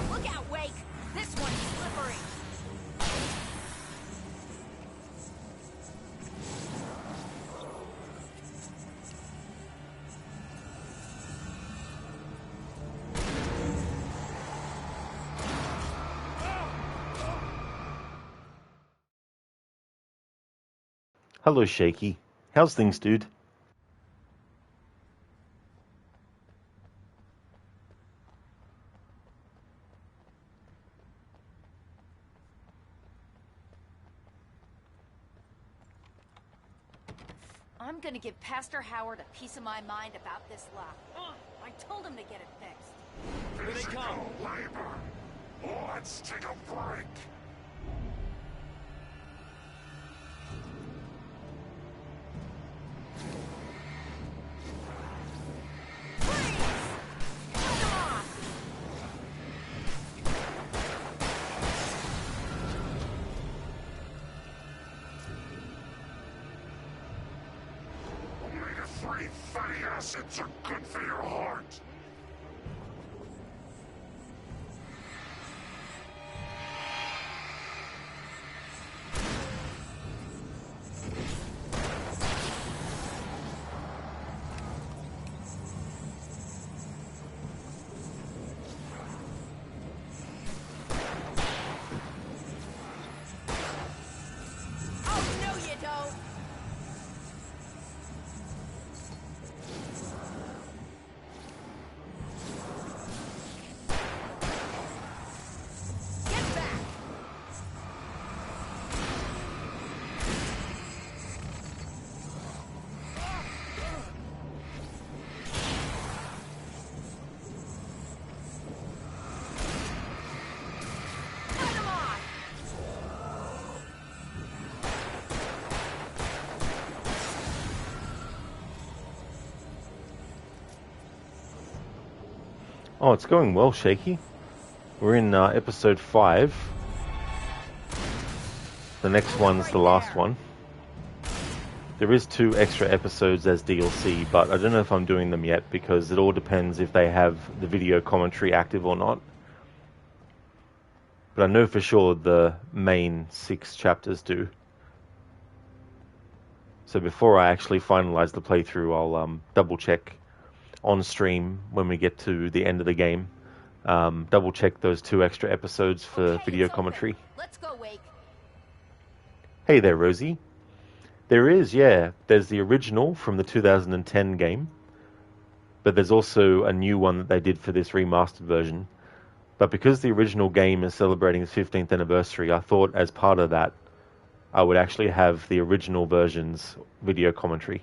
Look out, Wake! This one's slippery! Hello, Shaky. How's things, dude? I'm gonna give Pastor Howard a piece of my mind about this lock. Ugh, I told him to get it fixed. Here they come. Labor. Let's take a break. Omega-3 fatty acids are good for your heart. Oh, no you don't! Get back! Cut him off! Oh, it's going well, Shaky. We're in episode 5. The next one's the last one. There is 2 extra episodes as DLC, but I don't know if I'm doing them yet because it all depends if they have the video commentary active or not. But I know for sure the main 6 chapters do. So before I actually finalize the playthrough, I'll double check on stream when we get to the end of the game. Double check those 2 extra episodes for video commentary. Let's go, Wake. Hey there, Rosie. There is, yeah. There's the original from the 2010 game, but there's also a new one that they did for this remastered version. But because the original game is celebrating its 15th anniversary, I thought as part of that, I would actually have the original version's video commentary.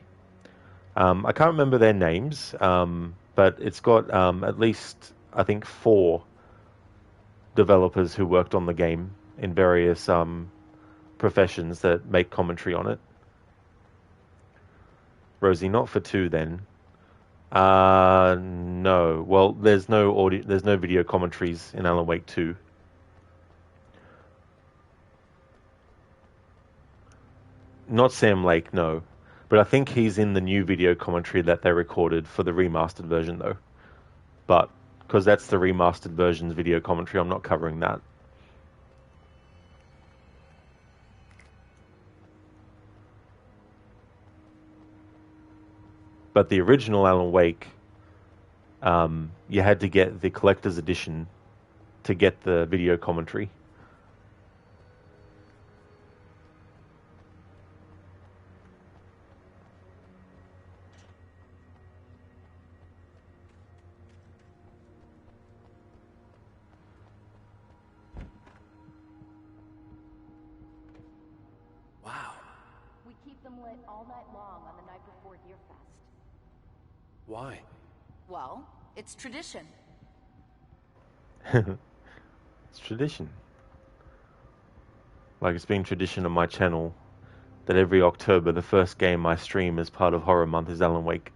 I can't remember their names, but it's got at least, I think, 4 developers who worked on the game in various professions that make commentary on it. Rosie, not for 2 then. No. Well, there's no audio, there's no video commentaries in Alan Wake 2. Not Sam Lake, no. But I think he's in the new video commentary that they recorded for the remastered version, though. But, because that's the remastered version's video commentary, I'm not covering that. But the original Alan Wake, you had to get the collector's edition to get the video commentary. Wow. We keep them lit all night long on the night before Deerfest. Why? Well, it's tradition. It's tradition. Like it's been tradition on my channel that every October the first game I stream as part of Horror Month is Alan Wake.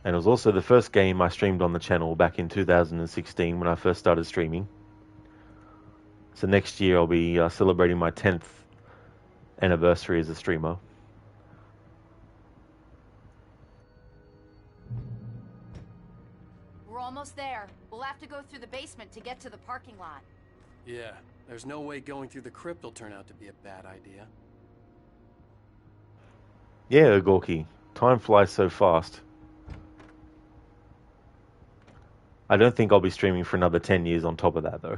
And it was also the first game I streamed on the channel back in 2016 when I first started streaming. So next year I'll be celebrating my 10th anniversary as a streamer. We're almost there. We'll have to go through the basement to get to the parking lot. Yeah, there's no way going through the crypt will turn out to be a bad idea. Yeah, Gorky. Time flies so fast. I don't think I'll be streaming for another 10 years on top of that, though.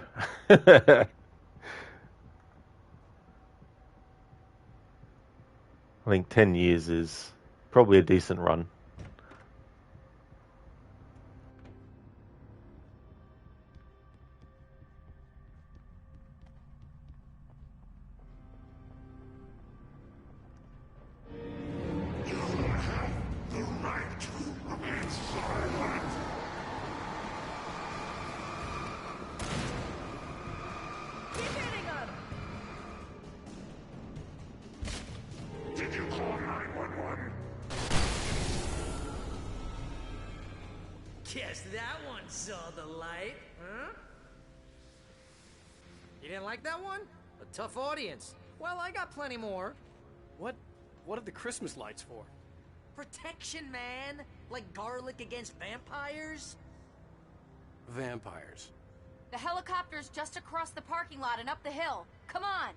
I think 10 years is probably a decent run. Did you call 911? Guess that one saw the light, huh? You didn't like that one? A tough audience. Well, I got plenty more. What are the Christmas lights for? Protection, man. Like garlic against vampires. Vampires. The helicopter's just across the parking lot and up the hill. Come on!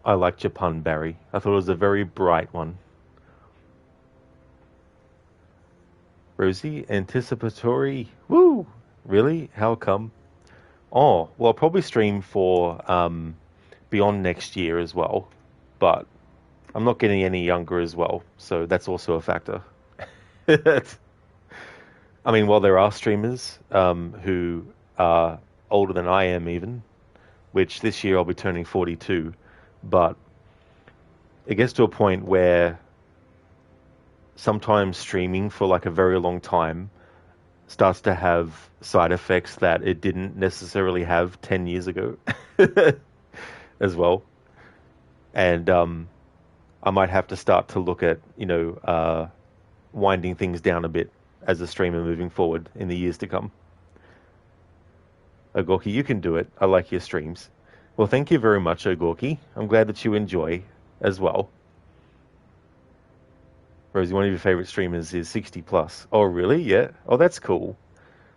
I liked your pun, Barry. I thought it was a very bright one. Rosie, anticipatory. Woo! Really? How come? Oh, well, I'll probably stream for beyond next year as well. But I'm not getting any younger as well, so that's also a factor. I mean, while there are streamers who are older than I am even, which this year I'll be turning 42, but it gets to a point where sometimes streaming for like a very long time starts to have side effects that it didn't necessarily have 10 years ago as well. And I might have to start to look at, winding things down a bit as a streamer moving forward in the years to come. Ogorki, you can do it. I like your streams. Well, thank you very much, Ogorki. I'm glad that you enjoy as well. Rosie, one of your favorite streamers is 60 plus. Oh, really? Yeah. Oh, that's cool.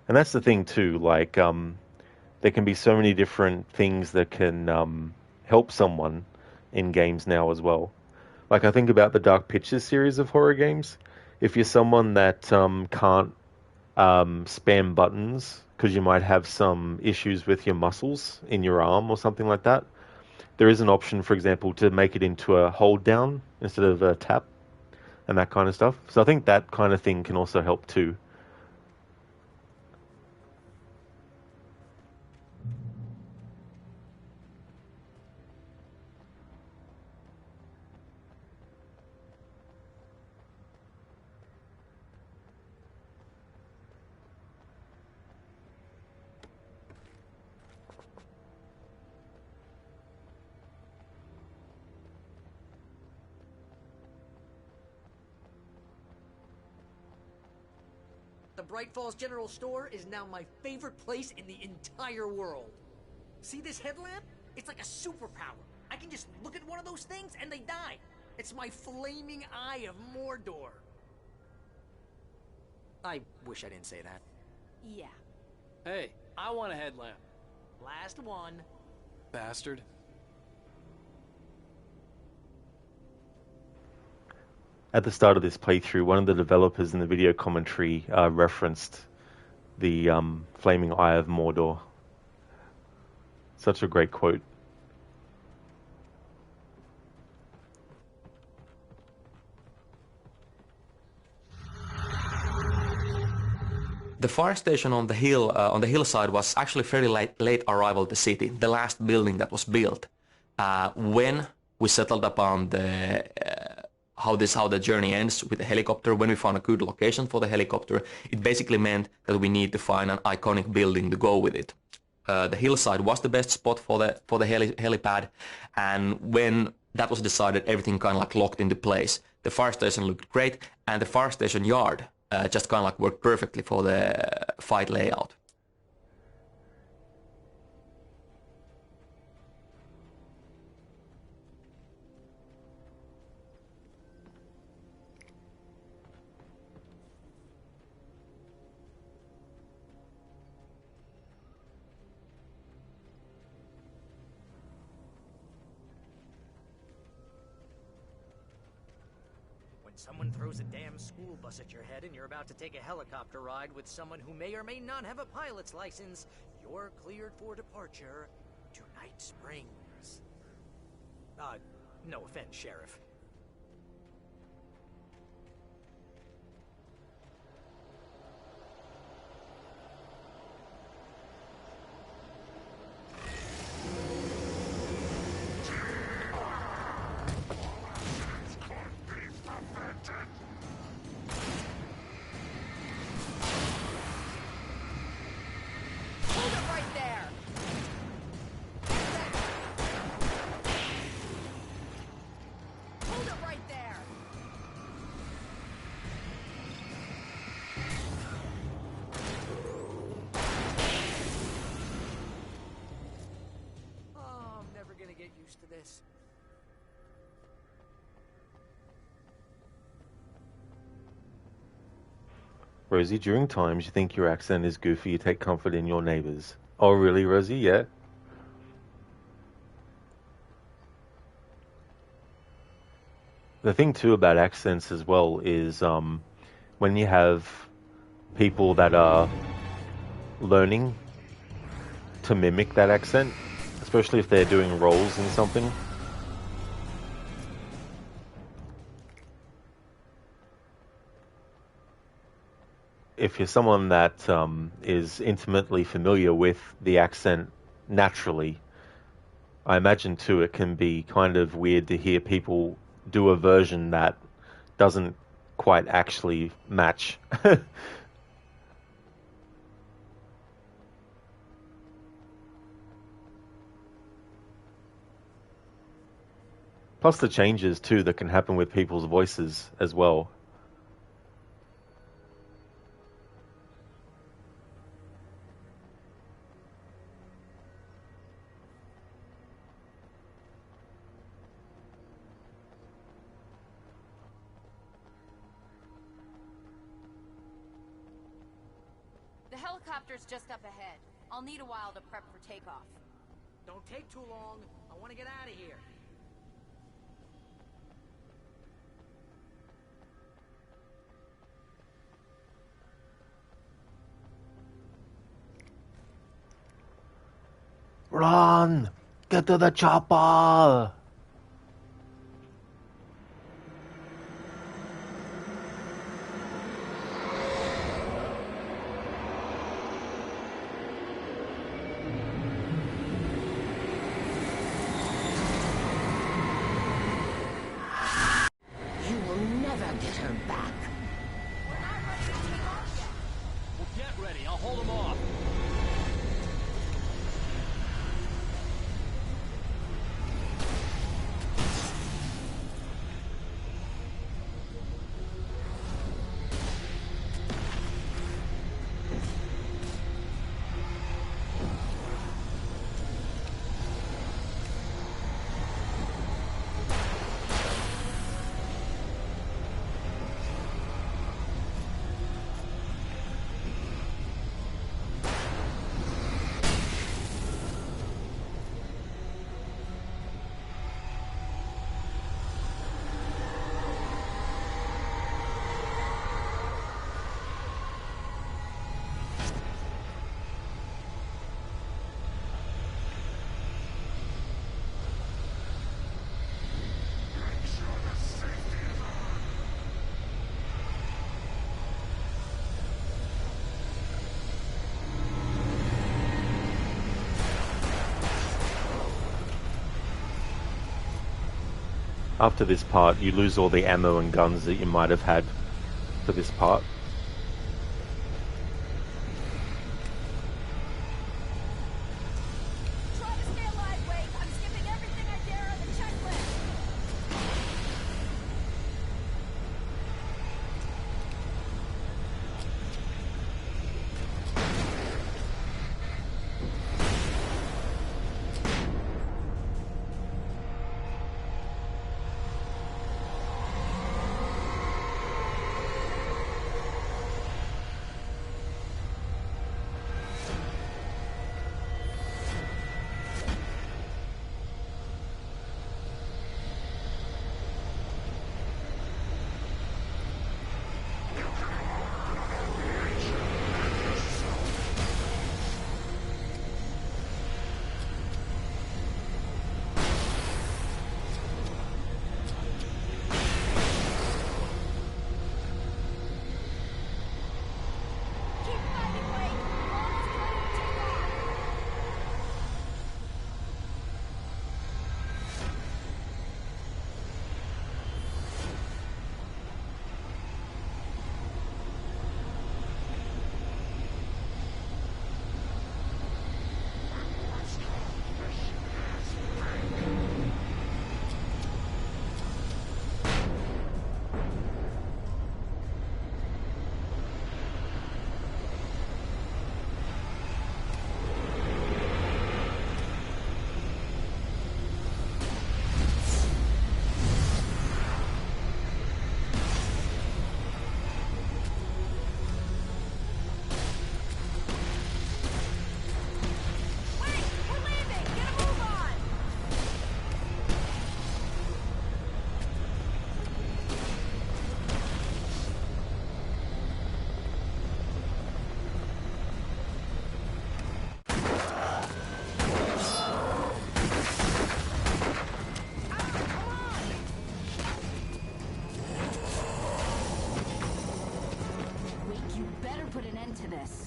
And that's the thing too. Like, there can be so many different things that can help someone in games now as well. Like, I think about the Dark Pictures series of horror games. If you're someone that can't spam buttons because you might have some issues with your muscles in your arm or something like that, there is an option, for example, to make it into a hold down instead of a tap and that kind of stuff. So I think that kind of thing can also help too. The Bright Falls General Store is now my favorite place in the entire world. See this headlamp? It's like a superpower. I can just look at one of those things and they die. It's my flaming eye of Mordor. I wish I didn't say that. Yeah. Hey, I want a headlamp. Last one. Bastard. At the start of this playthrough, one of the developers in the video commentary referenced the Flaming Eye of Mordor. Such a great quote. The fire station on the hillside was actually fairly late arrival to the city, the last building that was built. When we settled upon how the journey ends with the helicopter, when we found a good location for the helicopter, it basically meant that we need to find an iconic building to go with it. The hillside was the best spot for the helipad, and when that was decided, everything kind of like locked into place. The fire station looked great, and the fire station yard just kind of like worked perfectly for the fight layout. When someone throws a damn school bus at your head and you're about to take a helicopter ride with someone who may or may not have a pilot's license, you're cleared for departure to Night Springs. No offense, Sheriff. To this. Rosie, during times you think your accent is goofy, you take comfort in your neighbors. Oh, really, Rosie? Yeah? The thing, too, about accents as well is when you have people that are learning to mimic that accent, especially if they're doing roles in something. If you're someone that is intimately familiar with the accent naturally, I imagine too it can be kind of weird to hear people do a version that doesn't quite actually match. Plus the changes too that can happen with people's voices as well. The helicopter's just up ahead. I'll need a while to prep for takeoff. Don't take too long. I want to get out of here. Run! Get to the chopper! You will never get her back. Well, get ready. I'll hold them off. after this part, you lose all the ammo and guns that you might have had for this part.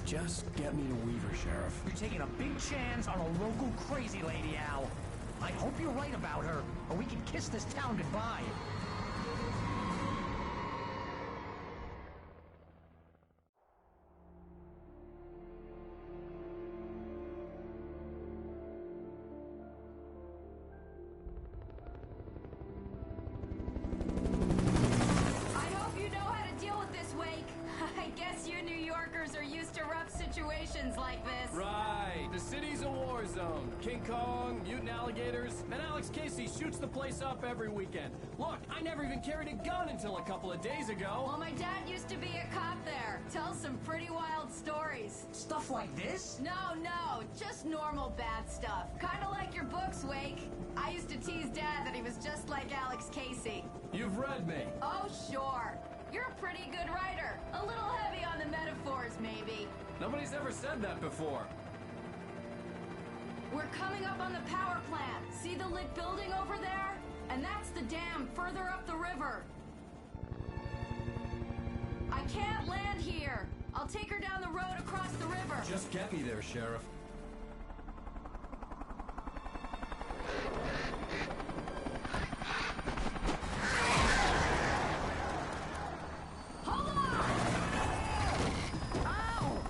Just get me to Weaver, Sheriff. You're taking a big chance on a local crazy lady, Al. I hope you're right about her, or we can kiss this town goodbye. I hope you know how to deal with this, Wake. I guess you New Yorkers are used to rough situations like this. Right. The city's a war zone. King Kong, mutant alligators, and Alex Casey shoots the place up every weekend. Look, I never even carried a gun until a couple of days ago. Well, my dad used to be a cop there. Tells some pretty wild stories. Stuff like this? No, just normal bad stuff. Kinda like your books, Wake. I used to tease Dad that he was just like Alex Casey. You've read me. Oh, sure. You're a pretty good writer. A little heavy on the metaphors, maybe. Nobody's ever said that before. We're coming up on the power plant. See the lit building over there? And that's the dam further up the river. I can't land here. I'll take her down the road across the river. Just get me there, Sheriff. Hold on! Ow!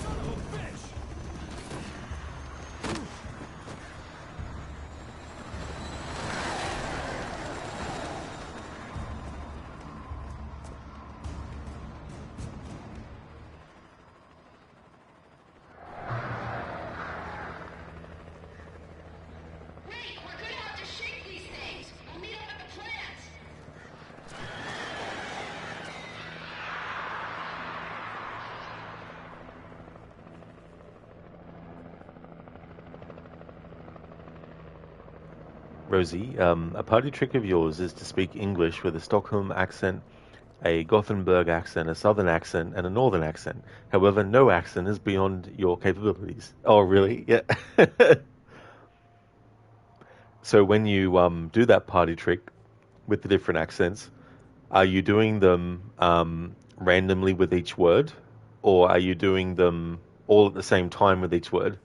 Son of a bitch! Wait, we're gonna have to shake these things. We'll meet up at the plant. Rosie, a party trick of yours is to speak English with a Stockholm accent, a Gothenburg accent, a Southern accent, and a Northern accent. However, no accent is beyond your capabilities. Oh, really? Yeah. So when you do that party trick with the different accents, are you doing them randomly with each word, or are you doing them all at the same time with each word?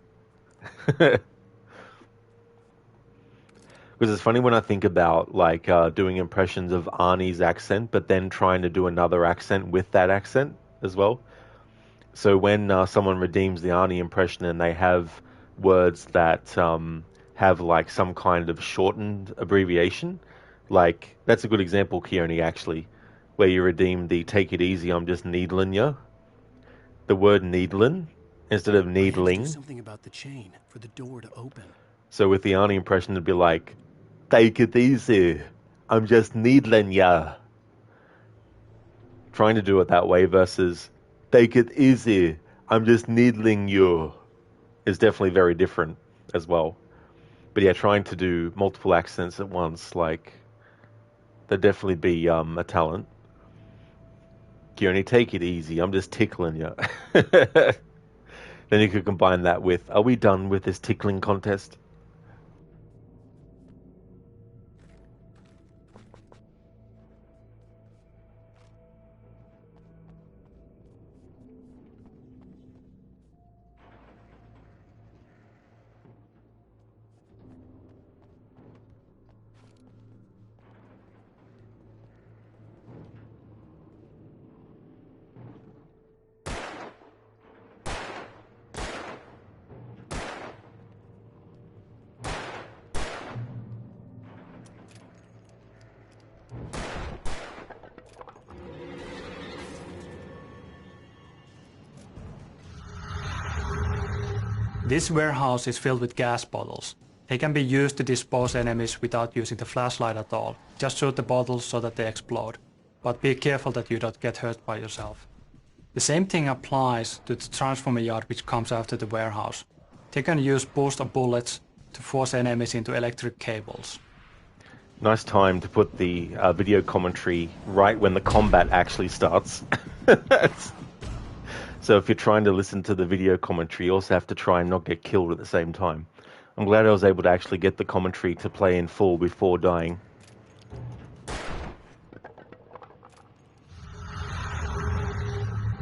Because it's funny when I think about like doing impressions of Arnie's accent, but then trying to do another accent with that accent as well. So when someone redeems the Arnie impression and they have words that have like some kind of shortened abbreviation, like that's a good example, Keone, actually, where you redeem the "take it easy, I'm just needling ya." The word needlin instead of I had to do needling. something about the chain for the door to open. So with the Arnie impression, it'd be like, "Take it easy, I'm just needling ya." Trying to do it that way versus "take it easy, I'm just needling you" is definitely very different as well. But yeah, trying to do multiple accents at once, like, that'd definitely be a talent. You only take it easy, I'm just tickling you. Then you could combine that with, are we done with this tickling contest? This warehouse is filled with gas bottles. They can be used to dispose enemies without using the flashlight at all. Just shoot the bottles so that they explode. But be careful that you don't get hurt by yourself. The same thing applies to the transformer yard which comes after the warehouse. They can use booster bullets to force enemies into electric cables. Nice time to put the video commentary right when the combat actually starts. So if you're trying to listen to the video commentary, you also have to try and not get killed at the same time. I'm glad I was able to actually get the commentary to play in full before dying.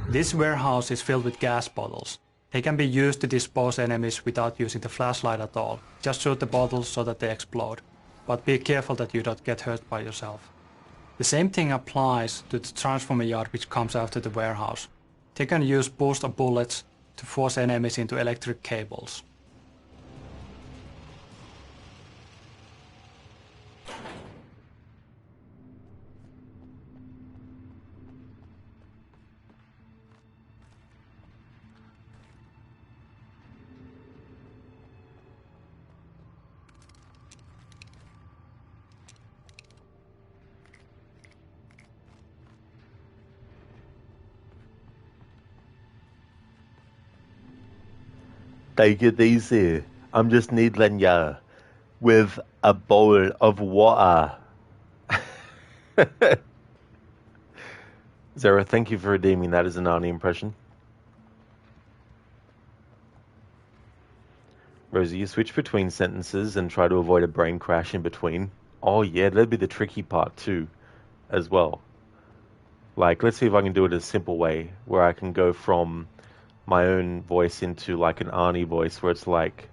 This warehouse is filled with gas bottles. They can be used to dispose enemies without using the flashlight at all. Just shoot the bottles so that they explode. But be careful that you don't get hurt by yourself. The same thing applies to the transformer yard which comes after the warehouse. They can use booster bullets to force enemies into electric cables. Take it easy, I'm just needling ya with a bowl of water. Zara, thank you for redeeming that as an Arnie impression. Rosie, you switch between sentences and try to avoid a brain crash in between. Oh yeah, that'd be the tricky part too, as well. Like, let's see if I can do it a simple way, where I can go from my own voice into like an Arnie voice, where it's like,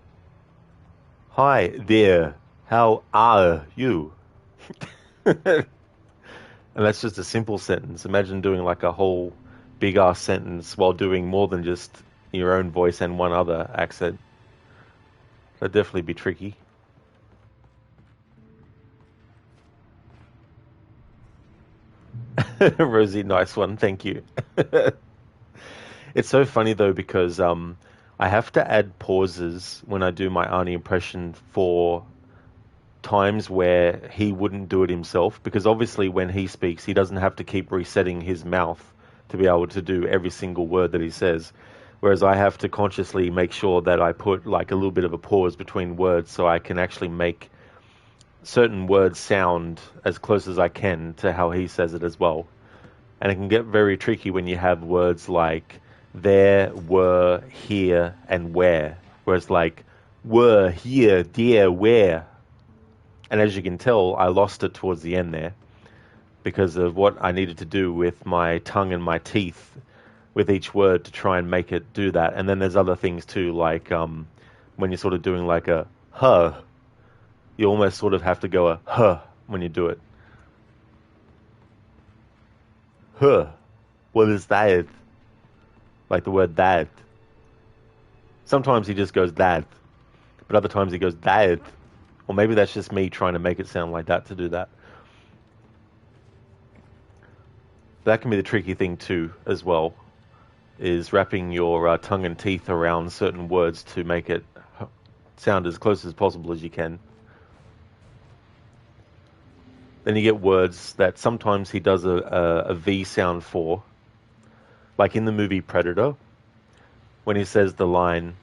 "Hi there, how are you?" And that's just a simple sentence. Imagine doing like a whole big ass sentence while doing more than just your own voice and one other accent. That'd definitely be tricky. Rosie, nice one, thank you. It's so funny though because I have to add pauses when I do my Arnie impression for times where he wouldn't do it himself, because obviously when he speaks he doesn't have to keep resetting his mouth to be able to do every single word that he says, whereas I have to consciously make sure that I put like a little bit of a pause between words so I can actually make certain words sound as close as I can to how he says it as well. And it can get very tricky when you have words like there, were, here, and where. Whereas like, were, here, there, where. And as you can tell, I lost it towards the end there because of what I needed to do with my tongue and my teeth with each word to try and make it do that. And then there's other things too, like when you're sort of doing like a huh, You almost sort of have to go a huh when you do it. Huh. What is that? Like the word that. Sometimes he just goes that, but other times he goes that. Or maybe that's just me trying to make it sound like that to do that. That can be the tricky thing too, as well, is wrapping your tongue and teeth around certain words to make it sound as close as possible as you can. Then you get words that sometimes he does a V sound for. Like in the movie Predator, when he says the line,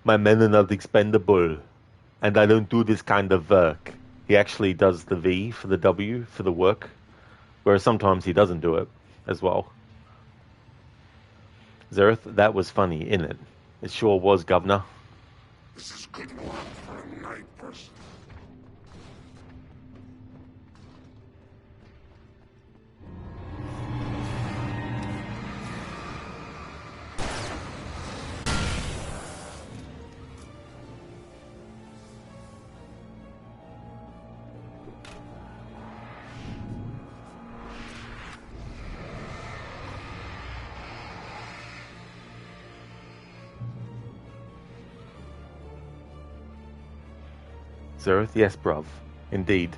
"My men are not expendable, and I don't do this kind of work." He actually does the V for the W for the work, whereas sometimes he doesn't do it as well. Zereth, that was funny, innit? It sure was, governor. This is good work for a night person. Zereth, yes, bruv. Indeed.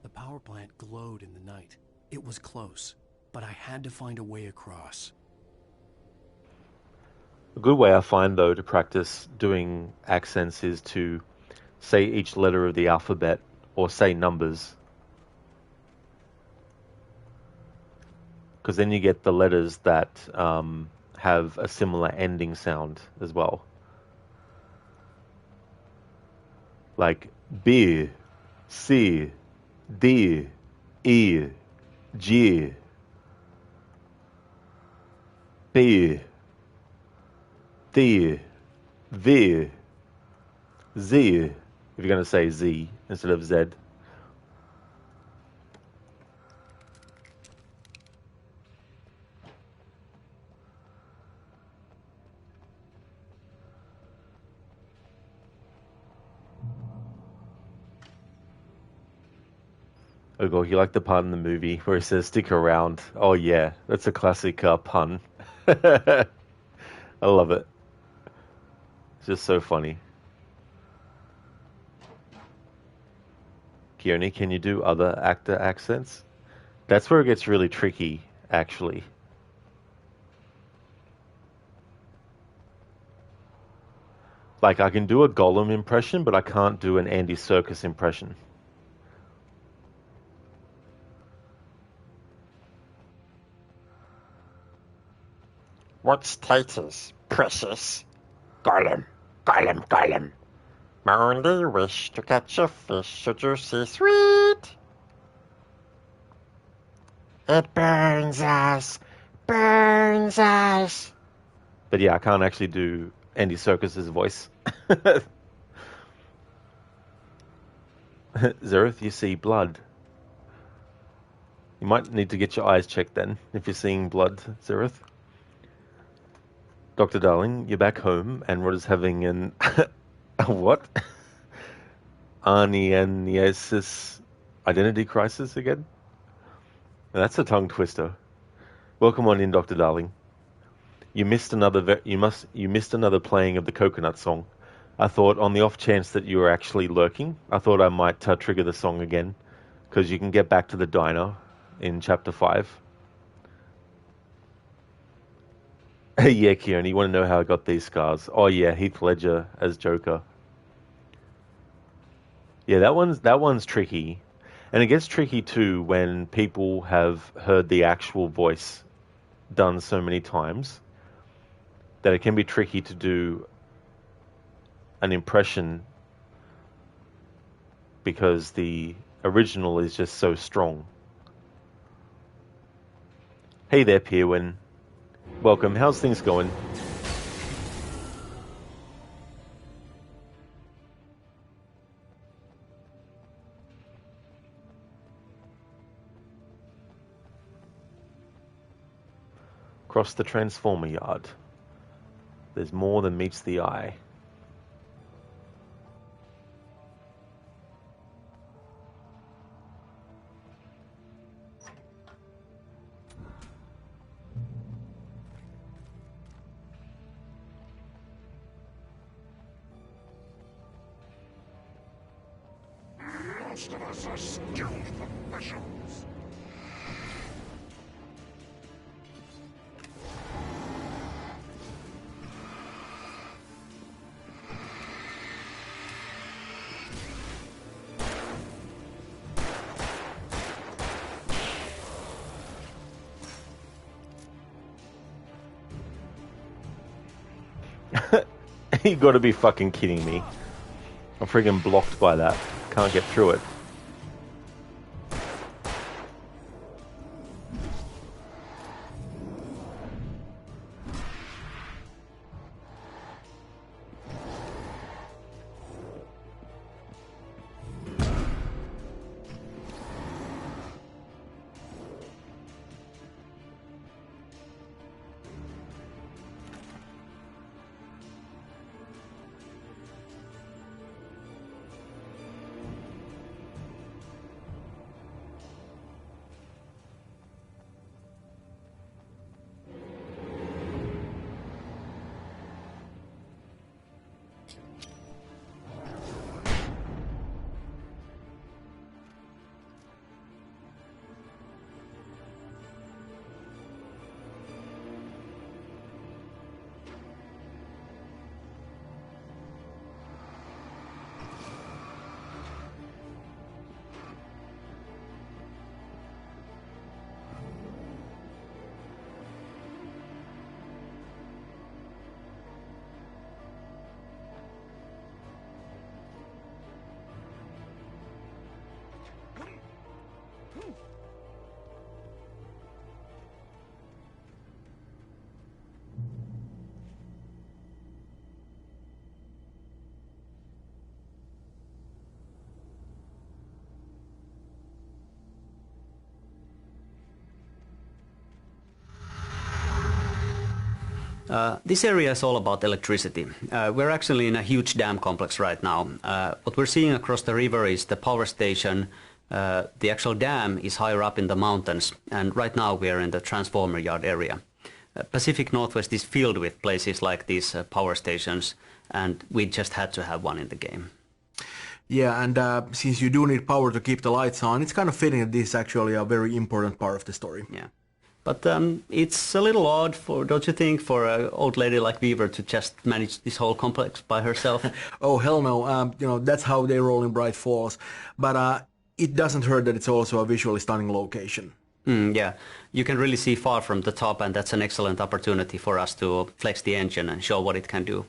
The power plant glowed in the night. It was close, but I had to find a way across. A good way I find, though, to practice doing accents is to say each letter of the alphabet or say numbers. Because then you get the letters that have a similar ending sound as well. Like B, C, D, E, G, P, D, V, Z, if you're going to say Z instead of Z. Oh, you like the part in the movie where he says, "Stick around." Oh, yeah, that's a classic pun. I love it. It's just so funny. Kearney, can you do other actor accents? That's where it gets really tricky, actually. Like, I can do a Gollum impression, but I can't do an Andy Serkis impression. What status, precious? Gollum, Gollum, Gollum. My only wish to catch a fish should you see sweet. It burns us, burns us. But yeah, I can't actually do Andy Serkis' voice. Zereth, you see blood. You might need to get your eyes checked then, if you're seeing blood, Zereth. Dr. Darling, you're back home, and Rod is having an... a what? Arnianiasis identity crisis again? That's a tongue twister. Welcome on in, Dr. Darling. You missed another you missed another playing of the Coconut song. I thought, on the off chance that you were actually lurking, I thought I might trigger the song again, because you can get back to the diner in Chapter 5. Yeah, Kieran, you want to know how I got these scars? Oh yeah, Heath Ledger as Joker. Yeah, that one's tricky. And it gets tricky too when people have heard the actual voice done so many times that it can be tricky to do an impression because the original is just so strong. Hey there, Pierwin. Welcome. How's things going? across the transformer yard. There's more than meets the eye. Most of us are skilled professionals. You gotta be fucking kidding me. I'm friggin' blocked by that. Can't get through it. This area is all about electricity. We're actually in a huge dam complex right now. What we're seeing across the river is the power station. The actual dam is higher up in the mountains, and right now we are in the transformer yard area. Pacific Northwest is filled with places like these power stations, and we just had to have one in the game. Yeah, and since you do need power to keep the lights on, it's kind of fitting that this is actually a very important part of the story. Yeah. But it's a little odd, don't you think, for an old lady like Weaver to just manage this whole complex by herself? Oh, hell no. That's how they roll in Bright Falls. But it doesn't hurt that it's also a visually stunning location. Yeah, you can really see far from the top, and that's an excellent opportunity for us to flex the engine and show what it can do.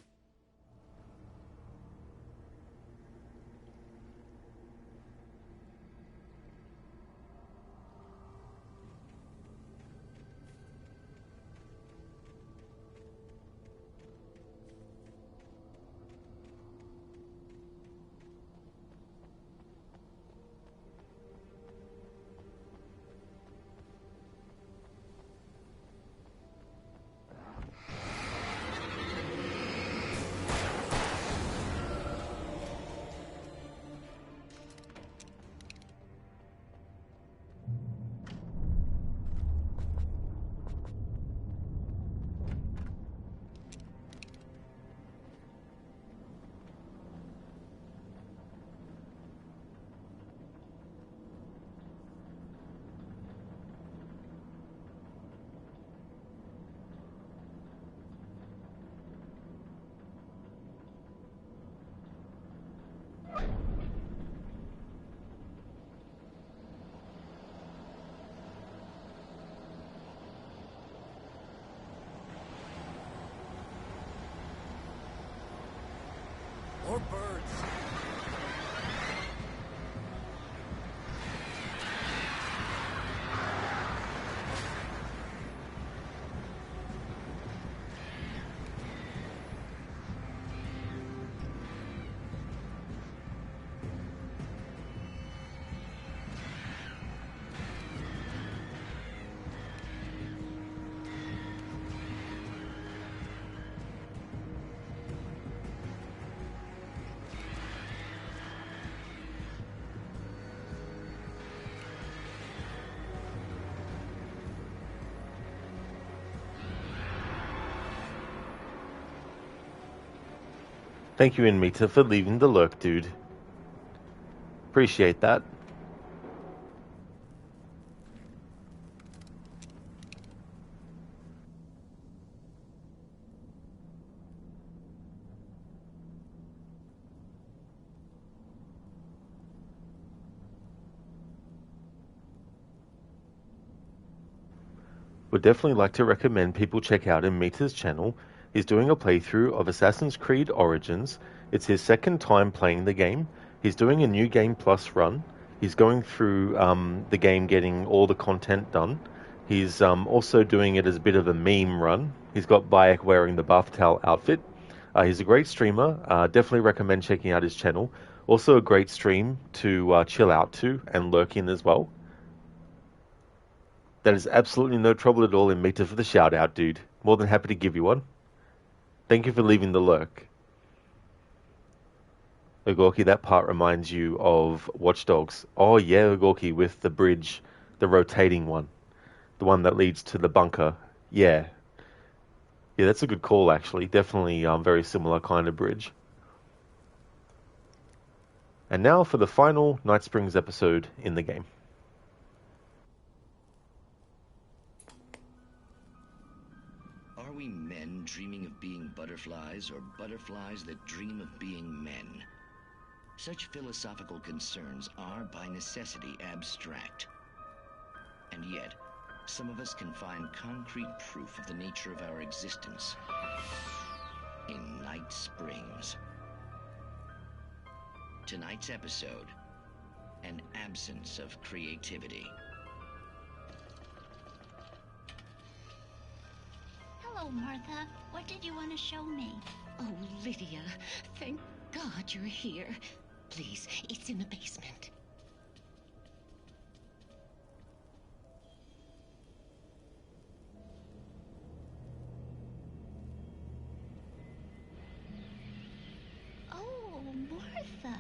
Thank you, Inmita, for leaving the lurk, dude. Appreciate that. Would definitely like to recommend people check out Inmita's channel. He's doing a playthrough of Assassin's Creed Origins. It's his second time playing the game. He's doing a New Game Plus run. He's going through the game, getting all the content done. He's also doing it as a bit of a meme run. He's got Bayek wearing the bath towel outfit. He's a great streamer. Definitely recommend checking out his channel. Also a great stream to chill out to and lurk in as well. That is absolutely no trouble at all, Inmita, for the shout out, dude. More than happy to give you one. Thank you for leaving the lurk. Ogorki, that part reminds you of Watch Dogs. Oh yeah, Ogorki, with the bridge, the rotating one. The one that leads to the bunker. Yeah. Yeah, that's a good call, actually. Definitely very similar kind of bridge. And now for the final Night Springs episode in the game. Are we men dreaming of being butterflies, or butterflies that dream of being men? Such philosophical concerns are by necessity abstract. And yet, some of us can find concrete proof of the nature of our existence in Night Springs. Tonight's episode, an absence of creativity. Hello, Martha. What did you want to show me? Oh, Lydia, thank God you're here. Please, it's in the basement. Oh, Martha.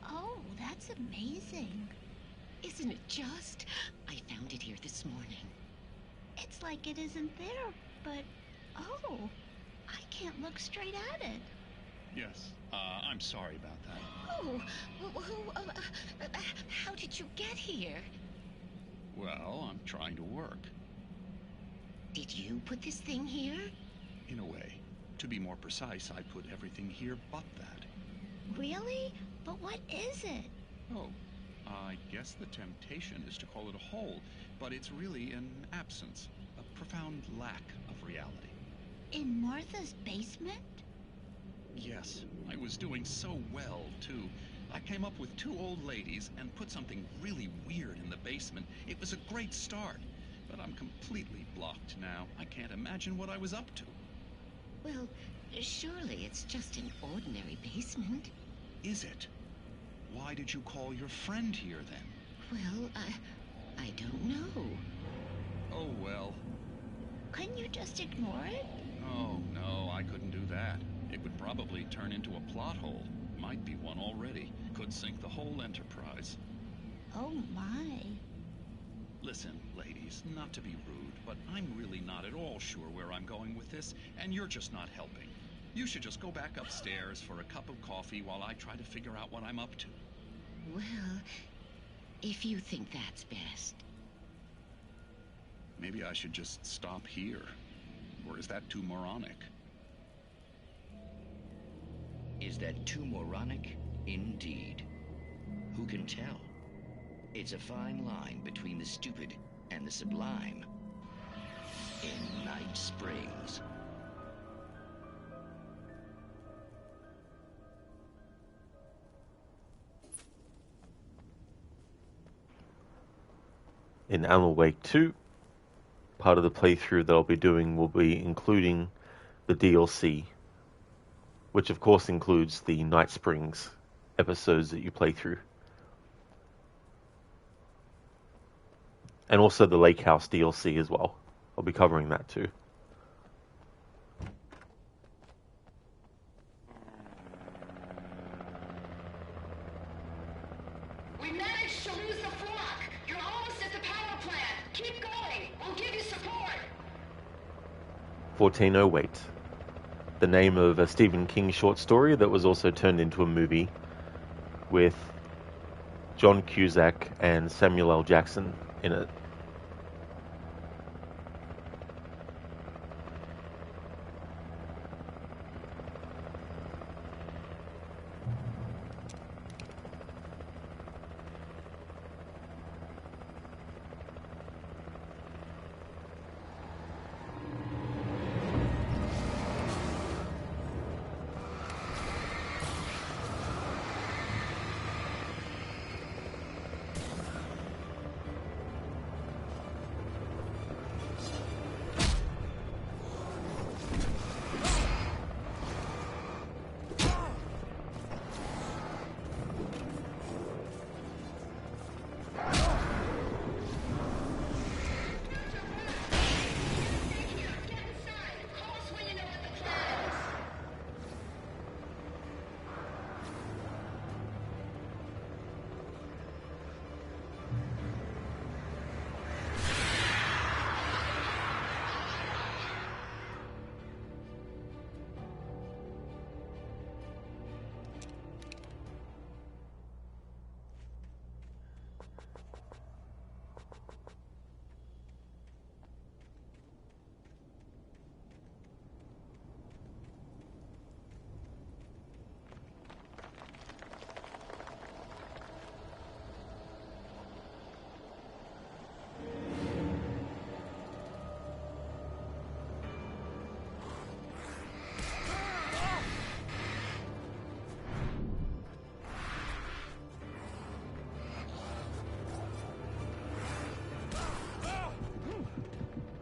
Oh, that's amazing. Isn't it just? I found it here this morning. It's like it isn't there, but... Oh, I can't look straight at it. Yes, I'm sorry about that. Oh, how did you get here? Well, I'm trying to work. Did you put this thing here? In a way. To be more precise, I put everything here but that. Really? But what is it? Oh, I guess the temptation is to call it a hole, but it's really an absence, a profound lack of reality. In Martha's basement? Yes, I was doing so well, too. I came up with 2 old ladies and put something really weird in the basement. It was a great start, but I'm completely blocked now. I can't imagine what I was up to. Well, surely it's just an ordinary basement. Is it? Why did you call your friend here, then? Well, I don't know. Oh, well. Couldn't you just ignore it? Oh, no, I couldn't do that. It would probably turn into a plot hole. Might be one already. Could sink the whole enterprise. Oh, my. Listen, ladies, not to be rude, but I'm really not at all sure where I'm going with this, and you're just not helping. You should just go back upstairs for a cup of coffee while I try to figure out what I'm up to. Well, if you think that's best. Maybe I should just stop here. Or is that too moronic? Is that too moronic? Indeed. Who can tell? It's a fine line between the stupid and the sublime. In Night Springs. In Alan Wake 2, part of the playthrough that I'll be doing will be including the DLC, which of course includes the Night Springs episodes that you play through. And also the Lake House DLC as well. I'll be covering that too. We managed to lose the flock. You're almost at the power plant. Keep going. We'll give you support. 1408. the name of a Stephen King short story that was also turned into a movie with John Cusack and Samuel L. Jackson in it.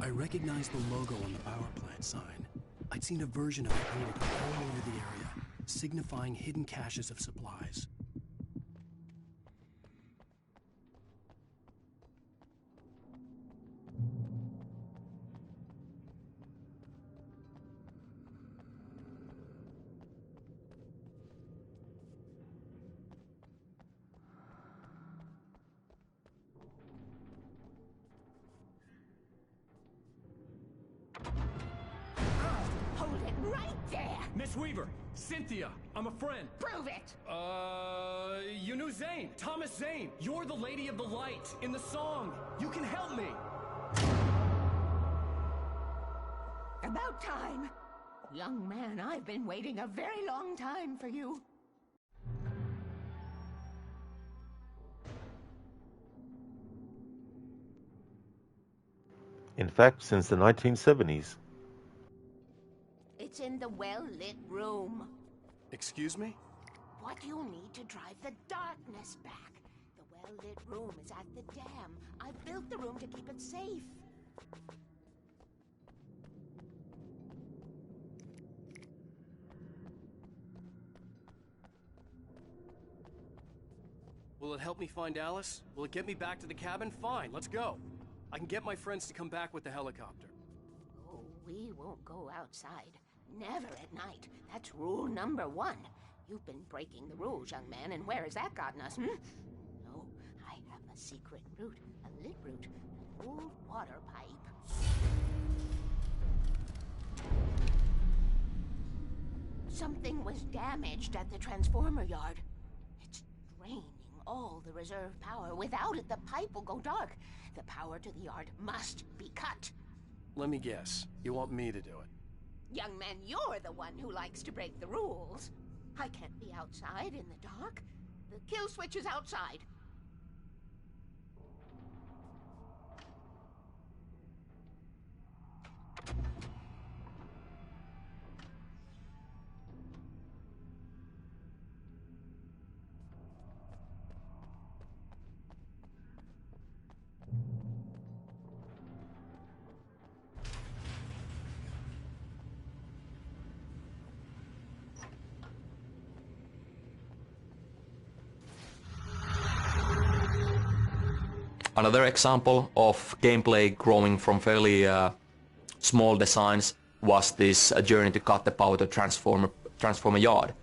I recognized the logo on the power plant sign. I'd seen a version of it painted all over the area, signifying hidden caches of supplies. Hold it right there! Miss Weaver! Cynthia! I'm a friend! Prove it! You knew Zane! Thomas Zane! You're the Lady of the Light in the song! You can help me! About time. Young man, I've been waiting a very long time for you. In fact, since the 1970s. It's in the well-lit room. Excuse me? What you need to drive the darkness back. The well-lit room is at the dam. I built the room to keep it safe. Will it help me find Alice? Will it get me back to the cabin? Fine, let's go. I can get my friends to come back with the helicopter. Oh, we won't go outside. Never at night. That's rule number 1. You've been breaking the rules, young man, and where has that gotten us, No, I have a secret route, a lit route, an old water pipe. Something was damaged at the transformer yard. It's draining all the reserve power. Without it, the pipe will go dark. The power to the yard must be cut. Let me guess. You want me to do it? Young man, you're the one who likes to break the rules. I can't be outside in the dark. The kill switch is outside. Another example of gameplay growing from fairly small designs was this journey to cut the power to transformer yard.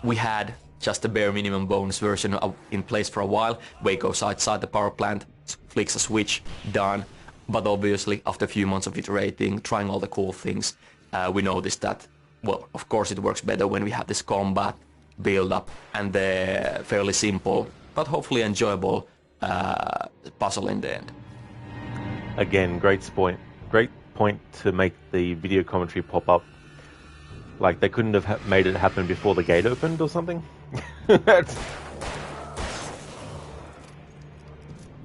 We had just a bare minimum bonus version in place for a while. Way goes outside the power plant, flicks a switch, done. But obviously, after a few months of iterating, trying all the cool things, we noticed that, well, of course it works better when we have this combat build-up and the fairly simple, but hopefully enjoyable puzzle in the end. Again, great point to make the video commentary pop up. Like, they couldn't have made it happen before the gate opened or something?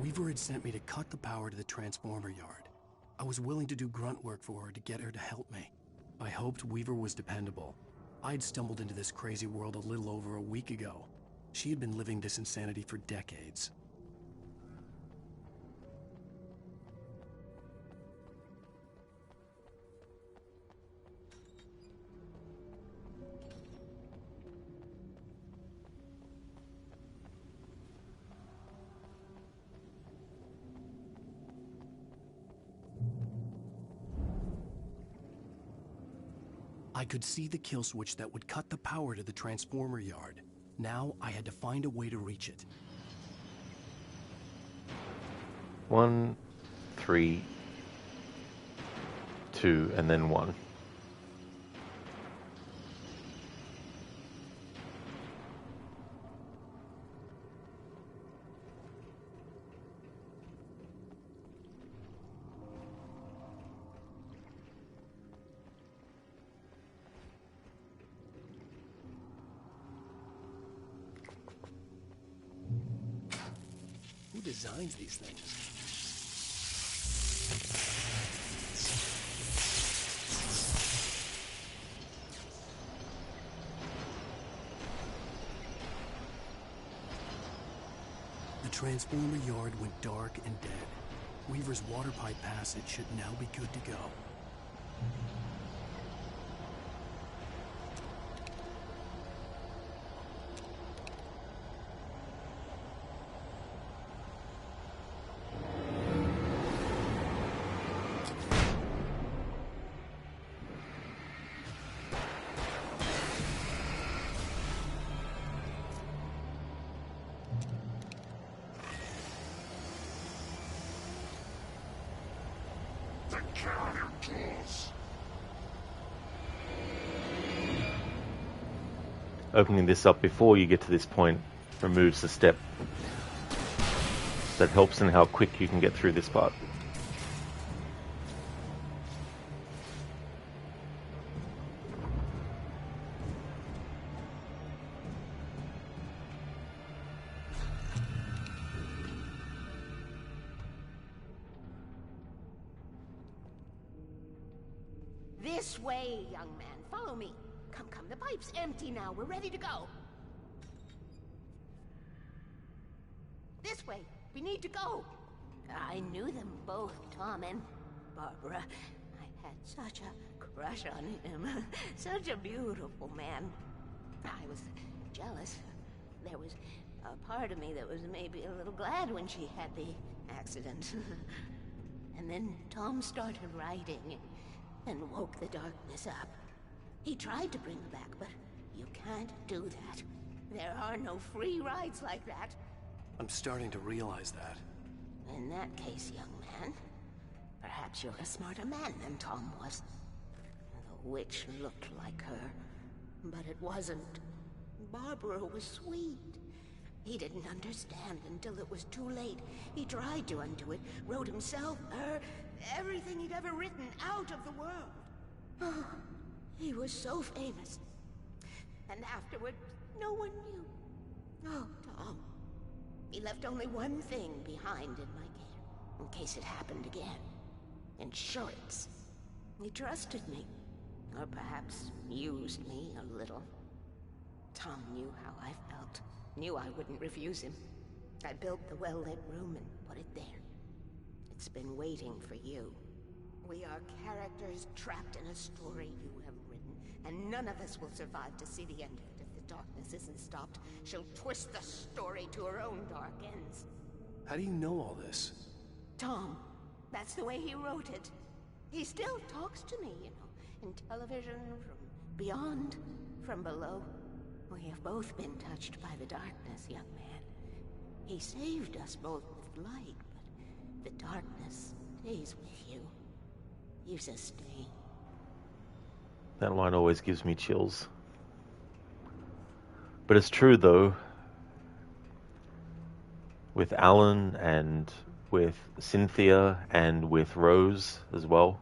Weaver had sent me to cut the power to the transformer yard. I was willing to do grunt work for her to get her to help me. I hoped Weaver was dependable. I'd stumbled into this crazy world a little over a week ago. She had been living this insanity for decades. I could see the kill switch that would cut the power to the transformer yard. Now I had to find a way to reach it. 1, 3, 2, and then 1. Who designs these things? The transformer yard went dark and dead. Weaver's water pipe passage should now be good to go. Opening this up before you get to this point removes the step. That helps in how quick you can get through this part. This way, young man. Follow me. Come, come. The pipe's empty now. We're ready to go. This way. We need to go. I knew them both, Tom and Barbara. I had such a crush on him. Such a beautiful man. I was jealous. There was a part of me that was maybe a little glad when she had the accident. And then Tom started writing and woke the darkness up. He tried to bring her back, but you can't do that. There are no free rides like that. I'm starting to realize that. In that case, young man, perhaps you're a smarter man than Tom was. The witch looked like her, but it wasn't. Barbara was sweet. He didn't understand until it was too late. He tried to undo it, wrote himself, her, everything he'd ever written out of the world. Oh, he was so famous. And afterward, no one knew. Oh, Tom. He left only one thing behind in my care, in case it happened again. Insurance. He trusted me. Or perhaps used me a little. Tom knew how I felt. Knew I wouldn't refuse him. I built the well-lit room and put it there. It's been waiting for you. We are characters trapped in a story you have written, and none of us will survive to see the end of it if the darkness isn't stopped. She'll twist the story to her own dark ends. How do you know all this? Tom, that's the way he wrote it. He still talks to me, you know, in television, from beyond, from below. We have both been touched by the darkness, young man. He saved us both with light, but the darkness stays with you. You sustain. That line always gives me chills. But it's true though, with Alan and with Cynthia and with Rose as well,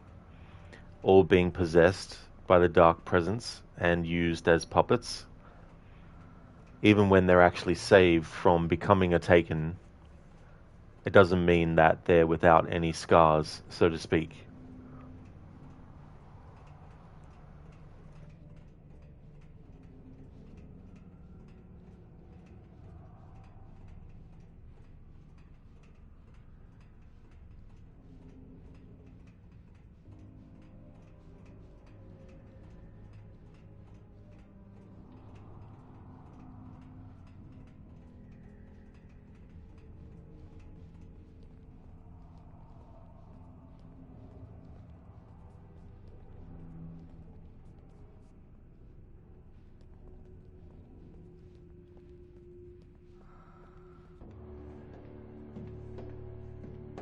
all being possessed by the dark presence and used as puppets, even when they're actually saved from becoming a Taken, it doesn't mean that they're without any scars, so to speak.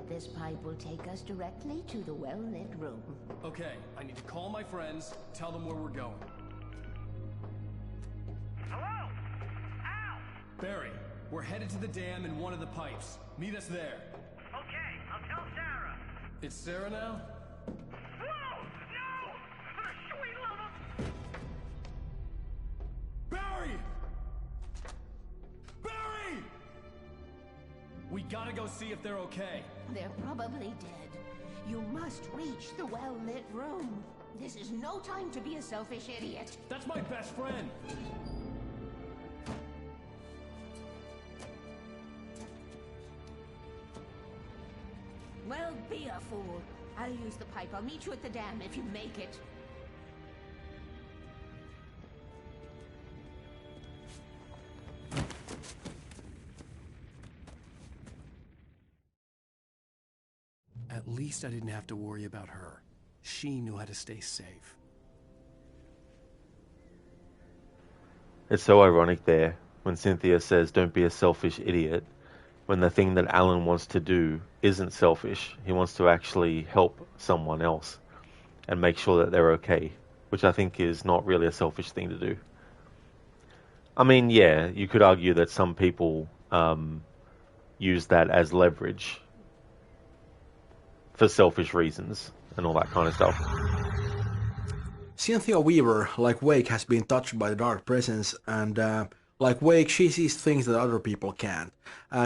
This pipe will take us directly to the well-lit room. Okay, I need to call my friends, tell them where we're going. Hello? Al! Barry, we're headed to the dam in one of the pipes. Meet us there. Okay, I'll tell Sarah. It's Sarah now? Whoa! No! For the sweet love of... Barry! Barry! We gotta go see if they're okay. They're probably dead. You must reach the well-lit room. This is no time to be a selfish idiot. That's my best friend. Well, be a fool. I'll use the pipe. I'll meet you at the dam if you make it. At least I didn't have to worry about her. She knew how to stay safe. It's so ironic there when Cynthia says, "Don't be a selfish idiot," when the thing that Alan wants to do isn't selfish. He wants to actually help someone else and make sure that they're okay, which I think is not really a selfish thing to do. I mean, yeah, you could argue that some people use that as leverage for selfish reasons and all that kind of stuff. Cynthia Weaver, like Wake, has been touched by the dark presence, and like Wake, she sees things that other people can't.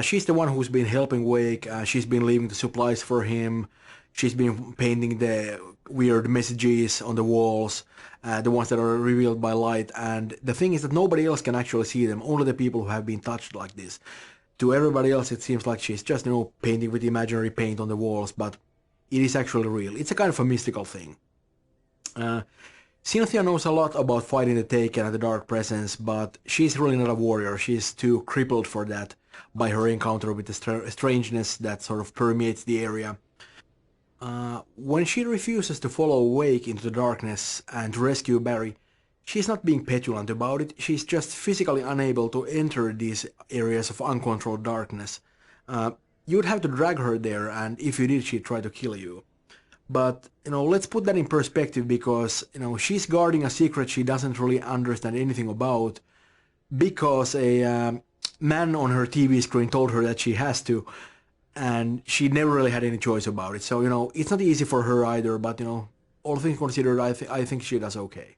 She's the one who's been helping Wake, she's been leaving the supplies for him, she's been painting the weird messages on the walls, the ones that are revealed by light, and the thing is that nobody else can actually see them, only the people who have been touched like this. To everybody else it seems like she's just, painting with imaginary paint on the walls, but it is actually real. It's a kind of a mystical thing. Cynthia knows a lot about fighting the Taken and the Dark Presence, but she's really not a warrior. She's too crippled for that by her encounter with the strangeness that sort of permeates the area. When she refuses to follow Wake into the darkness and rescue Barry, she's not being petulant about it. She's just physically unable to enter these areas of uncontrolled darkness. You'd have to drag her there, and if you did, she'd try to kill you. But, let's put that in perspective because, she's guarding a secret she doesn't really understand anything about because a man on her TV screen told her that she has to, and she never really had any choice about it. So, it's not easy for her either, but, all things considered, I think she does okay.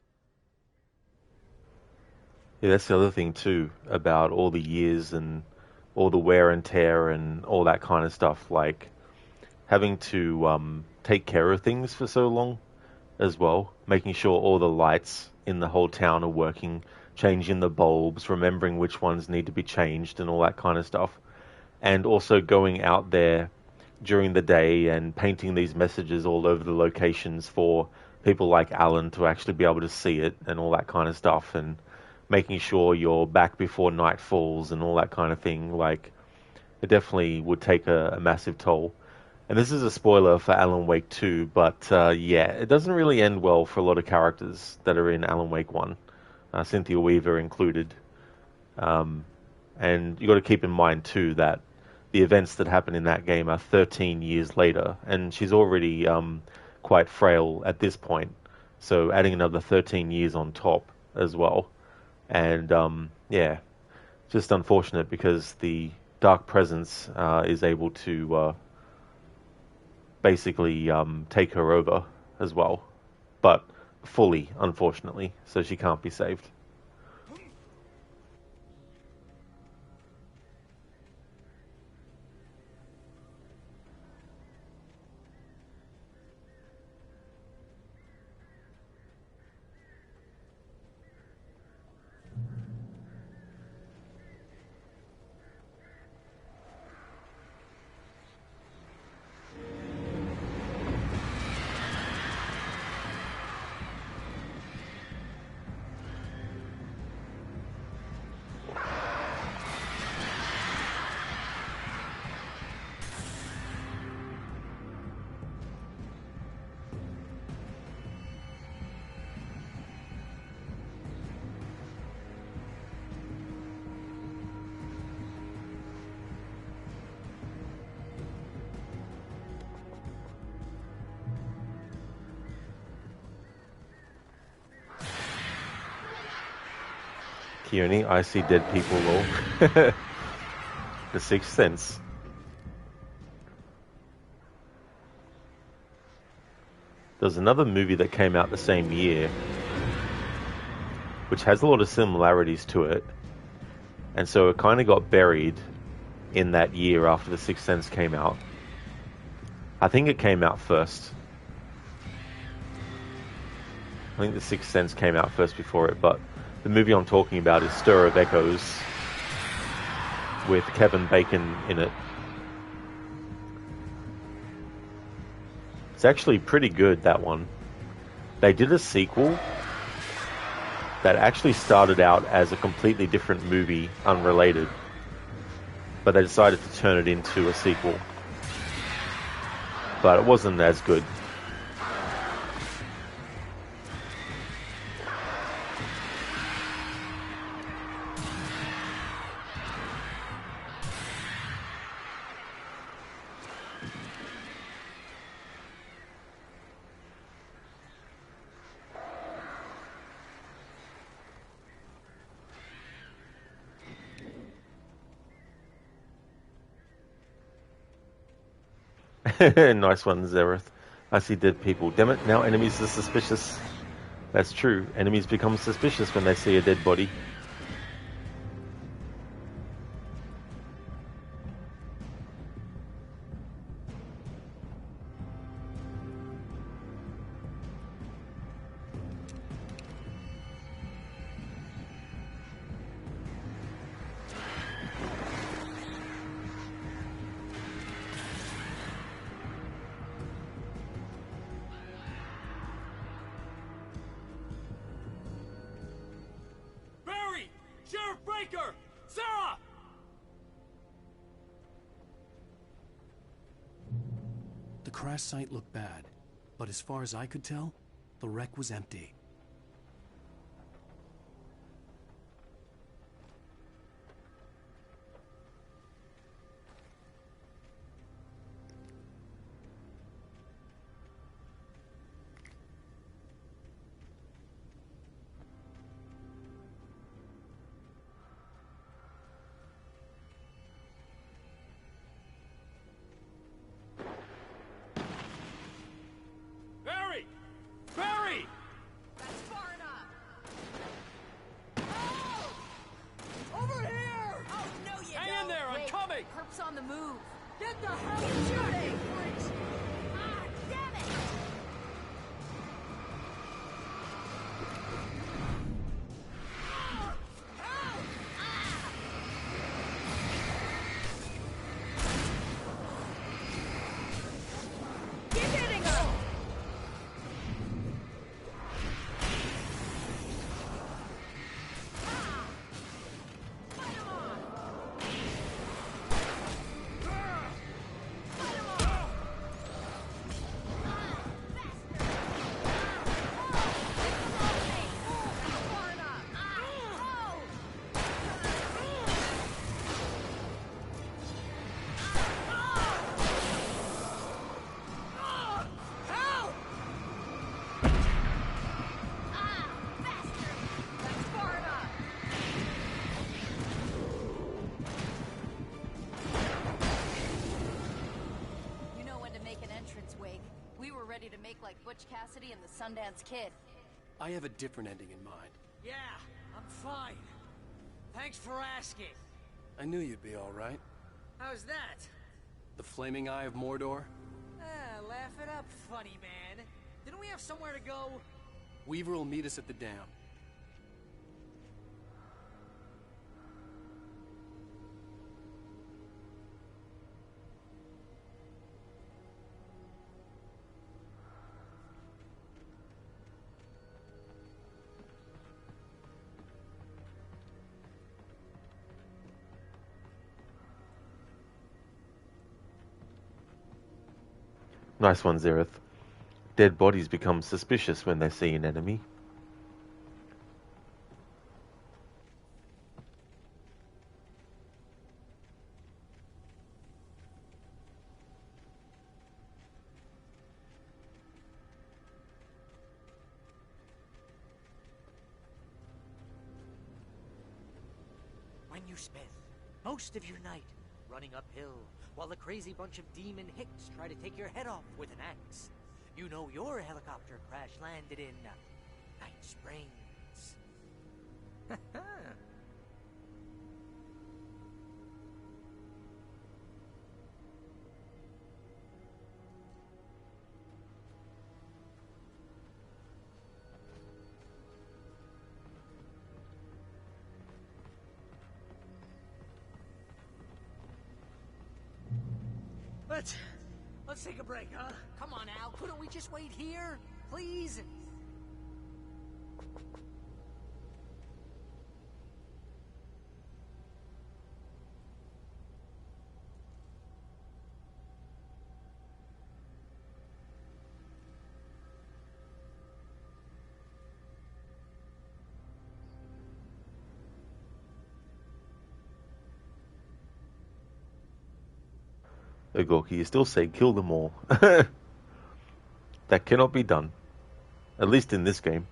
Yeah, that's the other thing too, about all the years and all the wear and tear and all that kind of stuff, like having to take care of things for so long as well, making sure all the lights in the whole town are working, changing the bulbs, remembering which ones need to be changed and all that kind of stuff, and also going out there during the day and painting these messages all over the locations for people like Alan to actually be able to see it and all that kind of stuff, and making sure you're back before night falls and all that kind of thing. Like, it definitely would take a massive toll. And this is a spoiler for Alan Wake 2, but yeah, it doesn't really end well for a lot of characters that are in Alan Wake 1, Cynthia Weaver included. And you got to keep in mind too that the events that happen in that game are 13 years later, and she's already quite frail at this point. So adding another 13 years on top as well. And yeah, just unfortunate because the Dark Presence is able to basically take her over as well. But fully, unfortunately, so she can't be saved. Keone, I see dead people lol. The Sixth Sense. There's another movie that came out the same year, which has a lot of similarities to it, and so it kind of got buried in that year after The Sixth Sense came out. I think it came out first. I think The Sixth Sense came out first before it, but the movie I'm talking about is Stir of Echoes with Kevin Bacon in it. It's actually pretty good, that one. They did a sequel that actually started out as a completely different movie, unrelated, but they decided to turn it into a sequel. But it wasn't as good. Nice one, Zereth. I see dead people. Damn it, now enemies are suspicious. That's true. Enemies become suspicious when they see a dead body. Sheriff Breaker! Sarah! The crash site looked bad, but as far as I could tell, the wreck was empty. On the move. Get the hell shooting! Ah, damn it! Keep hitting her! Fight him like Butch Cassidy and the Sundance Kid. I have a different ending in mind. Yeah, I'm fine. Thanks for asking. I knew you'd be all right. How's that? The Flaming Eye of Mordor? Ah, laugh it up, funny man. Didn't we have somewhere to go? Weaver will meet us at the dam. Nice one, Zereth. Dead bodies become suspicious when they see an enemy. When you spend most of your night running uphill while the crazy bunch of demon hicks try to take your head off with an axe, you know your helicopter crash landed in Night Springs. Let's take a break, huh? Come on, Al. Couldn't we just wait here? Please? Ogorki, you still say kill them all. That cannot be done. At least in this game.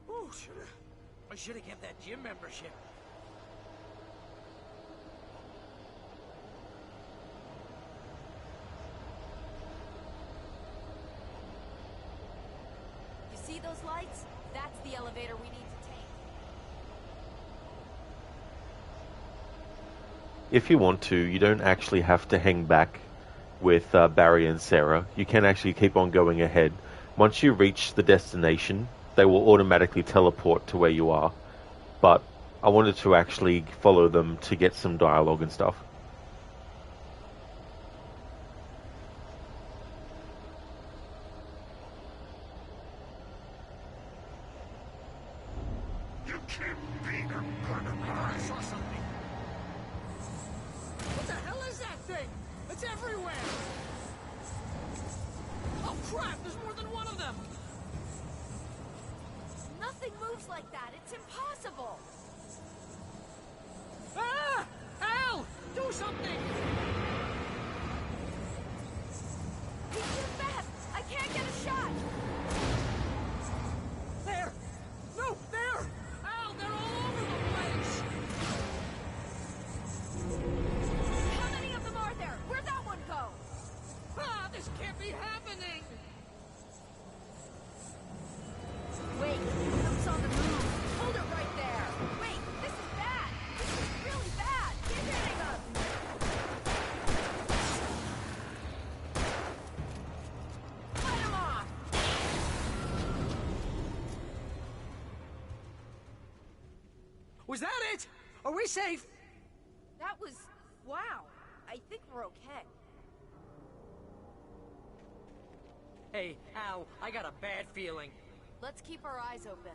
Ooh, I should have kept that gym membership. You see those lights? That's the elevator we need to take. If you want to, you don't actually have to hang back with Barry and Sarah. You can actually keep on going ahead. Once you reach the destination, they will automatically teleport to where you are. But I wanted to actually follow them to get some dialogue and stuff. What the hell is that thing? It's everywhere! Oh crap, there's more than one of them! Nothing moves like that. It's impossible. Ah! Al! Do something! He's too fast. I can't get a shot. There! No, there! Al, they're all over the place! How many of them are there? Where'd that one go? Ah, this can't be happening! Wait, something's on the move. Hold it right there. Wait, this is bad. This is really bad. Keep hitting us. Fight him off. Was that it? Are we safe? That was... wow. I think we're okay. Hey, Al, I got a bad feeling. Let's keep our eyes open.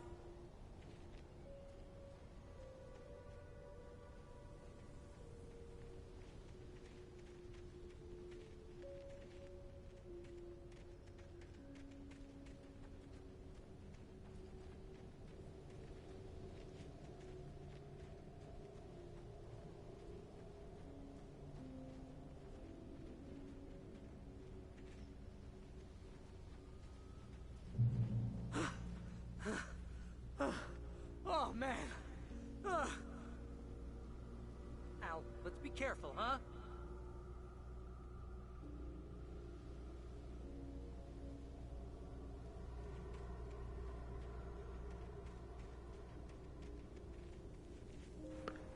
careful, huh?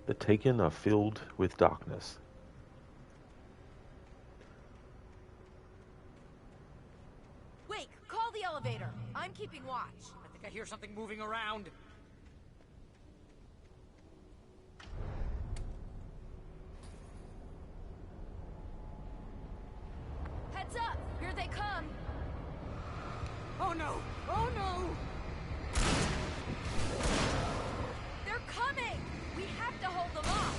The Taken are filled with darkness. Wake, call the elevator. I'm keeping watch. I think I hear something moving around. Heads up! Here they come! Oh no! Oh no! They're coming! We have to hold them off!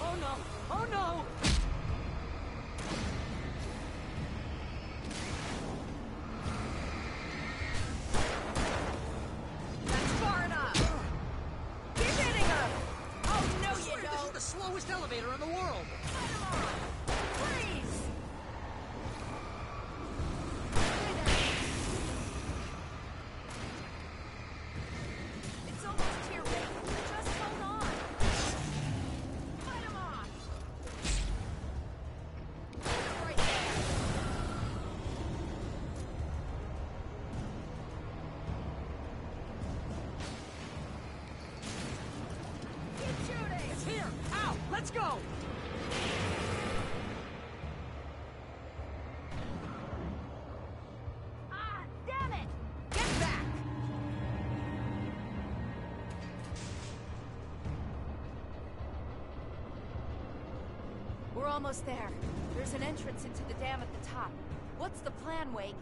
Oh no! Oh no! That's far enough! Keep hitting them! Oh no, I you swear, this is don't! the slowest elevator in the world! Freeze! It's almost here, Wake. Just hold on. Fight 'em off! Right there. Keep shooting! It's here! Ow! Let's go! Ah, damn it! Get back! We're almost there. There's an entrance into the dam at the top. What's the plan, Wake?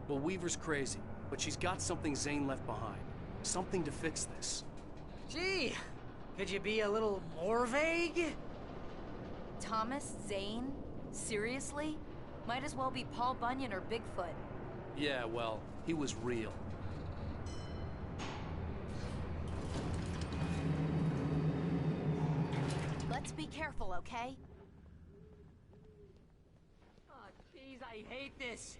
Well, Weaver's crazy, but she's got something Zane left behind. Something to fix this. Gee, could you be a little more vague? Thomas Zane? Seriously? Might as well be Paul Bunyan or Bigfoot. Yeah, well, he was real. Let's be careful, okay? Oh, jeez, I hate this.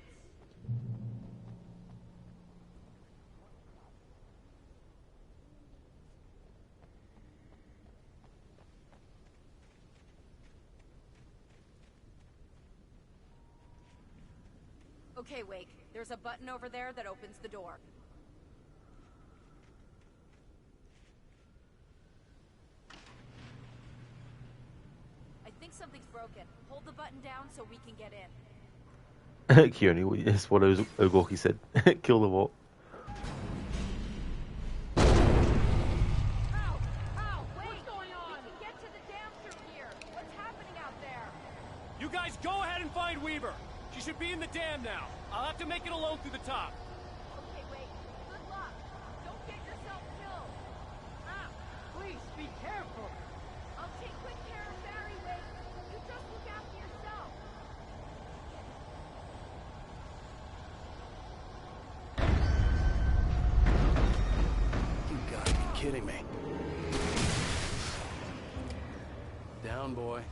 Okay, Wake. There's a button over there that opens the door. I think something's broken. Hold the button down so we can get in. Keone, is what Ogorki said. Kill the wall. Ow! Wait! What's going on? We can get to the dam through here. What's happening out there? You guys go ahead and find Weaver. She should be in the dam now. I'll have to make it alone through the top. Okay, Wake. Good luck. Don't get yourself killed. Ah, please, be careful. I'll take quick care of Barry, Wake. You just look after yourself. You gotta be kidding me. Down, boy.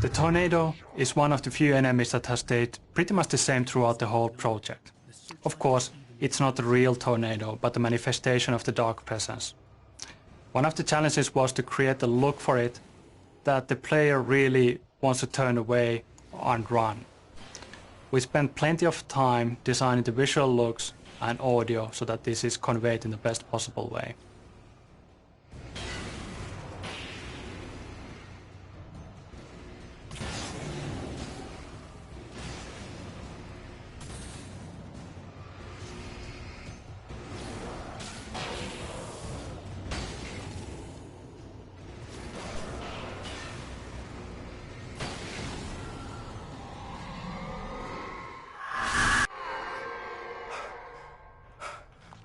The tornado is one of the few enemies that has stayed pretty much the same throughout the whole project. Of course, it's not a real tornado, but a manifestation of the dark presence. One of the challenges was to create a look for it that the player really wants to turn away and run. We spent plenty of time designing the visual looks and audio so that this is conveyed in the best possible way.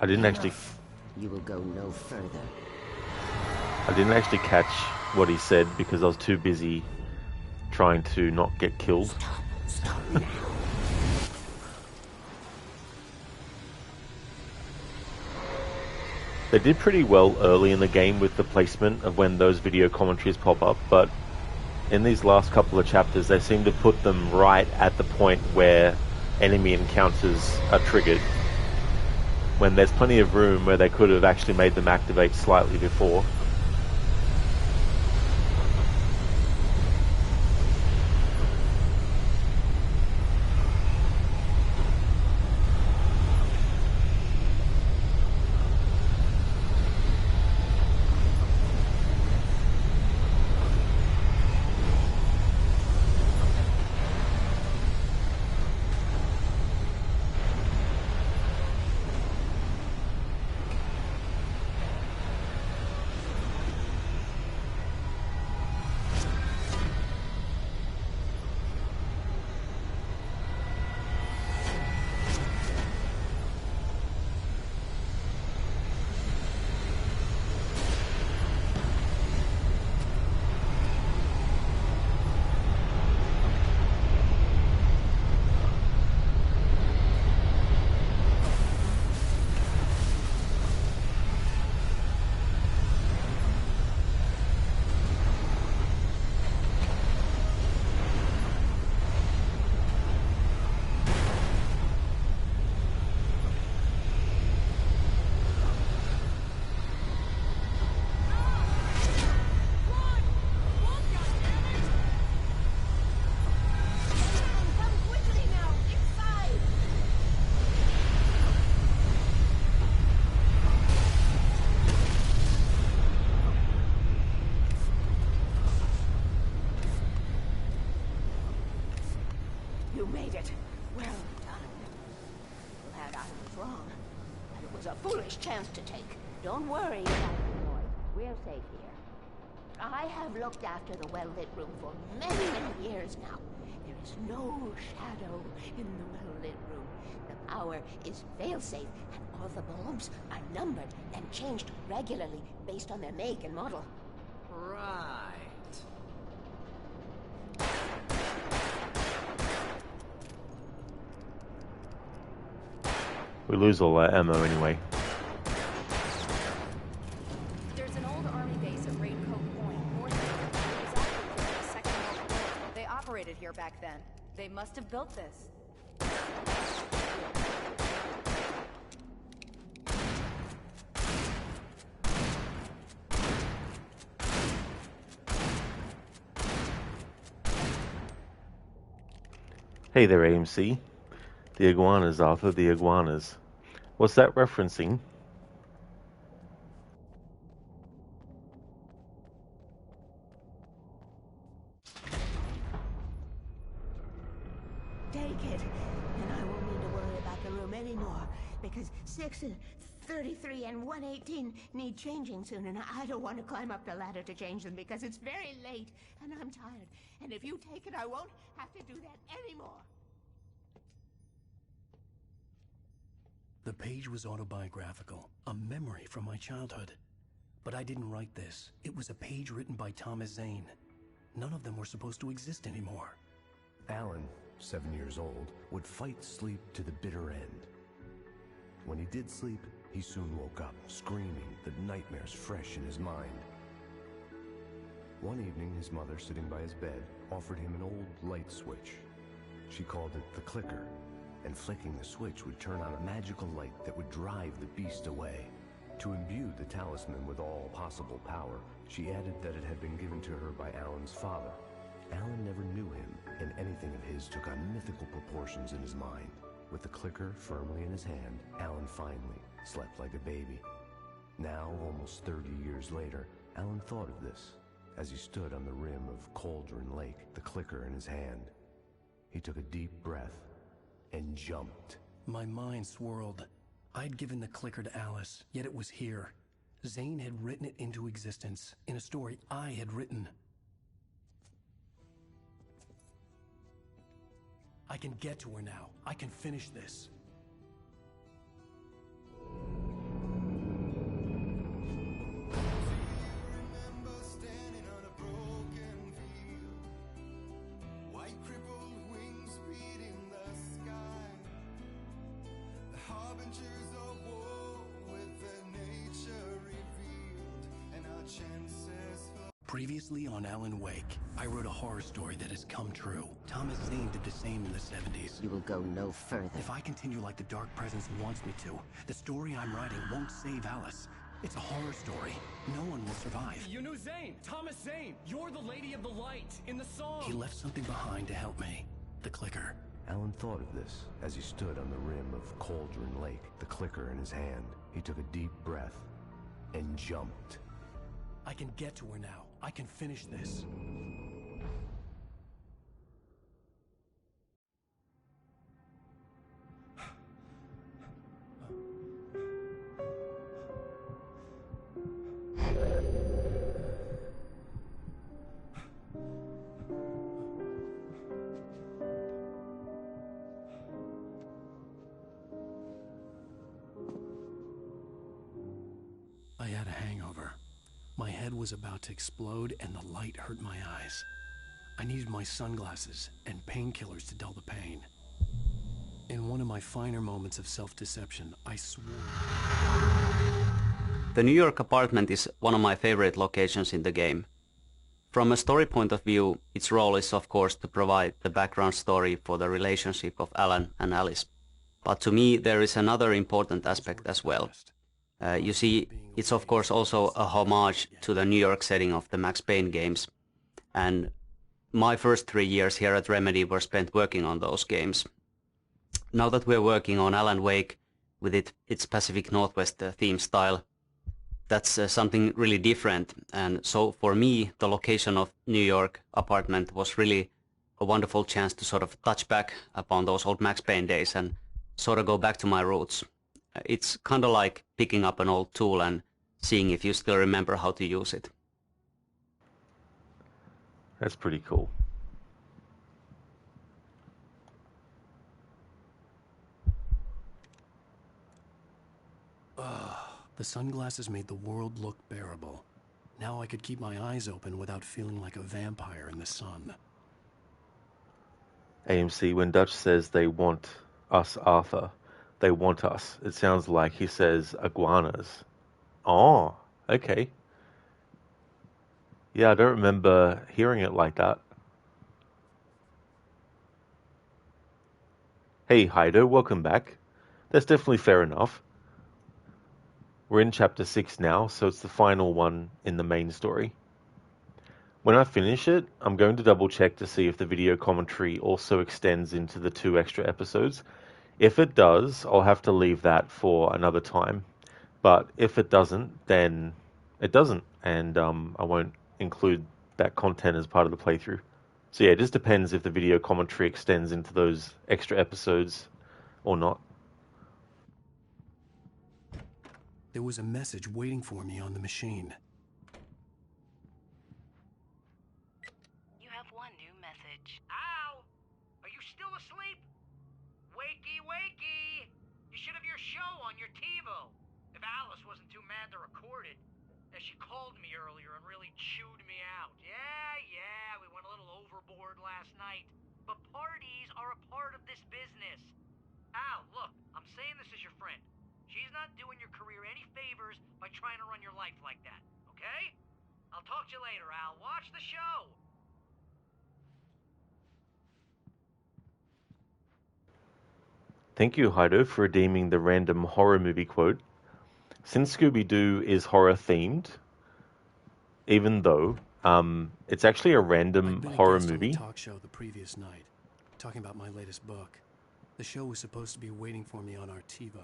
I didn't actually. You will go no further. I didn't actually catch what he said because I was too busy trying to not get killed. Stop now. They did pretty well early in the game with the placement of when those video commentaries pop up, but in these last couple of chapters they seem to put them right at the point where enemy encounters are triggered, when there's plenty of room where they could have actually made them activate slightly before. You made it. Well done. Glad I was wrong. And it was a foolish chance to take. Don't worry about the boy. We're safe here. I have looked after the well-lit room for many, many years now. There is no shadow in the well-lit room. The power is fail-safe, and all the bulbs are numbered and changed regularly based on their make and model. Right. We lose all our ammo anyway. There's an old army base at Raincoat Point, north of here. It was actually the Second World War. They operated here back then. They must have built this. Hey there, AMC. The iguanas, Arthur, the iguanas. What's that referencing? Take it, and I won't need to worry about the room anymore, because 6 and 33 and 118 need changing soon, and I don't want to climb up the ladder to change them because it's very late, and I'm tired. And if you take it, I won't have to do that anymore. The page was autobiographical, a memory from my childhood. But I didn't write this. It was a page written by Thomas Zane. None of them were supposed to exist anymore. Alan, 7 years old, would fight sleep to the bitter end. When he did sleep, he soon woke up, screaming, the nightmares fresh in his mind. One evening, his mother, sitting by his bed, offered him an old light switch. She called it the clicker, and flicking the switch would turn on a magical light that would drive the beast away. To imbue the talisman with all possible power, she added that it had been given to her by Alan's father. Alan never knew him, and anything of his took on mythical proportions in his mind. With the clicker firmly in his hand, Alan finally slept like a baby. Now, almost 30 years later, Alan thought of this as he stood on the rim of Cauldron Lake, the clicker in his hand. He took a deep breath and jumped. My mind swirled. I'd given the clicker to Alice, yet it was here. Zane had written it into existence in a story I had written. I can get to her now. I can finish this. Previously on Alan Wake, I wrote a horror story that has come true. Thomas Zane did the same in the 70s. You will go no further. If I continue like the Dark Presence wants me to, the story I'm writing won't save Alice. It's a horror story. No one will survive. You knew Zane! Thomas Zane! You're the Lady of the Light in the song! He left something behind to help me. The clicker. Alan thought of this as he stood on the rim of Cauldron Lake, the clicker in his hand. He took a deep breath and jumped. I can get to her now. I can finish this. I had a hangover. My head was about to explode and the light hurt my eyes. I needed my sunglasses and painkillers to dull the pain. In one of my finer moments of self-deception, I swore. The New York apartment is one of my favorite locations in the game. From a story point of view, its role is of course to provide the background story for the relationship of Alan and Alice. But to me there is another important aspect as well. You see, it's of course also a homage to the New York setting of the Max Payne games. And my first 3 years here at Remedy were spent working on those games. Now that we're working on Alan Wake with its Pacific Northwest theme style, that's something really different. And so for me, the location of New York apartment was really a wonderful chance to sort of touch back upon those old Max Payne days and sort of go back to my roots. It's kind of like picking up an old tool and seeing if you still remember how to use it. That's pretty cool. The sunglasses made the world look bearable. Now I could keep my eyes open without feeling like a vampire in the sun. AMC, when Dutch says they want us, Arthur, they want us, it sounds like he says iguanas. Oh, okay. Yeah, I don't remember hearing it like that. Hey, Heido, welcome back. That's definitely fair enough. We're in chapter 6 now, so it's the final one in the main story. When I finish it, I'm going to double check to see if the video commentary also extends into the 2 extra episodes. If it does, I'll have to leave that for another time. But if it doesn't, then it doesn't, and I won't include that content as part of the playthrough. So yeah, it just depends if the video commentary extends into those extra episodes or not. There was a message waiting for me on the machine. You have one new message. Al! Are you still asleep? Wakey, wakey! You should have your show on your TiVo. If Alice wasn't too mad to record it. As she called me earlier and really chewed me out. Yeah, we went a little overboard last night. But parties are a part of this business. Al, look, I'm saying this as your friend. She's not doing your career any favors by trying to run your life like that, okay? I'll talk to you later, Al. Watch the show! Thank you, Heido, for redeeming the random horror movie quote. Since Scooby-Doo is horror-themed, even though it's actually a random horror movie. Talk show the previous night, talking about my latest book. The show was supposed to be waiting for me on our TiVo.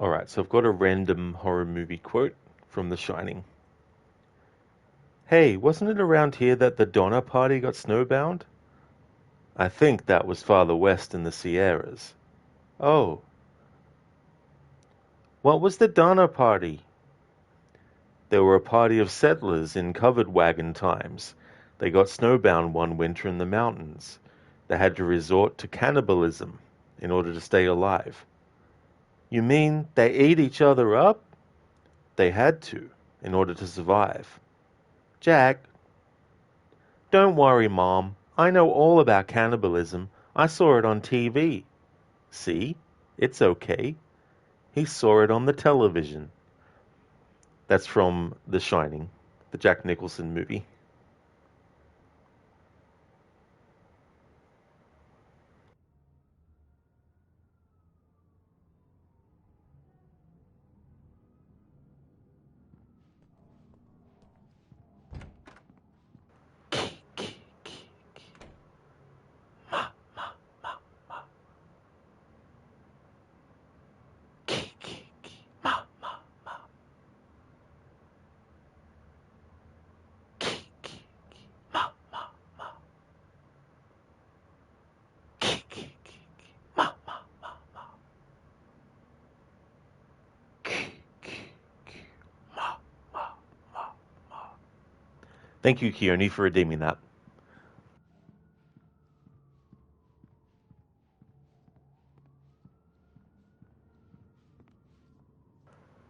Alright, so I've got a random horror movie quote from The Shining. Hey, wasn't it around here that the Donner Party got snowbound? I think that was farther west in the Sierras. Oh. What was the Donner Party? They were a party of settlers in covered wagon times. They got snowbound one winter in the mountains. They had to resort to cannibalism in order to stay alive. You mean they ate each other up? They had to, in order to survive. Jack. Don't worry, Mom. I know all about cannibalism. I saw it on TV. See? It's okay. He saw it on the television. That's from The Shining, the Jack Nicholson movie. Thank you, Keone, for redeeming that.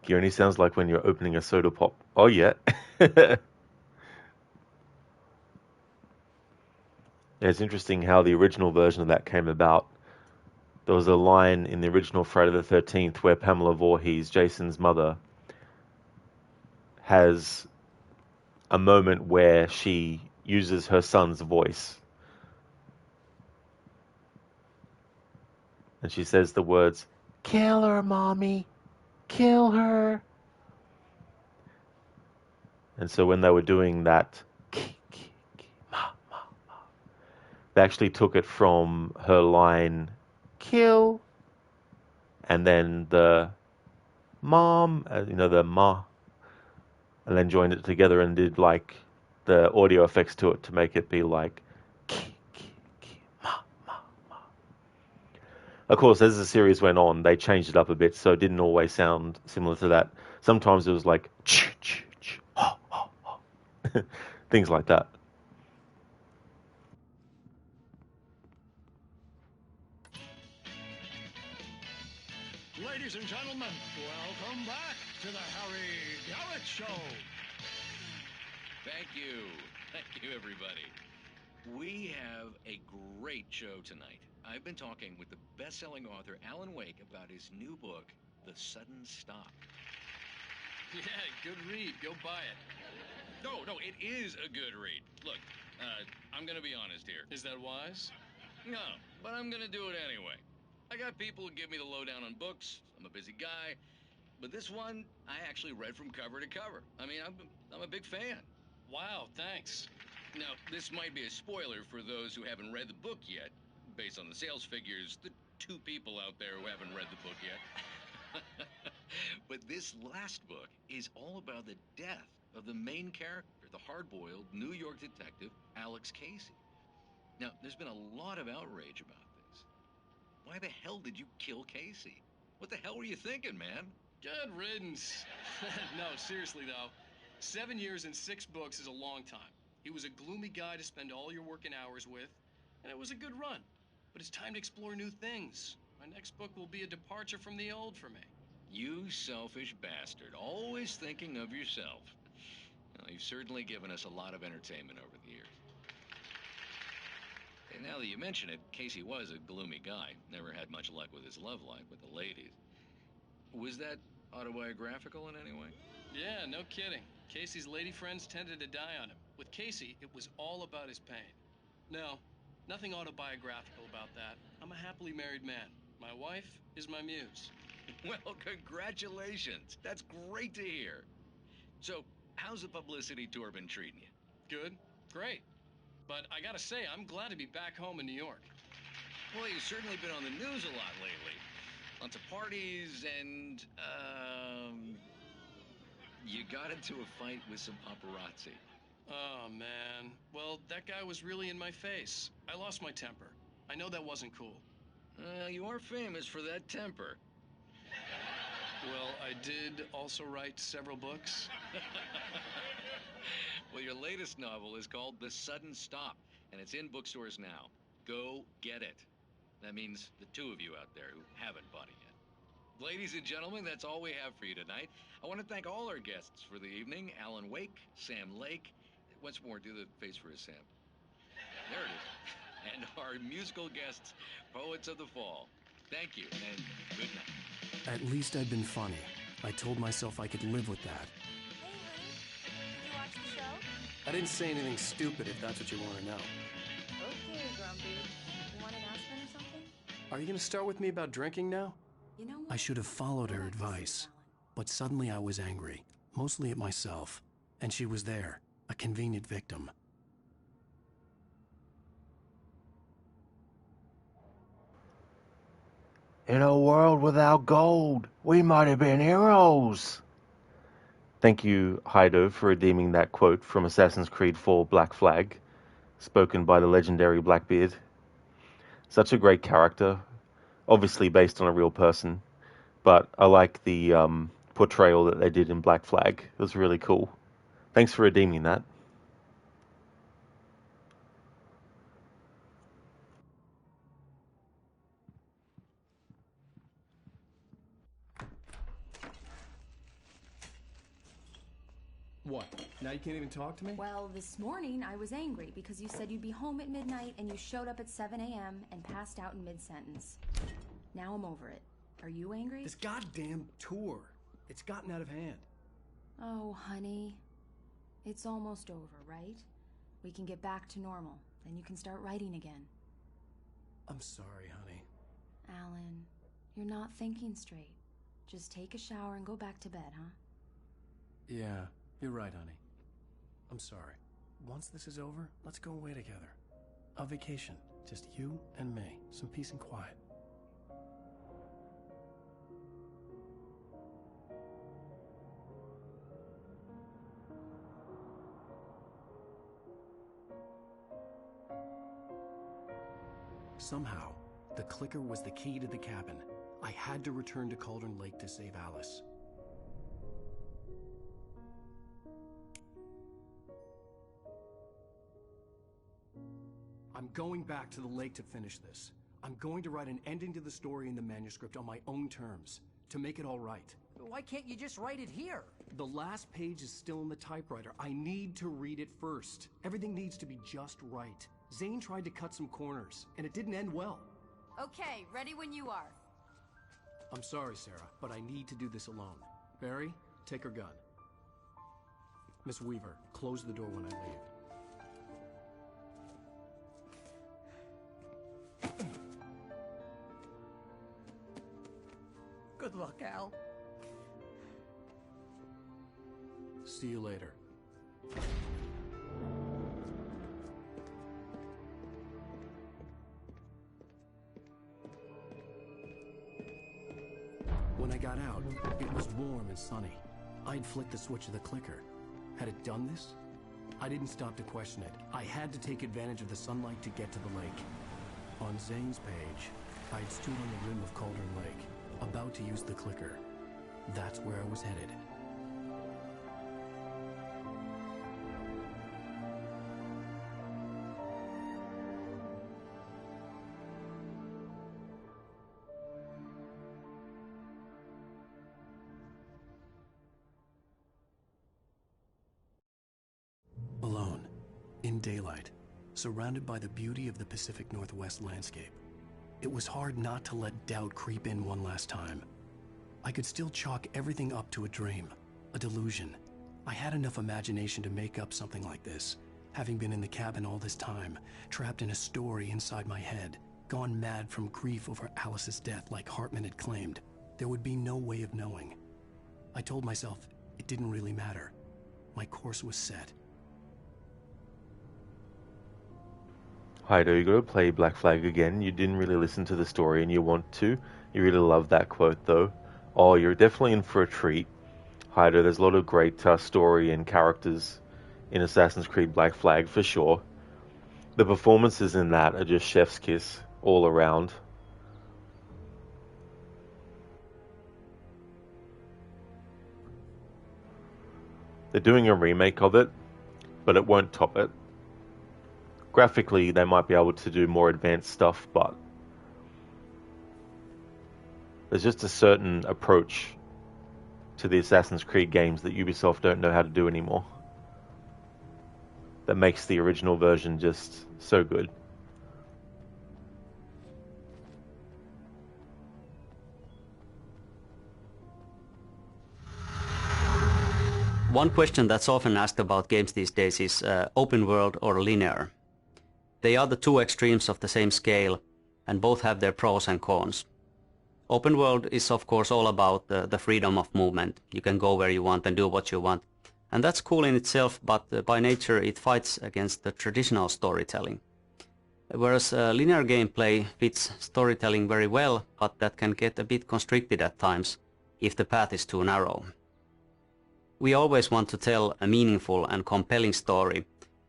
Keone sounds like when you're opening a soda pop. Oh, yeah. It's interesting how the original version of that came about. There was a line in the original Friday the 13th where Pamela Voorhees, Jason's mother, has a moment where she uses her son's voice. And she says the words, "Kill her, Mommy. kill her. And so when they were doing that, they actually took it from her line, kill, and then the mom, the ma, and then joined it together and did like the audio effects to it to make it be like, of course, as the series went on, they changed it up a bit, so it didn't always sound similar to that. Sometimes it was like, things like that. Ladies and gentlemen, welcome back to the Harry Garrett Show. Thank you. Thank you, everybody. We have a great show tonight. I've been talking with the best-selling author Alan Wake about his new book, The Sudden Stop. Yeah, good read. Go buy it. No, it is a good read. Look, I'm gonna be honest here. Is that wise? No, but I'm gonna do it anyway. I got people who give me the lowdown on books. I'm a busy guy. But this one, I actually read from cover to cover. I mean, I'm a big fan. Wow, thanks. Now, this might be a spoiler for those who haven't read the book yet. Based on the sales figures, the 2 people out there who haven't read the book yet. But this last book is all about the death of the main character, the hard-boiled New York detective, Alex Casey. Now, there's been a lot of outrage about this. Why the hell did you kill Casey? What the hell were you thinking, man? Good riddance. No, seriously, though. 7 years and 6 books is a long time. He was a gloomy guy to spend all your working hours with, and it was a good run. But it's time to explore new things. My next book will be a departure from the old for me. You selfish bastard, always thinking of yourself. Well, you've certainly given us a lot of entertainment over the years. And now that you mention it, Casey was a gloomy guy. Never had much luck with his love life with the ladies. Was that autobiographical in any way? Yeah, no kidding. Casey's lady friends tended to die on him. With Casey, it was all about his pain. No, nothing autobiographical about that. I'm a happily married man. My wife is my muse. Well, congratulations. That's great to hear. So, how's the publicity tour been treating you? Good. Great. But I gotta say, I'm glad to be back home in New York. Well, you've certainly been on the news a lot lately. Lots of parties and, you got into a fight with some paparazzi. Oh, man. Well, that guy was really in my face. I lost my temper. I know that wasn't cool. You are famous for that temper. Well, I did also write several books. Well, your latest novel is called The Sudden Stop, and it's in bookstores now. Go get it. That means the 2 of you out there who haven't bought it yet. Ladies and gentlemen, that's all we have for you tonight. I want to thank all our guests for the evening. Alan Wake, Sam Lake. Once more, do the face for his Sam. There it is. And our musical guests, Poets of the Fall. Thank you, and good night. At least I'd been funny. I told myself I could live with that. Hey, Lee. Did you watch the show? I didn't say anything stupid if that's what you want to know. Okay, Grumpy. You want an aspirin or something? Are you going to start with me about drinking now? You know what? I should have followed her advice. But suddenly I was angry, mostly at myself. And she was there, a convenient victim. In a world without gold, we might have been heroes. Thank you, Heido, for redeeming that quote from Assassin's Creed 4 Black Flag, spoken by the legendary Blackbeard. Such a great character, obviously based on a real person, but I like the portrayal that they did in Black Flag. It was really cool. Thanks for redeeming that. What? Now you can't even talk to me? Well, this morning I was angry because you said you'd be home at midnight and you showed up at 7 a.m. and passed out in mid-sentence. Now I'm over it. Are you angry? This goddamn tour. It's gotten out of hand. Oh, honey. It's almost over, right? We can get back to normal. Then you can start writing again. I'm sorry, honey. Alan, you're not thinking straight. Just take a shower and go back to bed, huh? Yeah, you're right, honey. I'm sorry. Once this is over, let's go away together. A vacation. Just you and me. Some peace and quiet. Somehow, the clicker was the key to the cabin. I had to return to Cauldron Lake to save Alice. I'm going back to the lake to finish this. I'm going to write an ending to the story in the manuscript on my own terms, to make it all right. Why can't you just write it here? The last page is still in the typewriter. I need to read it first. Everything needs to be just right. Zane tried to cut some corners, and it didn't end well. Okay, ready when you are. I'm sorry, Sarah, but I need to do this alone. Barry, take her gun. Miss Weaver, close the door when I leave. Good luck, Al. See you later. When I got out, it was warm and sunny. I'd flicked the switch of the clicker. Had it done this? I didn't stop to question it. I had to take advantage of the sunlight to get to the lake. On Zane's page, I'd stood on the rim of Cauldron Lake, about to use the clicker. That's where I was headed. Alone, in daylight, surrounded by the beauty of the Pacific Northwest landscape, it was hard not to let doubt creep in one last time. I could still chalk everything up to a dream, a delusion. I had enough imagination to make up something like this, having been in the cabin all this time, trapped in a story inside my head, gone mad from grief over Alice's death like Hartman had claimed. There would be no way of knowing. I told myself it didn't really matter. My course was set. Heido, you gotta play Black Flag again. You didn't really listen to the story and you want to. You really love that quote though. Oh, you're definitely in for a treat. Heido, there's a lot of great story and characters in Assassin's Creed Black Flag for sure. The performances in that are just chef's kiss all around. They're doing a remake of it, but it won't top it. Graphically, they might be able to do more advanced stuff, but there's just a certain approach to the Assassin's Creed games that Ubisoft don't know how to do anymore. That makes the original version just so good. One question that's often asked about games these days is open world or linear. They are the two extremes of the same scale, and both have their pros and cons. Open world is of course all about the freedom of movement. You can go where you want and do what you want. And that's cool in itself, but by nature it fights against the traditional storytelling. Whereas linear gameplay fits storytelling very well, but that can get a bit constricted at times if the path is too narrow. We always want to tell a meaningful and compelling story,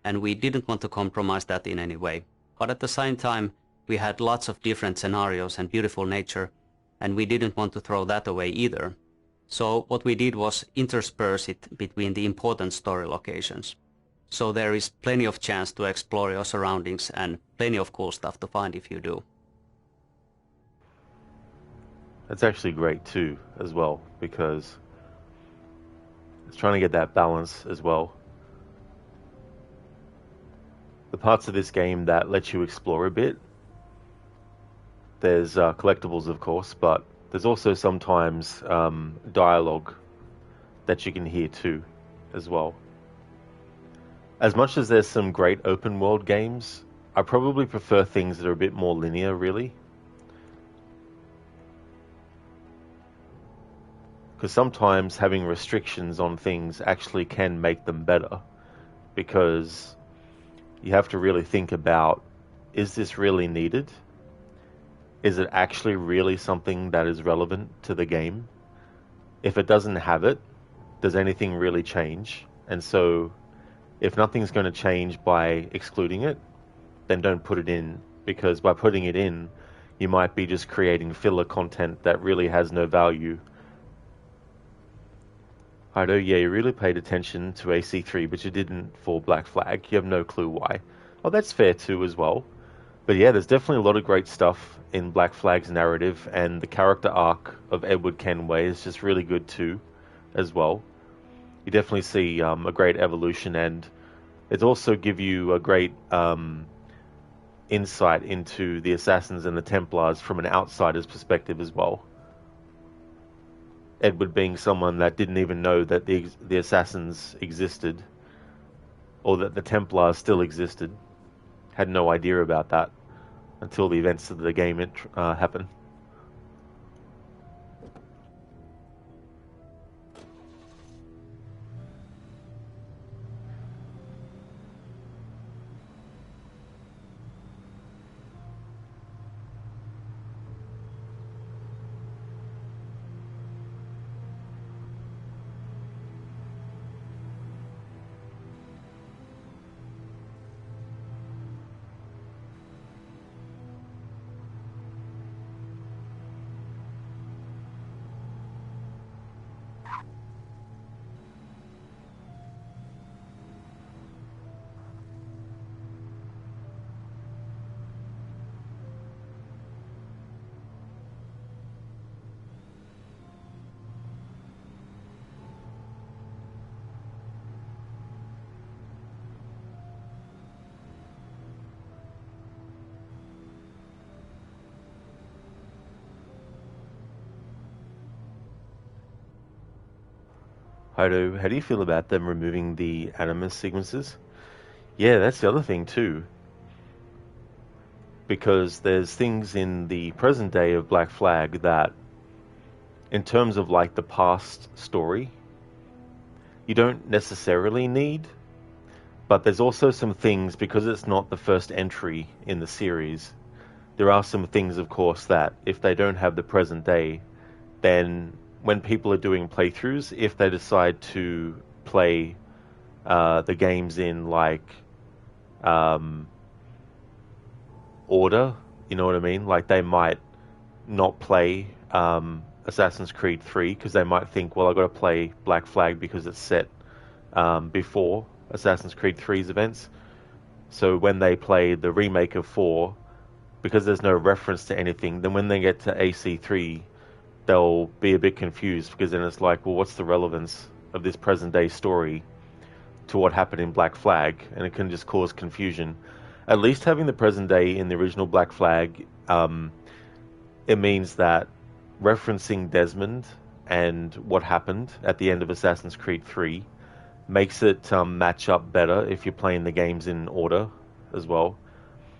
and we didn't want to compromise that in any way. But at the same time, we had lots of different scenarios and beautiful nature, and we didn't want to throw that away either. So what we did was intersperse it between the important story locations. So there is plenty of chance to explore your surroundings and plenty of cool stuff to find if you do. That's actually great too, as well, because it's trying to get that balance as well. The parts of this game that let you explore a bit, there's collectibles of course, but there's also sometimes dialogue that you can hear too as well. As much as there's some great open world games, I probably prefer things that are a bit more linear really. Because sometimes having restrictions on things actually can make them better, because you have to really think about, is this really needed? Is it actually really something that is relevant to the game? If it doesn't have it, does anything really change? And so if nothing's going to change by excluding it, then don't put it in, because by putting it in, you might be just creating filler content that really has no value. Heido, yeah, you really paid attention to AC3, but you didn't for Black Flag. You have no clue why. Oh, that's fair too as well. But yeah, there's definitely a lot of great stuff in Black Flag's narrative, and the character arc of Edward Kenway is just really good too, as well. You definitely see a great evolution, and it also give you a great insight into the Assassins and the Templars from an outsider's perspective as well. Edward being someone that didn't even know that the Assassins existed, or that the Templars still existed. Had no idea about that until the events of the game happen. Heido, how do you feel about them removing the Animus sequences? Yeah, that's the other thing too. Because there's things in the present day of Black Flag that, in terms of like the past story, you don't necessarily need. But there's also some things, because it's not the first entry in the series, there are some things, of course, that if they don't have the present day, then when people are doing playthroughs, if they decide to play the games in like order, you know what I mean? Like they might not play Assassin's Creed 3 because they might think, well, I've got to play Black Flag because it's set before Assassin's Creed 3's events. So when they play the remake of 4, because there's no reference to anything, then when they get to AC3, they'll be a bit confused, because then it's like, well, what's the relevance of this present day story to what happened in Black Flag? And it can just cause confusion. At least having the present day in the original Black Flag, it means that referencing Desmond and what happened at the end of Assassin's Creed 3 makes it match up better if you're playing the games in order as well.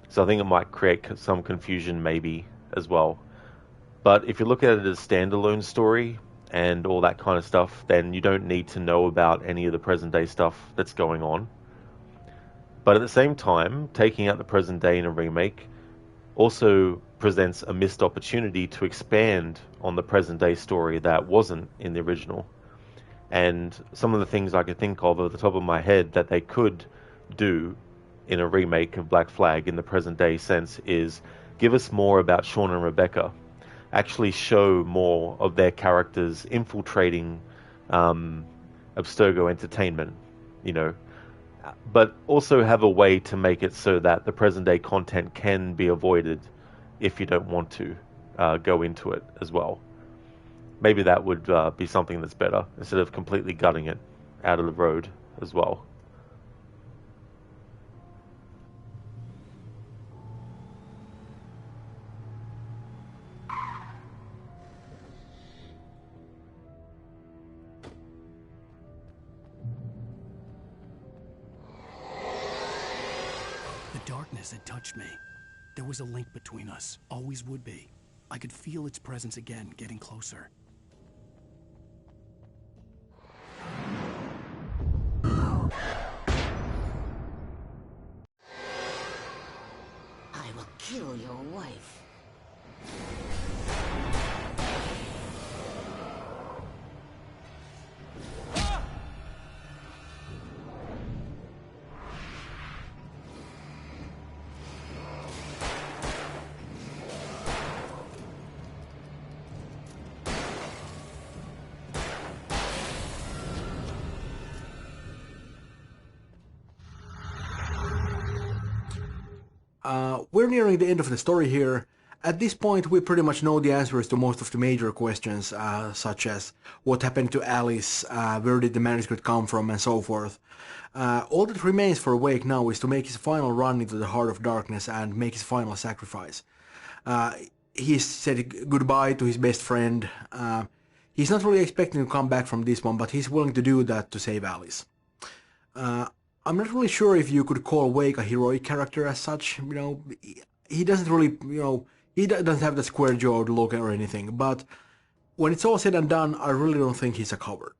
So I think it might create some confusion maybe as well. But if you look at it as a standalone story and all that kind of stuff, then you don't need to know about any of the present day stuff that's going on. But at the same time, taking out the present day in a remake also presents a missed opportunity to expand on the present day story that wasn't in the original. And some of the things I could think of at the top of my head that they could do in a remake of Black Flag in the present day sense is give us more about Sean and Rebecca. Actually show more of their characters infiltrating Abstergo Entertainment, you know, but also have a way to make it so that the present day content can be avoided if you don't want to go into it as well. Maybe that would be something that's better, instead of completely gutting it out of the road as well. The darkness had touched me. There was a link between us, always would be. I could feel its presence again, getting closer. We're nearing the end of the story here. At this point, we pretty much know the answers to most of the major questions, such as what happened to Alice, where did the manuscript come from, and so forth. All that remains for Wake now is to make his final run into the Heart of Darkness and make his final sacrifice. He's said goodbye to his best friend. He's not really expecting to come back from this one, but he's willing to do that to save Alice. I'm not really sure if you could call Wake a heroic character as such. You know, he doesn't really, he doesn't have the square-jawed look or anything, but when it's all said and done, I really don't think he's a coward.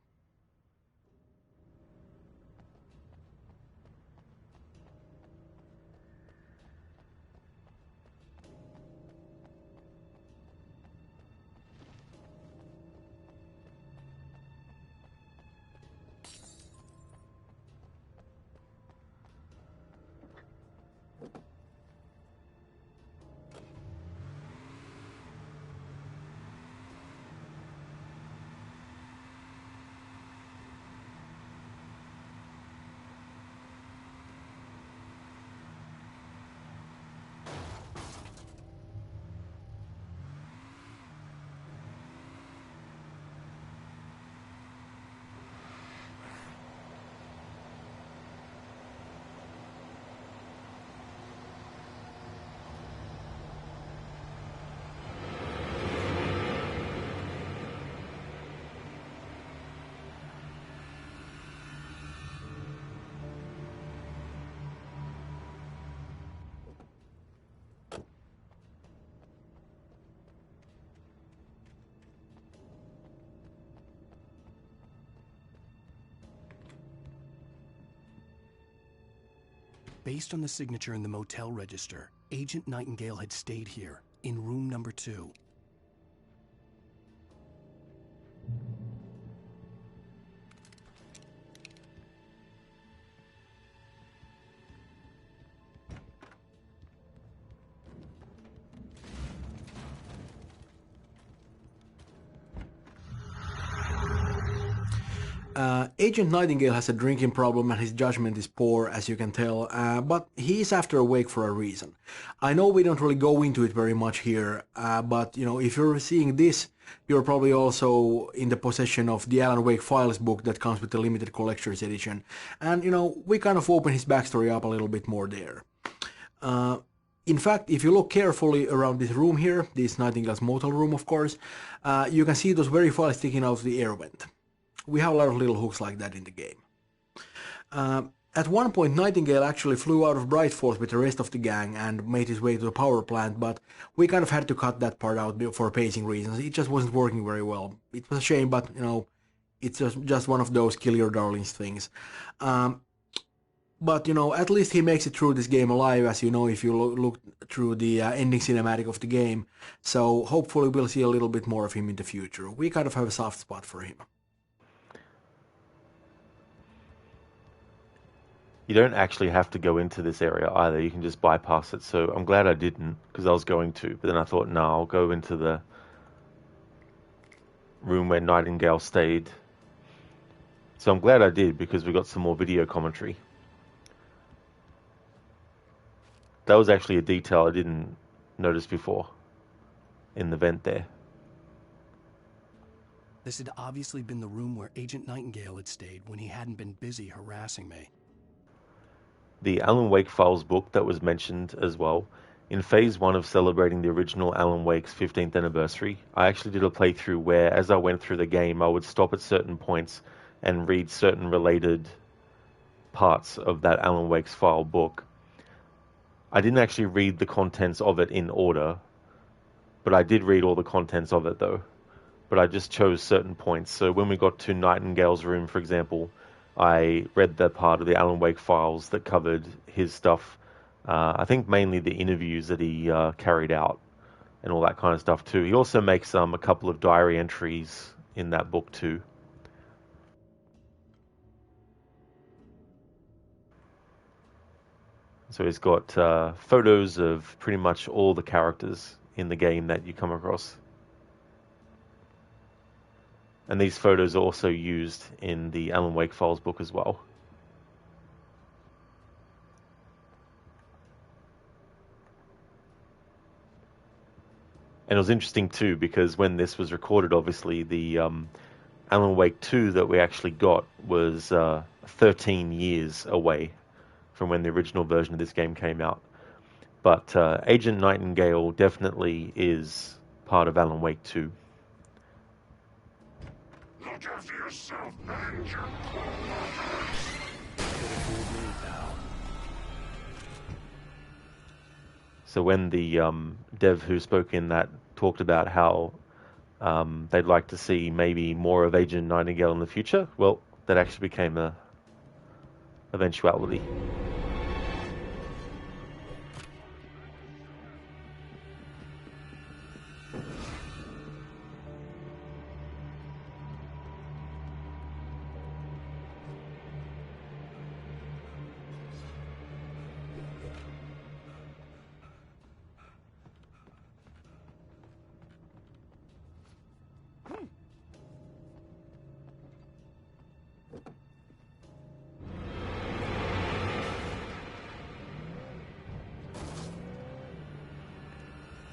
Based on the signature in the motel register, Agent Nightingale had stayed here, in room number 2. Agent Nightingale has a drinking problem and his judgment is poor, as you can tell, but he is after Wake for a reason. I know we don't really go into it very much here, but if you're seeing this, you're probably also in the possession of the Alan Wake Files book that comes with the limited collector's edition, and we kind of open his backstory up a little bit more there. In fact, if you look carefully around this room here, this Nightingale's motel room of course, you can see those very files sticking out of the air vent. We have a lot of little hooks like that in the game. At one point, Nightingale actually flew out of Bright Falls with the rest of the gang and made his way to the power plant, but we kind of had to cut that part out for pacing reasons. It just wasn't working very well. It was a shame, but it's just one of those kill your darlings things. But at least he makes it through this game alive, as you know if you look through the ending cinematic of the game. So hopefully we'll see a little bit more of him in the future. We kind of have a soft spot for him. You don't actually have to go into this area either. You can just bypass it. So I'm glad I didn't, because I was going to. But then I thought, no, I'll go into the room where Nightingale stayed. So I'm glad I did, because we got some more video commentary. That was actually a detail I didn't notice before in the vent there. This had obviously been the room where Agent Nightingale had stayed when he hadn't been busy harassing me. The Alan Wake Files book that was mentioned as well. In Phase 1 of celebrating the original Alan Wake's 15th anniversary, I actually did a playthrough where, as I went through the game, I would stop at certain points and read certain related parts of that Alan Wake's file book. I didn't actually read the contents of it in order, but I did read all the contents of it though. But I just chose certain points. So when we got to Nightingale's room, for example, I read the part of the Alan Wake Files that covered his stuff. I think mainly the interviews that he carried out and all that kind of stuff too. He also makes a couple of diary entries in that book too. So he's got photos of pretty much all the characters in the game that you come across. And these photos are also used in the Alan Wake Files book as well. And it was interesting too, because when this was recorded, obviously the Alan Wake 2 that we actually got was 13 years away from when the original version of this game came out. But Agent Nightingale definitely is part of Alan Wake 2. Look after yourself and your So when the dev who spoke in that talked about how they'd like to see maybe more of Agent Nightingale in the future, well, that actually became a eventuality.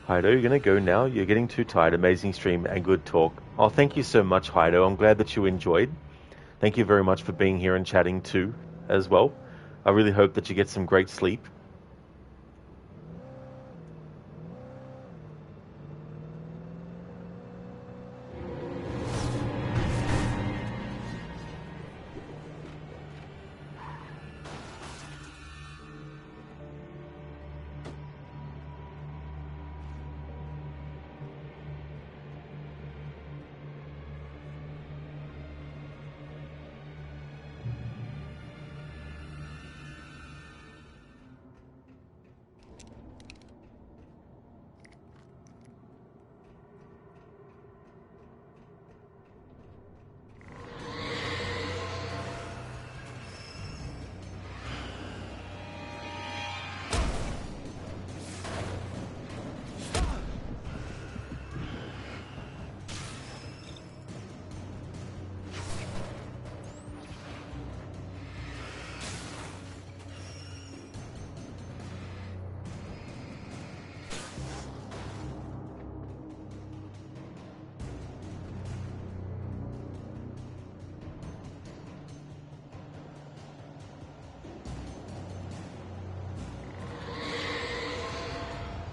Heido, you're going to go now? You're getting too tired. Amazing stream and good talk. Oh, thank you so much, Heido. I'm glad that you enjoyed. Thank you very much for being here and chatting too, as well. I really hope that you get some great sleep.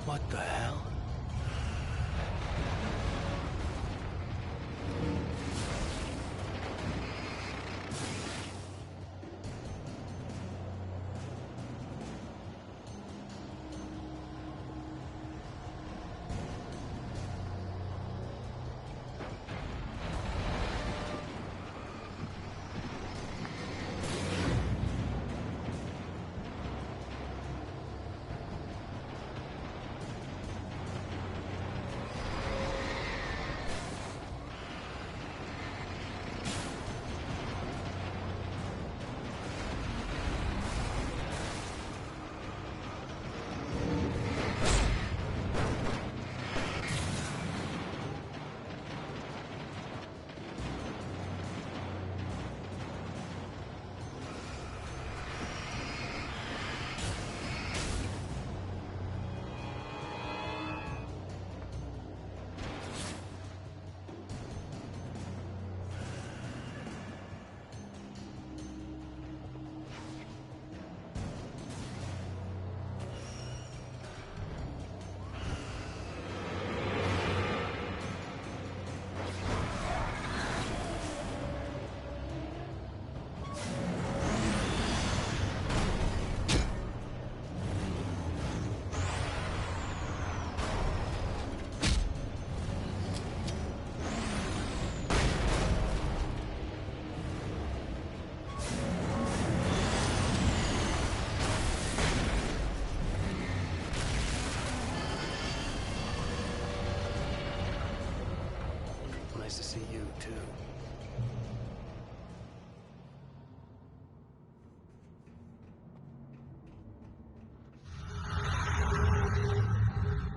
What the hell? Nice to see you, too.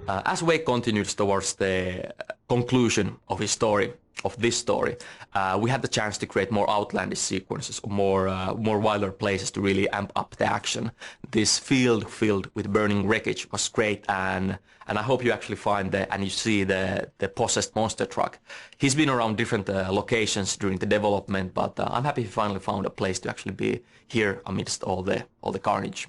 As Wake continues towards the conclusion of his story, of this story, we had the chance to create more outlandish sequences, more wilder places to really amp up the action. This field filled with burning wreckage was great, and I hope you actually find and you see the possessed monster truck. He's been around different locations during the development, but I'm happy he finally found a place to actually be here amidst all the carnage.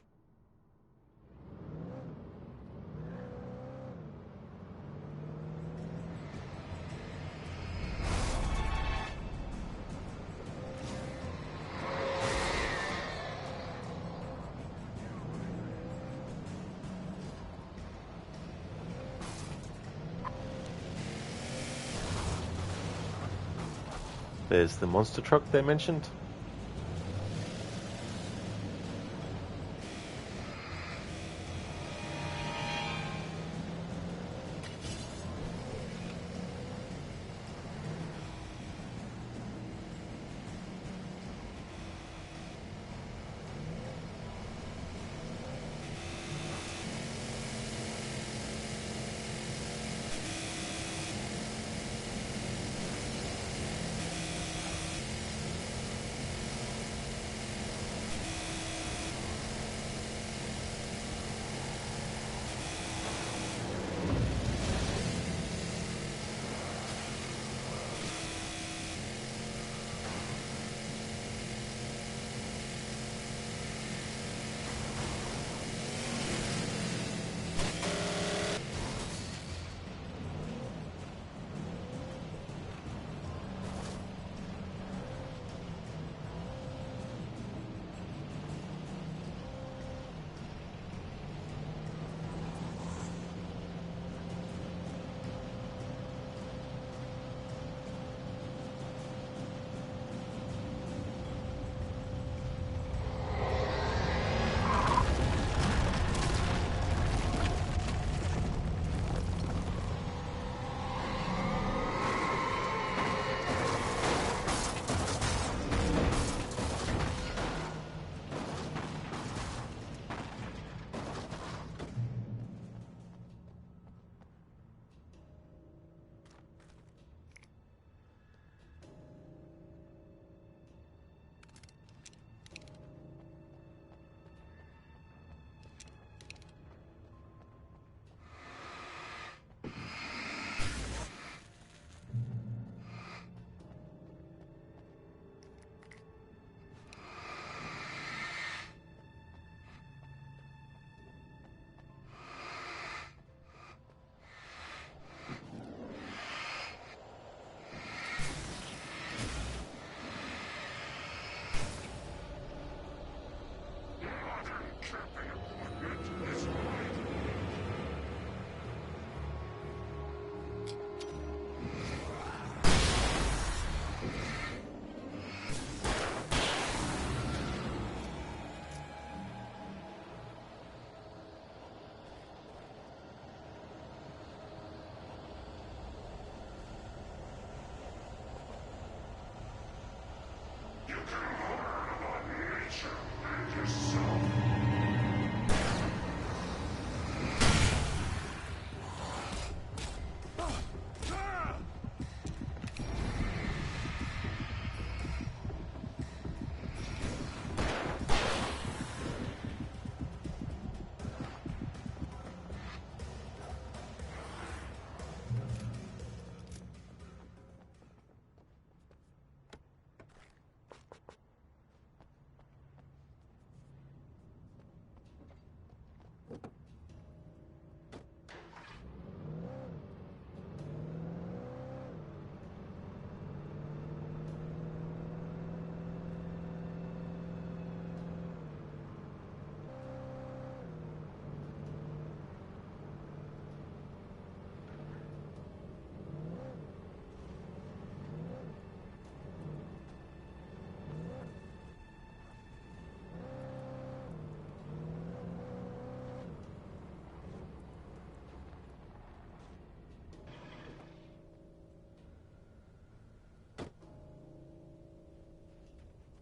There's the monster truck they mentioned.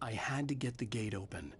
I had to get the gate open.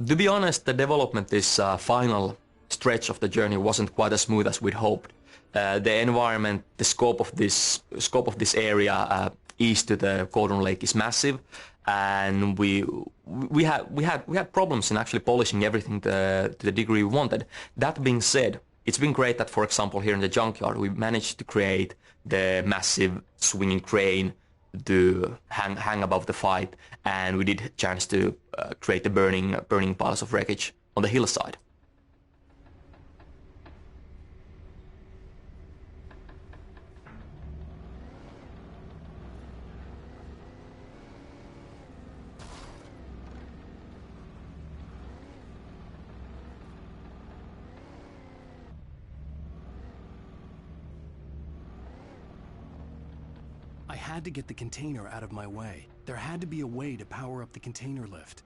To be honest, the development this final stretch of the journey wasn't quite as smooth as we'd hoped. The environment, the scope of this area east to the Golden Lake is massive, and we had problems in actually polishing everything to the degree we wanted. That being said, it's been great that, for example, here in the junkyard, we managed to create the massive swinging crane to hang above the fight, and we did chance to create the burning piles of wreckage on the hillside. I had to get the container out of my way. There had to be a way to power up the container lift.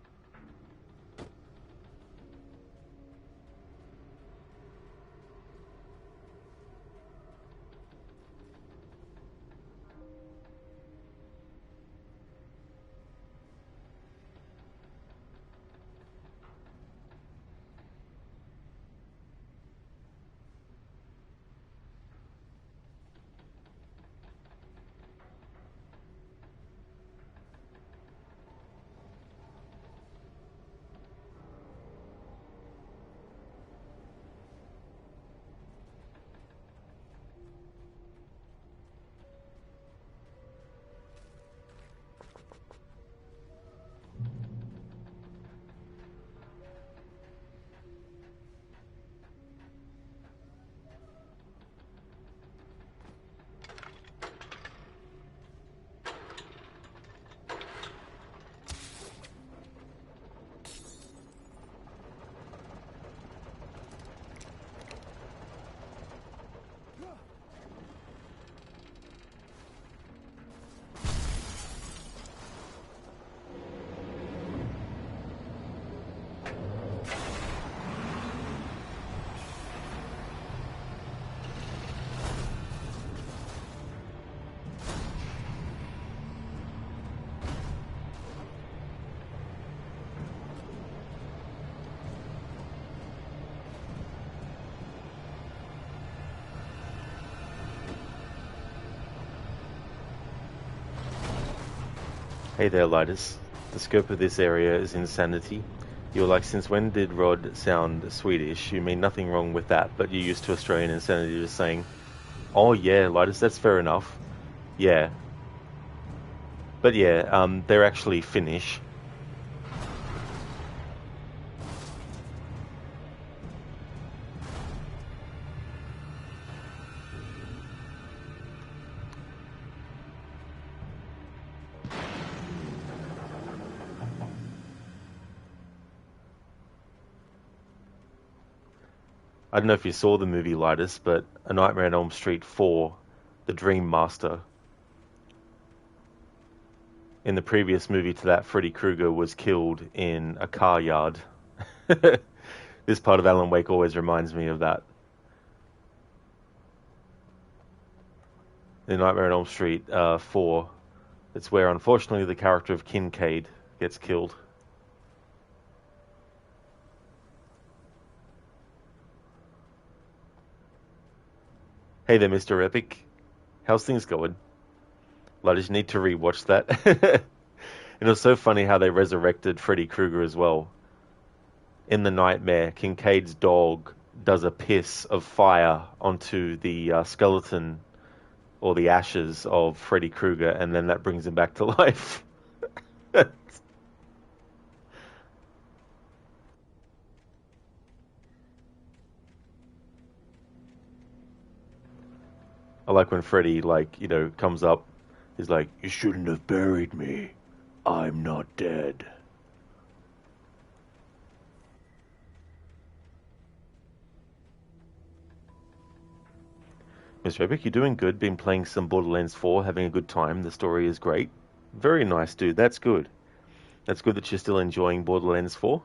Hey there, Lidus. The scope of this area is insanity. You're like, since when did Rod sound Swedish? You mean nothing wrong with that, but you're used to Australian insanity just saying, oh yeah, Lidus, that's fair enough. Yeah. But yeah, they're actually Finnish. I don't know if you saw the movie Lidus, but A Nightmare on Elm Street 4, The Dream Master. In the previous movie to that, Freddy Krueger was killed in a car yard. This part of Alan Wake always reminds me of that. In Nightmare on Elm Street 4, it's where unfortunately the character of Kincaid gets killed. Hey there, Mr. Epic. How's things going? I just need to rewatch that. And it was so funny how they resurrected Freddy Krueger as well. In the nightmare, Kincaid's dog does a piss of fire onto the skeleton or the ashes of Freddy Krueger, and then that brings him back to life. I like when Freddy, comes up. He's like, you shouldn't have buried me. I'm not dead. Mr. Epic, you're doing good. Been playing some Borderlands 4, having a good time. The story is great. Very nice, dude. That's good. That's good that you're still enjoying Borderlands 4.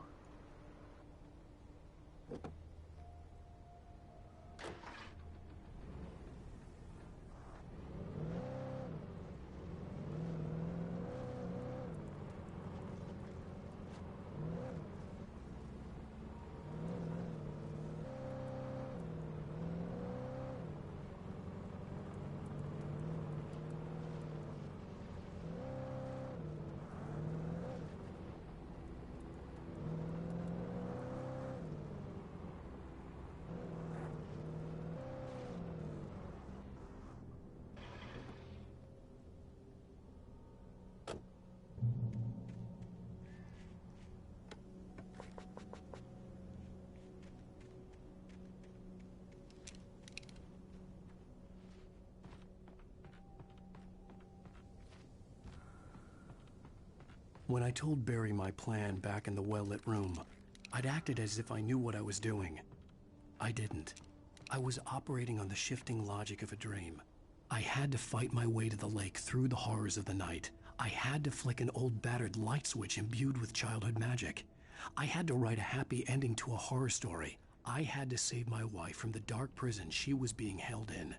When I told Barry my plan back in the well-lit room, I'd acted as if I knew what I was doing. I didn't. I was operating on the shifting logic of a dream. I had to fight my way to the lake through the horrors of the night. I had to flick an old battered light switch imbued with childhood magic. I had to write a happy ending to a horror story. I had to save my wife from the dark prison she was being held in.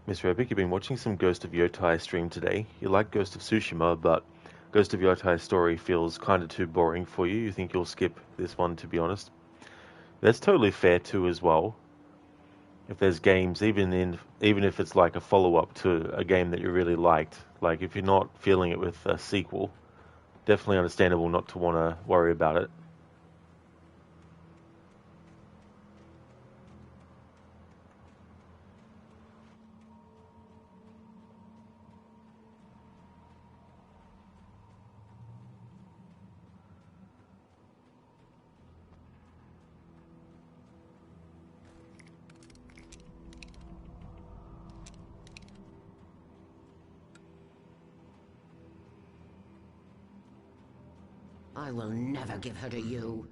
Mr. Epic, you've been watching some Ghost of Yotai stream today. You like Ghost of Tsushima, but Ghost of Yotai's story feels kind of too boring for you. You think you'll skip this one, to be honest. That's totally fair too, as well. If there's games, even if it's like a follow-up to a game that you really liked, like if you're not feeling it with a sequel, definitely understandable not to want to worry about it. I will never give her to you.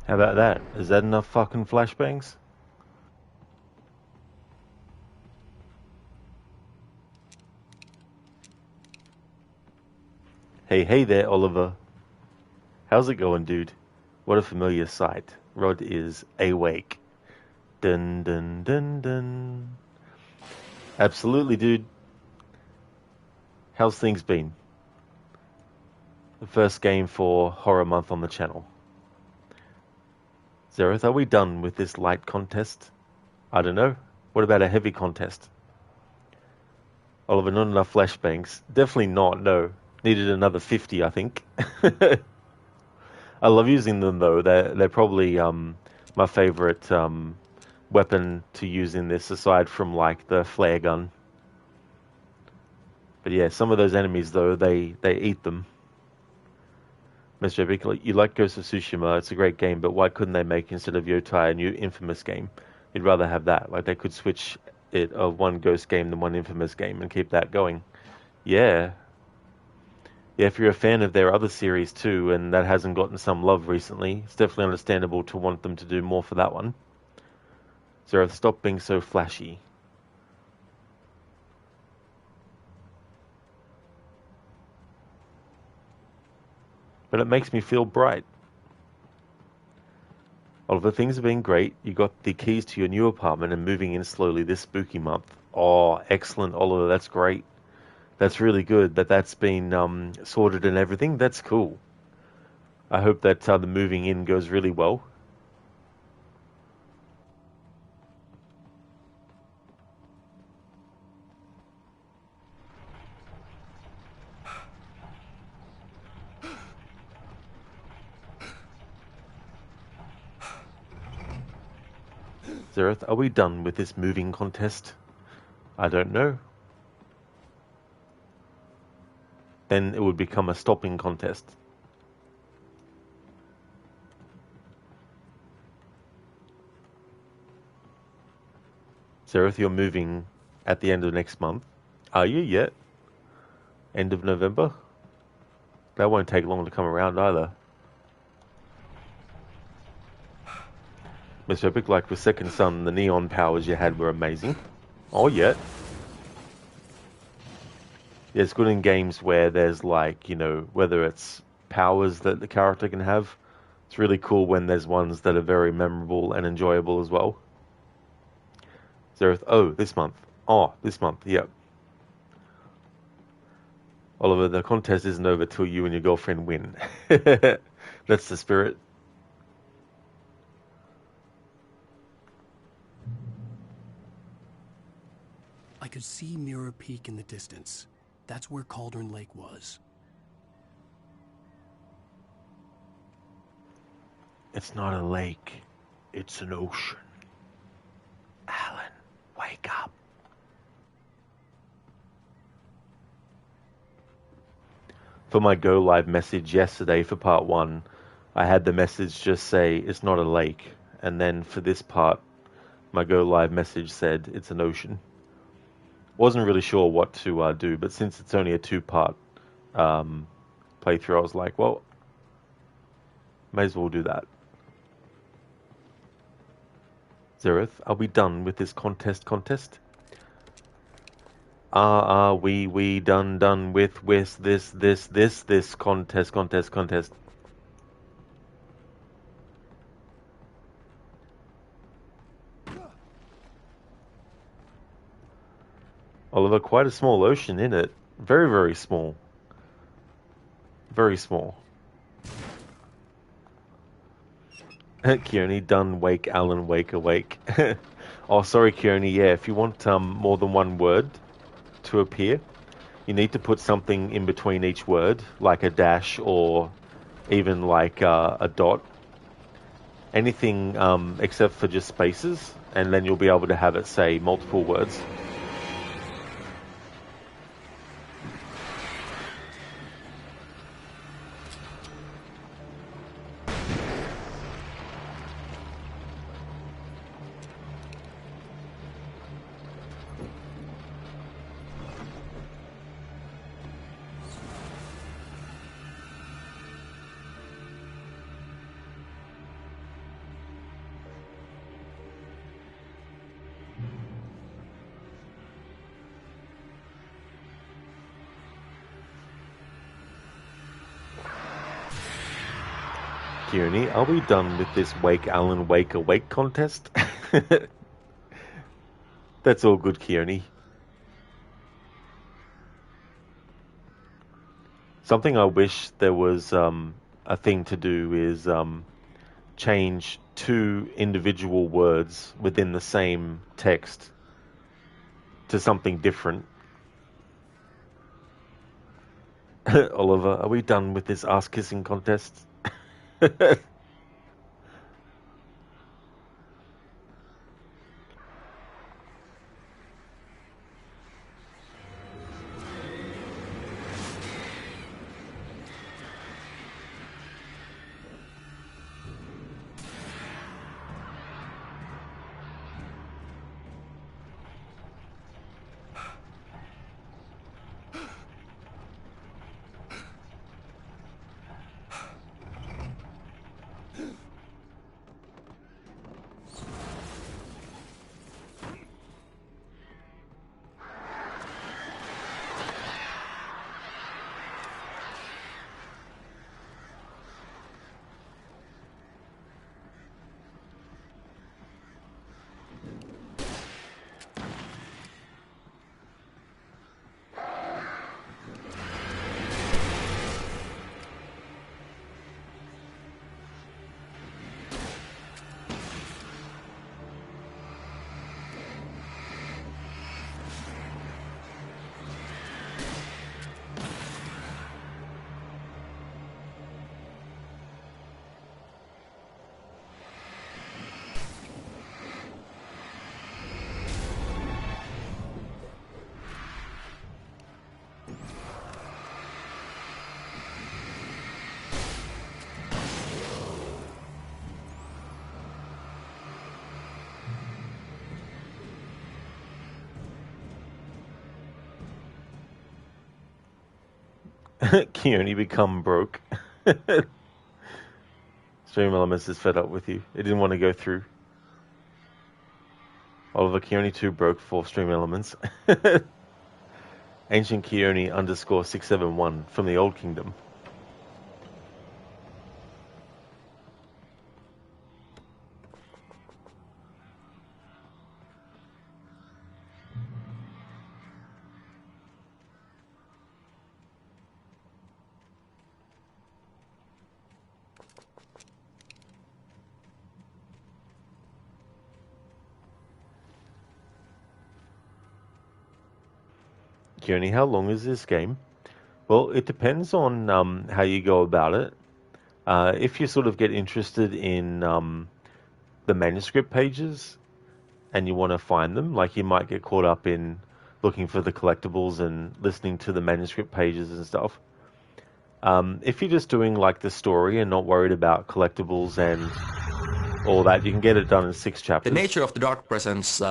How about that? Is that enough fucking flashbangs? Hey there, Oliver. How's it going, dude? What a familiar sight. Rod is awake. Dun dun dun dun. Absolutely, dude. How's things been? The first game for Horror Month on the channel. Zereth, are we done with this light contest? I don't know. What about a heavy contest? Oliver, not enough flashbangs. Definitely not, no. Needed another 50, I think. I love using them, though. They're probably my favorite weapon to use in this, aside from, like, the flare gun. But yeah, some of those enemies, though, they eat them. Mr. Epic, you like Ghost of Tsushima, it's a great game, but why couldn't they make, instead of Yotai, a new Infamous game? You'd rather have that. Like, they could switch it of one Ghost game than one Infamous game and keep that going. Yeah. Yeah, if you're a fan of their other series too, and that hasn't gotten some love recently, it's definitely understandable to want them to do more for that one. Zereth, stop being so flashy. But it makes me feel bright. Oliver, things have been great. You got the keys to your new apartment and moving in slowly this spooky month. Oh, excellent, Oliver. That's great. That's really good that that's been sorted and everything. That's cool. I hope that the moving in goes really well. Zereth, are we done with this moving contest? I don't know. Then it would become a stopping contest. Zereth, you're moving at the end of next month. Are you yet? End of November? That won't take long to come around either. Mr. Epic, like with Second Son, the neon powers you had were amazing. Oh, yeah. Yeah, it's good in games where there's like, you know, whether it's powers that the character can have. It's really cool when there's ones that are very memorable and enjoyable as well. Zereth, oh, this month. Oh, this month, yep. Oliver, the contest isn't over till you and your girlfriend win. That's the spirit. I could see Mirror Peak in the distance. That's where Cauldron Lake was. It's not a lake. It's an ocean. Alan, wake up. For my go live message yesterday for part 1, I had the message just say it's not a lake. And then for this part, my go live message said it's an ocean. Wasn't really sure what to do, but since it's only a 2-part playthrough, I was like, well, may as well do that. Zereth, are we done with this contest? Are we done with this contest? Oliver, quite a small ocean, in it. Very, very small. Very small. Keone, done, wake, Alan, wake, awake. Oh, sorry, Keone, yeah, if you want more than one word to appear, you need to put something in between each word, like a dash or even like a dot. Anything except for just spaces, and then you'll be able to have it say multiple words. Keone, are we done with this Wake Alan Wake Awake contest? That's all good, Keone. Something I wish there was a thing to do is change 2 individual words within the same text to something different. Oliver, are we done with this ass-kissing contest? Keone become broke. Stream Elements is fed up with you. It didn't want to go through. Oliver Keone 2 broke for Stream Elements. Ancient Keone _671 from the Old Kingdom. Keone, how long is this game? Well, it depends on how you go about it. If you sort of get interested in the manuscript pages and you want to find them, like you might get caught up in looking for the collectibles and listening to the manuscript pages and stuff. If you're just doing like the story and not worried about collectibles and all that, you can get it done in 6 chapters. The nature of the Dark Presence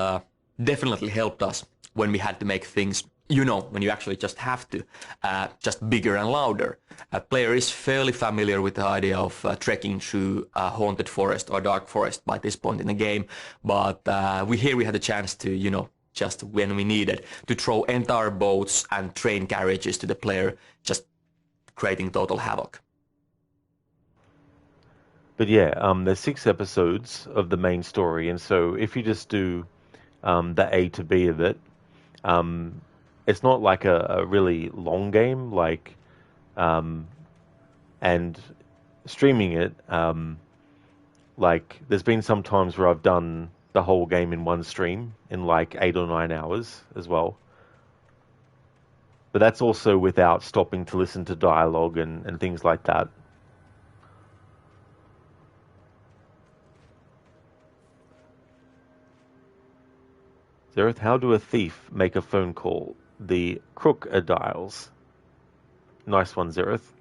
definitely helped us when we had to make things, when you actually just have to, just bigger and louder. A player is fairly familiar with the idea of trekking through a haunted forest or dark forest by this point in the game, but we had a chance to, just when we needed, to throw entire boats and train carriages to the player, just creating total havoc. But yeah, there's 6 episodes of the main story, and so if you just do the A to B of it, it's not like a really long game, like, and streaming it, like, there's been some times where I've done the whole game in one stream in like 8 or 9 hours as well. But that's also without stopping to listen to dialogue and things like that. Zereth, how do a thief make a phone call? The crook dials. Nice one, Zereth.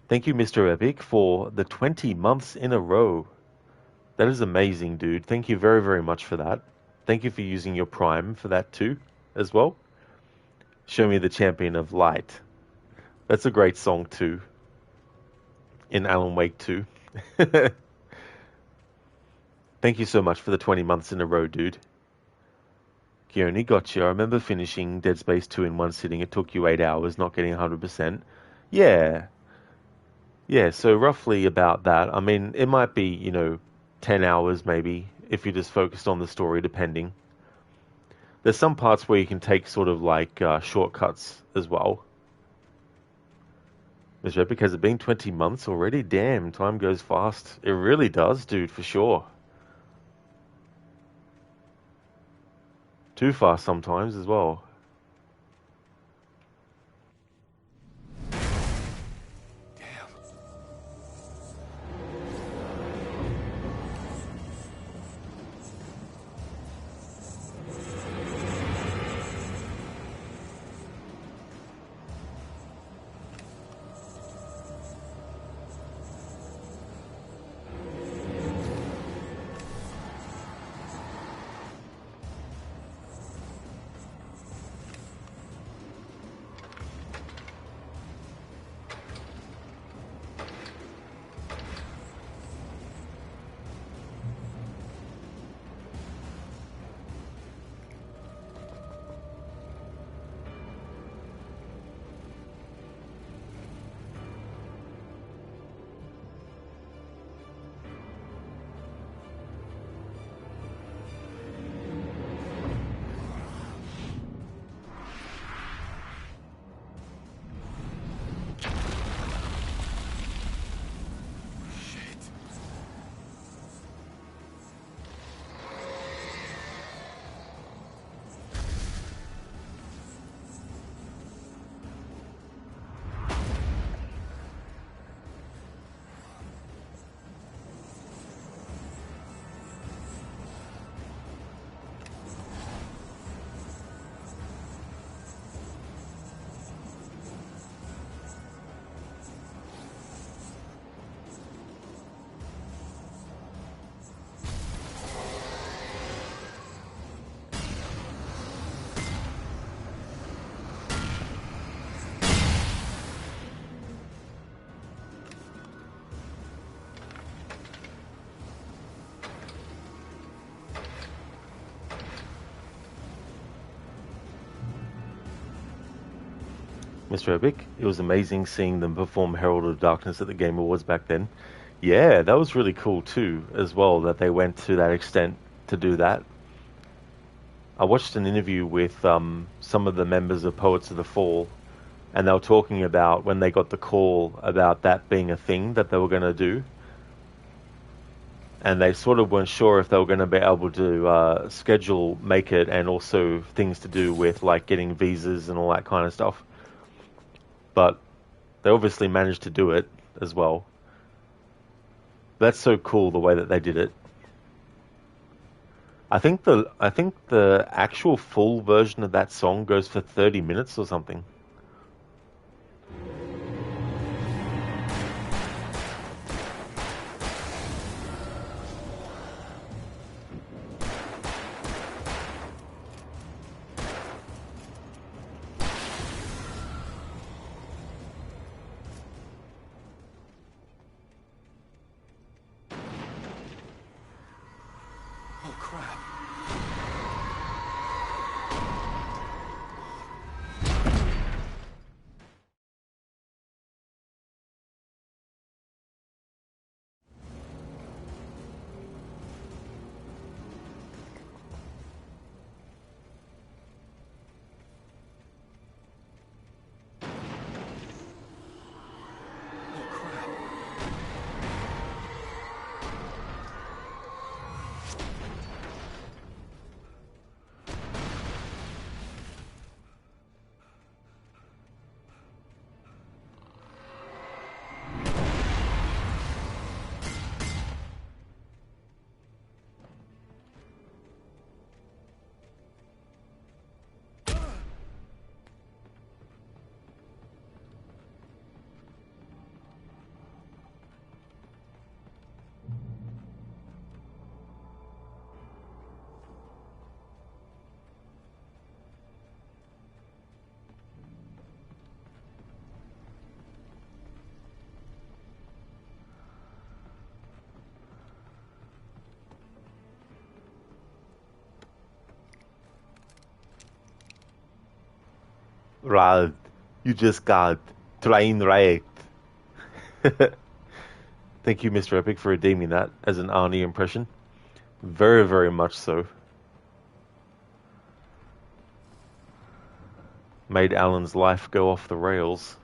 Thank you, Mr. Epic, for the 20 months in a row. That is amazing, dude. Thank you very, very much for that. Thank you for using your Prime for that too, as well. Show me the champion of light. That's a great song too. In Alan Wake 2. Thank you so much for the 20 months in a row, dude. Keone, gotcha. I remember finishing Dead Space 2 in one sitting. It took you 8 hours, not getting 100%. Yeah. Yeah, so roughly about that. I mean, it might be, 10 hours maybe, if you're just focused on the story, depending. There's some parts where you can take sort of like shortcuts as well. Mr. Epic, has it been 20 months already? Damn, time goes fast. It really does, dude, for sure. Too fast sometimes as well. Mr. Epic. It was amazing seeing them perform Herald of Darkness at the Game Awards back then. Yeah, that was really cool too, as well, that they went to that extent to do that. I watched an interview with some of the members of Poets of the Fall, and they were talking about when they got the call about that being a thing that they were going to do. And they sort of weren't sure if they were going to be able to make it, and also things to do with like getting visas and all that kind of stuff. But they obviously managed to do it as well. That's so cool the way that they did it. I think the actual full version of that song goes for 30 minutes or something. Oh, crap. Right, you just got train wrecked. Thank you, Mr. Epic, for redeeming that as an Arnie impression. Very, very much so. Made Alan's life go off the rails.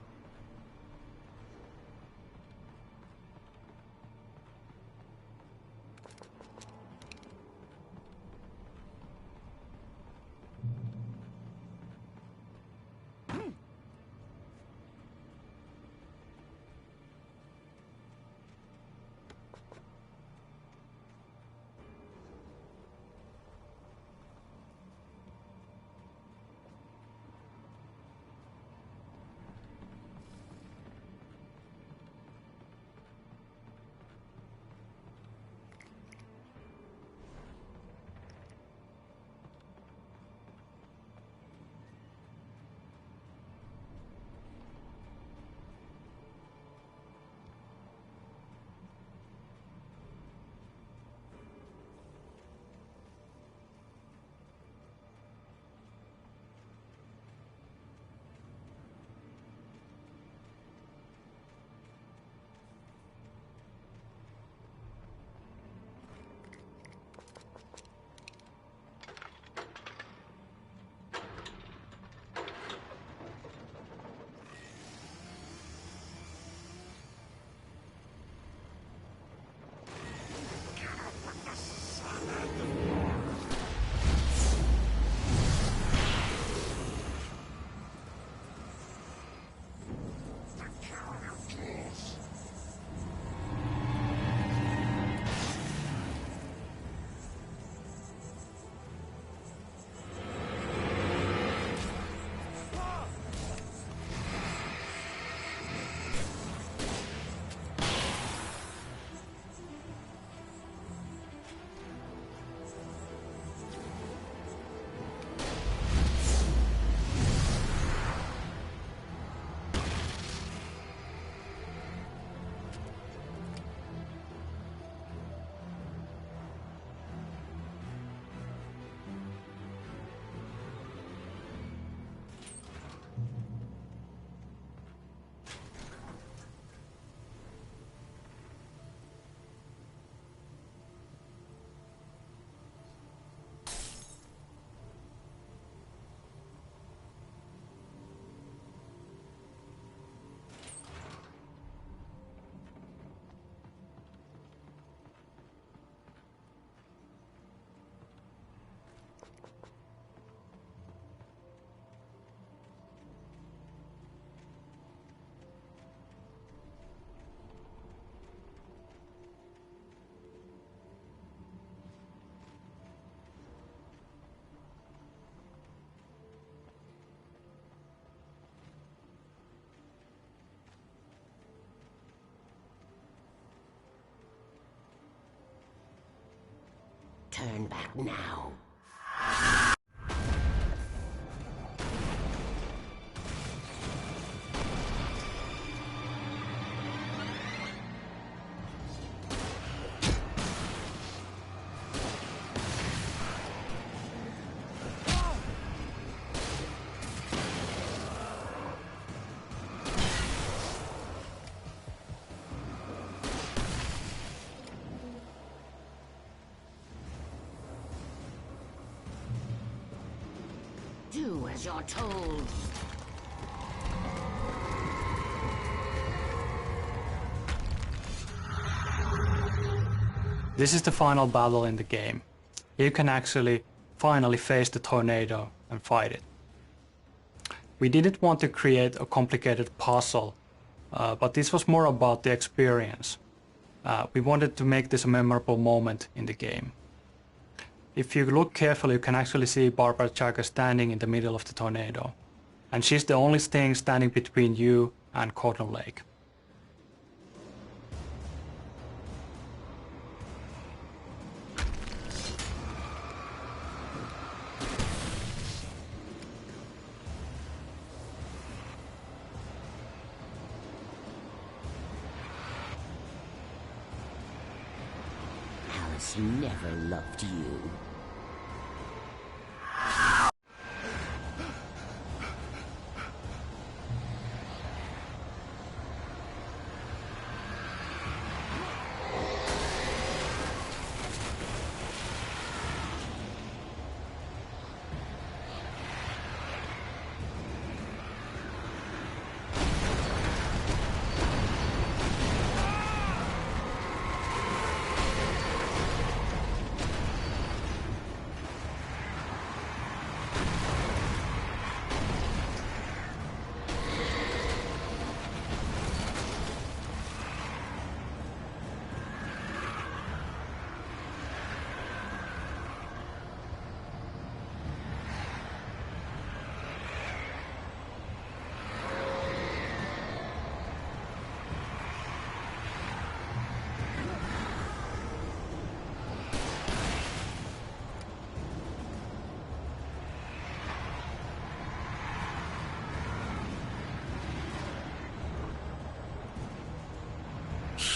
turn back now. Do as you're told. This is the final battle in the game. You can actually finally face the tornado and fight it. We didn't want to create a complicated puzzle, but this was more about the experience. We wanted to make this a memorable moment in the game. If you look carefully, you can actually see Barbara Jagger standing in the middle of the tornado. And she's the only thing standing between you and Cordon Lake. Alice never loved you.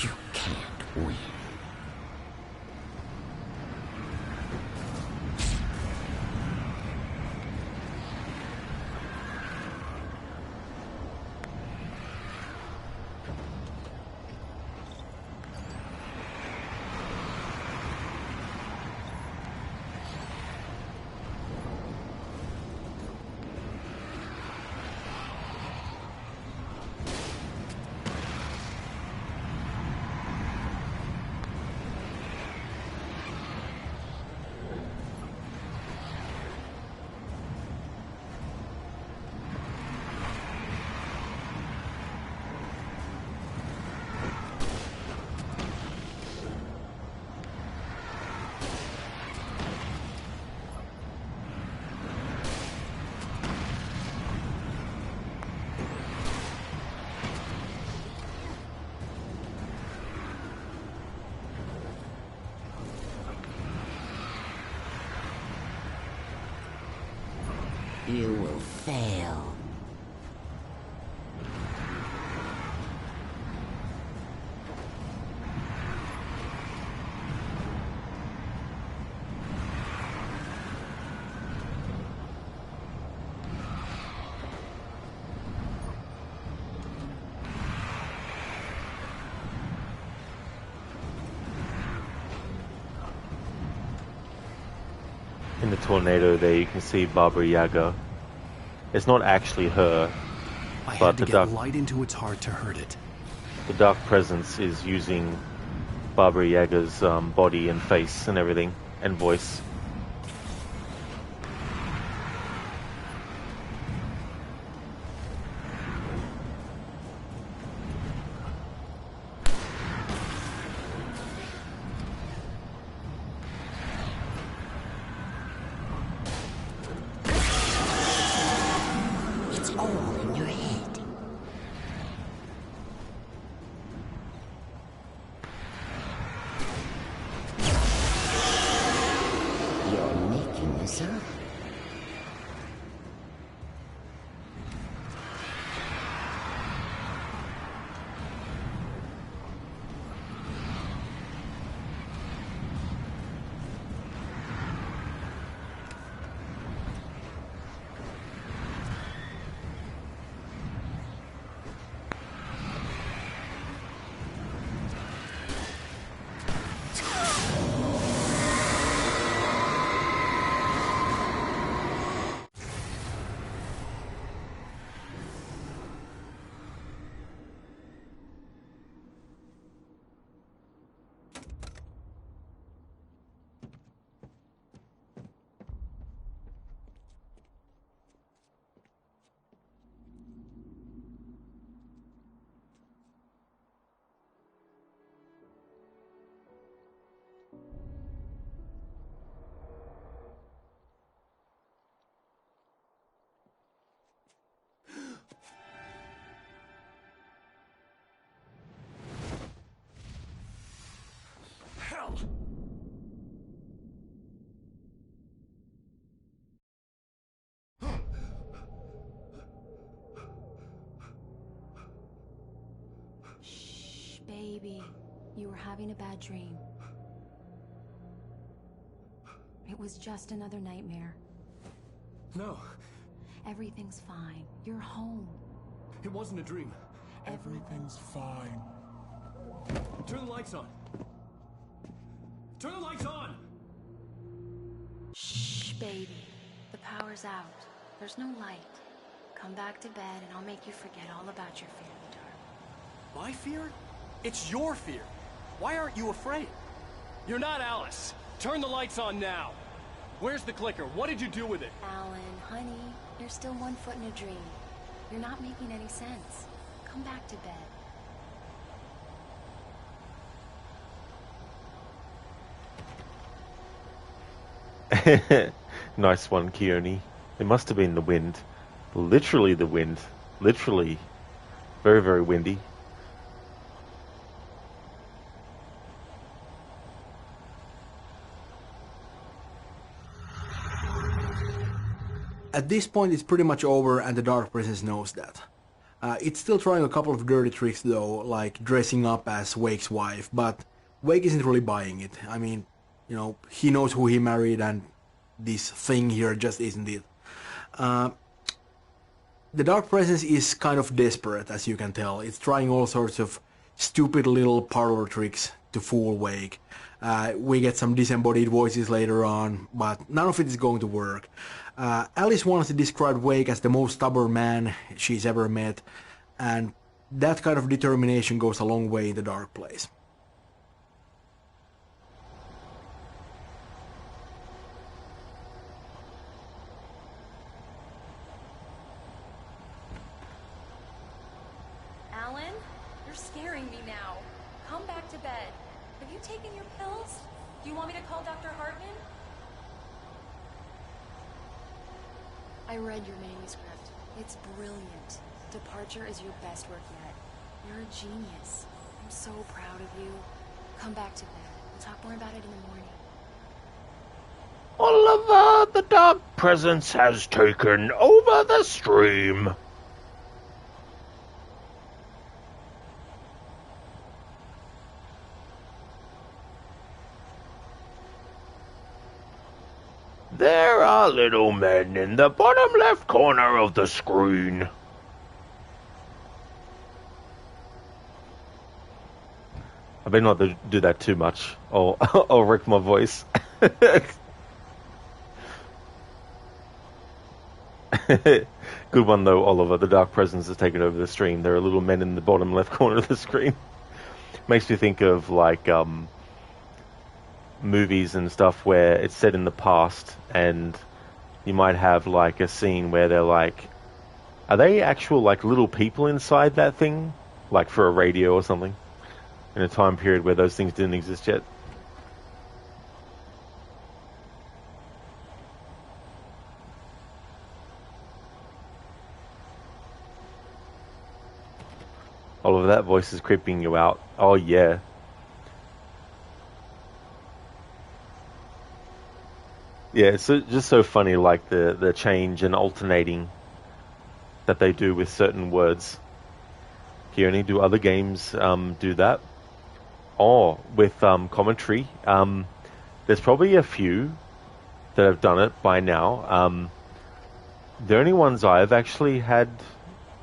You can't win. You will fail. In the tornado there you can see Baba Yaga. It's not actually her, I but had to the get dark, light into its heart to hurt it. the dark presence is using Baba Yaga's body and face and everything, and voice. It's all in your head. Baby, you were having a bad dream. It was just another nightmare. No. Everything's fine. You're home. It wasn't a dream. Everything's fine. Turn the lights on. Turn the lights on! Shh, baby. The power's out. There's no light. Come back to bed and I'll make you forget all about your fear in the dark. My fear? It's your fear. Why aren't you afraid? You're not Alice. Turn the lights on now. Where's the clicker? What did you do with it? Alan, honey, you're still 1 foot in a dream. You're not making any sense. Come back to bed. Nice one, Keone. It must have been the wind. Literally the wind. Literally. Very, very windy. At this point it's pretty much over and the Dark Presence knows that. It's still trying a couple of dirty tricks though, like dressing up as Wake's wife, but Wake isn't really buying it. I mean, you know, he knows who he married and this thing here just isn't it. The Dark Presence is kind of desperate, as you can tell. It's trying all sorts of stupid little parlor tricks to fool Wake. We get some disembodied voices later on, but none of it is going to work. Alice wants to describe Wake as the most stubborn man she's ever met, and that kind of determination goes a long way in the dark place. Alan, you're scaring me now. Come back to bed. Have you taken your pills? Do you want me to call Dr. Hartman? I read your manuscript. It's brilliant. Departure is your best work yet. You're a genius. I'm so proud of you. Come back to bed. We'll talk more about it in the morning. Oliver, the Dark Presence has taken over the stream. There are little men in the bottom left corner of the screen. I better not do that too much, or I'll wreck my voice. Good one though, Oliver. The Dark Presence has taken over the stream. There are little men in the bottom left corner of the screen. Makes me think of like movies and stuff where it's set in the past and you might have like a scene where they're like, are they actual like little people inside that thing, like for a radio or something, in a time period where those things didn't exist yet. Oliver, that voice is creeping you out. Oh yeah. Yeah, it's just so funny, like the change and alternating that they do with certain words. Keone, do other games do that? Oh, with commentary. There's probably a few that have done it by now. The only ones I've actually had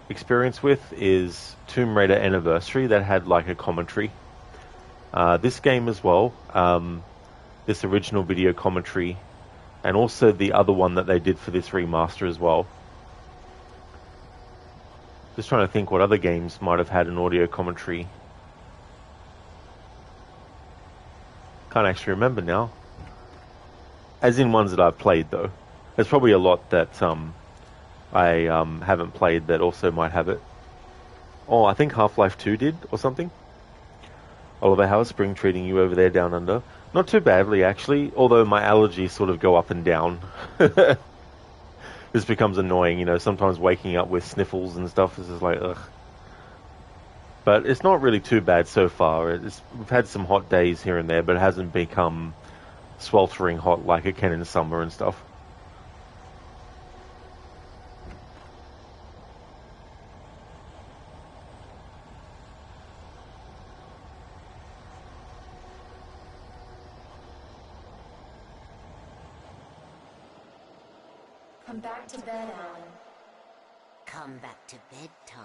experience with is Tomb Raider Anniversary that had like a commentary. This game as well, this original video commentary, and also the other one that they did for this remaster as well. Just trying to think what other games might have had an audio commentary. Can't actually remember now. As in ones that I've played though. There's probably a lot that I haven't played that also might have it. Oh, I think Half-Life 2 did or something. Oliver, how's spring treating you over there down under? Not too badly actually, although my allergies sort of go up and down. This becomes annoying, you know, sometimes waking up with sniffles and stuff is just like, ugh. But it's not really too bad so far. We've had some hot days here and there, but it hasn't become sweltering hot like it can in summer and stuff. Come back to bed, Alan. Come back to bed, Tom.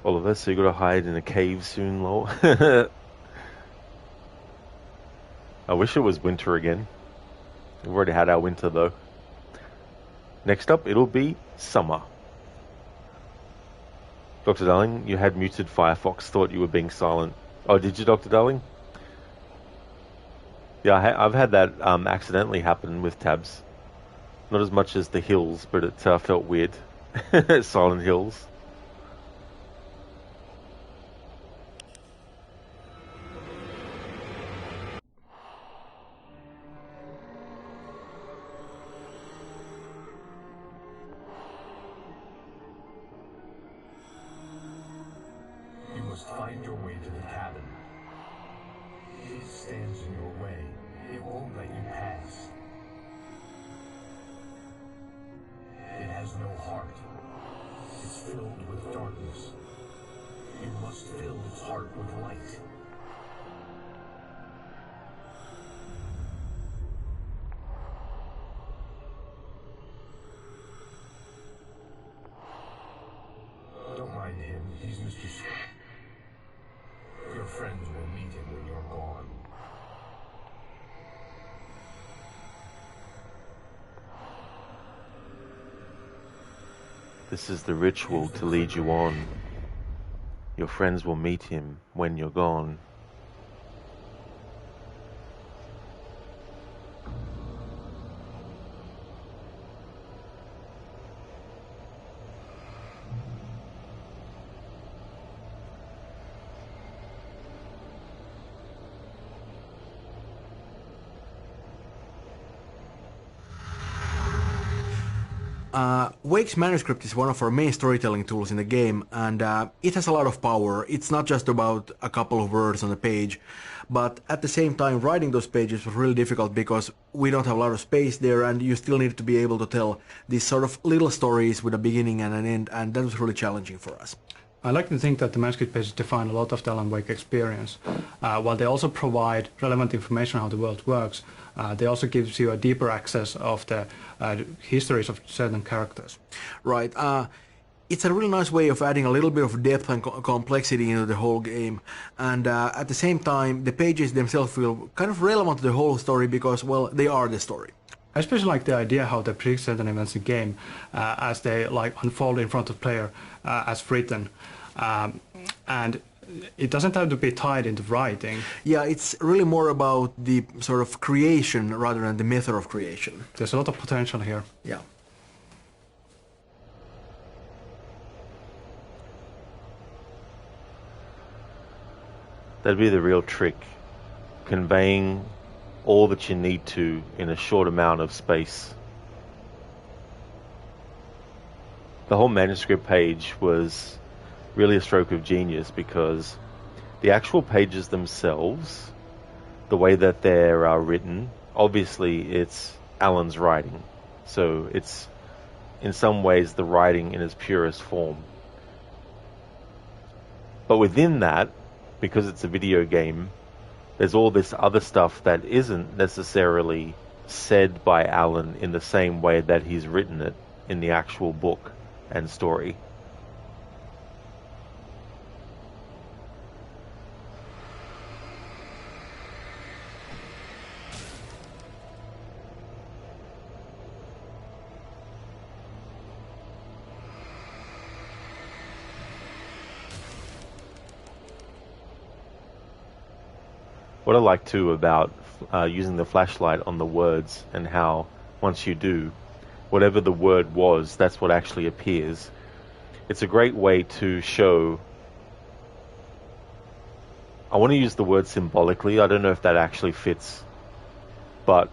All of us, so you gotta hide in a cave soon, lol. I wish it was winter again. We've already had our winter though. Next up, it'll be summer. Dr. Darling, you had muted Firefox, thought you were being silent. Oh, did you, Dr. Darling? Yeah, I've had that accidentally happen with tabs. Not as much as the hills, but it felt weird. Silent Hills. You must find your way to the cabin. It stands in your way. It won't let you pass. It has no heart. It's filled with darkness. You must fill its heart with light. Don't mind him. He's Mr. Your friends will meet him when you're gone. This is the ritual to lead you on. Your friends will meet him when you're gone. Wake's manuscript is one of our main storytelling tools in the game, and it has a lot of power. It's not just about a couple of words on a page, but at the same time writing those pages was really difficult because we don't have a lot of space there, and you still need to be able to tell these sort of little stories with a beginning and an end, and that was really challenging for us. I like to think that the manuscript pages define a lot of the Alan Wake experience. While they also provide relevant information on how the world works, they also gives you a deeper access of the histories of certain characters. Right. It's a really nice way of adding a little bit of depth and complexity into the whole game, and at the same time the pages themselves feel kind of relevant to the whole story because, well, they are the story. I especially like the idea how they predict certain events in the game as they unfold in front of the player as written, and it doesn't have to be tied into writing. Yeah, it's really more about the sort of creation rather than the method of creation. There's a lot of potential here. Yeah. That'd be the real trick. Conveying all that you need to in a short amount of space. The whole manuscript page was really a stroke of genius because the actual pages themselves, the way that they're written, obviously it's Alan's writing. So it's in some ways the writing in its purest form. But within that, because it's a video game, there's all this other stuff that isn't necessarily said by Alan in the same way that he's written it in the actual book and story. What I like too about using the flashlight on the words and how once you do, whatever the word was, that's what actually appears. It's a great way to show. I want to use the word symbolically. I don't know if that actually fits, but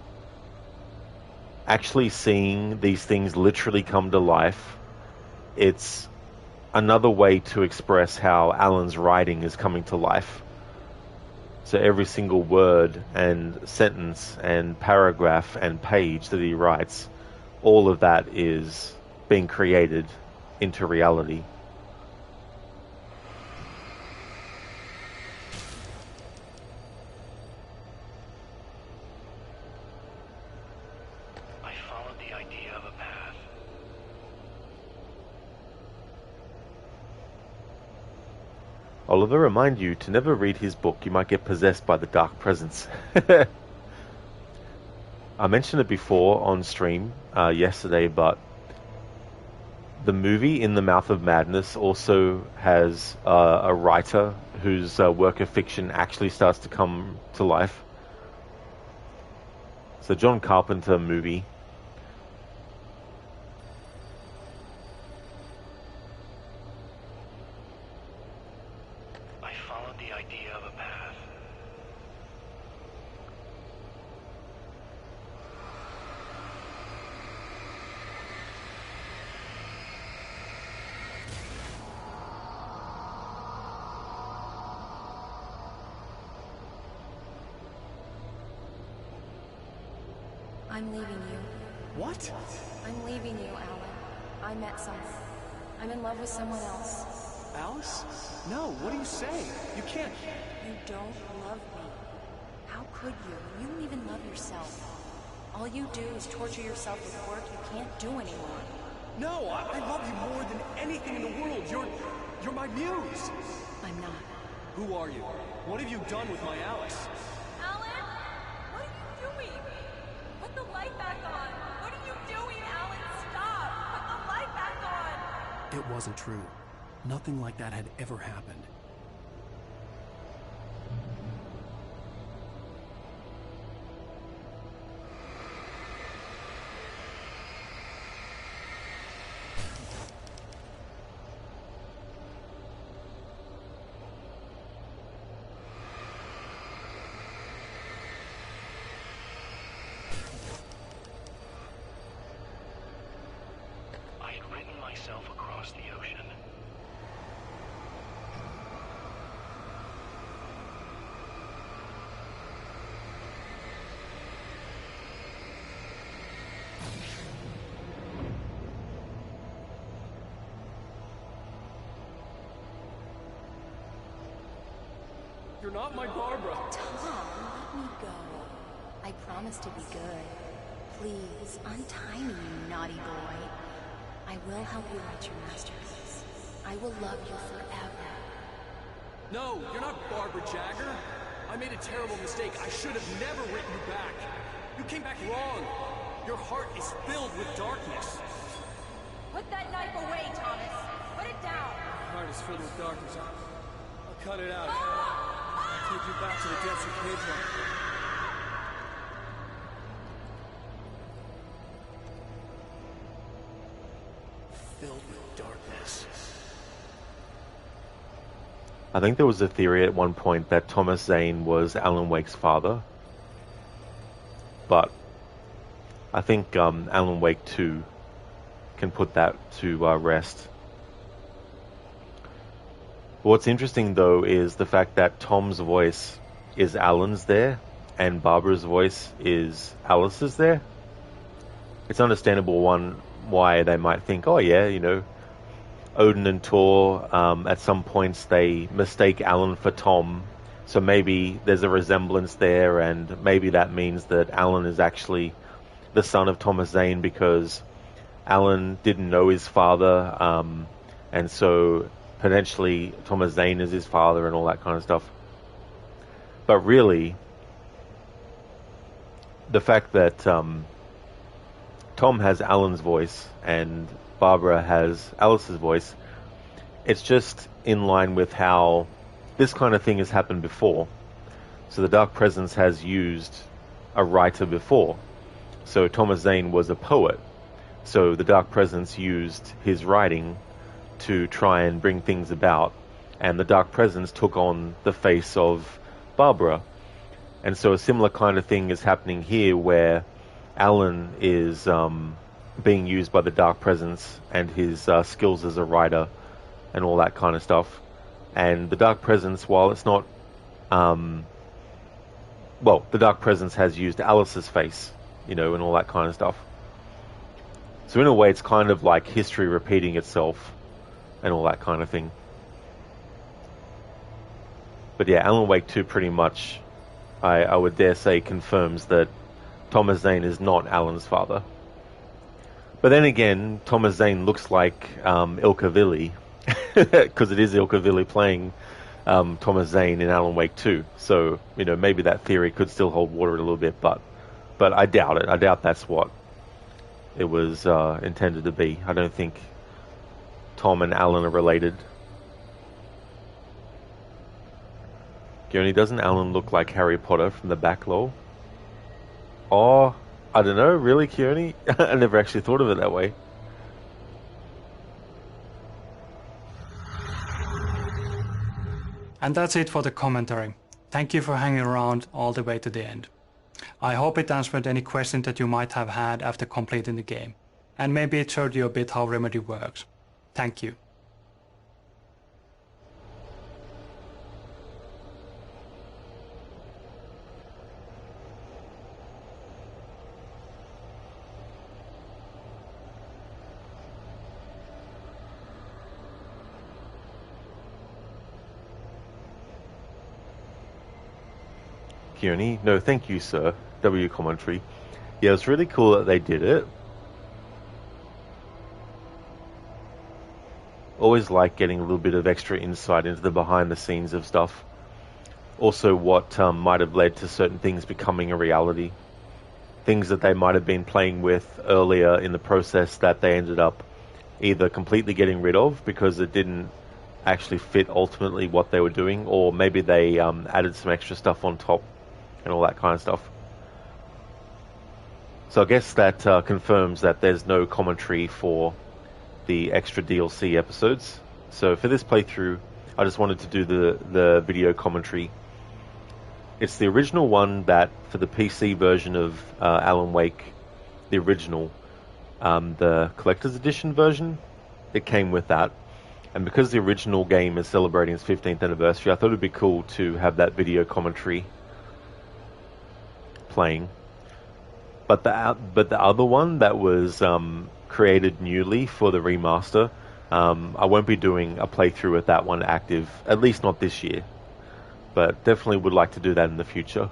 actually seeing these things literally come to life, it's another way to express how Alan's writing is coming to life. So every single word and sentence and paragraph and page that he writes, all of that is being created into reality. I followed the idea of a path. Oliver, remind you to never read his book. You might get possessed by the dark presence. I mentioned it before on stream yesterday, but the movie In the Mouth of Madness also has a writer whose work of fiction actually starts to come to life. It's a John Carpenter movie. I followed the idea of a path. I'm leaving you. What? I'm leaving you, Alan. I met someone. I'm in love with someone else. Alice? No, what are you saying? You can't. You don't love me. How could you? You don't even love yourself. All you do is torture yourself with work you can't do anymore. No, I love you more than anything in the world. You're my muse. I'm not. Who are you? What have you done with my Alice? Alan? What are you doing? Put the light back on. What are you doing, Alan? Stop! Put the light back on! It wasn't true. Nothing like that had ever happened. I had written myself across the ocean. You're not my Barbara. Tom, let me go. I promise to be good. Please, untie me, you naughty boy. I will help you write your masterpiece. I will love you forever. No, you're not Barbara Jagger. I made a terrible mistake. I should have never written you back. You came back wrong. Your heart is filled with darkness. Put that knife away, Thomas. Put it down. My heart is filled with darkness. I'll cut it out. I'll take you back to the depths you came from. Filled with darkness. I think there was a theory at one point that Thomas Zane was Alan Wake's father. But I think Alan Wake 2 can put that to rest. What's interesting, though, is the fact that Tom's voice is Alan's there, and Barbara's voice is Alice's there. It's understandable why they might think, oh yeah, you know, Odin and Thor, at some points they mistake Alan for Tom, so maybe there's a resemblance there, and maybe that means that Alan is actually the son of Thomas Zane because Alan didn't know his father, and so potentially Thomas Zane is his father and all that kind of stuff. But really, the fact that Tom has Alan's voice and Barbara has Alice's voice, it's just in line with how this kind of thing has happened before. So the Dark Presence has used a writer before. So Thomas Zane was a poet. So the Dark Presence used his writing to try and bring things about, and the Dark Presence took on the face of Barbara. And so a similar kind of thing is happening here, where Alan is being used by the Dark Presence and his skills as a writer, and all that kind of stuff. And the Dark Presence, while it's not... well, the Dark Presence has used Alice's face, you know, and all that kind of stuff. So in a way, it's kind of like history repeating itself and all that kind of thing. But yeah, Alan Wake 2 pretty much, I would dare say, confirms that Thomas Zane is not Alan's father. But then again, Thomas Zane looks like Ilka Villi, because it is Ilka Villi playing Thomas Zane in Alan Wake 2. So, you know, maybe that theory could still hold water a little bit, but I doubt it. I doubt that's what it was intended to be. I don't think Tom and Alan are related. Only doesn't Alan look like Harry Potter from the back, lol? Oh, I don't know, really, Keone? I never actually thought of it that way. And that's it for the commentary. Thank you for hanging around all the way to the end. I hope it answered any questions that you might have had after completing the game, and maybe it showed you a bit how Remedy works. Thank you. Keone? No, thank you, sir. W commentary. Yeah, it's really cool that they did it. Always like getting a little bit of extra insight into the behind the scenes of stuff. Also what might have led to certain things becoming a reality. Things that they might have been playing with earlier in the process that they ended up either completely getting rid of because it didn't actually fit ultimately what they were doing, or maybe they added some extra stuff on top and all that kind of stuff. So I guess that confirms that there's no commentary for the extra DLC episodes. So for this playthrough, I just wanted to do the video commentary. It's the original one that, for the PC version of Alan Wake, the original, the Collector's Edition version, it came with that. And because the original game is celebrating its 15th anniversary, I thought it'd be cool to have that video commentary playing. But the other one that was created newly for the remaster, I won't be doing a playthrough with that one active, at least not this year. But definitely would like to do that in the future.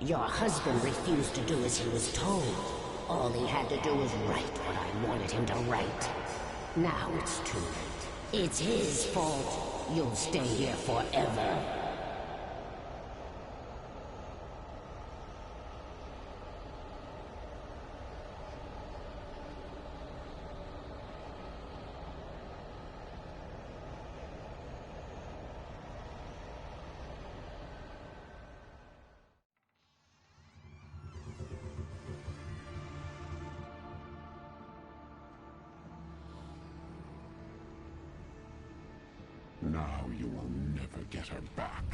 Your husband refused to do as he was told. All he had to do was write what I wanted him to write. Now it's too late. It's his fault. You'll stay here forever. Now you will never get her back.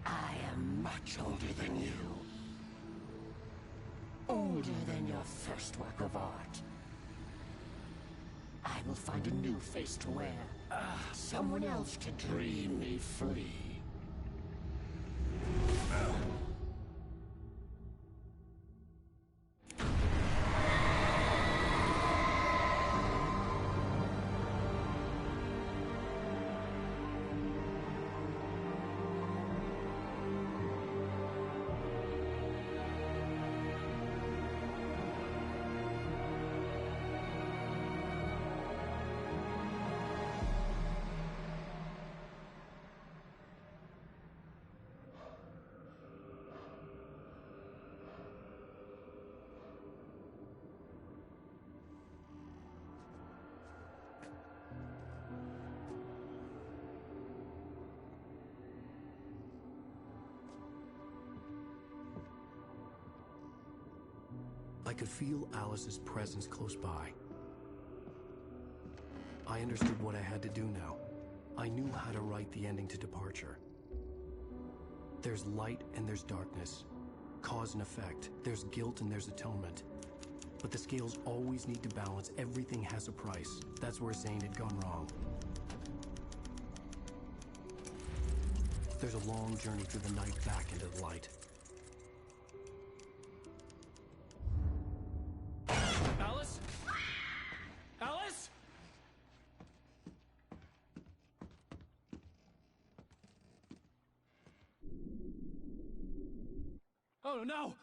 I am much older than you. Older than your first work of art. I will find a new face to wear. Someone else to dream me free. I could feel Alice's presence close by. I understood what I had to do now. I knew how to write the ending to Departure. There's light and there's darkness. Cause and effect. There's guilt and there's atonement. But the scales always need to balance. Everything has a price. That's where Zane had gone wrong. There's a long journey through the night back into the light. Alice? Alice? Oh no!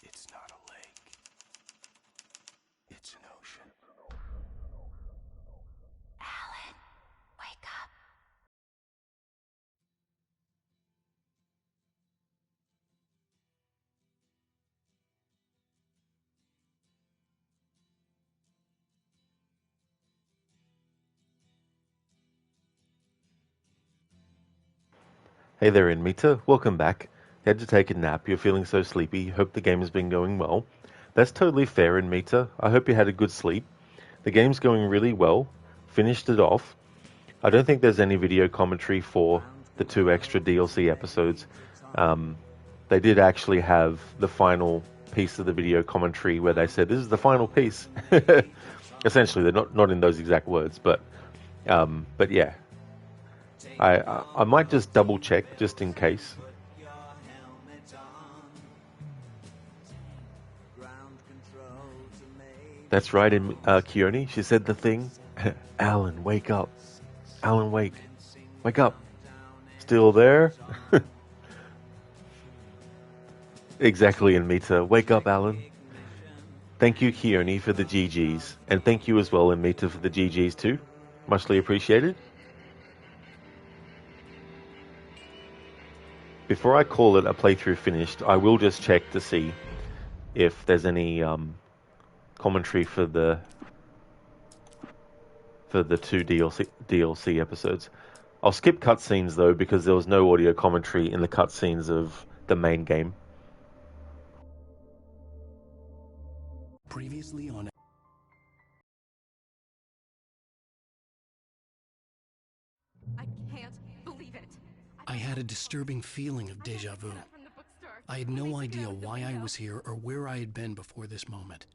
It's not a lake. It's an ocean. Alan, wake up. Hey there, Inmita. Welcome back. Had to take a nap. You're feeling so sleepy. Hope the game has been going well. That's totally fair, Inmita. I hope you had a good sleep. The game's going really well. Finished it off. I don't think there's any video commentary for the 2 extra DLC episodes. They did actually have the final piece of the video commentary where they said, this is the final piece. Essentially, they're not in those exact words, but yeah. I might just double check just in case. That's right, in Keone, she said the thing. Alan, wake up. Alan, wake up. Still there? Exactly, Anmita. Wake up, Alan. Thank you, Keone, for the GGs. And thank you as well, Anmita, for the GGs too. Muchly appreciated. Before I call it a playthrough finished, I will just check to see if there's any commentary for the two DLC episodes. I'll skip cutscenes though because there was no audio commentary in the cutscenes of the main game. Previously on... I can't believe it. I had a disturbing feeling of déjà vu. I had no idea why I was here or where I had been before this moment.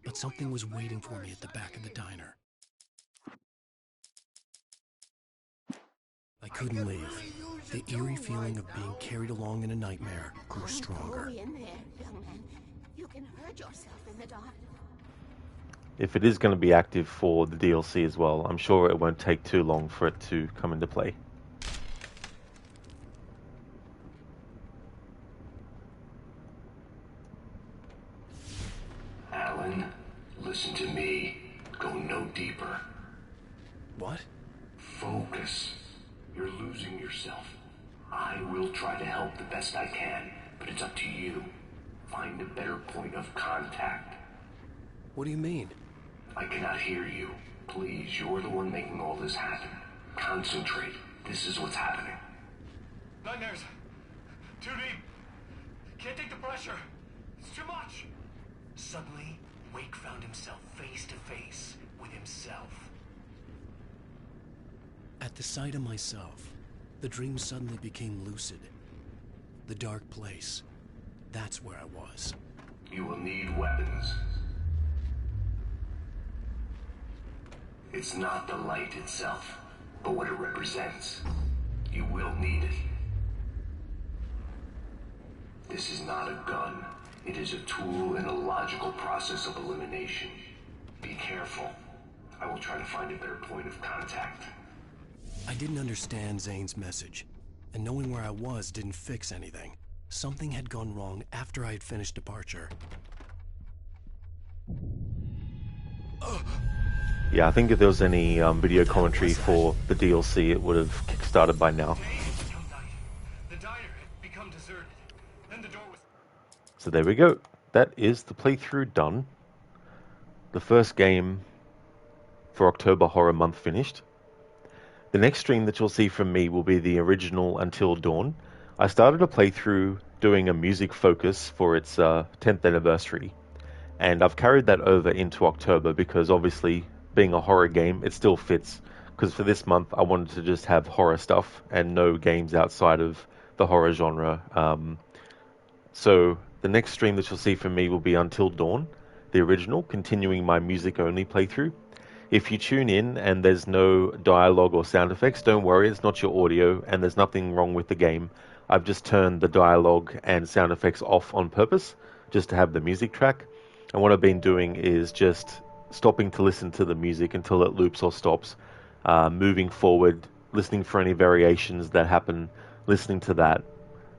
But something was waiting for me at the back of the diner. I couldn't leave. The eerie feeling of being carried along in a nightmare grew stronger. Go in there, young man. You can hurt yourself in the dark. If it is going to be active for the DLC as well, I'm sure it won't take too long for it to come into play. Alan, listen to me. Go no deeper. What? Focus. You're losing yourself. I will try to help the best I can, but it's up to you. Find a better point of contact. What do you mean? I cannot hear you. Please, you're the one making all this happen. Concentrate. This is what's happening. Nightmares. Too deep. Can't take the pressure. It's too much. Suddenly, Wake found himself face to face with himself. At the sight of myself, the dream suddenly became lucid. The dark place. That's where I was. You will need weapons. It's not the light itself, but what it represents. You will need it. This is not a gun. It is a tool in a logical process of elimination. Be careful. I will try to find a better point of contact. I didn't understand Zane's message, and knowing where I was didn't fix anything. Something had gone wrong after I had finished Departure. Yeah, I think if there was any video commentary for the DLC, it would have kickstarted by now. The diner had become deserted. Then the door was... So there we go. That is the playthrough done. The first game for October Horror Month finished. The next stream that you'll see from me will be the original Until Dawn. I started a playthrough doing a music focus for its 10th anniversary. And I've carried that over into October because obviously being a horror game, it still fits. Because for this month, I wanted to just have horror stuff and no games outside of the horror genre. So the next stream that you'll see from me will be Until Dawn, the original, continuing my music-only playthrough. If you tune in and there's no dialogue or sound effects, don't worry, it's not your audio and there's nothing wrong with the game. I've just turned the dialogue and sound effects off on purpose, just to have the music track. And what I've been doing is just stopping to listen to the music until it loops or stops, moving forward, listening for any variations that happen, listening to that,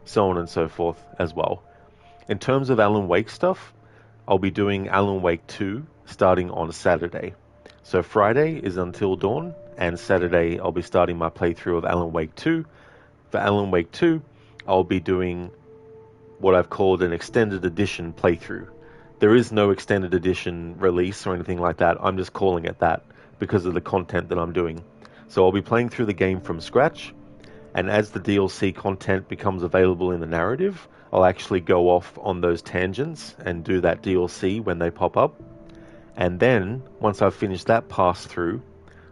so on and so forth as well. In terms of Alan Wake stuff, I'll be doing Alan Wake 2 starting on Saturday. So Friday is Until Dawn, and Saturday I'll be starting my playthrough of Alan Wake 2. For Alan Wake 2, I'll be doing what I've called an extended edition playthrough. There is no extended edition release or anything like that. I'm just calling it that because of the content that I'm doing. So I'll be playing through the game from scratch, and as the DLC content becomes available in the narrative, I'll actually go off on those tangents and do that DLC when they pop up. And then, once I've finished that pass-through,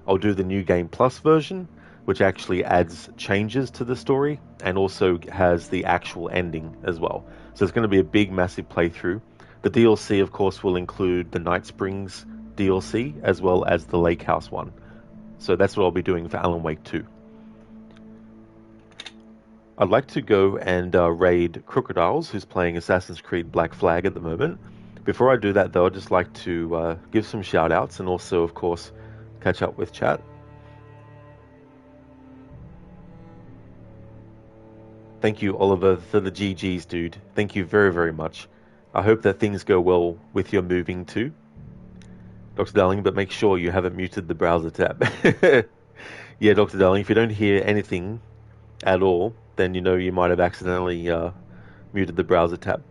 I'll do the New Game Plus version, which actually adds changes to the story and also has the actual ending as well. So it's going to be a big, massive playthrough. The DLC, of course, will include the Night Springs DLC as well as the Lake House one. So that's what I'll be doing for Alan Wake 2. I'd like to go and raid Crocodiles, who's playing Assassin's Creed Black Flag at the moment. Before I do that, though, I'd just like to give some shout-outs and also, of course, catch up with chat. Thank you, Oliver, for the GGs, dude. Thank you very, very much. I hope that things go well with your moving too, Dr. Darling, but make sure you haven't muted the browser tab. Yeah, Dr. Darling, if you don't hear anything at all, then you know you might have accidentally muted the browser tab.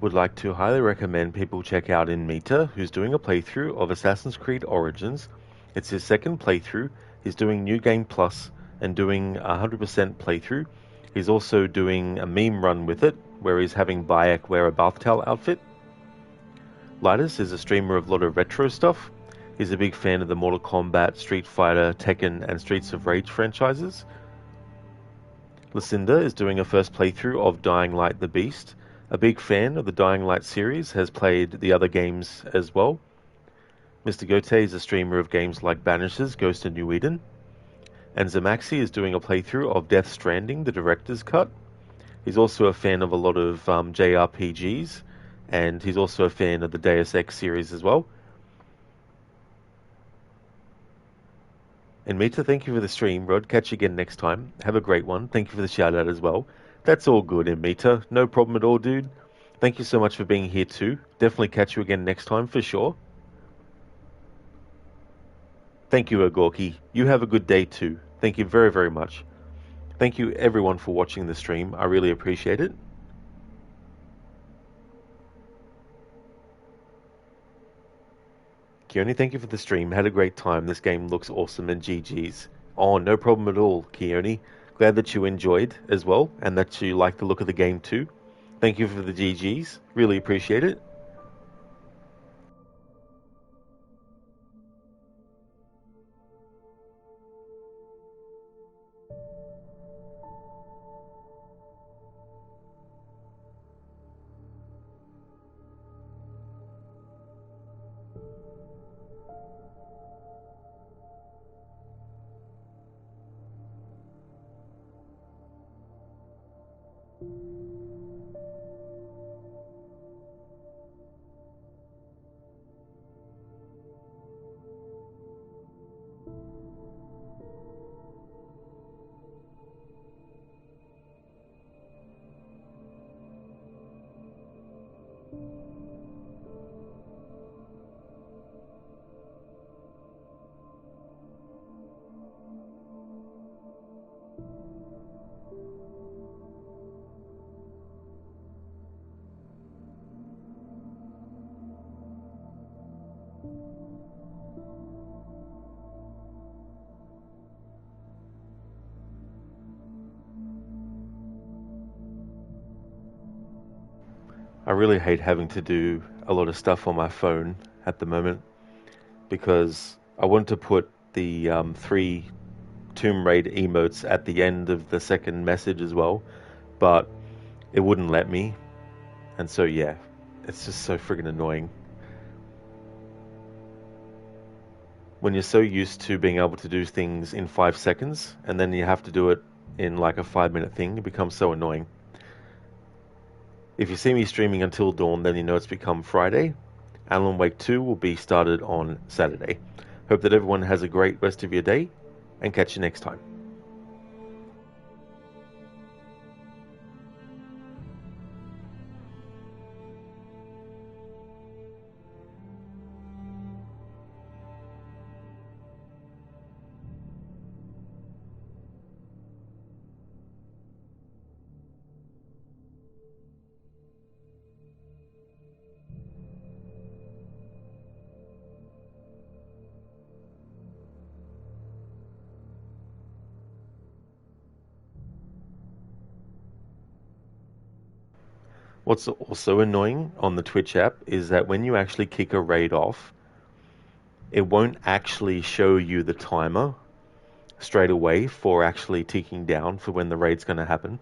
Would like to highly recommend people check out Inmita, who's doing a playthrough of Assassin's Creed Origins. It's his second playthrough. He's doing New Game Plus and doing a 100% playthrough. He's also doing a meme run with it, where he's having Bayek wear a bath towel outfit. Lidus is a streamer of a lot of retro stuff. He's a big fan of the Mortal Kombat, Street Fighter, Tekken, and Streets of Rage franchises. Lucinda is doing a first playthrough of Dying Light the Beast. A big fan of the Dying Light series, has played the other games as well. Mr. Gote is a streamer of games like Banishers, Ghost of New Eden. And Zamaxi is doing a playthrough of Death Stranding, the director's cut. He's also a fan of a lot of JRPGs, and he's also a fan of the Deus Ex series as well. And Mita, thank you for the stream. Rod, catch you again next time. Have a great one. Thank you for the shout out as well. That's all good, Mita. No problem at all, dude. Thank you so much for being here too. Definitely catch you again next time for sure. Thank you, Agorki. You have a good day too. Thank you very, very much. Thank you everyone for watching the stream. I really appreciate it. Keone, thank you for the stream. Had a great time. This game looks awesome and GG's. Oh, no problem at all, Keone. Glad that you enjoyed as well and that you like the look of the game too. Thank you for the GG's. Really appreciate it. I really hate having to do a lot of stuff on my phone at the moment because I want to put the 3 Tomb Raider emotes at the end of the second message as well, but it wouldn't let me, and so yeah, it's just so friggin' annoying. When you're so used to being able to do things in 5 seconds, and then you have to do it in like a 5-minute thing, it becomes so annoying. If you see me streaming until dawn, then you know it's become Friday. Alan Wake 2 will be started on Saturday. Hope that everyone has a great rest of your day, and catch you next time. What's also annoying on the Twitch app is that when you actually kick a raid off, it won't actually show you the timer straight away for actually ticking down for when the raid's going to happen.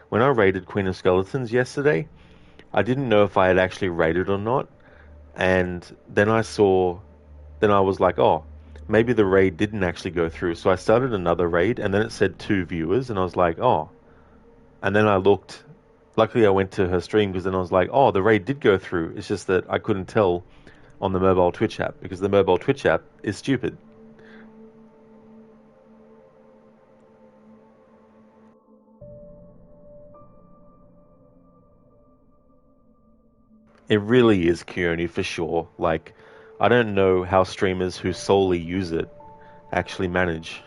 When I raided Queen of Skeletons yesterday, I didn't know if I had actually raided or not, and then I was like, oh, maybe the raid didn't actually go through. So I started another raid, and then it said 2 viewers, and I was like, oh. And then I looked. Luckily, I went to her stream because then I was like, oh, the raid did go through. It's just that I couldn't tell on the mobile Twitch app because the mobile Twitch app is stupid. It really is Keone for sure. Like, I don't know how streamers who solely use it actually manage.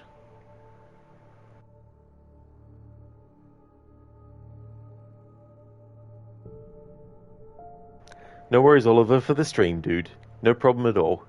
No worries, Oliver, for the stream, dude. No problem at all.